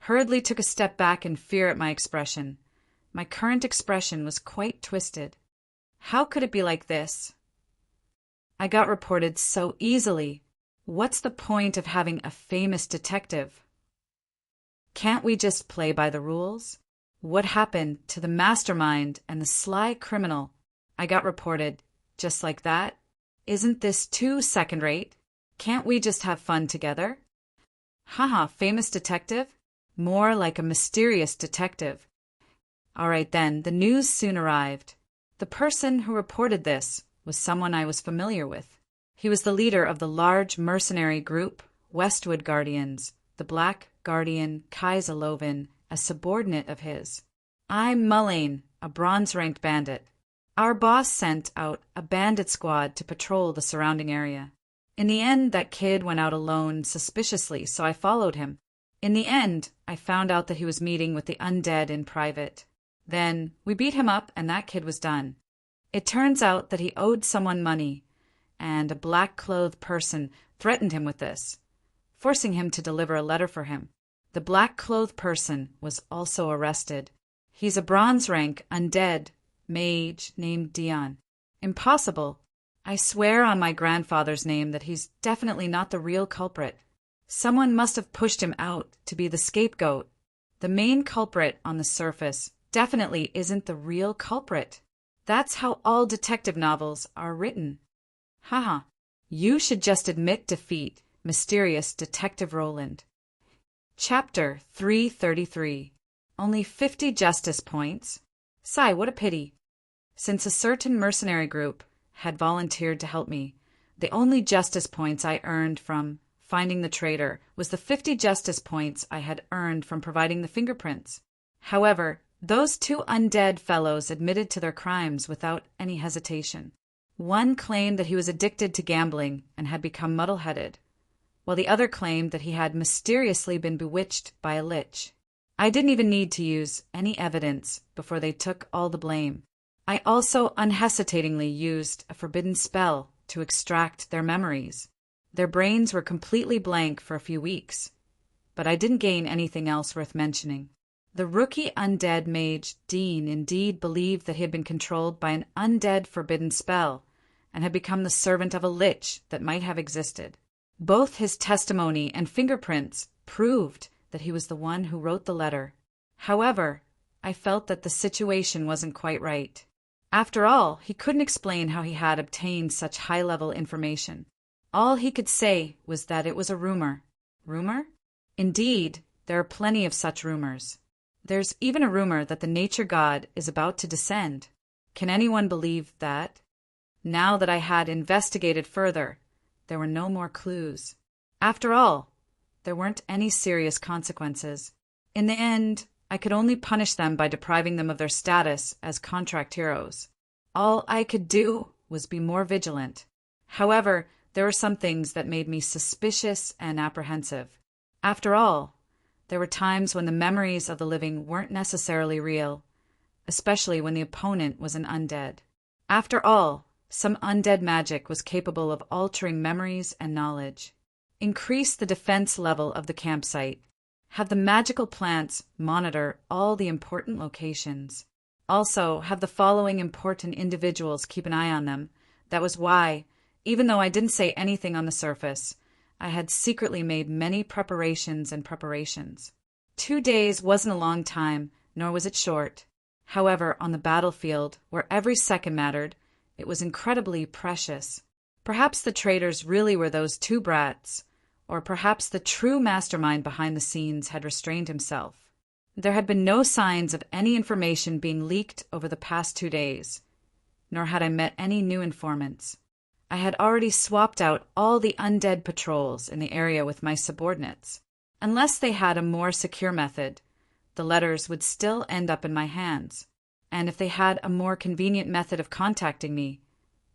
hurriedly took a step back in fear at my expression. My current expression was quite twisted. How could it be like this? I got reported so easily. What's the point of having a famous detective? Can't we just play by the rules? What happened to the mastermind and the sly criminal? I got reported just like that. Isn't this too second-rate? Can't we just have fun together? Haha, famous detective? More like a mysterious detective. All right then, the news soon arrived. The person who reported this was someone I was familiar with. He was the leader of the large mercenary group, Westwood Guardians, the Black Guardian Kaiser Loven, a subordinate of his. I'm Mullane, a bronze-ranked bandit. Our boss sent out a bandit squad to patrol the surrounding area. In the end, that kid went out alone suspiciously, so I followed him. In the end, I found out that he was meeting with the undead in private. Then, we beat him up and that kid was done. It turns out that he owed someone money, and a black-clothed person threatened him with this, forcing him to deliver a letter for him. The black-clothed person was also arrested. He's a bronze-rank undead mage named Dion. Impossible. I swear on my grandfather's name that he's definitely not the real culprit. Someone must have pushed him out to be the scapegoat. The main culprit on the surface definitely isn't the real culprit. That's how all detective novels are written. Haha. You should just admit defeat, mysterious Detective Roland. Chapter 333. Only 50 justice points. Sigh, what a pity. Since a certain mercenary group had volunteered to help me, the only justice points I earned from finding the traitor was the 50 justice points I had earned from providing the fingerprints. However, those two undead fellows admitted to their crimes without any hesitation. One claimed that he was addicted to gambling and had become muddle-headed, while the other claimed that he had mysteriously been bewitched by a lich. I didn't even need to use any evidence before they took all the blame. I also unhesitatingly used a forbidden spell to extract their memories. Their brains were completely blank for a few weeks, but I didn't gain anything else worth mentioning. The rookie undead mage Dean indeed believed that he had been controlled by an undead forbidden spell and had become the servant of a lich that might have existed. Both his testimony and fingerprints proved that he was the one who wrote the letter. However, I felt that the situation wasn't quite right. After all, he couldn't explain how he had obtained such high-level information. All he could say was that it was a rumor. Rumor? Indeed, there are plenty of such rumors. There's even a rumor that the nature god is about to descend. Can anyone believe that? Now that I had investigated further, there were no more clues. After all, there weren't any serious consequences. In the end, I could only punish them by depriving them of their status as contract heroes. All I could do was be more vigilant. However, there were some things that made me suspicious and apprehensive. After all, there were times when the memories of the living weren't necessarily real, especially when the opponent was an undead. After all, some undead magic was capable of altering memories and knowledge. Increase the defense level of the campsite. Have the magical plants monitor all the important locations. Also, have the following important individuals keep an eye on them. That was why, even though I didn't say anything on the surface, I had secretly made many preparations. 2 days wasn't a long time, nor was it short. However, on the battlefield, where every second mattered, It was incredibly precious. Perhaps the traitors really were those two brats, or perhaps the true mastermind behind the scenes had restrained himself. There had been no signs of any information being leaked over the past 2 days, nor had I met any new informants. I had already swapped out all the undead patrols in the area with my subordinates. Unless they had a more secure method, the letters would still end up in my hands. And if they had a more convenient method of contacting me,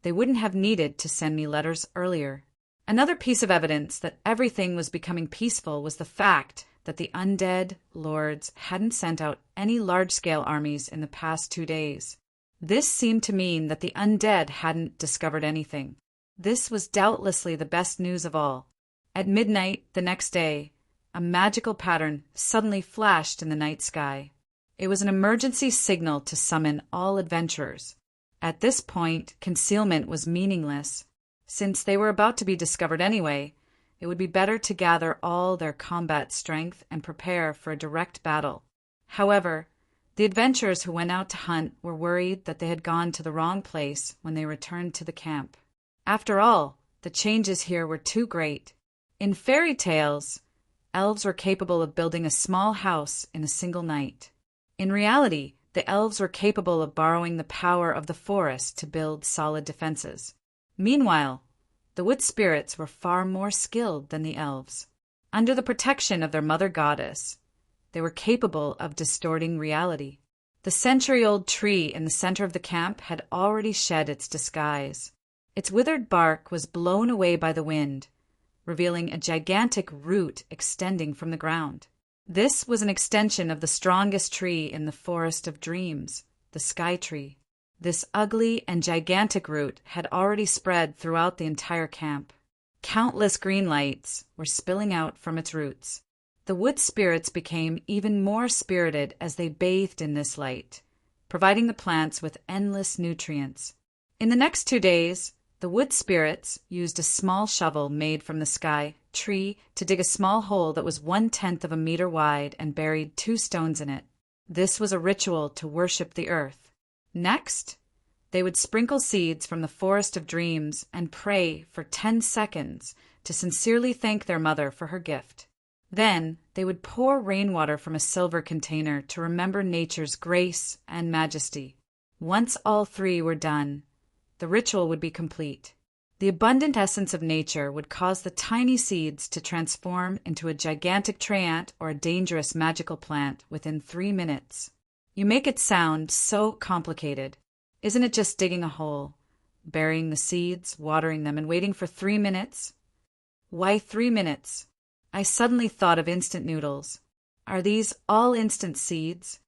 they wouldn't have needed to send me letters earlier. Another piece of evidence that everything was becoming peaceful was the fact that the undead lords hadn't sent out any large-scale armies in the past 2 days. This seemed to mean that the undead hadn't discovered anything. This was doubtlessly the best news of all. At midnight the next day, a magical pattern suddenly flashed in the night sky. It was an emergency signal to summon all adventurers. At this point, concealment was meaningless. Since they were about to be discovered anyway, it would be better to gather all their combat strength and prepare for a direct battle. However, the adventurers who went out to hunt were worried that they had gone to the wrong place when they returned to the camp. After all, the changes here were too great. In fairy tales, elves were capable of building a small house in a single night. In reality, the elves were capable of borrowing the power of the forest to build solid defenses. Meanwhile, the wood spirits were far more skilled than the elves. Under the protection of their mother goddess, they were capable of distorting reality. The century-old tree in the center of the camp had already shed its disguise. Its withered bark was blown away by the wind, revealing a gigantic root extending from the ground. This was an extension of the strongest tree in the forest of dreams, the sky tree. This ugly and gigantic root had already spread throughout the entire camp. Countless green lights were spilling out from its roots. The wood spirits became even more spirited as they bathed in this light, providing the plants with endless nutrients. In the next 2 days, the wood spirits used a small shovel made from the sky tree to dig a small hole that was 1/10 of a meter wide and buried 2 stones in it. This was a ritual to worship the earth. Next, they would sprinkle seeds from the forest of dreams and pray for 10 seconds to sincerely thank their mother for her gift. Then they would pour rainwater from a silver container to remember nature's grace and majesty. Once all 3 were done, the ritual would be complete. The abundant essence of nature would cause the tiny seeds to transform into a gigantic treant or a dangerous magical plant within 3 minutes. You make it sound so complicated. Isn't it just digging a hole, burying the seeds, watering them, and waiting for 3 minutes? Why 3 minutes? I suddenly thought of instant noodles. Are these all instant seeds?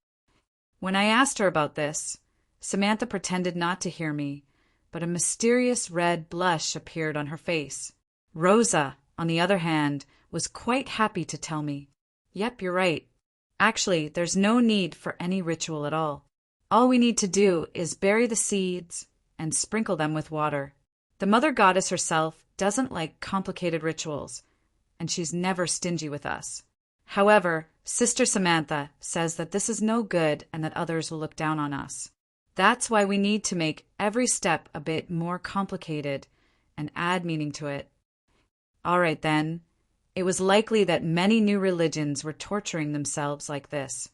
When I asked her about this, Samantha pretended not to hear me, but a mysterious red blush appeared on her face. Rosa, on the other hand, was quite happy to tell me, "Yep, you're right. Actually, there's no need for any ritual at all. All we need to do is bury the seeds and sprinkle them with water. The mother goddess herself doesn't like complicated rituals, and she's never stingy with us. However, Sister Samantha says that this is no good and that others will look down on us. That's why we need to make every step a bit more complicated and add meaning to it." All right then. It was likely that many new religions were torturing themselves like this.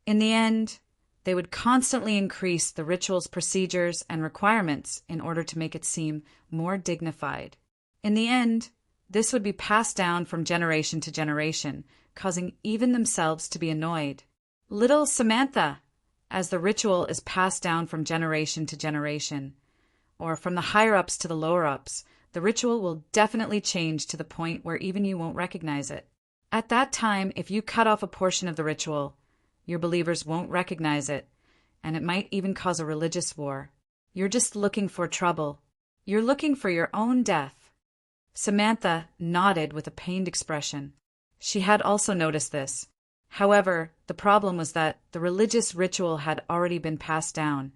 In the end, they would constantly increase the ritual's procedures and requirements in order to make it seem more dignified. In the end, this would be passed down from generation to generation, causing even themselves to be annoyed. Little Samantha, as the ritual is passed down from generation to generation, or from the higher-ups to the lower-ups, the ritual will definitely change to the point where even you won't recognize it. At that time, if you cut off a portion of the ritual, your believers won't recognize it, and it might even cause a religious war. You're just looking for trouble. You're looking for your own death. Samantha nodded with a pained expression. She had also noticed this. However, the problem was that the religious ritual had already been passed down,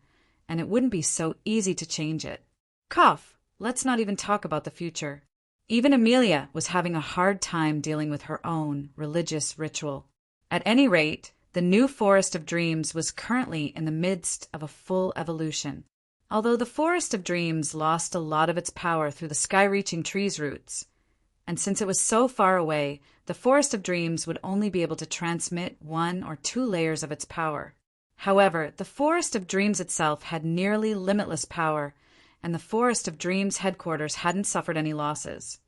and it wouldn't be so easy to change it. Cough, let's not even talk about the future. Even Amelia was having a hard time dealing with her own religious ritual. At any rate, the new Forest of Dreams was currently in the midst of a full evolution. Although the Forest of Dreams lost a lot of its power through the sky-reaching trees' roots, and since it was so far away, the Forest of Dreams would only be able to transmit 1 or 2 layers of its power. However, the Forest of Dreams itself had nearly limitless power, and the Forest of Dreams headquarters hadn't suffered any losses,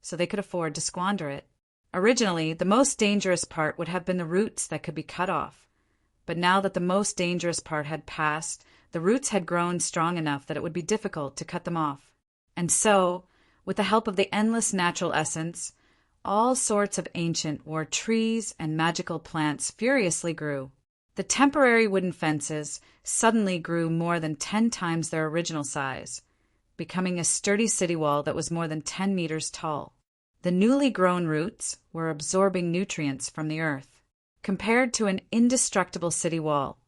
so they could afford to squander it. Originally, the most dangerous part would have been the roots that could be cut off, but now that the most dangerous part had passed, the roots had grown strong enough that it would be difficult to cut them off. And so, with the help of the endless natural essence, all sorts of ancient war trees and magical plants furiously grew. The temporary wooden fences suddenly grew more than 10 times their original size, becoming a sturdy city wall that was more than 10 meters tall. The newly grown roots were absorbing nutrients from the earth. Compared to an indestructible city wall,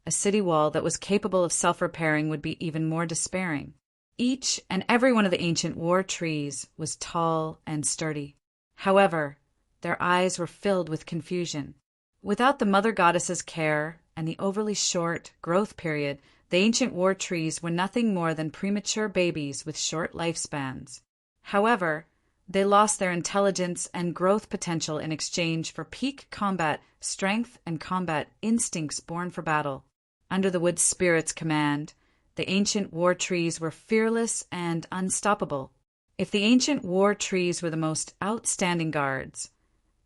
a city wall that was capable of self-repairing would be even more despairing. Each and every one of the ancient war trees was tall and sturdy. However, their eyes were filled with confusion. Without the Mother Goddess's care and the overly short growth period, the ancient war trees were nothing more than premature babies with short lifespans. However, they lost their intelligence and growth potential in exchange for peak combat strength and combat instincts born for battle. Under the wood spirit's command, the ancient war trees were fearless and unstoppable. If the ancient war trees were the most outstanding guards,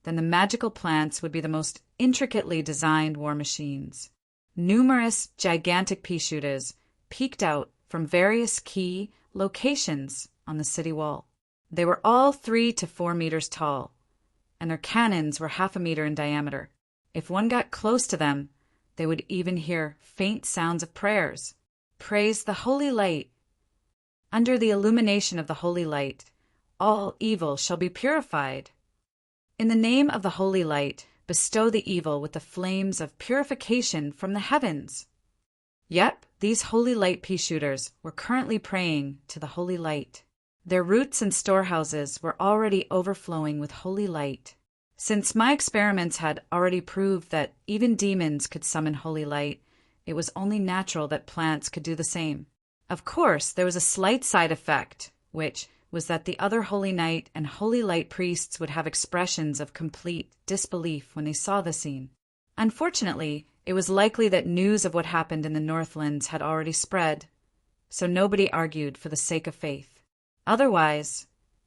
then the magical plants would be the most intricately designed war machines. Numerous gigantic pea shooters peeked out from various key locations on the city wall. They were all 3 to 4 meters tall, and their cannons were 1/2 meter in diameter. If one got close to them, they would even hear faint sounds of prayers. Praise the holy light. Under the illumination of the holy light, all evil shall be purified. In the name of the holy light, bestow the evil with the flames of purification from the heavens. Yep, these holy light pea shooters were currently praying to the holy light. Their roots and storehouses were already overflowing with holy light. Since my experiments had already proved that even demons could summon holy light, it was only natural that plants could do the same. Of course, there was a slight side effect, which was that the other holy night and holy light priests would have expressions of complete disbelief when they saw the scene. Unfortunately, it was likely that news of what happened in the Northlands had already spread, so nobody argued for the sake of faith. Otherwise,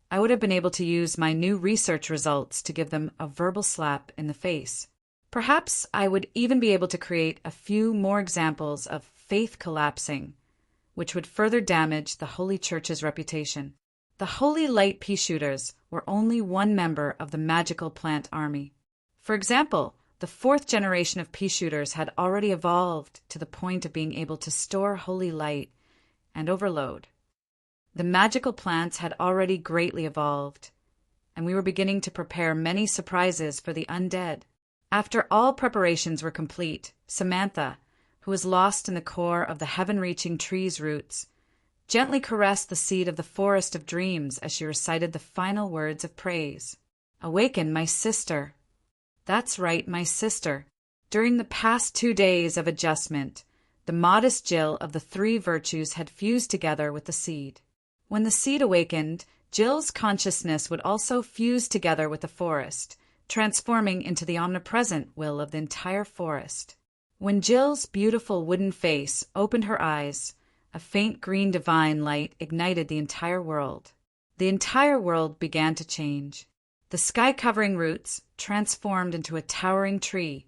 I would have been able to use my new research results to give them a verbal slap in the face. Perhaps I would even be able to create a few more examples of faith collapsing, which would further damage the Holy Church's reputation. The Holy Light Pea Shooters were only one member of the magical plant army. For example, the 4th generation of pea shooters had already evolved to the point of being able to store holy light and overload. The magical plants had already greatly evolved, and we were beginning to prepare many surprises for the undead. After all preparations were complete, Samantha, who was lost in the core of the heaven-reaching tree's roots, gently caressed the seed of the Forest of Dreams as she recited the final words of praise. "Awaken, my sister." That's right, my sister. During the past 2 days of adjustment, the modest Jill of the 3 virtues had fused together with the seed. When the seed awakened, Jill's consciousness would also fuse together with the forest, transforming into the omnipresent will of the entire forest. When Jill's beautiful wooden face opened her eyes, a faint green divine light ignited the entire world. The entire world began to change. The sky-covering roots transformed into a towering tree,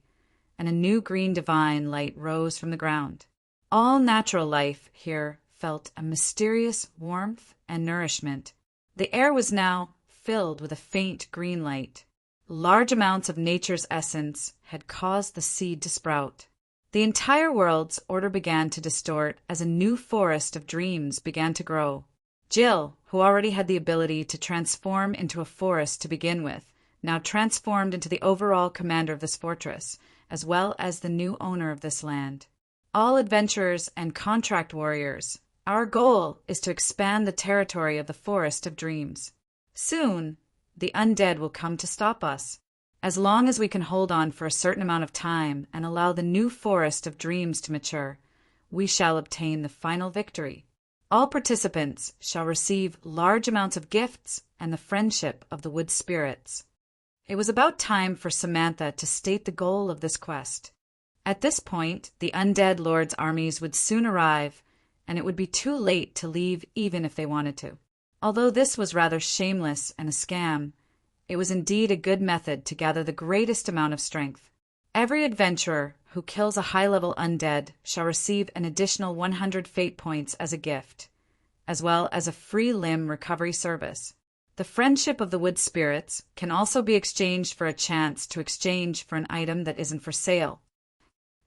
and a new green divine light rose from the ground. All natural life here felt a mysterious warmth and nourishment. The air was now filled with a faint green light. Large amounts of nature's essence had caused the seed to sprout. The entire world's order began to distort as a new forest of dreams began to grow. Jill, who already had the ability to transform into a forest to begin with, now transformed into the overall commander of this fortress, as well as the new owner of this land. All adventurers and contract warriors, our goal is to expand the territory of the Forest of Dreams. Soon, the undead will come to stop us. As long as we can hold on for a certain amount of time and allow the new Forest of Dreams to mature, we shall obtain the final victory. All participants shall receive large amounts of gifts and the friendship of the wood spirits. It was about time for Samantha to state the goal of this quest. At this point, the undead lord's armies would soon arrive, and it would be too late to leave even if they wanted to. Although this was rather shameless and a scam, it was indeed a good method to gather the greatest amount of strength. Every adventurer who kills a high-level undead shall receive an additional 100 fate points as a gift, as well as a free limb recovery service. The friendship of the wood spirits can also be exchanged for a chance to exchange for an item that isn't for sale.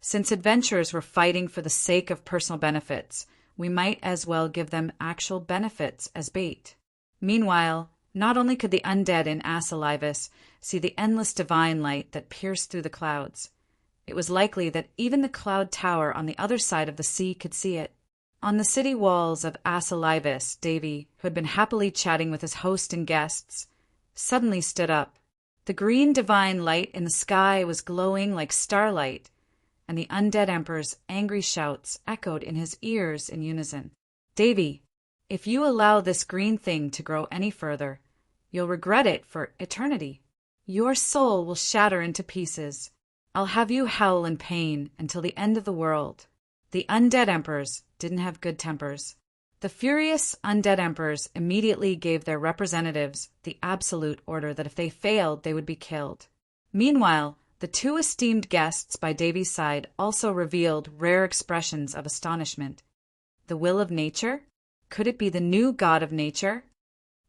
Since adventurers were fighting for the sake of personal benefits, we might as well give them actual benefits as bait. Meanwhile, not only could the undead in Asalivis see the endless divine light that pierced through the clouds, it was likely that even the cloud tower on the other side of the sea could see it. On the city walls of Asalivis, Davy, who had been happily chatting with his host and guests, suddenly stood up. The green divine light in the sky was glowing like starlight, and the undead emperor's angry shouts echoed in his ears in unison. Davy, if you allow this green thing to grow any further, you'll regret it for eternity. Your soul will shatter into pieces. I'll have you howl in pain until the end of the world. The undead emperors didn't have good tempers. The furious undead emperors immediately gave their representatives the absolute order that if they failed, they would be killed. Meanwhile, the two esteemed guests by Davy's side also revealed rare expressions of astonishment. The will of nature? Could it be the new god of nature?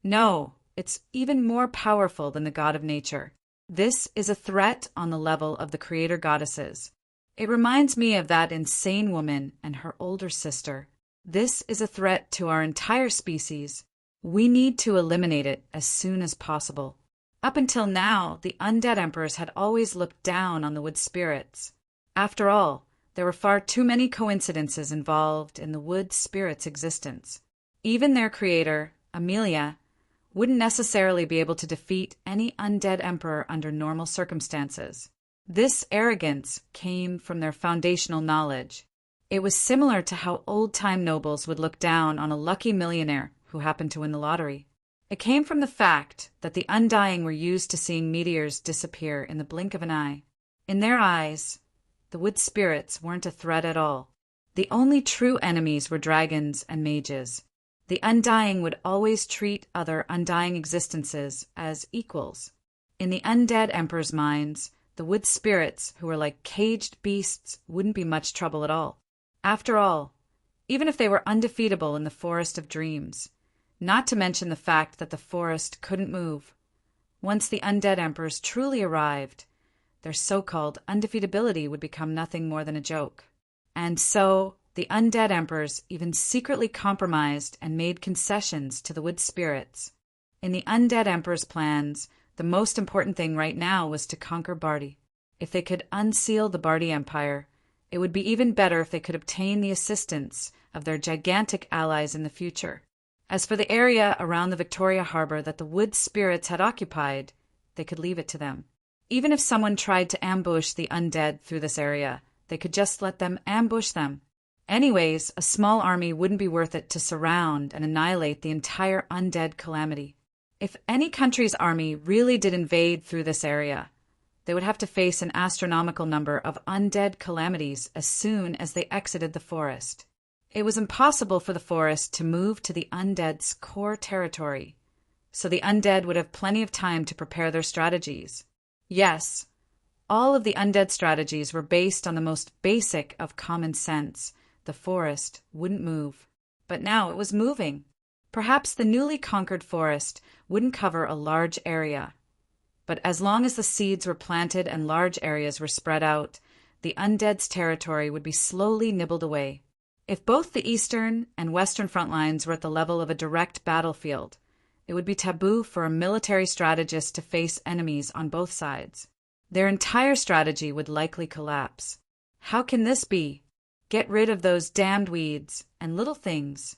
No, it's even more powerful than the god of nature. This is a threat on the level of the creator goddesses. It reminds me of that insane woman and her older sister. This is a threat to our entire species. We need to eliminate it as soon as possible. Up until now, the undead emperors had always looked down on the wood spirits. After all, there were far too many coincidences involved in the wood spirits' existence. Even their creator, Amelia, wouldn't necessarily be able to defeat any undead emperor under normal circumstances. This arrogance came from their foundational knowledge. It was similar to how old-time nobles would look down on a lucky millionaire who happened to win the lottery. It came from the fact that the undying were used to seeing meteors disappear in the blink of an eye. In their eyes, the wood spirits weren't a threat at all. The only true enemies were dragons and mages. The undying would always treat other undying existences as equals. In the undead emperor's minds, the wood spirits, who were like caged beasts, wouldn't be much trouble at all. After all, even if they were undefeatable in the Forest of Dreams, not to mention the fact that the forest couldn't move, once the undead emperors truly arrived, their so-called undefeatability would become nothing more than a joke. And so, the undead emperors even secretly compromised and made concessions to the wood spirits. In the undead emperor's plans, the most important thing right now was to conquer Bardi. If they could unseal the Bardi Empire, it would be even better if they could obtain the assistance of their gigantic allies in the future. As for the area around the Victoria Harbor that the wood spirits had occupied, they could leave it to them. Even if someone tried to ambush the undead through this area, they could just let them ambush them. Anyways, a small army wouldn't be worth it to surround and annihilate the entire undead calamity. If any country's army really did invade through this area, they would have to face an astronomical number of undead calamities as soon as they exited the forest. It was impossible for the forest to move to the undead's core territory, so the undead would have plenty of time to prepare their strategies. Yes, all of the undead strategies were based on the most basic of common sense. The forest wouldn't move. But now it was moving. Perhaps the newly conquered forest wouldn't cover a large area. But as long as the seeds were planted and large areas were spread out, the undead's territory would be slowly nibbled away. If both the eastern and western front lines were at the level of a direct battlefield, it would be taboo for a military strategist to face enemies on both sides. Their entire strategy would likely collapse. How can this be? Get rid of those damned weeds and little things.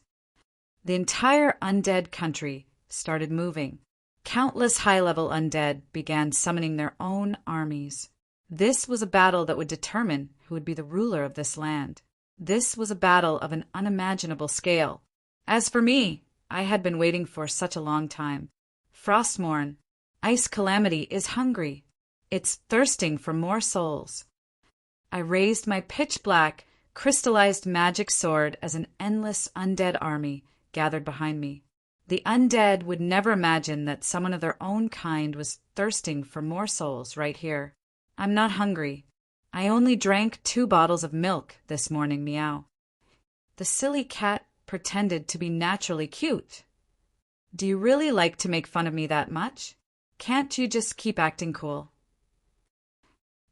The entire undead country started moving. Countless high-level undead began summoning their own armies. This was a battle that would determine who would be the ruler of this land. This was a battle of an unimaginable scale. As for me, I had been waiting for such a long time. Frostmourne, Ice Calamity is hungry. It's thirsting for more souls. I raised my pitch-black, crystallized magic sword as an endless undead army gathered behind me. The undead would never imagine that someone of their own kind was thirsting for more souls right here. I'm not hungry. I only drank 2 bottles of milk this morning, meow. The silly cat pretended to be naturally cute. Do you really like to make fun of me that much? Can't you just keep acting cool?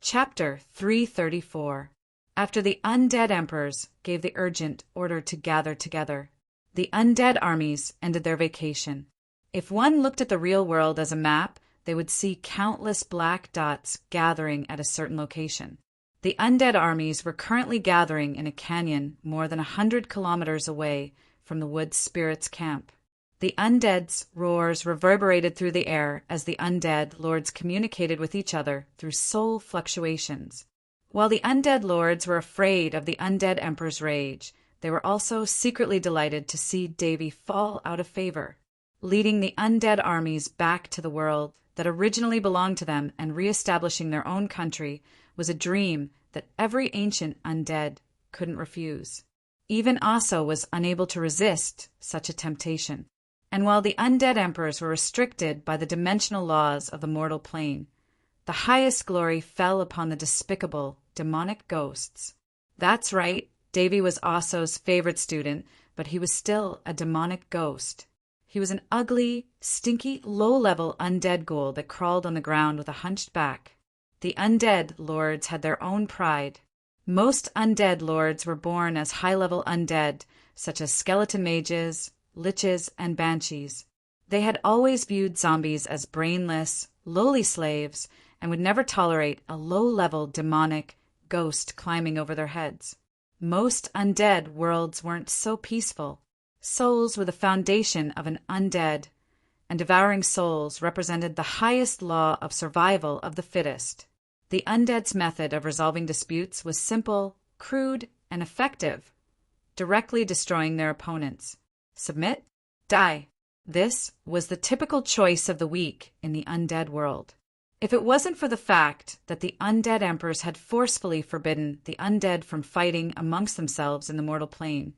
Chapter 334. After the undead emperors gave the urgent order to gather together, the undead armies ended their vacation. If one looked at the real world as a map, they would see countless black dots gathering at a certain location. The undead armies were currently gathering in a canyon more than 100 kilometers away from the wood spirits' camp. The undead's roars reverberated through the air as the undead lords communicated with each other through soul fluctuations. While the undead lords were afraid of the undead emperor's rage, they were also secretly delighted to see Davy fall out of favor. Leading the undead armies back to the world that originally belonged to them and re-establishing their own country was a dream that every ancient undead couldn't refuse. Even Aso was unable to resist such a temptation. And while the undead emperors were restricted by the dimensional laws of the mortal plane, the highest glory fell upon the despicable, demonic ghosts. That's right, Davy was Aso's favorite student, but he was still a demonic ghost. He was an ugly, stinky, low-level undead ghoul that crawled on the ground with a hunched back. The undead lords had their own pride. Most undead lords were born as high-level undead, such as skeleton mages, liches, and banshees. They had always viewed zombies as brainless, lowly slaves, and would never tolerate a low-level demonic ghost climbing over their heads. Most undead worlds weren't so peaceful. Souls were the foundation of an undead, and devouring souls represented the highest law of survival of the fittest. The undead's method of resolving disputes was simple, crude, and effective, directly destroying their opponents. Submit, die. This was the typical choice of the weak in the undead world. If it wasn't for the fact that the undead emperors had forcefully forbidden the undead from fighting amongst themselves in the mortal plane,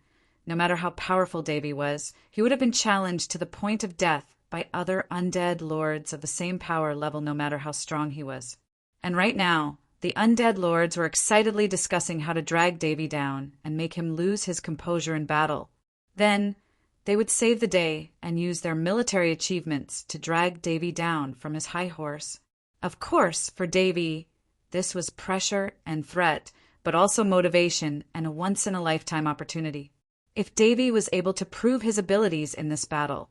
no matter how powerful Davy was, he would have been challenged to the point of death by other undead lords of the same power level no matter how strong he was. And right now, the undead lords were excitedly discussing how to drag Davy down and make him lose his composure in battle. Then, they would save the day and use their military achievements to drag Davy down from his high horse. Of course, for Davy, this was pressure and threat, but also motivation and a once-in-a-lifetime opportunity. If Davy was able to prove his abilities in this battle,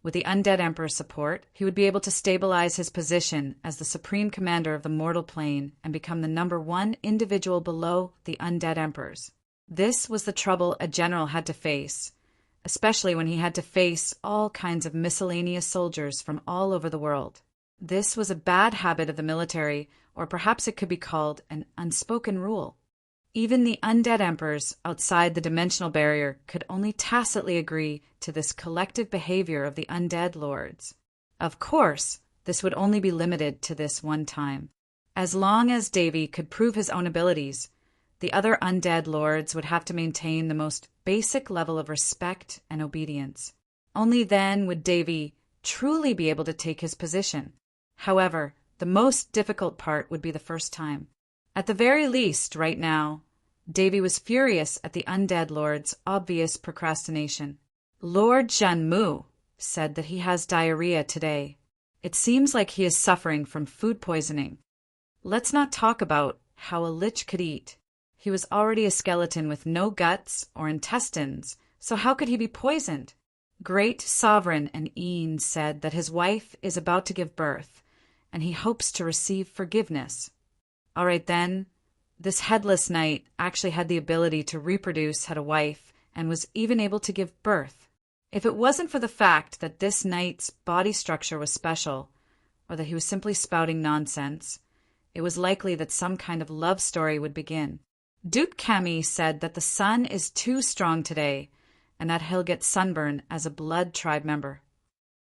with the undead emperor's support, he would be able to stabilize his position as the supreme commander of the mortal plane and become the #1 individual below the undead emperors. This was the trouble a general had to face, especially when he had to face all kinds of miscellaneous soldiers from all over the world. This was a bad habit of the military, or perhaps it could be called an unspoken rule. Even the undead emperors outside the dimensional barrier could only tacitly agree to this collective behavior of the undead lords. Of course, this would only be limited to this one time. As long as Davy could prove his own abilities, the other undead lords would have to maintain the most basic level of respect and obedience. Only then would Davy truly be able to take his position. However, the most difficult part would be the first time. At the very least, right now, Davy was furious at the undead lord's obvious procrastination. Lord Zhanmu said that he has diarrhea today. It seems like he is suffering from food poisoning. Let's not talk about how a lich could eat. He was already a skeleton with no guts or intestines, so how could he be poisoned? Great Sovereign and Een said that his wife is about to give birth, and he hopes to receive forgiveness. All right then, this headless knight actually had the ability to reproduce, had a wife, and was even able to give birth. If it wasn't for the fact that this knight's body structure was special, or that he was simply spouting nonsense, it was likely that some kind of love story would begin. Duke Kami said that the sun is too strong today and that he'll get sunburn as a blood tribe member.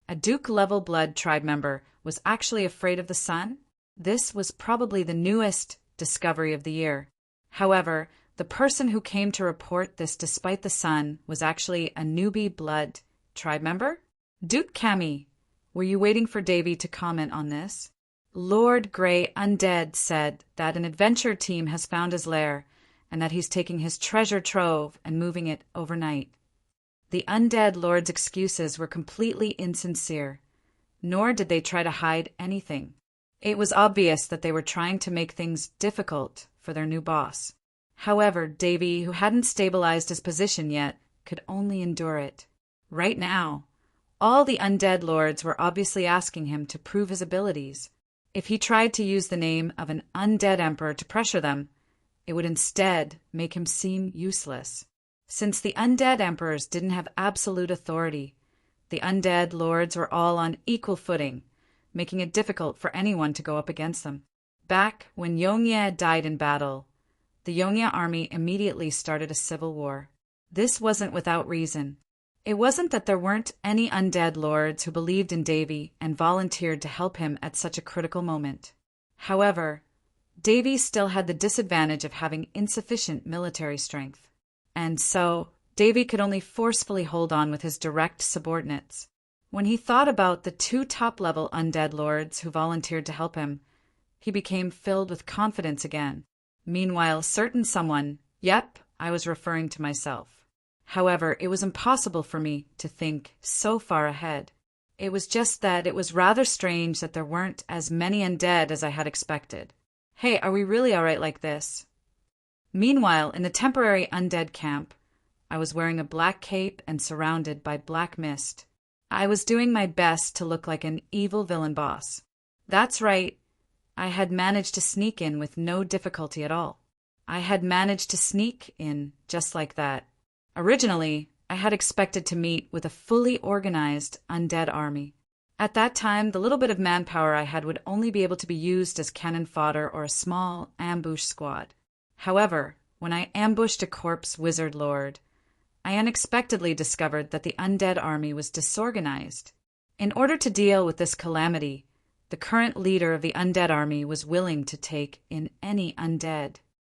A Duke-level blood tribe member was actually afraid of the sun? This was probably the newest discovery of the year. However, the person who came to report this despite the sun was actually a newbie blood tribe member? Duke Kami, were you waiting for Davy to comment on this? Lord Grey Undead said that an adventure team has found his lair and that he's taking his treasure trove and moving it overnight. The Undead Lord's excuses were completely insincere, nor did they try to hide anything. It was obvious that they were trying to make things difficult for their new boss. However, Davy, who hadn't stabilized his position yet, could only endure it. Right now, all the Undead Lords were obviously asking him to prove his abilities. If he tried to use the name of an undead emperor to pressure them, it would instead make him seem useless. Since the undead emperors didn't have absolute authority, the undead lords were all on equal footing, making it difficult for anyone to go up against them. Back when Yongye died in battle, the Yongye army immediately started a civil war. This wasn't without reason. It wasn't that there weren't any undead lords who believed in Davy and volunteered to help him at such a critical moment. However, Davy still had the disadvantage of having insufficient military strength. And so, Davy could only forcefully hold on with his direct subordinates. When he thought about the 2 top-level undead lords who volunteered to help him, he became filled with confidence again. Meanwhile, certain someone, yep, I was referring to myself. However, it was impossible for me to think so far ahead. It was just that it was rather strange that there weren't as many undead as I had expected. Hey, are we really all right like this? Meanwhile, in the temporary undead camp, I was wearing a black cape and surrounded by black mist. I was doing my best to look like an evil villain boss. That's right, I had managed to sneak in with no difficulty at all. I had managed to sneak in just like that. Originally, I had expected to meet with a fully organized undead army. At that time, the little bit of manpower I had would only be able to be used as cannon fodder or a small ambush squad. However, when I ambushed a corpse wizard lord, I unexpectedly discovered that the undead army was disorganized. In order to deal with this calamity, the current leader of the undead army was willing to take in any undead.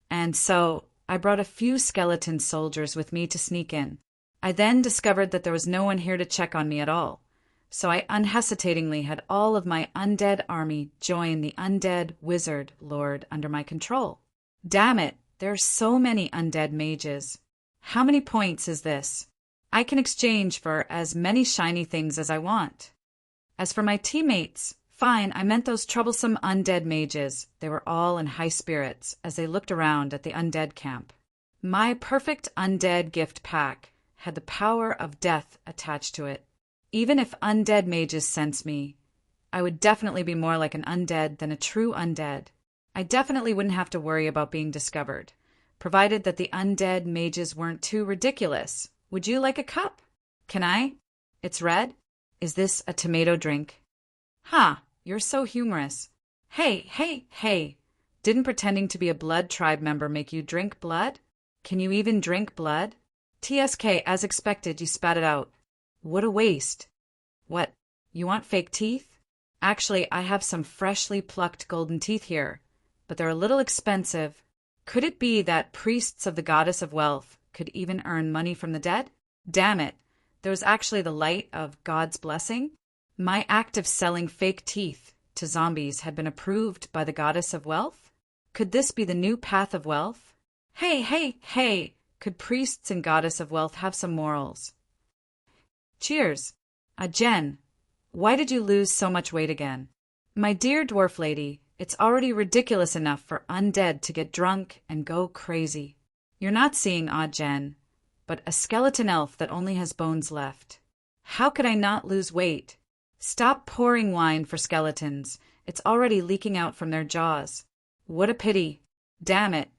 And so, I brought a few skeleton soldiers with me to sneak in. I then discovered that there was no one here to check on me at all, so I unhesitatingly had all of my undead army join the undead wizard lord under my control. Damn it, there are so many undead mages. How many points is this? I can exchange for as many shiny things as I want. As for my teammates, fine, I meant those troublesome undead mages. They were all in high spirits as they looked around at the undead camp. My perfect undead gift pack had the power of death attached to it. Even if undead mages sense me, I would definitely be more like an undead than a true undead. I definitely wouldn't have to worry about being discovered, provided that the undead mages weren't too ridiculous. Would you like a cup? Can I? It's red? Is this a tomato drink? Ha, you're so humorous. Hey. Didn't pretending to be a blood tribe member make you drink blood? Can you even drink blood? TSK, as expected, you spat it out. What a waste. What, you want fake teeth? Actually, I have some freshly plucked golden teeth here, but they're a little expensive. Could it be that priests of the goddess of wealth could even earn money from the dead? Damn it, there was actually the light of God's blessing. My act of selling fake teeth to zombies had been approved by the goddess of wealth? Could this be the new path of wealth? Hey, could priests and goddess of wealth have some morals? Cheers. Jen, why did you lose so much weight again? My dear dwarf lady, it's already ridiculous enough for undead to get drunk and go crazy. You're not seeing Jen, but a skeleton elf that only has bones left. How could I not lose weight? Stop pouring wine for skeletons. It's already leaking out from their jaws. What a pity. Damn it.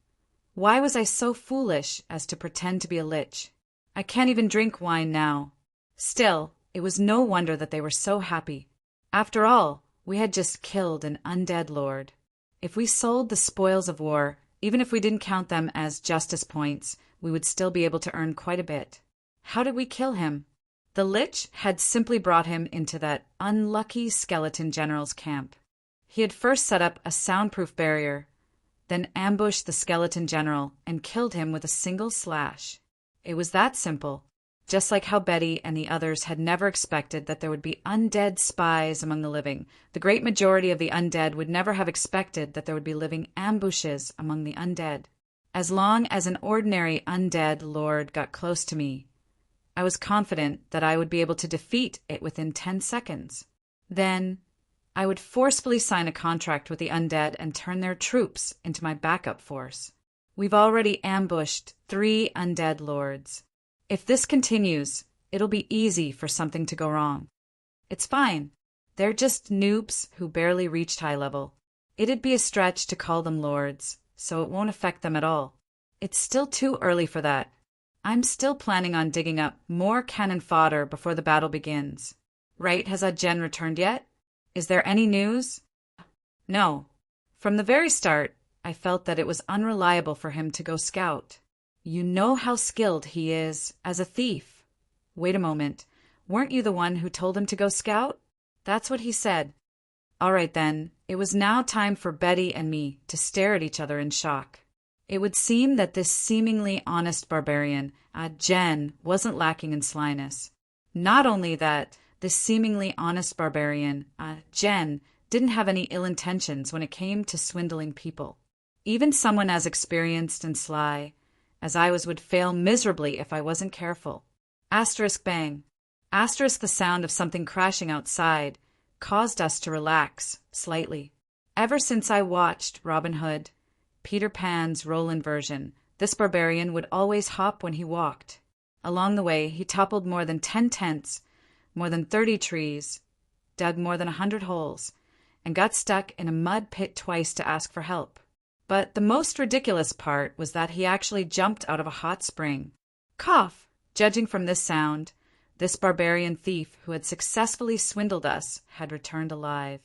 Why was I so foolish as to pretend to be a lich? I can't even drink wine now. Still, it was no wonder that they were so happy. After all, we had just killed an undead lord. If we sold the spoils of war Even if we didn't count them as justice points, we would still be able to earn quite a bit. How did we kill him? The Lich had simply brought him into that unlucky skeleton general's camp. He had first set up a soundproof barrier, then ambushed the skeleton general and killed him with a single slash. It was that simple. Just like how Betty and the others had never expected that there would be undead spies among the living, the great majority of the undead would never have expected that there would be living ambushes among the undead. As long as an ordinary undead lord got close to me, I was confident that I would be able to defeat it within 10 seconds. Then, I would forcefully sign a contract with the undead and turn their troops into my backup force. We've already ambushed 3 undead lords. If this continues, it'll be easy for something to go wrong. It's fine. They're just noobs who barely reached high level. It'd be a stretch to call them lords, so it won't affect them at all. It's still too early for that. I'm still planning on digging up more cannon fodder before the battle begins. Right, has Jen returned yet? Is there any news? No. From the very start, I felt that it was unreliable for him to go scout. You know how skilled he is as a thief. Wait a moment. Weren't you the one who told him to go scout? That's what he said. All right then, it was now time for Betty and me to stare at each other in shock. It would seem that this seemingly honest barbarian, Jen, wasn't lacking in slyness. Not only that, this seemingly honest barbarian, Jen, didn't have any ill intentions when it came to swindling people. Even someone as experienced and sly as I was would fail miserably if I wasn't careful. Asterisk bang. Asterisk the sound of something crashing outside caused us to relax slightly. Ever since I watched Robin Hood, Peter Pan's Roland version, this barbarian would always hop when he walked. Along the way, he toppled more than 10 tents, more than 30 trees, dug more than 100 holes, and got stuck in a mud pit twice to ask for help. But the most ridiculous part was that he actually jumped out of a hot spring. Cough! Judging from this sound, this barbarian thief who had successfully swindled us had returned alive.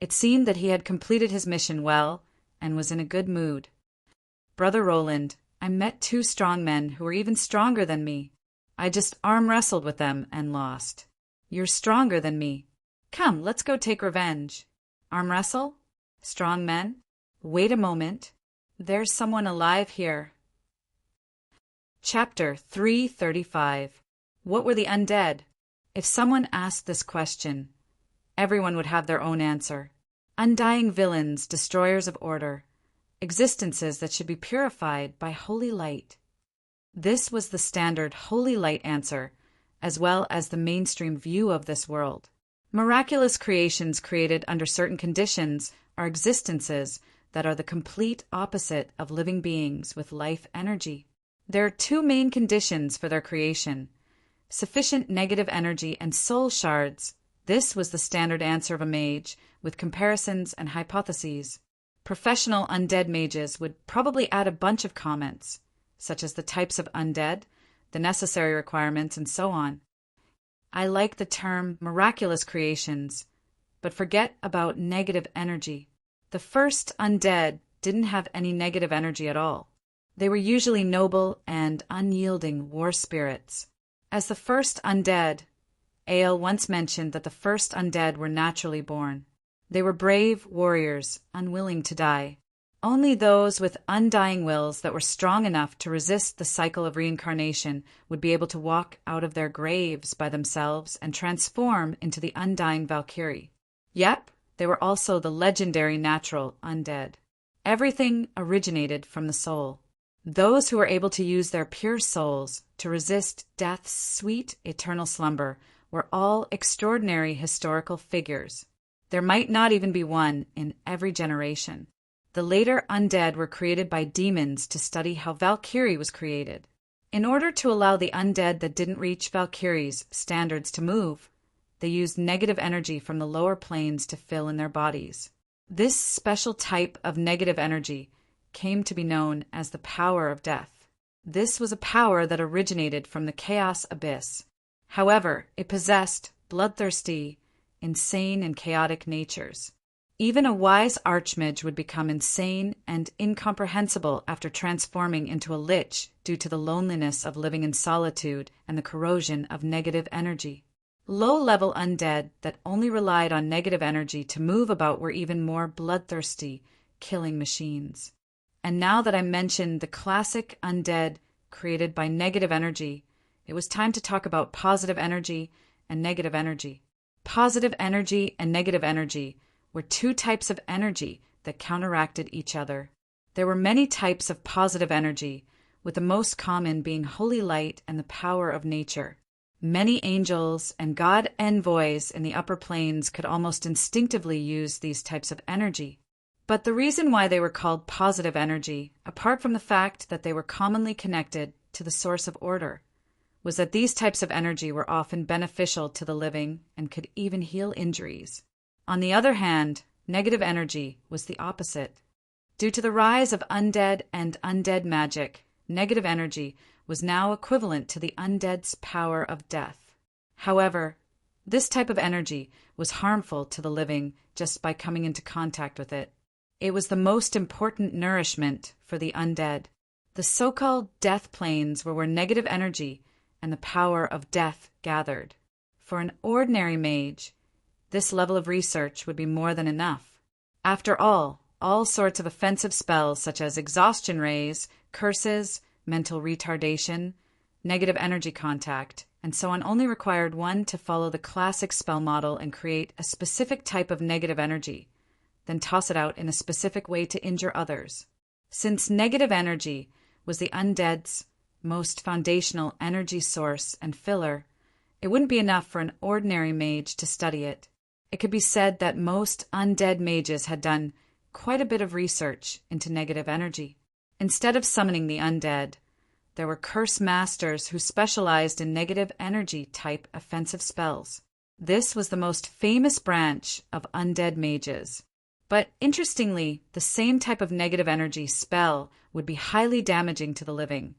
It seemed that he had completed his mission well and was in a good mood. Brother Roland, I met 2 strong men who were even stronger than me. I just arm wrestled with them and lost. You're stronger than me. Come, let's go take revenge. Arm wrestle? Strong men? Wait a moment. There's someone alive here. Chapter 335. What were the undead? If someone asked this question, everyone would have their own answer. Undying villains, destroyers of order, existences that should be purified by holy light. This was the standard holy light answer, as well as the mainstream view of this world. Miraculous creations created under certain conditions are existences that are the complete opposite of living beings with life energy. There are 2 main conditions for their creation: sufficient negative energy and soul shards. This was the standard answer of a mage, with comparisons and hypotheses. Professional undead mages would probably add a bunch of comments, such as the types of undead, the necessary requirements, and so on. I like the term miraculous creations, but forget about negative energy. The first undead didn't have any negative energy at all. They were usually noble and unyielding war spirits. As the first undead, Ale once mentioned that the first undead were naturally born. They were brave warriors, unwilling to die. Only those with undying wills that were strong enough to resist the cycle of reincarnation would be able to walk out of their graves by themselves and transform into the undying Valkyrie. Yep, they were also the legendary natural undead. Everything originated from the soul. Those who were able to use their pure souls to resist death's sweet eternal slumber were all extraordinary historical figures. There might not even be one in every generation. The later undead were created by demons to study how Valkyrie was created. In order to allow the undead that didn't reach Valkyrie's standards to move, they used negative energy from the lower planes to fill in their bodies. This special type of negative energy came to be known as the power of death. This was a power that originated from the chaos abyss. However, it possessed bloodthirsty, insane, and chaotic natures. Even a wise archmage would become insane and incomprehensible after transforming into a lich due to the loneliness of living in solitude and the corrosion of negative energy. Low-level undead that only relied on negative energy to move about were even more bloodthirsty, killing machines. And now that I mentioned the classic undead created by negative energy, it was time to talk about positive energy and negative energy. Positive energy and negative energy were two types of energy that counteracted each other. There were many types of positive energy, with the most common being holy light and the power of nature. Many angels and god envoys in the upper planes could almost instinctively use these types of energy. But the reason why they were called positive energy, apart from the fact that they were commonly connected to the source of order, was that these types of energy were often beneficial to the living and could even heal injuries. On the other hand, negative energy was the opposite. Due to the rise of undead and undead magic, negative energy was now equivalent to the undead's power of death. However, this type of energy was harmful to the living just by coming into contact with it. It was the most important nourishment for the undead. The so-called death planes were where negative energy and the power of death gathered. For an ordinary mage, this level of research would be more than enough. After all sorts of offensive spells such as exhaustion rays, curses, mental retardation, negative energy contact, and so on only required one to follow the classic spell model and create a specific type of negative energy, then toss it out in a specific way to injure others. Since negative energy was the undead's most foundational energy source and filler, it wouldn't be enough for an ordinary mage to study it. It could be said that most undead mages had done quite a bit of research into negative energy. Instead of summoning the undead, there were curse masters who specialized in negative energy type offensive spells. This was the most famous branch of undead mages. But interestingly, the same type of negative energy spell would be highly damaging to the living,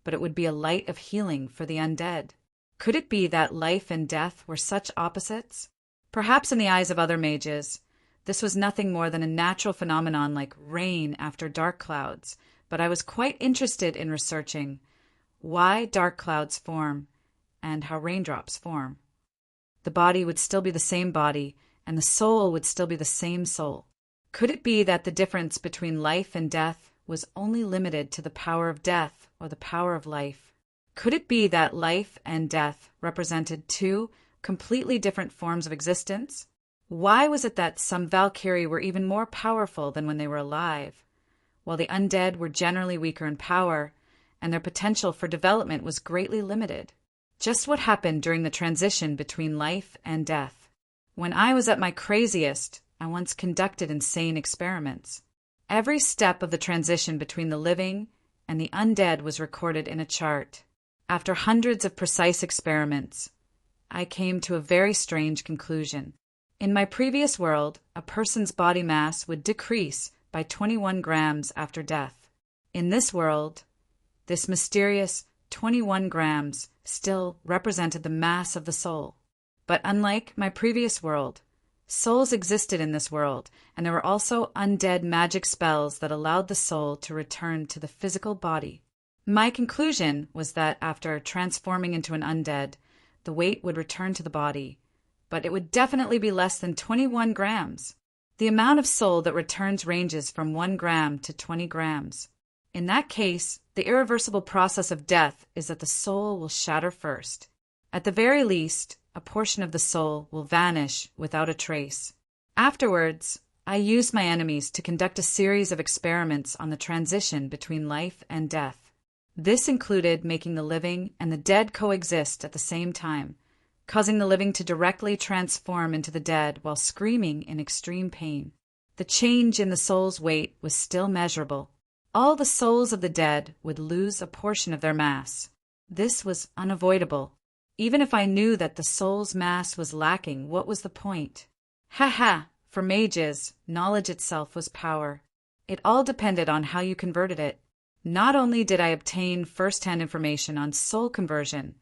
but it would be a light of healing for the undead. Could it be that life and death were such opposites? Perhaps in the eyes of other mages, this was nothing more than a natural phenomenon like rain after dark clouds, but I was quite interested in researching why dark clouds form and how raindrops form. The body would still be the same body, and the soul would still be the same soul. Could it be that the difference between life and death was only limited to the power of death or the power of life? Could it be that life and death represented two completely different forms of existence? Why was it that some Valkyrie were even more powerful than when they were alive, while the undead were generally weaker in power, and their potential for development was greatly limited? Just what happened during the transition between life and death? When I was at my craziest, I once conducted insane experiments. Every step of the transition between the living and the undead was recorded in a chart. After hundreds of precise experiments, I came to a very strange conclusion. In my previous world, a person's body mass would decrease by 21 grams after death. In this world, this mysterious 21 grams still represented the mass of the soul. But unlike my previous world, souls existed in this world, and there were also undead magic spells that allowed the soul to return to the physical body. My conclusion was that after transforming into an undead, the weight would return to the body, but it would definitely be less than 21 grams. The amount of soul that returns ranges from 1 gram to 20 grams. In that case, the irreversible process of death is that the soul will shatter first. At the very least, a portion of the soul will vanish without a trace. Afterwards, I used my enemies to conduct a series of experiments on the transition between life and death. This included making the living and the dead coexist at the same time, causing the living to directly transform into the dead while screaming in extreme pain. The change in the soul's weight was still measurable. All the souls of the dead would lose a portion of their mass. This was unavoidable. Even if I knew that the soul's mass was lacking, what was the point? For mages, knowledge itself was power. It all depended on how you converted it. Not only did I obtain first-hand information on soul conversion,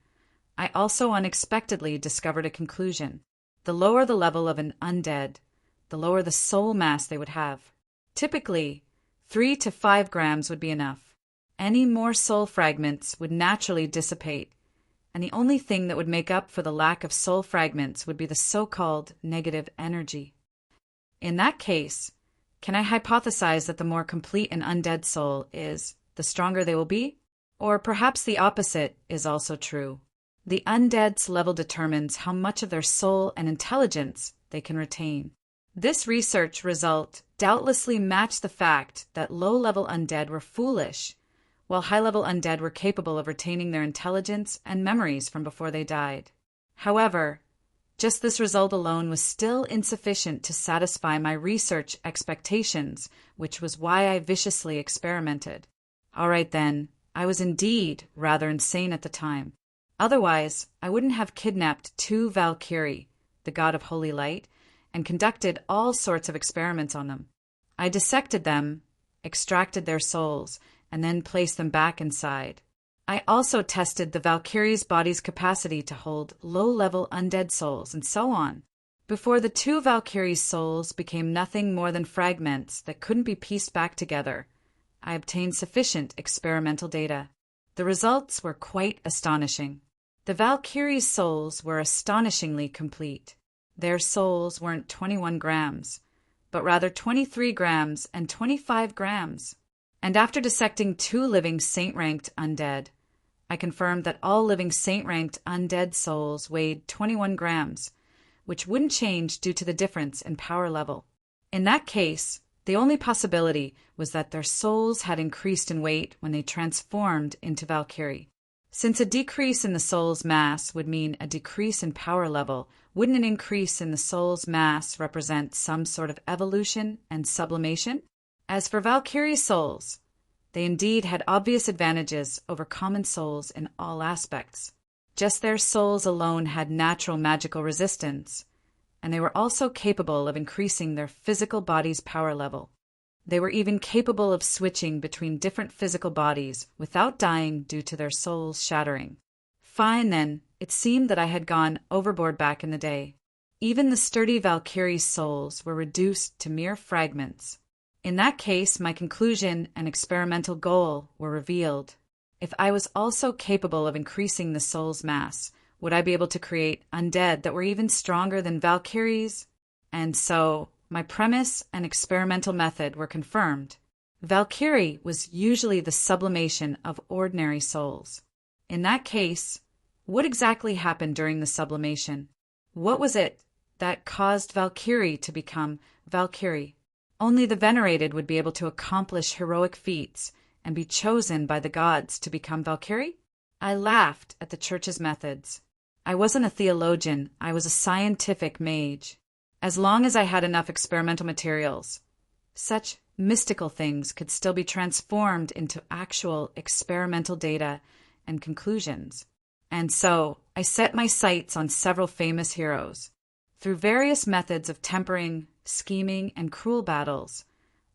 I also unexpectedly discovered a conclusion. The lower the level of an undead, the lower the soul mass they would have. Typically, 3 to 5 grams would be enough. Any more soul fragments would naturally dissipate, and the only thing that would make up for the lack of soul fragments would be the so-called negative energy. In that case, can I hypothesize that the more complete an undead soul is, the stronger they will be? Or perhaps the opposite is also true. The undead's level determines how much of their soul and intelligence they can retain. This research result doubtlessly matched the fact that low-level undead were foolish, while high-level undead were capable of retaining their intelligence and memories from before they died. However, just this result alone was still insufficient to satisfy my research expectations, which was why I viciously experimented. All right then, I was indeed rather insane at the time. Otherwise, I wouldn't have kidnapped 2 Valkyrie, the god of holy light, and conducted all sorts of experiments on them. I dissected them, extracted their souls, and then placed them back inside. I also tested the Valkyrie's body's capacity to hold low-level undead souls, and so on. Before the 2 Valkyrie's souls became nothing more than fragments that couldn't be pieced back together, I obtained sufficient experimental data. The results were quite astonishing. The Valkyrie's souls were astonishingly complete. Their souls weren't 21 grams, but rather 23 grams and 25 grams. And after dissecting 2 living saint-ranked undead, I confirmed that all living saint-ranked undead souls weighed 21 grams, which wouldn't change due to the difference in power level. In that case, the only possibility was that their souls had increased in weight when they transformed into Valkyrie. Since a decrease in the soul's mass would mean a decrease in power level, wouldn't an increase in the soul's mass represent some sort of evolution and sublimation? As for Valkyrie's souls, they indeed had obvious advantages over common souls in all aspects. Just their souls alone had natural magical resistance, and they were also capable of increasing their physical body's power level. They were even capable of switching between different physical bodies without dying due to their souls shattering. Fine then, it seemed that I had gone overboard back in the day. Even the sturdy Valkyrie's souls were reduced to mere fragments. In that case, my conclusion and experimental goal were revealed. If I was also capable of increasing the soul's mass, would I be able to create undead that were even stronger than Valkyries? And so, my premise and experimental method were confirmed. Valkyrie was usually the sublimation of ordinary souls. In that case, what exactly happened during the sublimation? What was it that caused Valkyrie to become Valkyrie? Only the venerated would be able to accomplish heroic feats and be chosen by the gods to become Valkyrie? I laughed at the church's methods. I wasn't a theologian, I was a scientific mage. As long as I had enough experimental materials, such mystical things could still be transformed into actual experimental data and conclusions. And so, I set my sights on several famous heroes. Through various methods of tempering, scheming, and cruel battles,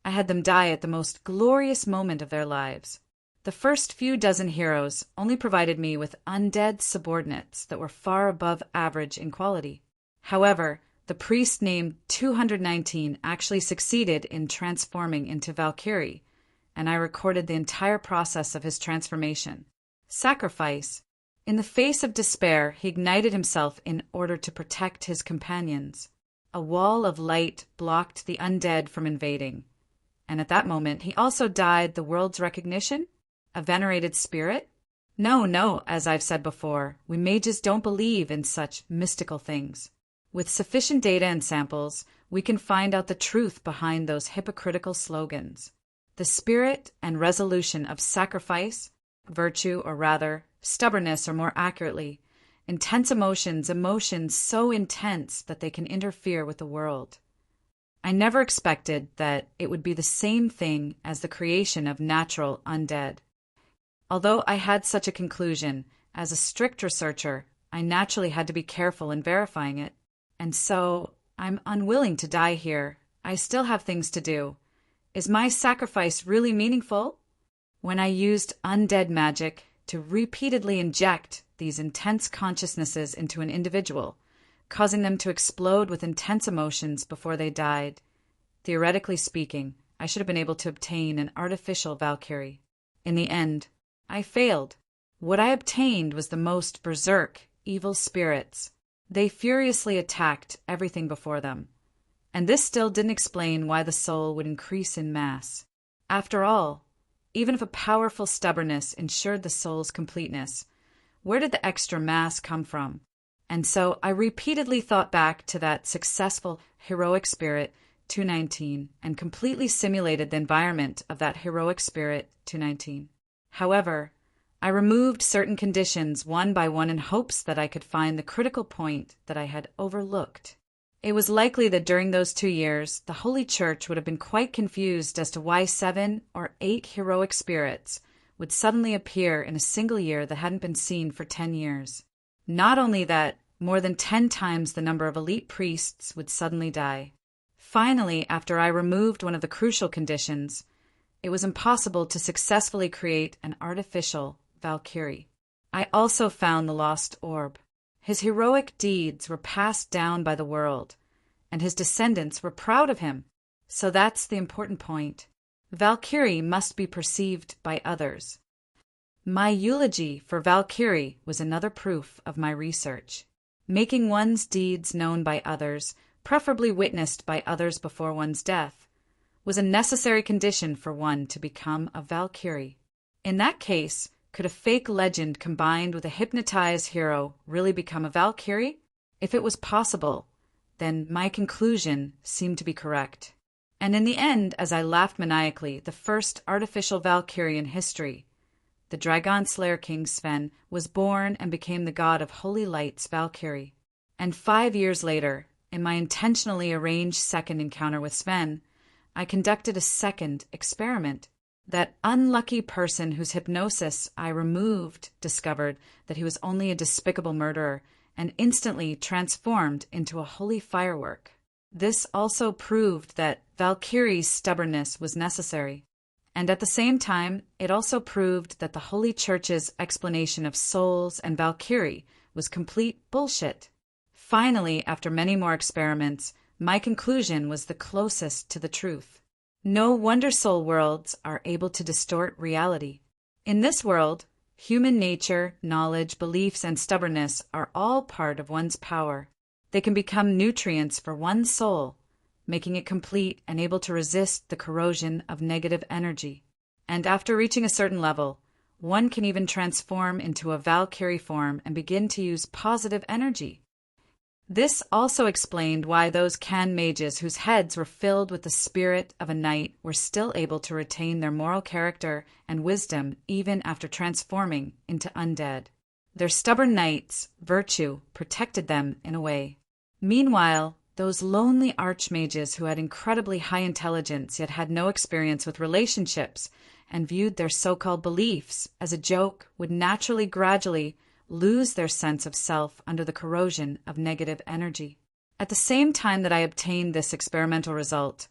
I had them die at the most glorious moment of their lives. The first few dozen heroes only provided me with undead subordinates that were far above average in quality. However, the priest named 219 actually succeeded in transforming into Valkyrie, and I recorded the entire process of his transformation. Sacrifice. In the face of despair, he ignited himself in order to protect his companions. A wall of light blocked the undead from invading, and at that moment he also died the world's recognition? A venerated spirit? No, as I've said before, we mages don't believe in such mystical things. With sufficient data and samples, we can find out the truth behind those hypocritical slogans. The spirit and resolution of sacrifice, virtue, or rather, stubbornness, or more accurately, intense emotions so intense that they can interfere with the world. I never expected that it would be the same thing as the creation of natural undead. Although I had such a conclusion, as a strict researcher, I naturally had to be careful in verifying it. And so, I'm unwilling to die here. I still have things to do. Is my sacrifice really meaningful? When I used undead magic to repeatedly inject these intense consciousnesses into an individual, causing them to explode with intense emotions before they died. Theoretically speaking, I should have been able to obtain an artificial Valkyrie. In the end, I failed. What I obtained was the most berserk, evil spirits. They furiously attacked everything before them. And this still didn't explain why the soul would increase in mass. After all, even if a powerful stubbornness ensured the soul's completeness, where did the extra mass come from? And so I repeatedly thought back to that successful, heroic spirit, 219, and completely simulated the environment of that heroic spirit, 219. However, I removed certain conditions one by one in hopes that I could find the critical point that I had overlooked. It was likely that during those 2 years, the Holy Church would have been quite confused as to why 7 or 8 heroic spirits would suddenly appear in a single year that hadn't been seen for 10 years. Not only that, more than 10 times the number of elite priests would suddenly die. Finally, after I removed one of the crucial conditions, it was impossible to successfully create an artificial Valkyrie. I also found the lost orb. His heroic deeds were passed down by the world, and his descendants were proud of him. So that's the important point. Valkyrie must be perceived by others. My eulogy for Valkyrie was another proof of my research. Making one's deeds known by others, preferably witnessed by others before one's death, was a necessary condition for one to become a Valkyrie. In that case, could a fake legend combined with a hypnotized hero really become a Valkyrie? If it was possible, then my conclusion seemed to be correct. And in the end, as I laughed maniacally, the first artificial Valkyrie in history, the Dragon Slayer King Sven, was born and became the god of holy light's Valkyrie. And 5 years later, in my intentionally arranged second encounter with Sven, I conducted a second experiment. That unlucky person whose hypnosis I removed discovered that he was only a despicable murderer and instantly transformed into a holy firework. This also proved that Valkyrie's stubbornness was necessary. And at the same time, it also proved that the Holy Church's explanation of souls and Valkyrie was complete bullshit. Finally, after many more experiments, my conclusion was the closest to the truth. No wonder soul worlds are able to distort reality. In this world, human nature, knowledge, beliefs, and stubbornness are all part of one's power. They can become nutrients for one's soul, making it complete and able to resist the corrosion of negative energy. And after reaching a certain level, one can even transform into a Valkyrie form and begin to use positive energy. This also explained why those Can mages whose heads were filled with the spirit of a knight were still able to retain their moral character and wisdom even after transforming into undead. Their stubborn knight's virtue protected them in a way. Meanwhile, those lonely archmages who had incredibly high intelligence yet had no experience with relationships and viewed their so-called beliefs as a joke would naturally gradually lose their sense of self under the corrosion of negative energy. At the same time that I obtained this experimental result,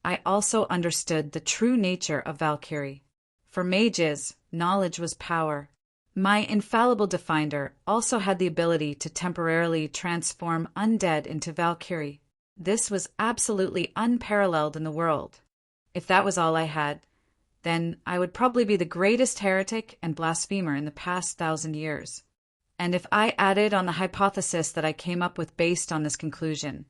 I also understood the true nature of Valkyrie. For mages, knowledge was power. My infallible Definder also had the ability to temporarily transform undead into Valkyrie. This was absolutely unparalleled in the world. If that was all I had, then I would probably be the greatest heretic and blasphemer in the past 1,000 years. And if I added on the hypothesis that I came up with based on this conclusion,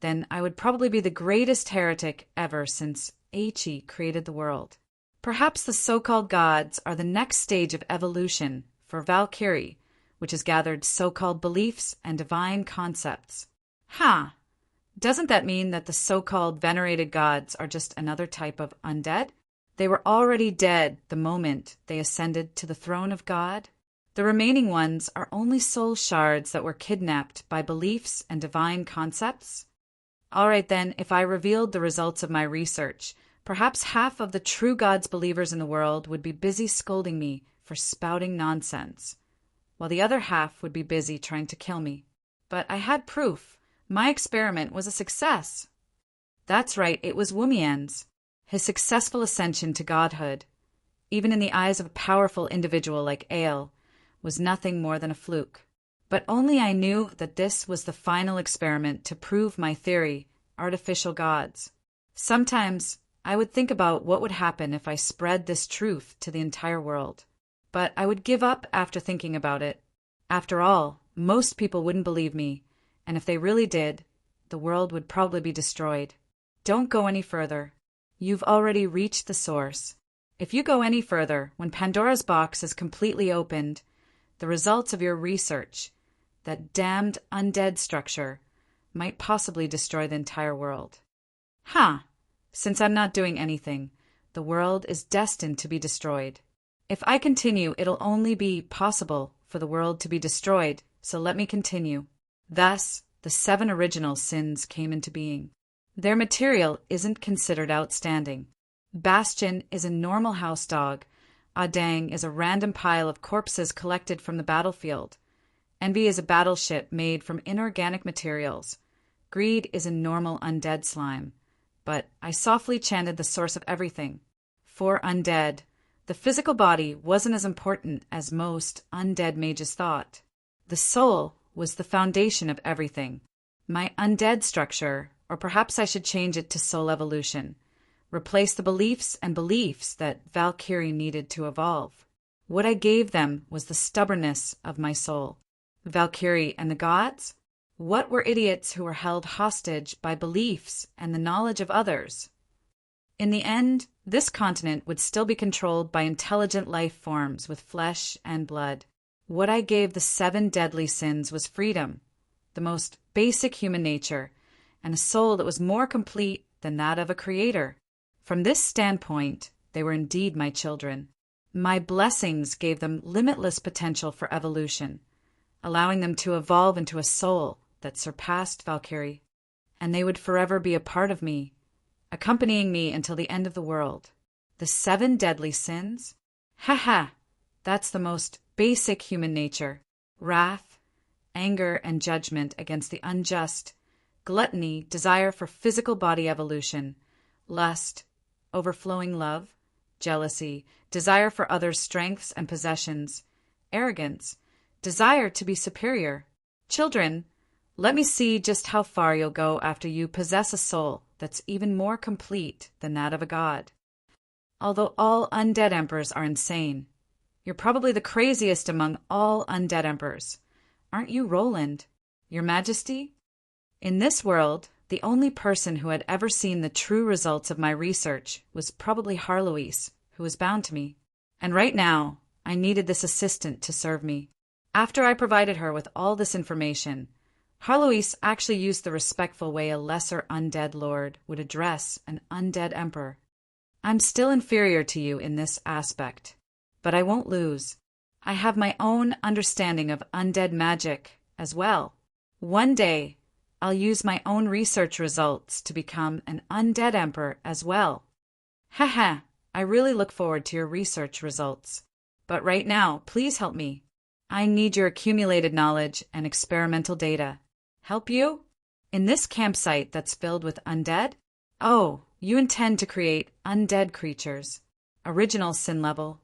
then I would probably be the greatest heretic ever since Aichi created the world. Perhaps the so-called gods are the next stage of evolution for Valkyrie, which has gathered so-called beliefs and divine concepts. Doesn't that mean that the so-called venerated gods are just another type of undead? They were already dead the moment they ascended to the throne of God. The remaining ones are only soul shards that were kidnapped by beliefs and divine concepts. All right then, if I revealed the results of my research, perhaps half of the true God's believers in the world would be busy scolding me for spouting nonsense, while the other half would be busy trying to kill me. But I had proof. My experiment was a success. That's right, it was Wumian's. His successful ascension to godhood, even in the eyes of a powerful individual like Ale, was nothing more than a fluke. But only I knew that this was the final experiment to prove my theory, artificial gods. Sometimes I would think about what would happen if I spread this truth to the entire world. But I would give up after thinking about it. After all, most people wouldn't believe me, and if they really did, the world would probably be destroyed. Don't go any further. You've already reached the source. If you go any further, when Pandora's box is completely opened, the results of your research, that damned undead structure, might possibly destroy the entire world. Since I'm not doing anything, the world is destined to be destroyed. If I continue, it'll only be possible for the world to be destroyed, so let me continue. Thus, the 7 original sins came into being. Their material isn't considered outstanding. Bastion is a normal house dog. Adang is a random pile of corpses collected from the battlefield. Envy is a battleship made from inorganic materials. Greed is a normal undead slime. But I softly chanted the source of everything. For undead, the physical body wasn't as important as most undead mages thought. The soul was the foundation of everything. My undead structure, or perhaps I should change it to soul evolution, replaced the beliefs that Valkyrie needed to evolve. What I gave them was the stubbornness of my soul. Valkyrie and the gods? What were idiots who were held hostage by beliefs and the knowledge of others? In the end, this continent would still be controlled by intelligent life forms with flesh and blood. What I gave the 7 deadly sins was freedom, the most basic human nature, and a soul that was more complete than that of a creator. From this standpoint, they were indeed my children. My blessings gave them limitless potential for evolution, allowing them to evolve into a soul that surpassed Valkyrie, and they would forever be a part of me, accompanying me until the end of the world. The 7 deadly sins? That's the most basic human nature. Wrath, anger and judgment against the unjust, gluttony, desire for physical body evolution, lust, overflowing love, jealousy, desire for others' strengths and possessions, arrogance, desire to be superior. Children, let me see just how far you'll go after you possess a soul that's even more complete than that of a god. Although all undead emperors are insane, you're probably the craziest among all undead emperors. Aren't you, Roland? Your Majesty? In this world, the only person who had ever seen the true results of my research was probably Harloise, who was bound to me. And right now, I needed this assistant to serve me. After I provided her with all this information, Harloise actually used the respectful way a lesser undead lord would address an undead emperor. I'm still inferior to you in this aspect, but I won't lose. I have my own understanding of undead magic as well. One day, I'll use my own research results to become an undead emperor as well. I really look forward to your research results. But right now, please help me. I need your accumulated knowledge and experimental data. Help you? In this campsite that's filled with undead? Oh, you intend to create undead creatures. Original sin level.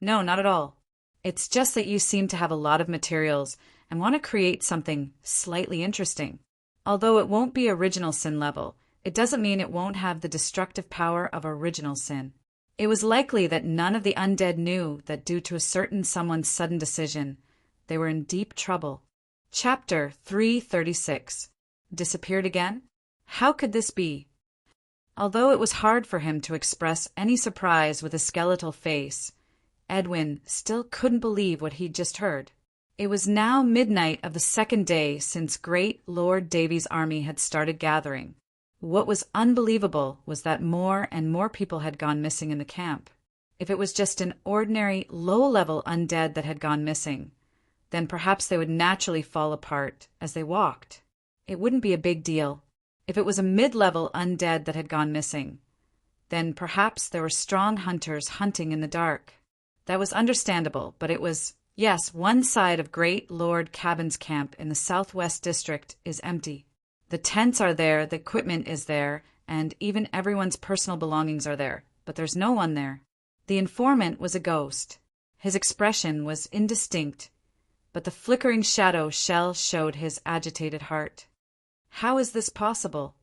No, not at all. It's just that you seem to have a lot of materials and want to create something slightly interesting. Although it won't be original sin level, it doesn't mean it won't have the destructive power of original sin. It was likely that none of the undead knew that due to a certain someone's sudden decision, they were in deep trouble. Chapter 336. Disappeared again? How could this be? Although it was hard for him to express any surprise with a skeletal face, Edwin still couldn't believe what he'd just heard. It was now midnight of the 2nd day since great Lord Davy's army had started gathering. What was unbelievable was that more and more people had gone missing in the camp. If it was just an ordinary, low-level undead that had gone missing, then perhaps they would naturally fall apart as they walked. It wouldn't be a big deal. If it was a mid-level undead that had gone missing, then perhaps there were strong hunters hunting in the dark. That was understandable, but it was, yes, one side of Great Lord Cabin's camp in the southwest district is empty. The tents are there, the equipment is there, and even everyone's personal belongings are there, but there's no one there. The informant was a ghost. His expression was indistinct. but the flickering shadow shell showed his agitated heart. How is this possible?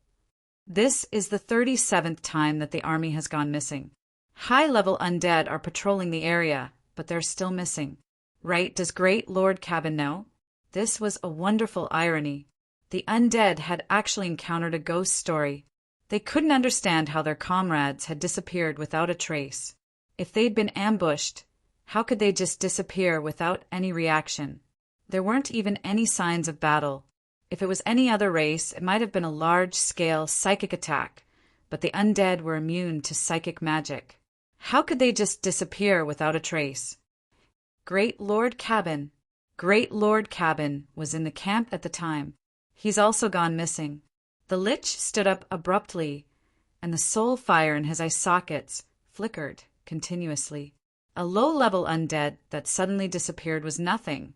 This is the 37th time that the army has gone missing. High-level undead are patrolling the area, but they're still missing. Right, does Great Lord Cabin know? This was a wonderful irony. The undead had actually encountered a ghost story. They couldn't understand how their comrades had disappeared without a trace. If they'd been ambushed, how could they just disappear without any reaction? There weren't even any signs of battle. If it was any other race, it might have been a large-scale psychic attack, but the undead were immune to psychic magic. How could they just disappear without a trace? Great Lord Cabin was in the camp at the time. He's also gone missing. The Lich stood up abruptly, and the soul fire in his eye sockets flickered continuously. A low-level undead that suddenly disappeared was nothing.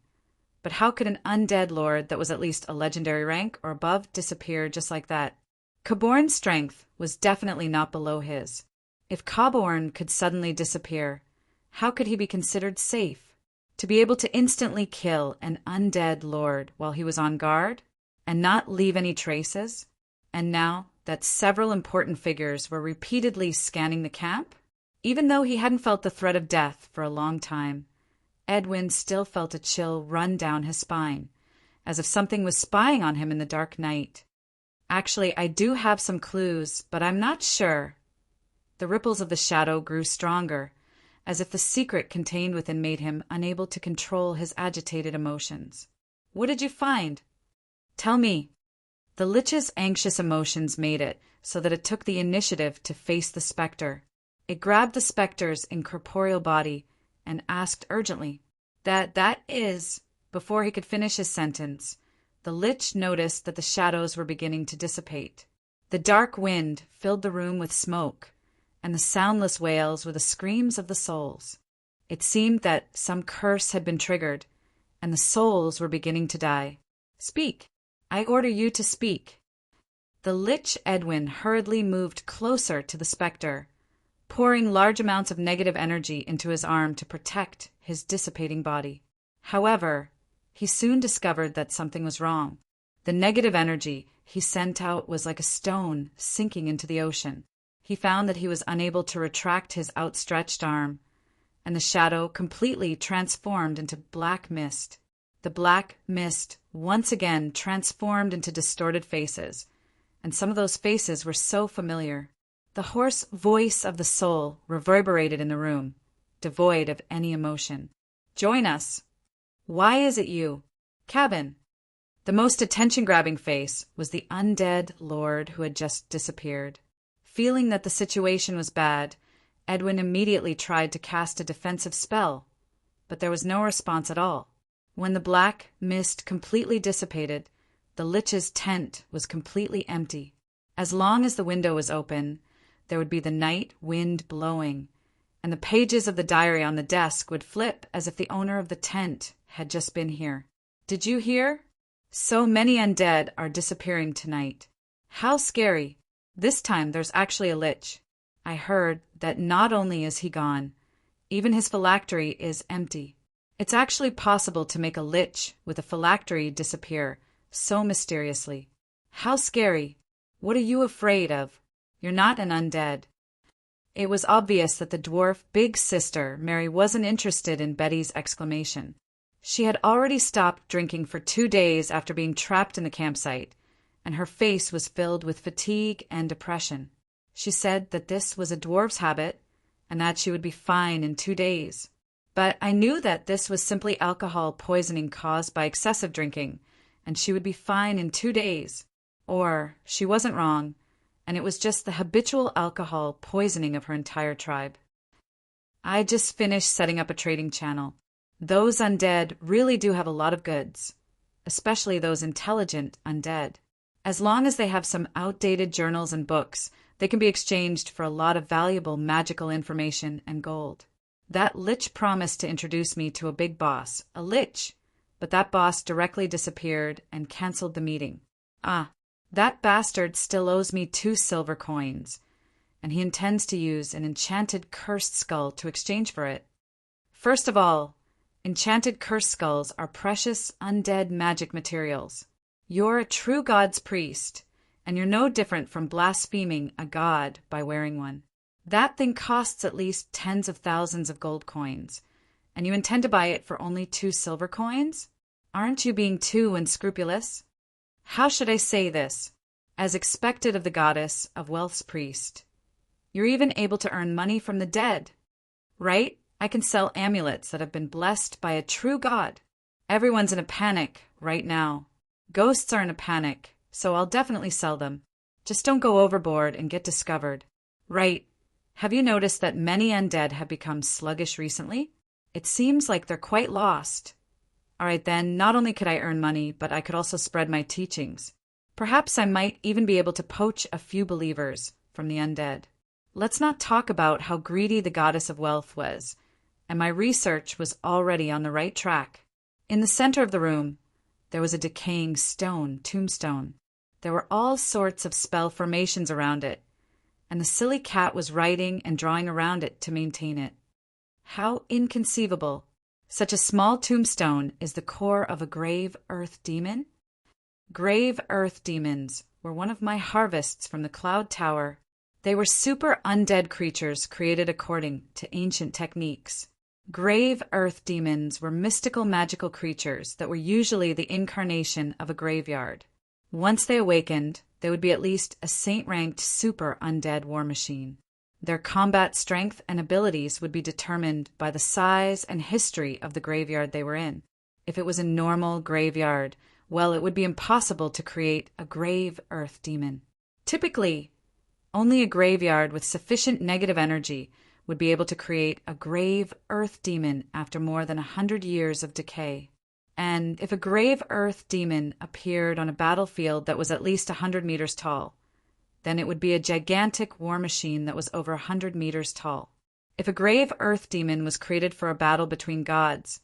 But how could an undead lord that was at least a legendary rank or above disappear just like that? Caborn's strength was definitely not below his. If Caborn could suddenly disappear, how could he be considered safe? To be able to instantly kill an undead lord while he was on guard and not leave any traces? And now that several important figures were repeatedly scanning the camp? Even though he hadn't felt the threat of death for a long time, Edwin still felt a chill run down his spine, as if something was spying on him in the dark night. Actually, I do have some clues, but I'm not sure. The ripples of the shadow grew stronger, as if the secret contained within made him unable to control his agitated emotions. What did you find? Tell me. The Lich's anxious emotions made it so that it took the initiative to face the specter. It grabbed the specter's incorporeal body and asked urgently. That is... Before he could finish his sentence, the Lich noticed that the shadows were beginning to dissipate. The dark wind filled the room with smoke, and the soundless wails were the screams of the souls. It seemed that some curse had been triggered, and the souls were beginning to die. Speak. I order you to speak. The Lich Edwin hurriedly moved closer to the specter, pouring large amounts of negative energy into his arm to protect his dissipating body. However, he soon discovered that something was wrong. The negative energy he sent out was like a stone sinking into the ocean. He found that he was unable to retract his outstretched arm, and the shadow completely transformed into black mist. The black mist once again transformed into distorted faces, and some of those faces were so familiar. The hoarse voice of the soul reverberated in the room, devoid of any emotion. Join us. Why is it you? Cabin. The most attention-grabbing face was the undead lord who had just disappeared. Feeling that the situation was bad, Edwin immediately tried to cast a defensive spell, but there was no response at all. When the black mist completely dissipated, the Lich's tent was completely empty. As long as the window was open, there would be the night wind blowing, and the pages of the diary on the desk would flip as if the owner of the tent had just been here. Did you hear? So many undead are disappearing tonight. How scary. This time there's actually a Lich. I heard that not only is he gone, even his phylactery is empty. It's actually possible to make a Lich with a phylactery disappear so mysteriously. How scary. What are you afraid of? You're not an undead. It was obvious that the dwarf big sister, Mary, wasn't interested in Betty's exclamation. She had already stopped drinking for 2 days after being trapped in the campsite, and her face was filled with fatigue and depression. She said that this was a dwarf's habit, and that she would be fine in 2 days. But I knew that this was simply alcohol poisoning caused by excessive drinking, and she would be fine in 2 days. Or she wasn't wrong, and it was just the habitual alcohol poisoning of her entire tribe. I just finished setting up a trading channel. Those undead really do have a lot of goods, especially those intelligent undead. As long as they have some outdated journals and books, they can be exchanged for a lot of valuable magical information and gold. That Lich promised to introduce me to a big boss, a Lich, but that boss directly disappeared and cancelled the meeting. That bastard still owes me 2 silver coins, and he intends to use an enchanted cursed skull to exchange for it. First of all, Enchanted curse skulls are precious undead magic materials. You're a true god's priest, and you're no different from blaspheming a god by wearing one. That thing costs at least tens of thousands of gold coins, and you intend to buy it for only 2 silver coins? Aren't you being too unscrupulous? How should I say this? As expected of the goddess of wealth's priest. You're even able to earn money from the dead. Right? I can sell amulets that have been blessed by a true god. Everyone's in a panic right now. Ghosts are in a panic, so I'll definitely sell them. Just don't go overboard and get discovered. Right. Have you noticed that many undead have become sluggish recently? It seems like they're quite lost. All right then, not only could I earn money, but I could also spread my teachings. Perhaps I might even be able to poach a few believers from the undead. Let's not talk about how greedy the goddess of wealth was, and my research was already on the right track. In the center of the room, there was a decaying tombstone. There were all sorts of spell formations around it, and the silly cat was writing and drawing around it to maintain it. How inconceivable! Such a small tombstone is the core of a grave earth demon? Grave earth demons were one of my harvests from the Cloud Tower. They were super undead creatures created according to ancient techniques. Grave earth demons were mystical magical creatures that were usually the incarnation of a graveyard. Once they awakened, they would be at least a saint-ranked super undead war machine. Their combat strength and abilities would be determined by the size and history of the graveyard they were in. If it was a normal graveyard, well, it would be impossible to create a grave earth demon. Typically, only a graveyard with sufficient negative energy would be able to create a grave earth demon after more than 100 years of decay. And if a grave earth demon appeared on a battlefield that was at least 100 meters tall, then it would be a gigantic war machine that was over 100 meters tall. If a grave earth demon was created for a battle between gods,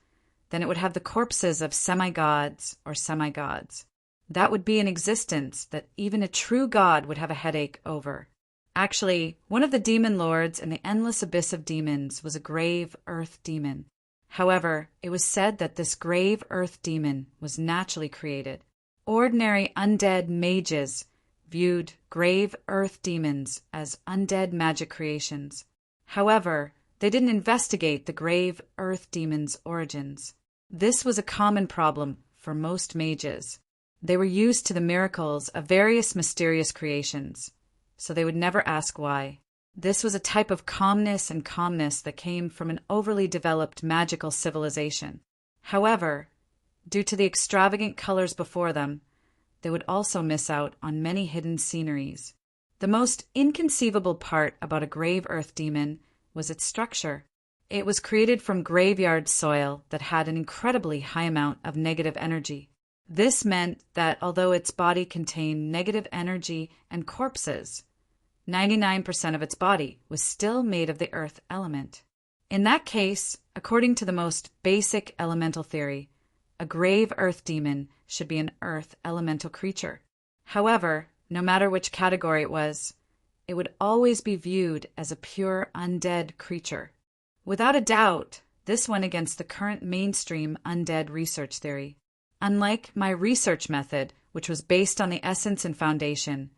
then it would have the corpses of semi-gods or semi-gods. That would be an existence that even a true god would have a headache over. Actually, one of the demon lords in the endless abyss of demons was a grave earth demon. However, it was said that this grave earth demon was naturally created. Ordinary undead mages viewed grave earth demons as undead magic creations. However, they didn't investigate the grave earth demon's origins. This was a common problem for most mages. They were used to the miracles of various mysterious creations, so they would never ask why. This was a type of calmness that came from an overly developed magical civilization. However, due to the extravagant colors before them, they would also miss out on many hidden sceneries. The most inconceivable part about a grave earth demon was its structure. It was created from graveyard soil that had an incredibly high amount of negative energy. This meant that although its body contained negative energy and corpses, 99% of its body was still made of the earth element. In that case, according to the most basic elemental theory, a grave earth demon should be an earth elemental creature. However, no matter which category it would always be viewed as a pure undead creature. Without a doubt, this went against the current mainstream undead research theory. Unlike my research method, which was based on the essence and foundation,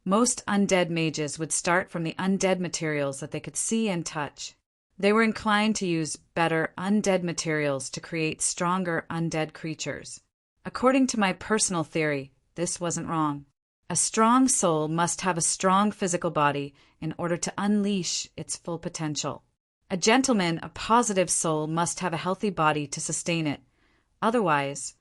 most undead mages would start from the undead materials that they could see and touch. They were inclined to use better undead materials to create stronger undead creatures. According to my personal theory, this wasn't wrong. A strong soul must have a strong physical body in order to unleash its full potential. A gentleman, a positive soul, must have a healthy body to sustain it. Otherwise,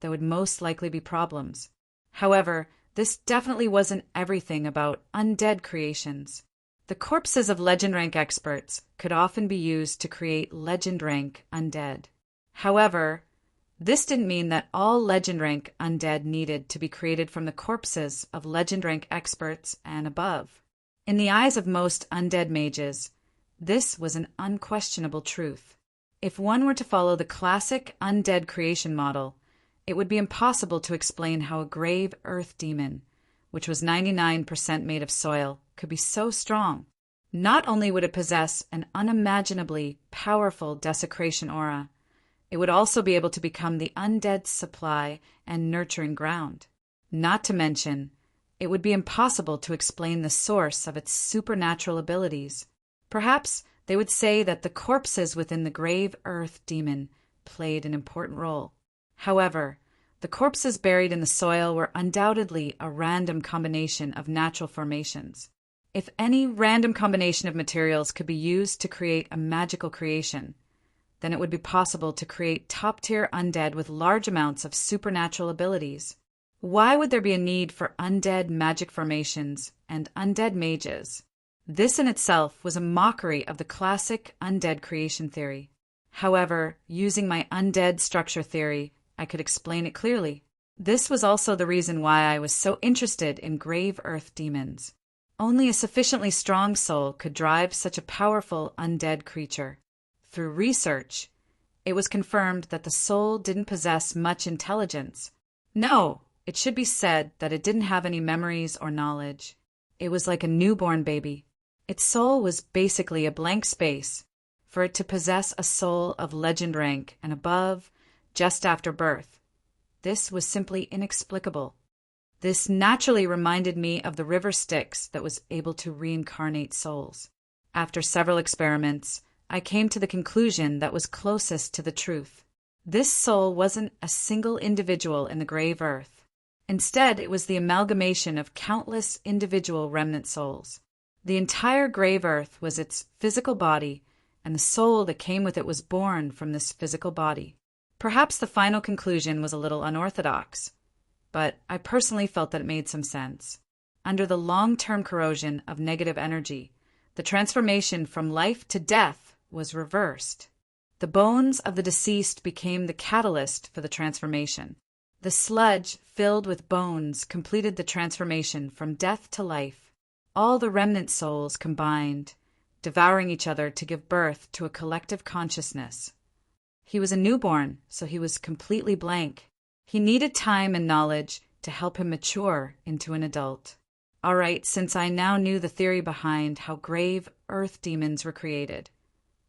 there would most likely be problems. However, this definitely wasn't everything about undead creations. The corpses of legend rank experts could often be used to create legend rank undead. However, this didn't mean that all legend rank undead needed to be created from the corpses of legend rank experts and above. In the eyes of most undead mages, this was an unquestionable truth. If one were to follow the classic undead creation model, it would be impossible to explain how a grave earth demon, which was 99% made of soil, could be so strong. Not only would it possess an unimaginably powerful desecration aura, It would also be able to become the undead's supply and nurturing ground. Not to mention, it would be impossible to explain the source of its supernatural abilities. Perhaps they would say that the corpses within the grave earth demon played an important role. However, the corpses buried in the soil were undoubtedly a random combination of natural formations. If any random combination of materials could be used to create a magical creation, then it would be possible to create top-tier undead with large amounts of supernatural abilities. Why would there be a need for undead magic formations and undead mages? This in itself was a mockery of the classic undead creation theory. However, using my undead structure theory, I could explain it clearly. This was also the reason why I was so interested in grave earth demons. Only a sufficiently strong soul could drive such a powerful undead creature. Through research, it was confirmed that the soul didn't possess much intelligence. No, it should be said that it didn't have any memories or knowledge. It was like a newborn baby. Its soul was basically a blank space. For it to possess a soul of legend rank and above, just after birth, this was simply inexplicable. This naturally reminded me of the river Styx that was able to reincarnate souls. After several experiments, I came to the conclusion that was closest to the truth. This soul wasn't a single individual in the grave earth. Instead, it was the amalgamation of countless individual remnant souls. The entire grave earth was its physical body, and the soul that came with it was born from this physical body. Perhaps the final conclusion was a little unorthodox, but I personally felt that it made some sense. Under the long-term corrosion of negative energy, the transformation from life to death was reversed. The bones of the deceased became the catalyst for the transformation. The sludge filled with bones completed the transformation from death to life. All the remnant souls combined, devouring each other to give birth to a collective consciousness. He was a newborn, so he was completely blank. He needed time and knowledge to help him mature into an adult. All right, since I now knew the theory behind how grave earth demons were created,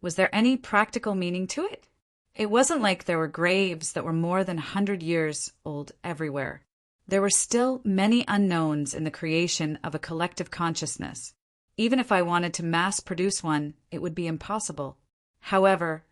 was there any practical meaning to it? It wasn't like there were graves that were more than 100 years old everywhere. There were still many unknowns in the creation of a collective consciousness. Even if I wanted to mass-produce one, it would be impossible. However,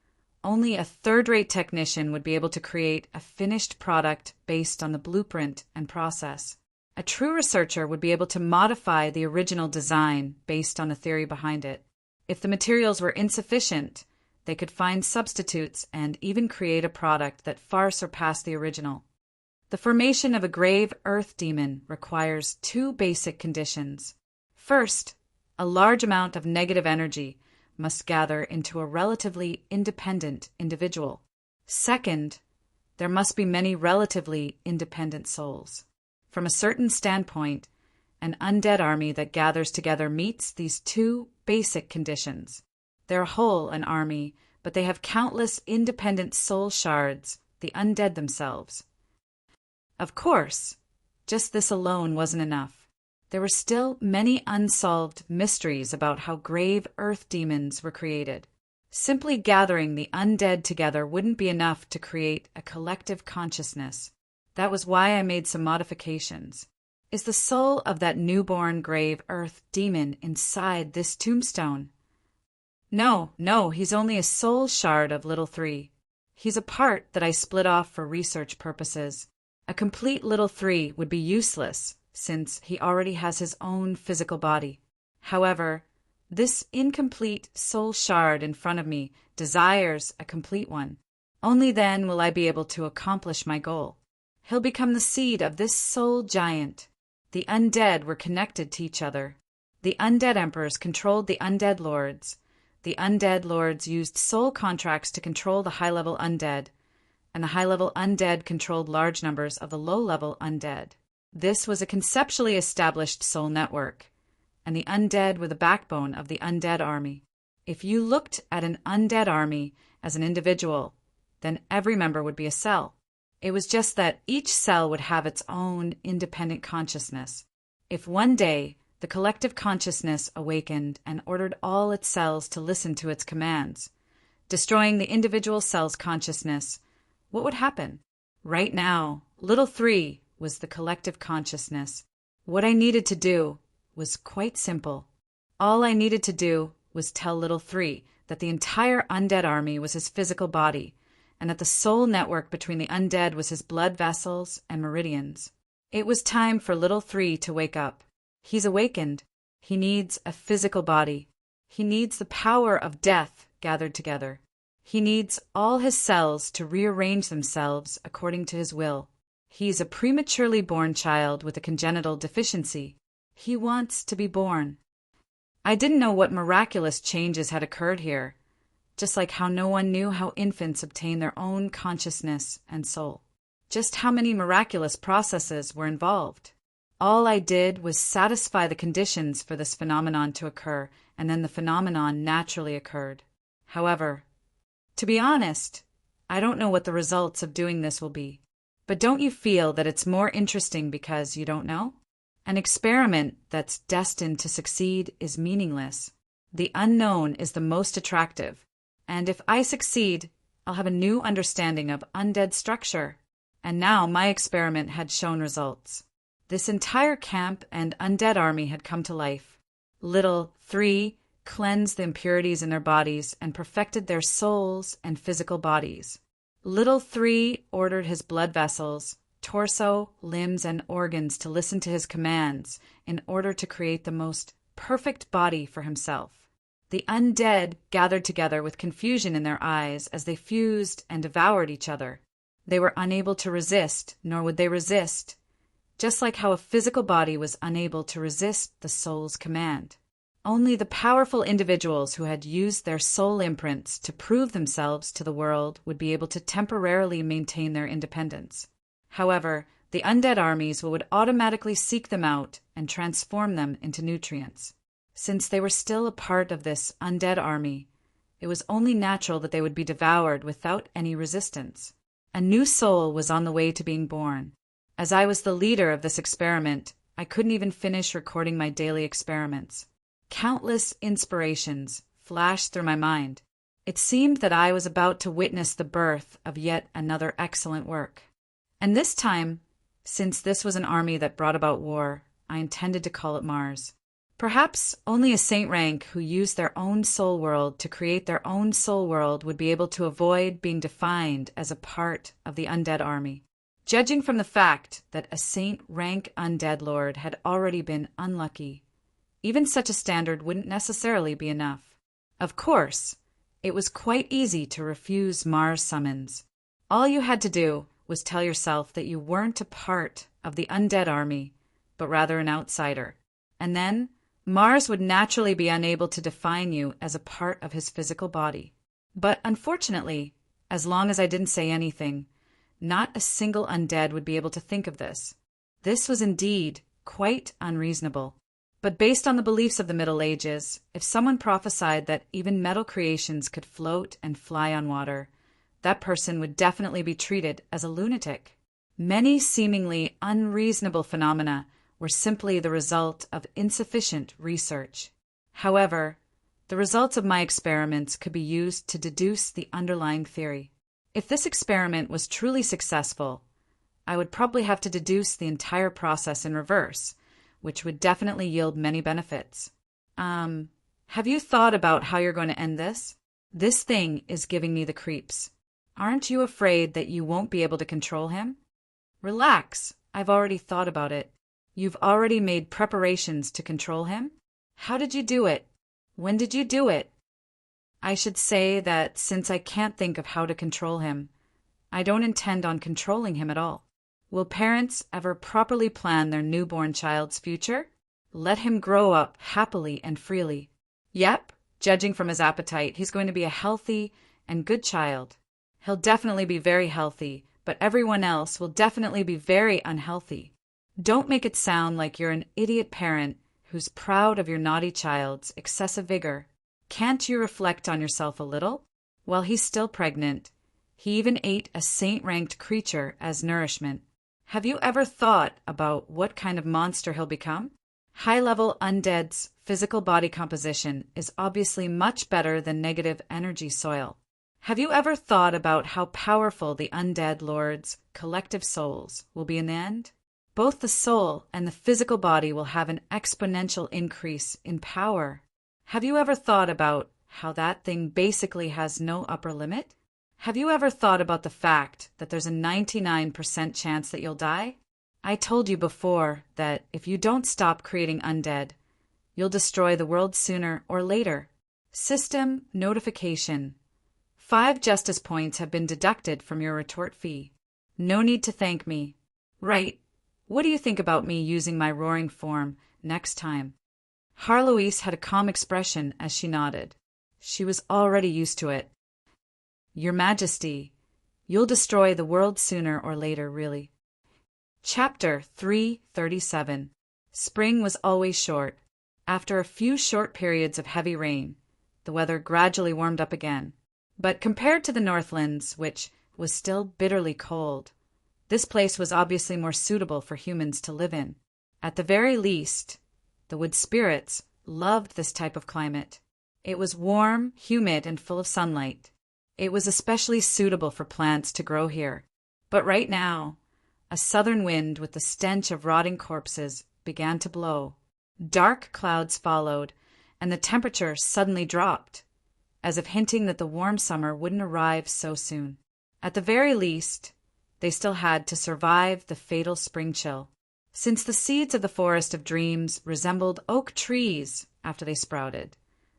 only a third-rate technician would be able to create a finished product based on the blueprint and process. A true researcher would be able to modify the original design based on the theory behind it. If the materials were insufficient, they could find substitutes and even create a product that far surpassed the original. The formation of a grave earth demon requires two basic conditions. First, a large amount of negative energy must gather into a relatively independent individual. Second, there must be many relatively independent souls. From a certain standpoint, an undead army that gathers together meets these two basic conditions. They're a whole an army, but they have countless independent soul shards, the undead themselves. Of course, just this alone wasn't enough. There were still many unsolved mysteries about how grave earth demons were created. Simply gathering the undead together wouldn't be enough to create a collective consciousness. That was why I made some modifications. Is the soul of that newborn grave earth demon inside this tombstone? No, he's only a soul shard of Little 3. He's a part that I split off for research purposes. A complete Little 3 would be useless, since he already has his own physical body. However, this incomplete soul shard in front of me desires a complete one. Only then will I be able to accomplish my goal. He'll become the seed of this soul giant. The undead were connected to each other. The undead emperors controlled the undead lords. The undead lords used soul contracts to control the high-level undead, and the high-level undead controlled large numbers of the low-level undead. This was a conceptually established soul network, and the undead were the backbone of the undead army. If you looked at an undead army as an individual, then every member would be a cell. It was just that each cell would have its own independent consciousness. If one day the collective consciousness awakened and ordered all its cells to listen to its commands, destroying the individual cell's consciousness, what would happen? Right now, little 3 was the collective consciousness. What I needed to do was quite simple. All I needed to do was tell little 3 that the entire undead army was his physical body, and that the soul network between the undead was his blood vessels and meridians. It was time for little 3 to wake up. He's awakened. He needs a physical body. He needs the power of death gathered together. He needs all his cells to rearrange themselves according to his will. He's a prematurely born child with a congenital deficiency. He wants to be born. I didn't know what miraculous changes had occurred here, just like how no one knew how infants obtain their own consciousness and soul. Just how many miraculous processes were involved. All I did was satisfy the conditions for this phenomenon to occur, and then the phenomenon naturally occurred. However, to be honest, I don't know what the results of doing this will be. But don't you feel that it's more interesting because you don't know? An experiment that's destined to succeed is meaningless. The unknown is the most attractive. And if I succeed, I'll have a new understanding of undead structure. And now my experiment had shown results. This entire camp and undead army had come to life. Little 3 cleansed the impurities in their bodies and perfected their souls and physical bodies. Little 3 ordered his blood vessels, torso, limbs, and organs to listen to his commands in order to create the most perfect body for himself. The undead gathered together with confusion in their eyes as they fused and devoured each other. They were unable to resist, nor would they resist, just like how a physical body was unable to resist the soul's command. Only the powerful individuals who had used their soul imprints to prove themselves to the world would be able to temporarily maintain their independence. However, the undead armies would automatically seek them out and transform them into nutrients. Since they were still a part of this undead army, it was only natural that they would be devoured without any resistance. A new soul was on the way to being born. As I was the leader of this experiment, I couldn't even finish recording my daily experiments. Countless inspirations flashed through my mind. It seemed that I was about to witness the birth of yet another excellent work. And this time, since this was an army that brought about war, I intended to call it Mars. Perhaps only a saint rank who used their own soul world to create their own soul world would be able to avoid being defined as a part of the undead army. Judging from the fact that a saint rank undead lord had already been unlucky, even such a standard wouldn't necessarily be enough. Of course, it was quite easy to refuse Mars' summons. All you had to do was tell yourself that you weren't a part of the undead army, but rather an outsider. And then, Mars would naturally be unable to define you as a part of his physical body. But unfortunately, as long as I didn't say anything, not a single undead would be able to think of this. This was indeed quite unreasonable. But based on the beliefs of the Middle Ages, if someone prophesied that even metal creations could float and fly on water, that person would definitely be treated as a lunatic. Many seemingly unreasonable phenomena were simply the result of insufficient research. However, the results of my experiments could be used to deduce the underlying theory. If this experiment was truly successful, I would probably have to deduce the entire process in reverse, which would definitely yield many benefits. Have you thought about how you're going to end this? This thing is giving me the creeps. Aren't you afraid that you won't be able to control him? Relax, I've already thought about it. You've already made preparations to control him? How did you do it? When did you do it? I should say that since I can't think of how to control him, I don't intend on controlling him at all. Will parents ever properly plan their newborn child's future? Let him grow up happily and freely. Yep, judging from his appetite, he's going to be a healthy and good child. He'll definitely be very healthy, but everyone else will definitely be very unhealthy. Don't make it sound like you're an idiot parent who's proud of your naughty child's excessive vigor. Can't you reflect on yourself a little? While he's still pregnant, he even ate a saint-ranked creature as nourishment. Have you ever thought about what kind of monster he'll become? High-level undead's physical body composition is obviously much better than negative energy soil. Have you ever thought about how powerful the undead lord's collective souls will be in the end? Both the soul and the physical body will have an exponential increase in power. Have you ever thought about how that thing basically has no upper limit? Have you ever thought about the fact that there's a 99% chance that you'll die? I told you before that if you don't stop creating undead, you'll destroy the world sooner or later. System notification. 5 justice points have been deducted from your retort fee. No need to thank me. Right. What do you think about me using my roaring form next time? Harloise had a calm expression as she nodded. She was already used to it. Your Majesty, you'll destroy the world sooner or later, really. Chapter 337. Spring was always short. After a few short periods of heavy rain, the weather gradually warmed up again. But compared to the Northlands, which was still bitterly cold, this place was obviously more suitable for humans to live in. At the very least, the wood spirits loved this type of climate. It was warm, humid, and full of sunlight. It was especially suitable for plants to grow here. But right now, a southern wind with the stench of rotting corpses began to blow. Dark clouds followed, and the temperature suddenly dropped, as if hinting that the warm summer wouldn't arrive so soon. At the very least, they still had to survive the fatal spring chill. Since the seeds of the Forest of Dreams resembled oak trees after they sprouted,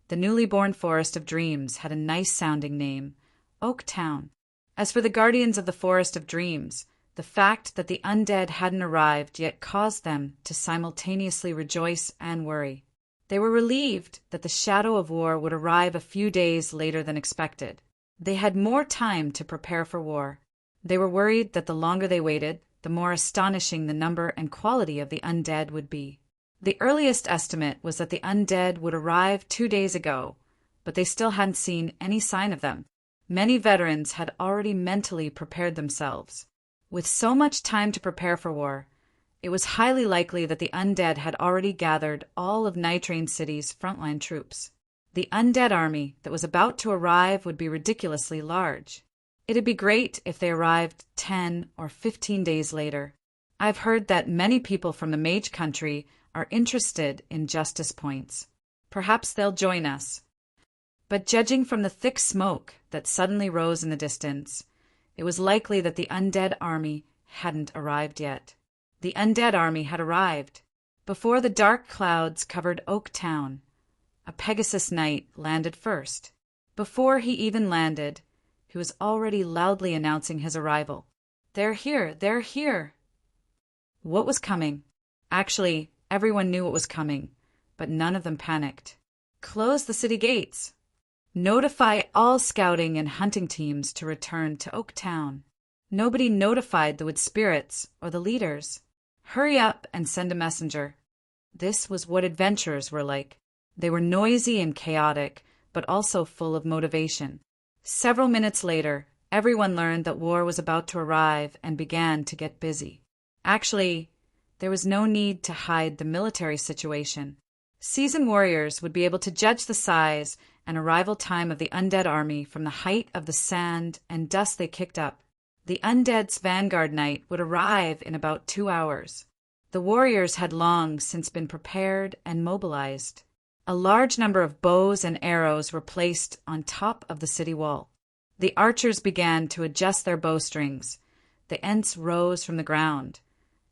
the newly born Forest of Dreams had a nice-sounding name, Oak Town. As for the guardians of the Forest of Dreams, the fact that the undead hadn't arrived yet caused them to simultaneously rejoice and worry. They were relieved that the shadow of war would arrive a few days later than expected. They had more time to prepare for war. They were worried that the longer they waited, the more astonishing the number and quality of the undead would be. The earliest estimate was that the undead would arrive 2 days ago, but they still hadn't seen any sign of them. Many veterans had already mentally prepared themselves. With so much time to prepare for war, it was highly likely that the undead had already gathered all of Nitrane City's frontline troops. The undead army that was about to arrive would be ridiculously large. It'd be great if they arrived 10 or 15 days later. I've heard that many people from the Mage Country are interested in justice points. Perhaps they'll join us. But judging from the thick smoke that suddenly rose in the distance, it was likely that the undead army hadn't arrived yet. The undead army had arrived. Before the dark clouds covered Oak Town, a Pegasus Knight landed first. Before he even landed, he was already loudly announcing his arrival. They're here! They're here! What was coming? Actually, everyone knew what was coming, but none of them panicked. Close the city gates. Notify all scouting and hunting teams to return to Oak Town. Nobody notified the wood spirits or the leaders. Hurry up and send a messenger. This was what adventurers were like. They were noisy and chaotic, but also full of motivation. Several minutes later, everyone learned that war was about to arrive and began to get busy. Actually, there was no need to hide the military situation. Seasoned warriors would be able to judge the size and arrival time of the undead army from the height of the sand and dust they kicked up. The undead's vanguard knight would arrive in about 2 hours. The warriors had long since been prepared and mobilized. A large number of bows and arrows were placed on top of the city wall. The archers began to adjust their bowstrings. The ents rose from the ground,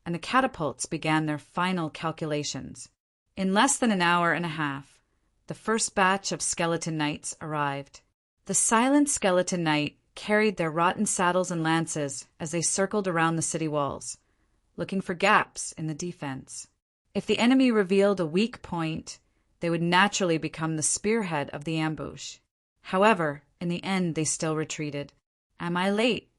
and the catapults began their final calculations. In less than an hour and a half, the first batch of skeleton knights arrived. The silent skeleton knight carried their rotten saddles and lances as they circled around the city walls, looking for gaps in the defense. If the enemy revealed a weak point, they would naturally become the spearhead of the ambush. However, in the end they still retreated. Am I late?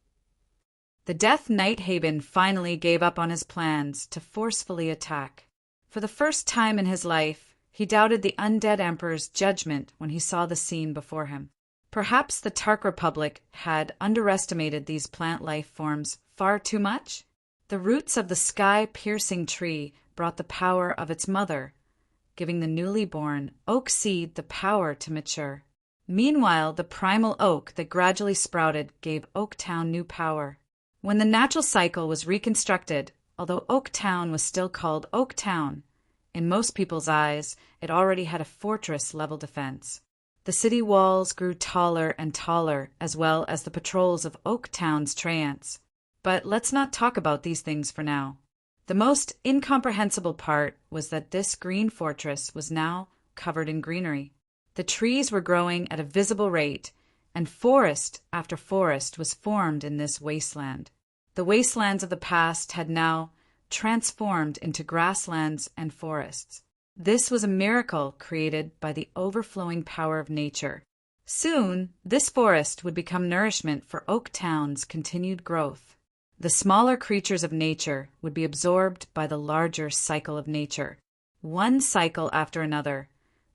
The Death Knight Haben finally gave up on his plans to forcefully attack. For the first time in his life, he doubted the undead emperor's judgment when he saw the scene before him. Perhaps the Tark Republic had underestimated these plant life forms far too much? The roots of the sky-piercing tree brought the power of its mother, giving the newly born oak seed the power to mature. Meanwhile, the primal oak that gradually sprouted gave Oaktown new power. When the natural cycle was reconstructed, although Oaktown was still called Oaktown, in most people's eyes, it already had a fortress-level defense. The city walls grew taller and taller, as well as the patrols of Oaktown's treants. But let's not talk about these things for now. The most incomprehensible part was that this green fortress was now covered in greenery. The trees were growing at a visible rate, and forest after forest was formed in this wasteland. The wastelands of the past had now transformed into grasslands and forests. This was a miracle created by the overflowing power of nature. Soon, this forest would become nourishment for Oaktown's continued growth. The smaller creatures of nature would be absorbed by the larger cycle of nature. One cycle after another,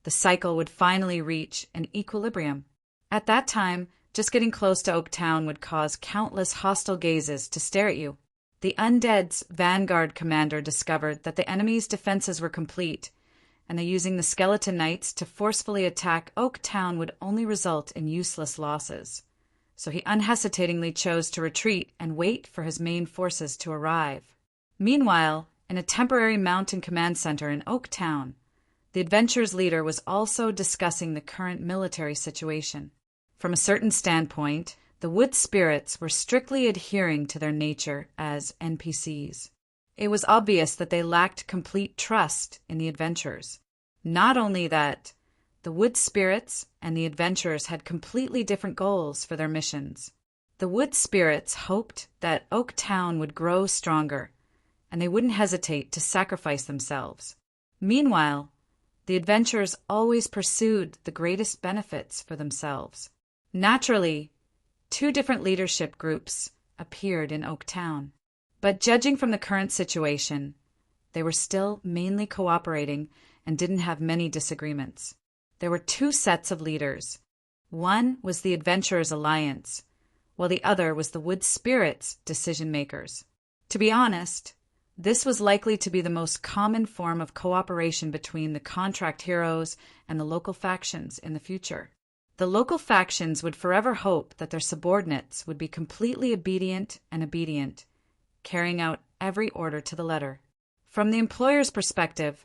the cycle would finally reach an equilibrium. At that time, just getting close to Oaktown would cause countless hostile gazes to stare at you. The undead's vanguard commander discovered that the enemy's defenses were complete, and that using the skeleton knights to forcefully attack Oaktown would only result in useless losses. So he unhesitatingly chose to retreat and wait for his main forces to arrive. Meanwhile, in a temporary mountain command center in Oaktown, the adventure's leader was also discussing the current military situation. From a certain standpoint, the wood spirits were strictly adhering to their nature as NPCs. It was obvious that they lacked complete trust in the adventurers. Not only that, the wood spirits and the adventurers had completely different goals for their missions. The wood spirits hoped that Oaktown would grow stronger, and they wouldn't hesitate to sacrifice themselves. Meanwhile, the adventurers always pursued the greatest benefits for themselves. Naturally, two different leadership groups appeared in Oaktown. But judging from the current situation, they were still mainly cooperating and didn't have many disagreements. There were two sets of leaders. One was the Adventurers' Alliance, while the other was the Wood Spirits' decision-makers. To be honest, this was likely to be the most common form of cooperation between the contract heroes and the local factions in the future. The local factions would forever hope that their subordinates would be completely obedient, carrying out every order to the letter. From the employer's perspective,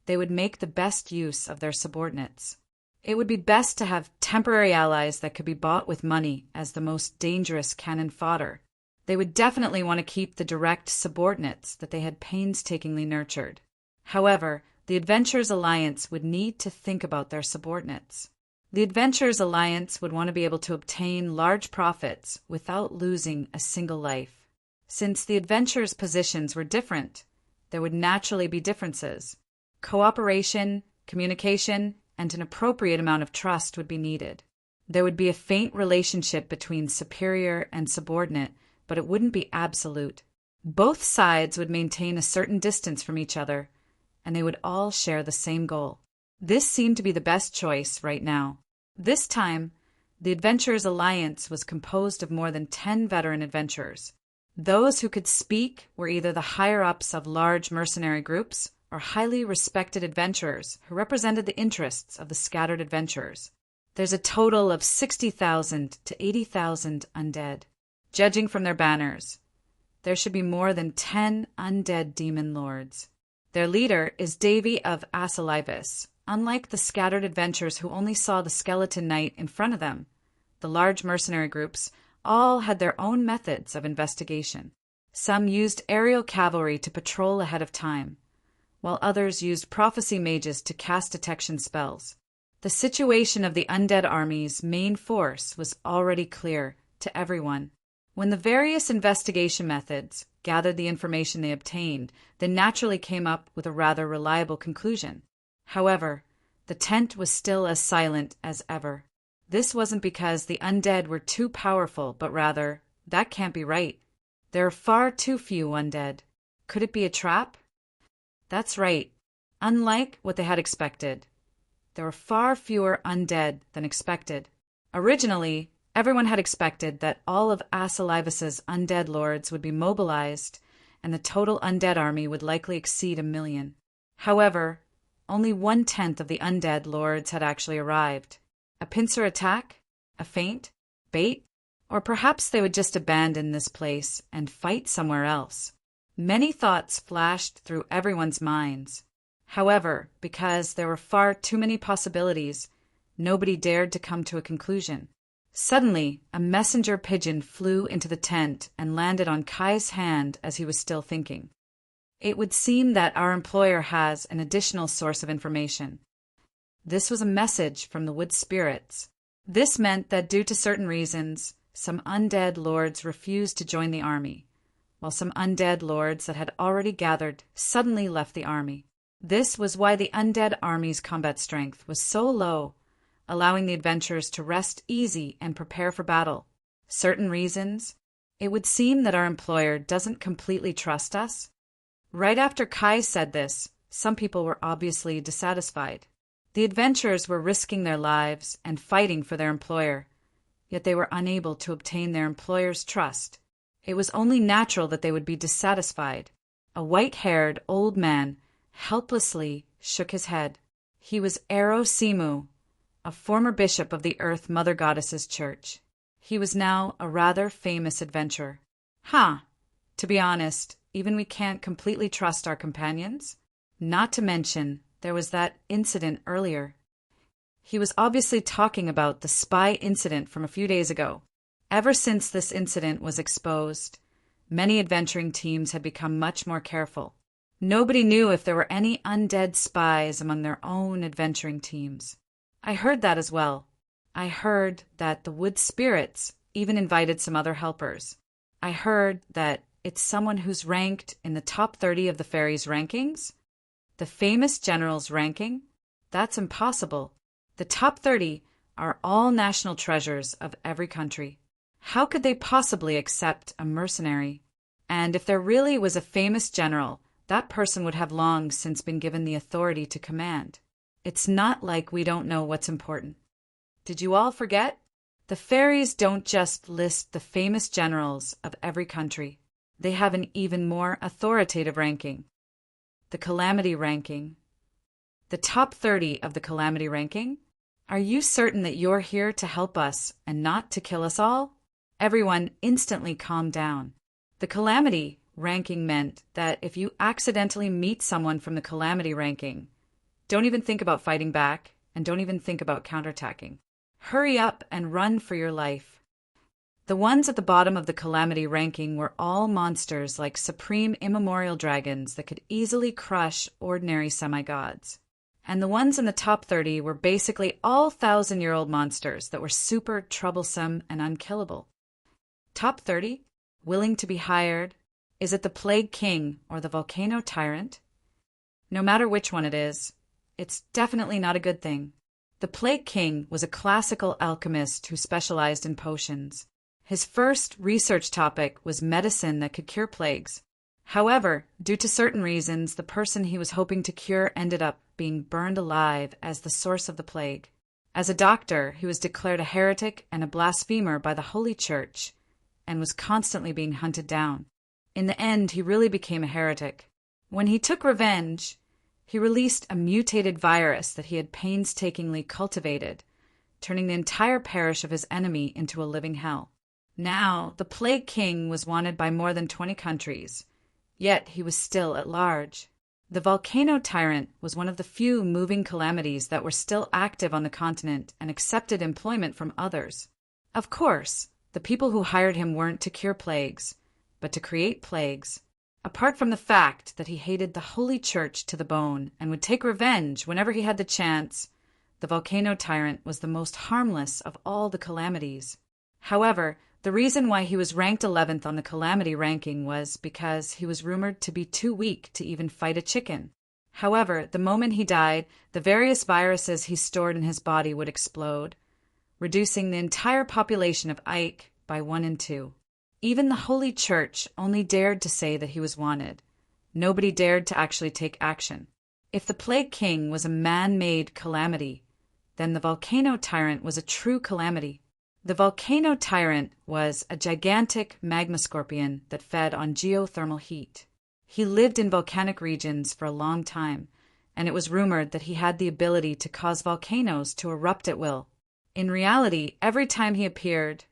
they would make the best use of their subordinates. It would be best to have temporary allies that could be bought with money as the most dangerous cannon fodder. They would definitely want to keep the direct subordinates that they had painstakingly nurtured. However, the Adventurers' Alliance would need to think about their subordinates. The Adventurers' Alliance would want to be able to obtain large profits without losing a single life. Since the adventurers' positions were different, there would naturally be differences. Cooperation, communication, and an appropriate amount of trust would be needed. There would be a faint relationship between superior and subordinate, but it wouldn't be absolute. Both sides would maintain a certain distance from each other, and they would all share the same goal. This seemed to be the best choice right now. This time, the Adventurers' Alliance was composed of more than 10 veteran adventurers. Those who could speak were either the higher-ups of large mercenary groups or highly respected adventurers who represented the interests of the scattered adventurers. There's a total of 60,000 to 80,000 undead. Judging from their banners, there should be more than 10 undead demon lords. Their leader is Davy of Asalivus. Unlike the scattered adventurers who only saw the skeleton knight in front of them, the large mercenary groups all had their own methods of investigation. Some used aerial cavalry to patrol ahead of time, while others used prophecy mages to cast detection spells. The situation of the undead army's main force was already clear to everyone. When the various investigation methods gathered the information they obtained, they naturally came up with a rather reliable conclusion. However, the tent was still as silent as ever. This wasn't because the undead were too powerful, but rather, that can't be right. There are far too few undead. Could it be a trap? That's right. Unlike what they had expected, there were far fewer undead than expected. Originally, everyone had expected that all of Asalivus's undead lords would be mobilized, and the total undead army would likely exceed 1 million. However, only 1/10 of the undead lords had actually arrived. A pincer attack? A feint? Bait? Or perhaps they would just abandon this place and fight somewhere else. Many thoughts flashed through everyone's minds. However, because there were far too many possibilities, nobody dared to come to a conclusion. Suddenly, a messenger pigeon flew into the tent and landed on Kai's hand as he was still thinking. It would seem that our employer has an additional source of information. This was a message from the wood spirits. This meant that due to certain reasons, some undead lords refused to join the army, while some undead lords that had already gathered suddenly left the army. This was why the undead army's combat strength was so low, allowing the adventurers to rest easy and prepare for battle. Certain reasons, it would seem that our employer doesn't completely trust us. Right after Kai said this, some people were obviously dissatisfied. The adventurers were risking their lives and fighting for their employer, yet they were unable to obtain their employer's trust. It was only natural that they would be dissatisfied. A white-haired old man helplessly shook his head. He was Ero Simu, a former bishop of the Earth Mother Goddess's church. He was now a rather famous adventurer. To be honest, even we can't completely trust our companions. Not to mention, there was that incident earlier. He was obviously talking about the spy incident from a few days ago. Ever since this incident was exposed, many adventuring teams had become much more careful. Nobody knew if there were any undead spies among their own adventuring teams. I heard that as well. I heard that the wood spirits even invited some other helpers. I heard that it's someone who's ranked in the top 30 of the fairies' rankings. The famous general's ranking? That's impossible. The top 30 are all national treasures of every country. How could they possibly accept a mercenary? And if there really was a famous general, that person would have long since been given the authority to command. It's not like we don't know what's important. Did you all forget? The fairies don't just list the famous generals of every country. They have an even more authoritative ranking. The Calamity ranking. The top 30 of the Calamity ranking? Are you certain that you're here to help us and not to kill us all? Everyone instantly calmed down. The Calamity ranking meant that if you accidentally meet someone from the Calamity ranking, don't even think about fighting back and don't even think about counterattacking. Hurry up and run for your life. The ones at the bottom of the Calamity ranking were all monsters like supreme immemorial dragons that could easily crush ordinary semi-gods. And the ones in the top 30 were basically all 1,000-year-old monsters that were super troublesome and unkillable. Top 30? Willing to be hired? Is it the Plague King or the Volcano Tyrant? No matter which one it is, it's definitely not a good thing. The Plague King was a classical alchemist who specialized in potions. His first research topic was medicine that could cure plagues. However, due to certain reasons, the person he was hoping to cure ended up being burned alive as the source of the plague. As a doctor, he was declared a heretic and a blasphemer by the Holy Church and was constantly being hunted down. In the end, he really became a heretic. When he took revenge, he released a mutated virus that he had painstakingly cultivated, turning the entire parish of his enemy into a living hell. Now, the Plague King was wanted by more than 20 countries, yet he was still at large. The Volcano Tyrant was one of the few moving calamities that were still active on the continent and accepted employment from others. Of course, the people who hired him weren't to cure plagues, but to create plagues. Apart from the fact that he hated the Holy Church to the bone and would take revenge whenever he had the chance, the Volcano Tyrant was the most harmless of all the calamities. However, the reason why he was ranked 11th on the Calamity ranking was because he was rumored to be too weak to even fight a chicken. However, the moment he died, the various viruses he stored in his body would explode, reducing the entire population of Ike by 1 in 2. Even the Holy Church only dared to say that he was wanted. Nobody dared to actually take action. If the Plague King was a man-made calamity, then the Volcano Tyrant was a true calamity. The Volcano Tyrant was a gigantic magma scorpion that fed on geothermal heat. He lived in volcanic regions for a long time, and it was rumored that he had the ability to cause volcanoes to erupt at will. In reality, every time he appeared,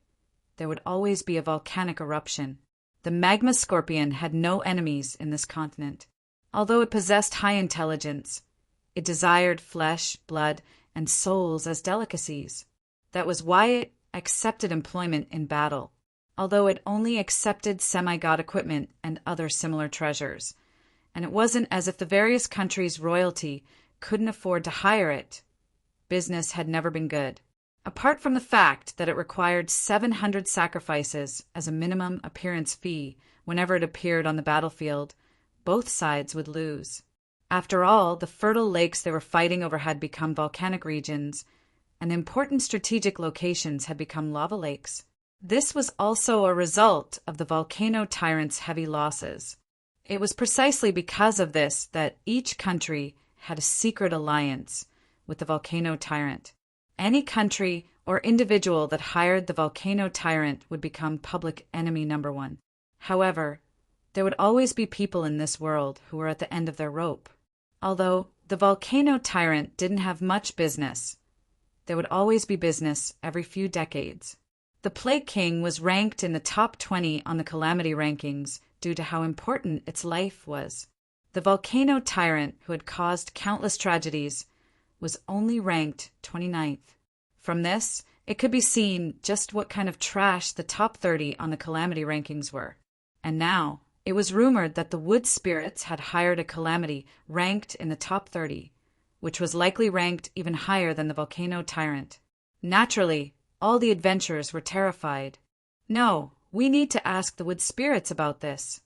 there would always be a volcanic eruption. The magma scorpion had no enemies in this continent. Although it possessed high intelligence, it desired flesh, blood, and souls as delicacies. That was why it accepted employment in battle, although it only accepted semi-god equipment and other similar treasures. And it wasn't as if the various countries' royalty couldn't afford to hire it. Business had never been good. Apart from the fact that it required 700 sacrifices as a minimum appearance fee whenever it appeared on the battlefield, both sides would lose. After all, the fertile lakes they were fighting over had become volcanic regions, and important strategic locations had become lava lakes. This was also a result of the volcano tyrant's heavy losses. It was precisely because of this that each country had a secret alliance with the volcano tyrant. Any country or individual that hired the volcano tyrant would become public enemy number one. However, there would always be people in this world who were at the end of their rope. Although the volcano tyrant didn't have much business, there would always be business every few decades. The Plague King was ranked in the top 20 on the calamity rankings due to how important its life was. The volcano tyrant, who had caused countless tragedies, was only ranked 29th. From this, it could be seen just what kind of trash the top 30 on the calamity rankings were. And now, it was rumored that the wood spirits had hired a calamity ranked in the top 30, which was likely ranked even higher than the volcano tyrant. Naturally, all the adventurers were terrified. No, we need to ask the wood spirits about this.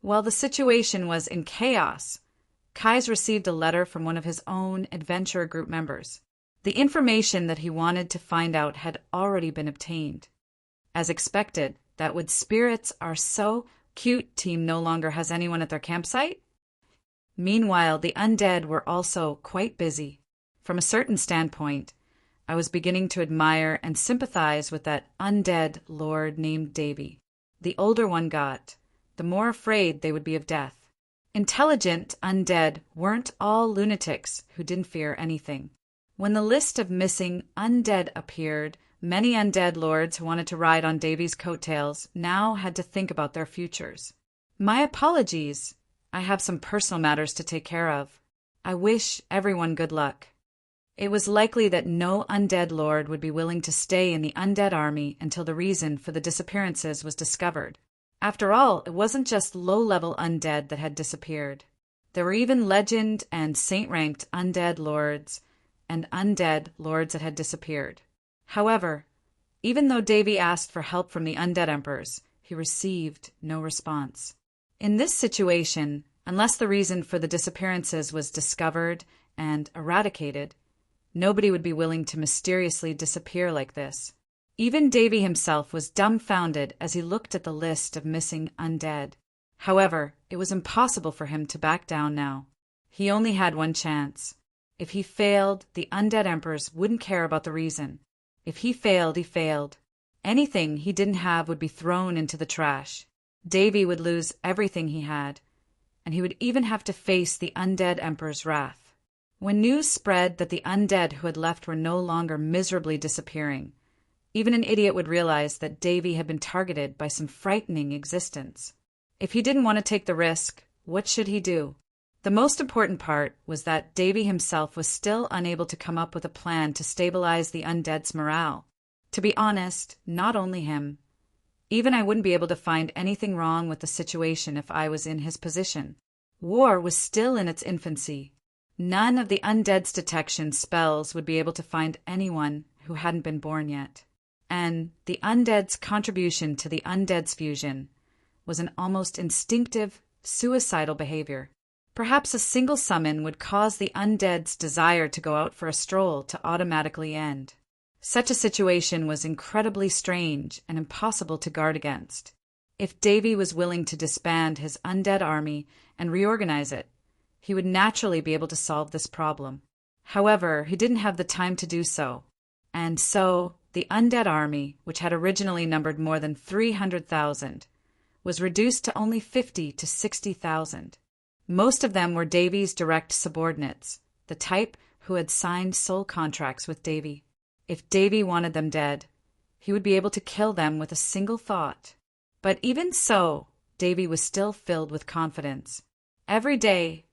While the situation was in chaos, Kais received a letter from one of his own adventurer group members. The information that he wanted to find out had already been obtained. As expected, that wood spirits are so cute team no longer has anyone at their campsite. Meanwhile, the undead were also quite busy. From a certain standpoint, I was beginning to admire and sympathize with that undead lord named Davy. The older one got, the more afraid they would be of death. Intelligent undead weren't all lunatics who didn't fear anything. When the list of missing undead appeared, many undead lords who wanted to ride on Davy's coattails now had to think about their futures. My apologies. I have some personal matters to take care of. I wish everyone good luck. It was likely that no undead lord would be willing to stay in the undead army until the reason for the disappearances was discovered. After all, it wasn't just low-level undead that had disappeared. There were even legend and saint-ranked undead lords and undead lords that had disappeared. However, even though Davy asked for help from the undead emperors, he received no response. In this situation, unless the reason for the disappearances was discovered and eradicated, nobody would be willing to mysteriously disappear like this. Even Davy himself was dumbfounded as he looked at the list of missing undead. However, it was impossible for him to back down now. He only had one chance. If he failed, the undead emperors wouldn't care about the reason. If he failed, he failed. Anything he didn't have would be thrown into the trash. Davy would lose everything he had, and he would even have to face the undead emperor's wrath. When news spread that the undead who had left were no longer miserably disappearing, even an idiot would realize that Davy had been targeted by some frightening existence. If he didn't want to take the risk, what should he do? The most important part was that Davy himself was still unable to come up with a plan to stabilize the undead's morale. To be honest, not only him. Even I wouldn't be able to find anything wrong with the situation if I was in his position. War was still in its infancy. None of the undead's detection spells would be able to find anyone who hadn't been born yet. And the undead's contribution to the undead's fusion was an almost instinctive, suicidal behavior. Perhaps a single summon would cause the undead's desire to go out for a stroll to automatically end. Such a situation was incredibly strange and impossible to guard against. If Davy was willing to disband his undead army and reorganize it, he would naturally be able to solve this problem. However, he didn't have the time to do so. And so, the undead army, which had originally numbered more than 300,000, was reduced to only 50 to 60,000. Most of them were Davy's direct subordinates, the type who had signed soul contracts with Davy. If Davy wanted them dead, he would be able to kill them with a single thought. But even so, Davy was still filled with confidence. Every day,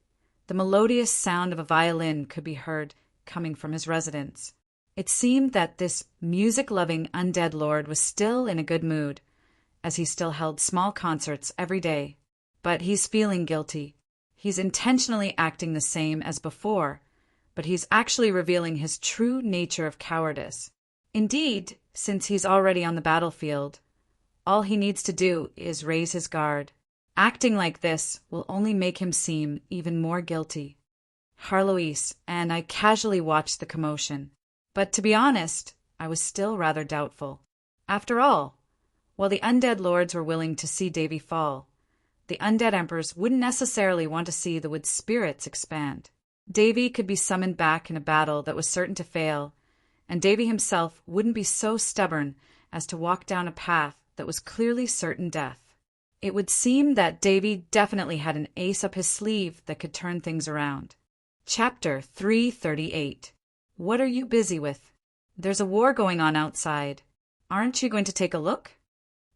the melodious sound of a violin could be heard coming from his residence. It seemed that this music-loving undead lord was still in a good mood, as he still held small concerts every day. But he's feeling guilty. He's intentionally acting the same as before, but he's actually revealing his true nature of cowardice. Indeed, since he's already on the battlefield, all he needs to do is raise his guard. Acting like this will only make him seem even more guilty. Harloise and I casually watched the commotion. But to be honest, I was still rather doubtful. After all, while the undead lords were willing to see Davy fall, the undead emperors wouldn't necessarily want to see the wood's spirits expand. Davy could be summoned back in a battle that was certain to fail, and Davy himself wouldn't be so stubborn as to walk down a path that was clearly certain death. It would seem that Davy definitely had an ace up his sleeve that could turn things around. Chapter 338. What are you busy with? There's a war going on outside. Aren't you going to take a look?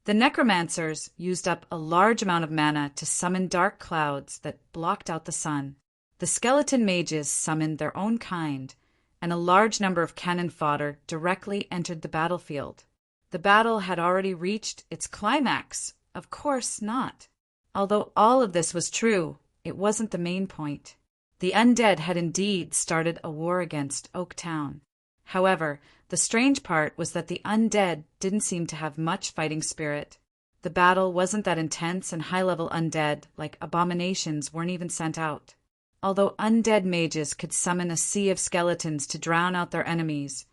The necromancers used up a large amount of mana to summon dark clouds that blocked out the sun. The skeleton mages summoned their own kind, and a large number of cannon fodder directly entered the battlefield. The battle had already reached its climax. Of course not. Although all of this was true, it wasn't the main point. The undead had indeed started a war against Oaktown. However, the strange part was that the undead didn't seem to have much fighting spirit. The battle wasn't that intense, and high-level undead, like abominations, weren't even sent out. Although undead mages could summon a sea of skeletons to drown out their enemies,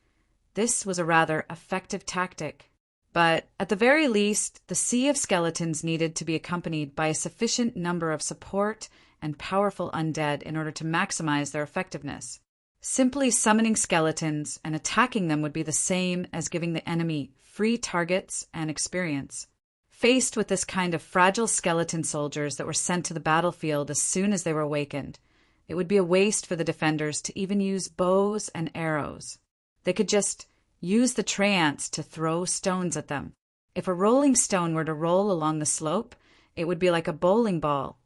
this was a rather effective tactic. But at the very least, the sea of skeletons needed to be accompanied by a sufficient number of support and powerful undead in order to maximize their effectiveness. Simply summoning skeletons and attacking them would be the same as giving the enemy free targets and experience. Faced with this kind of fragile skeleton soldiers that were sent to the battlefield as soon as they were awakened, it would be a waste for the defenders to even use bows and arrows. They could just use the treants to throw stones at them. If a rolling stone were to roll along the slope, it would be like a bowling ball,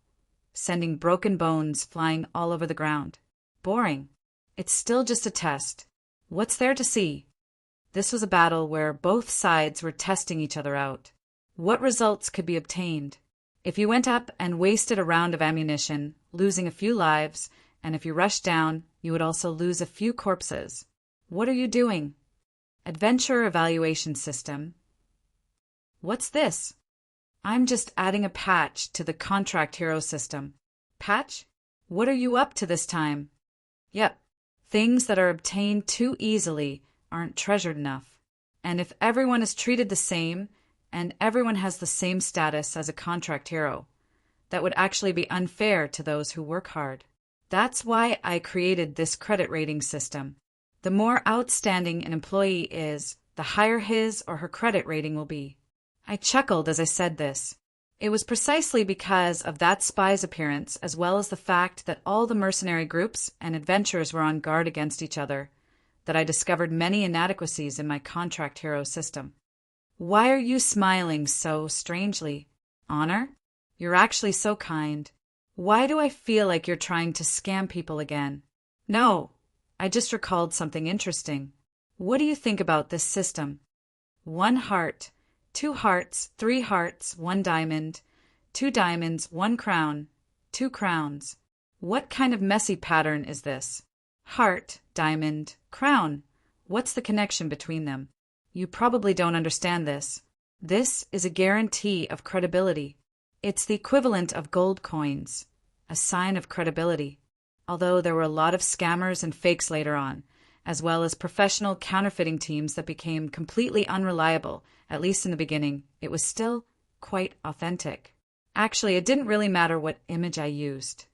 sending broken bones flying all over the ground. Boring. It's still just a test. What's there to see? This was a battle where both sides were testing each other out. What results could be obtained? If you went up and wasted a round of ammunition, losing a few lives, and if you rushed down, you would also lose a few corpses. What are you doing? Adventure evaluation system. What's this? I'm just adding a patch to the contract hero system. Patch? What are you up to this time? Yep. Things that are obtained too easily aren't treasured enough. And if everyone is treated the same, and everyone has the same status as a contract hero, that would actually be unfair to those who work hard. That's why I created this credit rating system. The more outstanding an employee is, the higher his or her credit rating will be. I chuckled as I said this. It was precisely because of that spy's appearance, as well as the fact that all the mercenary groups and adventurers were on guard against each other, that I discovered many inadequacies in my contract hero system. Why are you smiling so strangely? Honor? You're actually so kind. Why do I feel like you're trying to scam people again? No, I just recalled something interesting. What do you think about this system? 1 heart, 2 hearts, 3 hearts, 1 diamond, 2 diamonds, 1 crown, 2 crowns. What kind of messy pattern is this? Heart, diamond, crown. What's the connection between them? You probably don't understand this. This is a guarantee of credibility. It's the equivalent of gold coins, a sign of credibility. Although there were a lot of scammers and fakes later on, as well as professional counterfeiting teams that became completely unreliable, at least in the beginning, it was still quite authentic. Actually, it didn't really matter what image I used.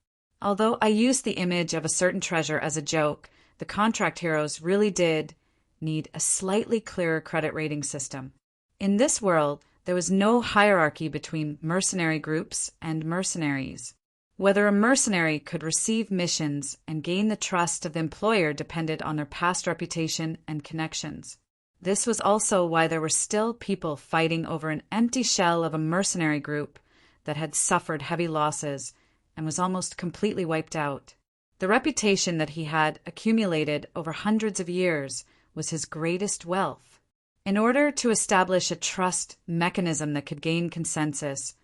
Although I used the image of a certain treasure as a joke, the contract heroes really did need a slightly clearer credit rating system. In this world, there was no hierarchy between mercenary groups and mercenaries. Whether a mercenary could receive missions and gain the trust of the employer depended on their past reputation and connections. This was also why there were still people fighting over an empty shell of a mercenary group that had suffered heavy losses and was almost completely wiped out. The reputation that he had accumulated over hundreds of years was his greatest wealth. In order to establish a trust mechanism that could gain consensus,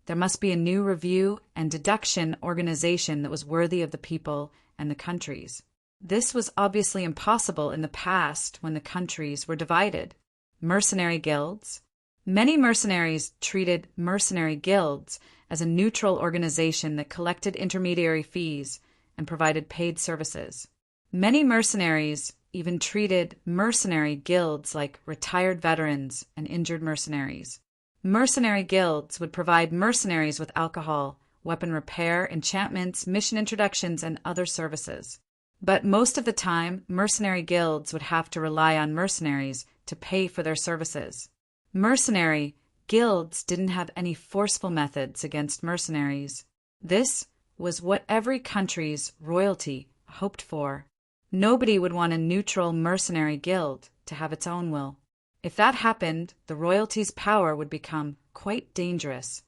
there must be a new review and deduction organization that was worthy of the people and the countries. This was obviously impossible in the past when the countries were divided. Mercenary guilds. Many mercenaries treated mercenary guilds as a neutral organization that collected intermediary fees and provided paid services. Many mercenaries even treated mercenary guilds like retired veterans and injured mercenaries. Mercenary guilds would provide mercenaries with alcohol, weapon repair, enchantments, mission introductions, and other services. But most of the time, mercenary guilds would have to rely on mercenaries to pay for their services. Mercenary guilds didn't have any forceful methods against mercenaries. This was what every country's royalty hoped for. Nobody would want a neutral mercenary guild to have its own will. If that happened, the royalty's power would become quite dangerous.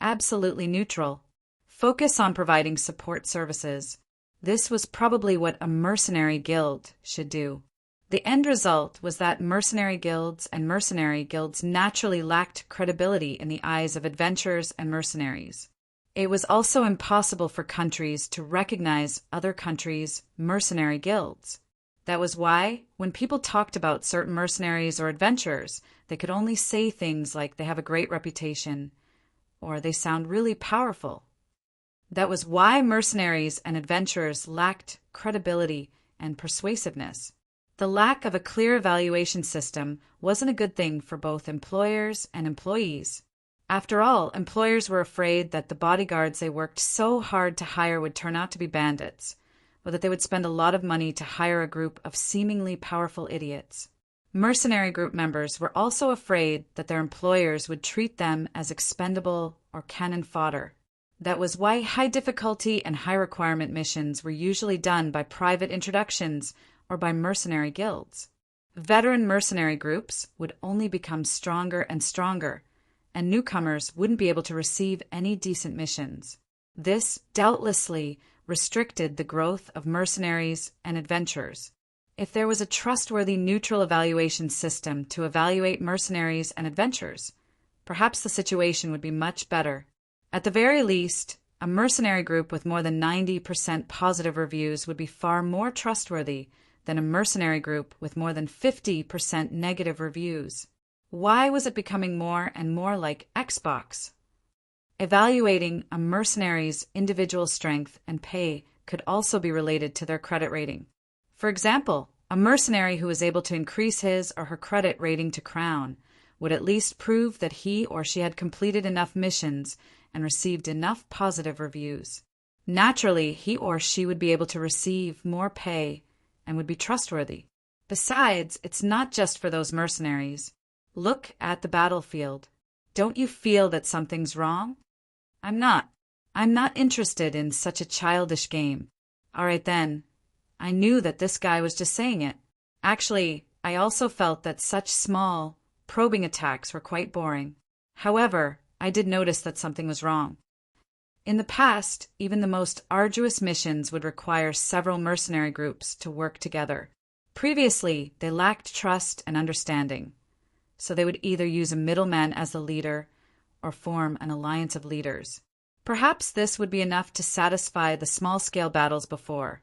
Absolutely neutral. Focus on providing support services. This was probably what a mercenary guild should do. The end result was that mercenary guilds naturally lacked credibility in the eyes of adventurers and mercenaries. It was also impossible for countries to recognize other countries' mercenary guilds. That was why, when people talked about certain mercenaries or adventurers, they could only say things like they have a great reputation or they sound really powerful. That was why mercenaries and adventurers lacked credibility and persuasiveness. The lack of a clear evaluation system wasn't a good thing for both employers and employees. After all, employers were afraid that the bodyguards they worked so hard to hire would turn out to be bandits, or that they would spend a lot of money to hire a group of seemingly powerful idiots. Mercenary group members were also afraid that their employers would treat them as expendable or cannon fodder. That was why high difficulty and high requirement missions were usually done by private introductions or by mercenary guilds. Veteran mercenary groups would only become stronger and stronger, and newcomers wouldn't be able to receive any decent missions. This doubtlessly restricted the growth of mercenaries and adventurers. If there was a trustworthy neutral evaluation system to evaluate mercenaries and adventurers, perhaps the situation would be much better. At the very least, a mercenary group with more than 90% positive reviews would be far more trustworthy than a mercenary group with more than 50% negative reviews. Why was it becoming more and more like Xbox? Evaluating a mercenary's individual strength and pay could also be related to their credit rating. For example, a mercenary who was able to increase his or her credit rating to Crown would at least prove that he or she had completed enough missions and received enough positive reviews. Naturally, he or she would be able to receive more pay and would be trustworthy. Besides, it's not just for those mercenaries. Look at the battlefield. Don't you feel that something's wrong? I'm not interested in such a childish game. All right then. I knew that this guy was just saying it. Actually, I also felt that such small, probing attacks were quite boring. However, I did notice that something was wrong. In the past, even the most arduous missions would require several mercenary groups to work together. Previously, they lacked trust and understanding, so they would either use a middleman as the leader or form an alliance of leaders. Perhaps this would be enough to satisfy the small-scale battles before,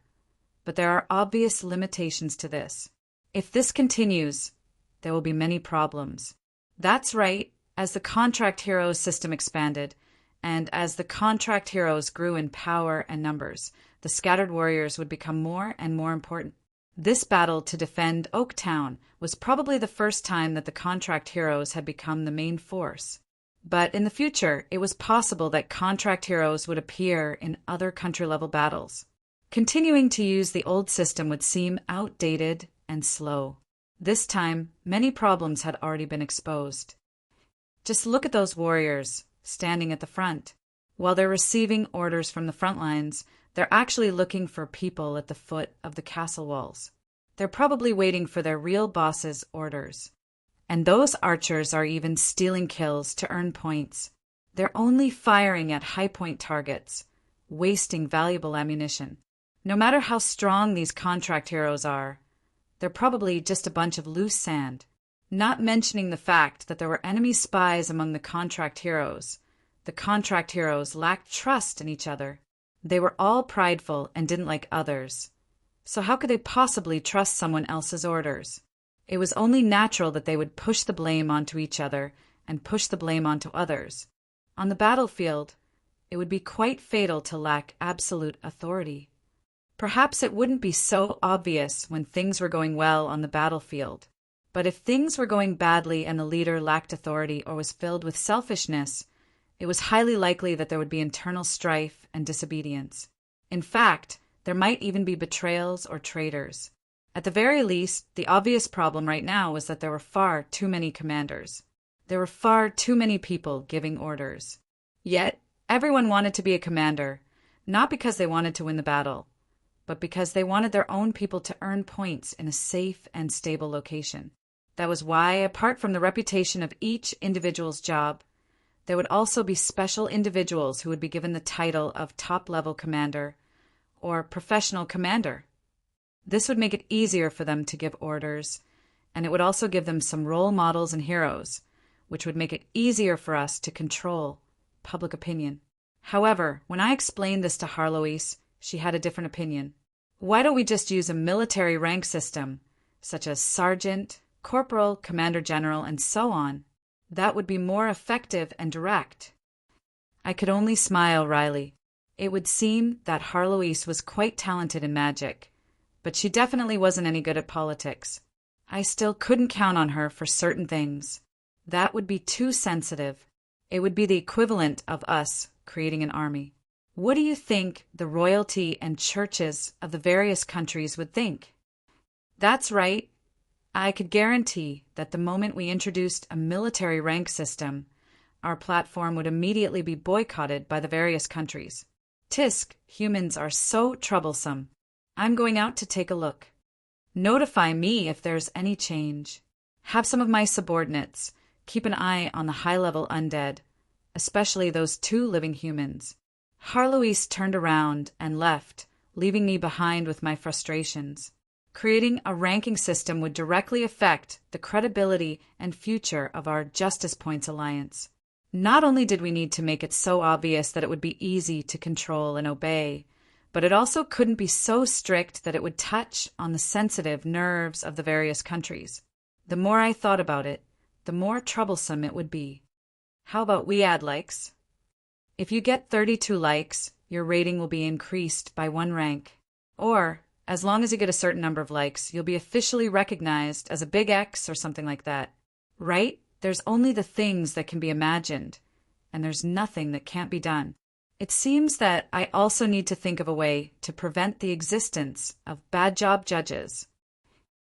but there are obvious limitations to this. If this continues, there will be many problems. That's right, as the contract heroes system expanded, and as the contract heroes grew in power and numbers, the scattered warriors would become more and more important. This battle to defend Oaktown was probably the first time that the contract heroes had become the main force. But in the future, it was possible that contract heroes would appear in other country-level battles. Continuing to use the old system would seem outdated and slow. This time, many problems had already been exposed. Just look at those warriors standing at the front. While they're receiving orders from the front lines, they're actually looking for people at the foot of the castle walls. They're probably waiting for their real boss's orders. And those archers are even stealing kills to earn points. They're only firing at high-point targets, wasting valuable ammunition. No matter how strong these contract heroes are, they're probably just a bunch of loose sand. Not mentioning the fact that there were enemy spies among the contract heroes. The contract heroes lacked trust in each other. They were all prideful and didn't like others. So how could they possibly trust someone else's orders? It was only natural that they would push the blame onto each other and push the blame onto others. On the battlefield, it would be quite fatal to lack absolute authority. Perhaps it wouldn't be so obvious when things were going well on the battlefield. But if things were going badly and the leader lacked authority or was filled with selfishness, it was highly likely that there would be internal strife and disobedience. In fact, there might even be betrayals or traitors. At the very least, the obvious problem right now was that there were far too many commanders. There were far too many people giving orders. Yet, everyone wanted to be a commander, not because they wanted to win the battle, but because they wanted their own people to earn points in a safe and stable location. That was why, apart from the reputation of each individual's job, there would also be special individuals who would be given the title of top-level commander or professional commander. This would make it easier for them to give orders, and it would also give them some role models and heroes, which would make it easier for us to control public opinion. However, when I explained this to Harloise, she had a different opinion. Why don't we just use a military rank system, such as sergeant, corporal, commander general, and so on? That would be more effective and direct. I could only smile wryly. It would seem that Harloise was quite talented in magic, but she definitely wasn't any good at politics. I still couldn't count on her for certain things. That would be too sensitive. It would be the equivalent of us creating an army. What do you think the royalty and churches of the various countries would think? That's right. I could guarantee that the moment we introduced a military rank system, our platform would immediately be boycotted by the various countries. Tisk, humans are so troublesome. I'm going out to take a look. Notify me if there's any change. Have some of my subordinates keep an eye on the high-level undead, especially those 2 living humans. Harloise turned around and left, leaving me behind with my frustrations. Creating a ranking system would directly affect the credibility and future of our Justice Points Alliance. Not only did we need to make it so obvious that it would be easy to control and obey, but it also couldn't be so strict that it would touch on the sensitive nerves of the various countries. The more I thought about it, the more troublesome it would be. How about we add likes? If you get 32 likes, your rating will be increased by 1 rank. Or, as long as you get a certain number of likes, you'll be officially recognized as a big X or something like that. Right? There's only the things that can be imagined, and there's nothing that can't be done. It seems that I also need to think of a way to prevent the existence of bad job judges.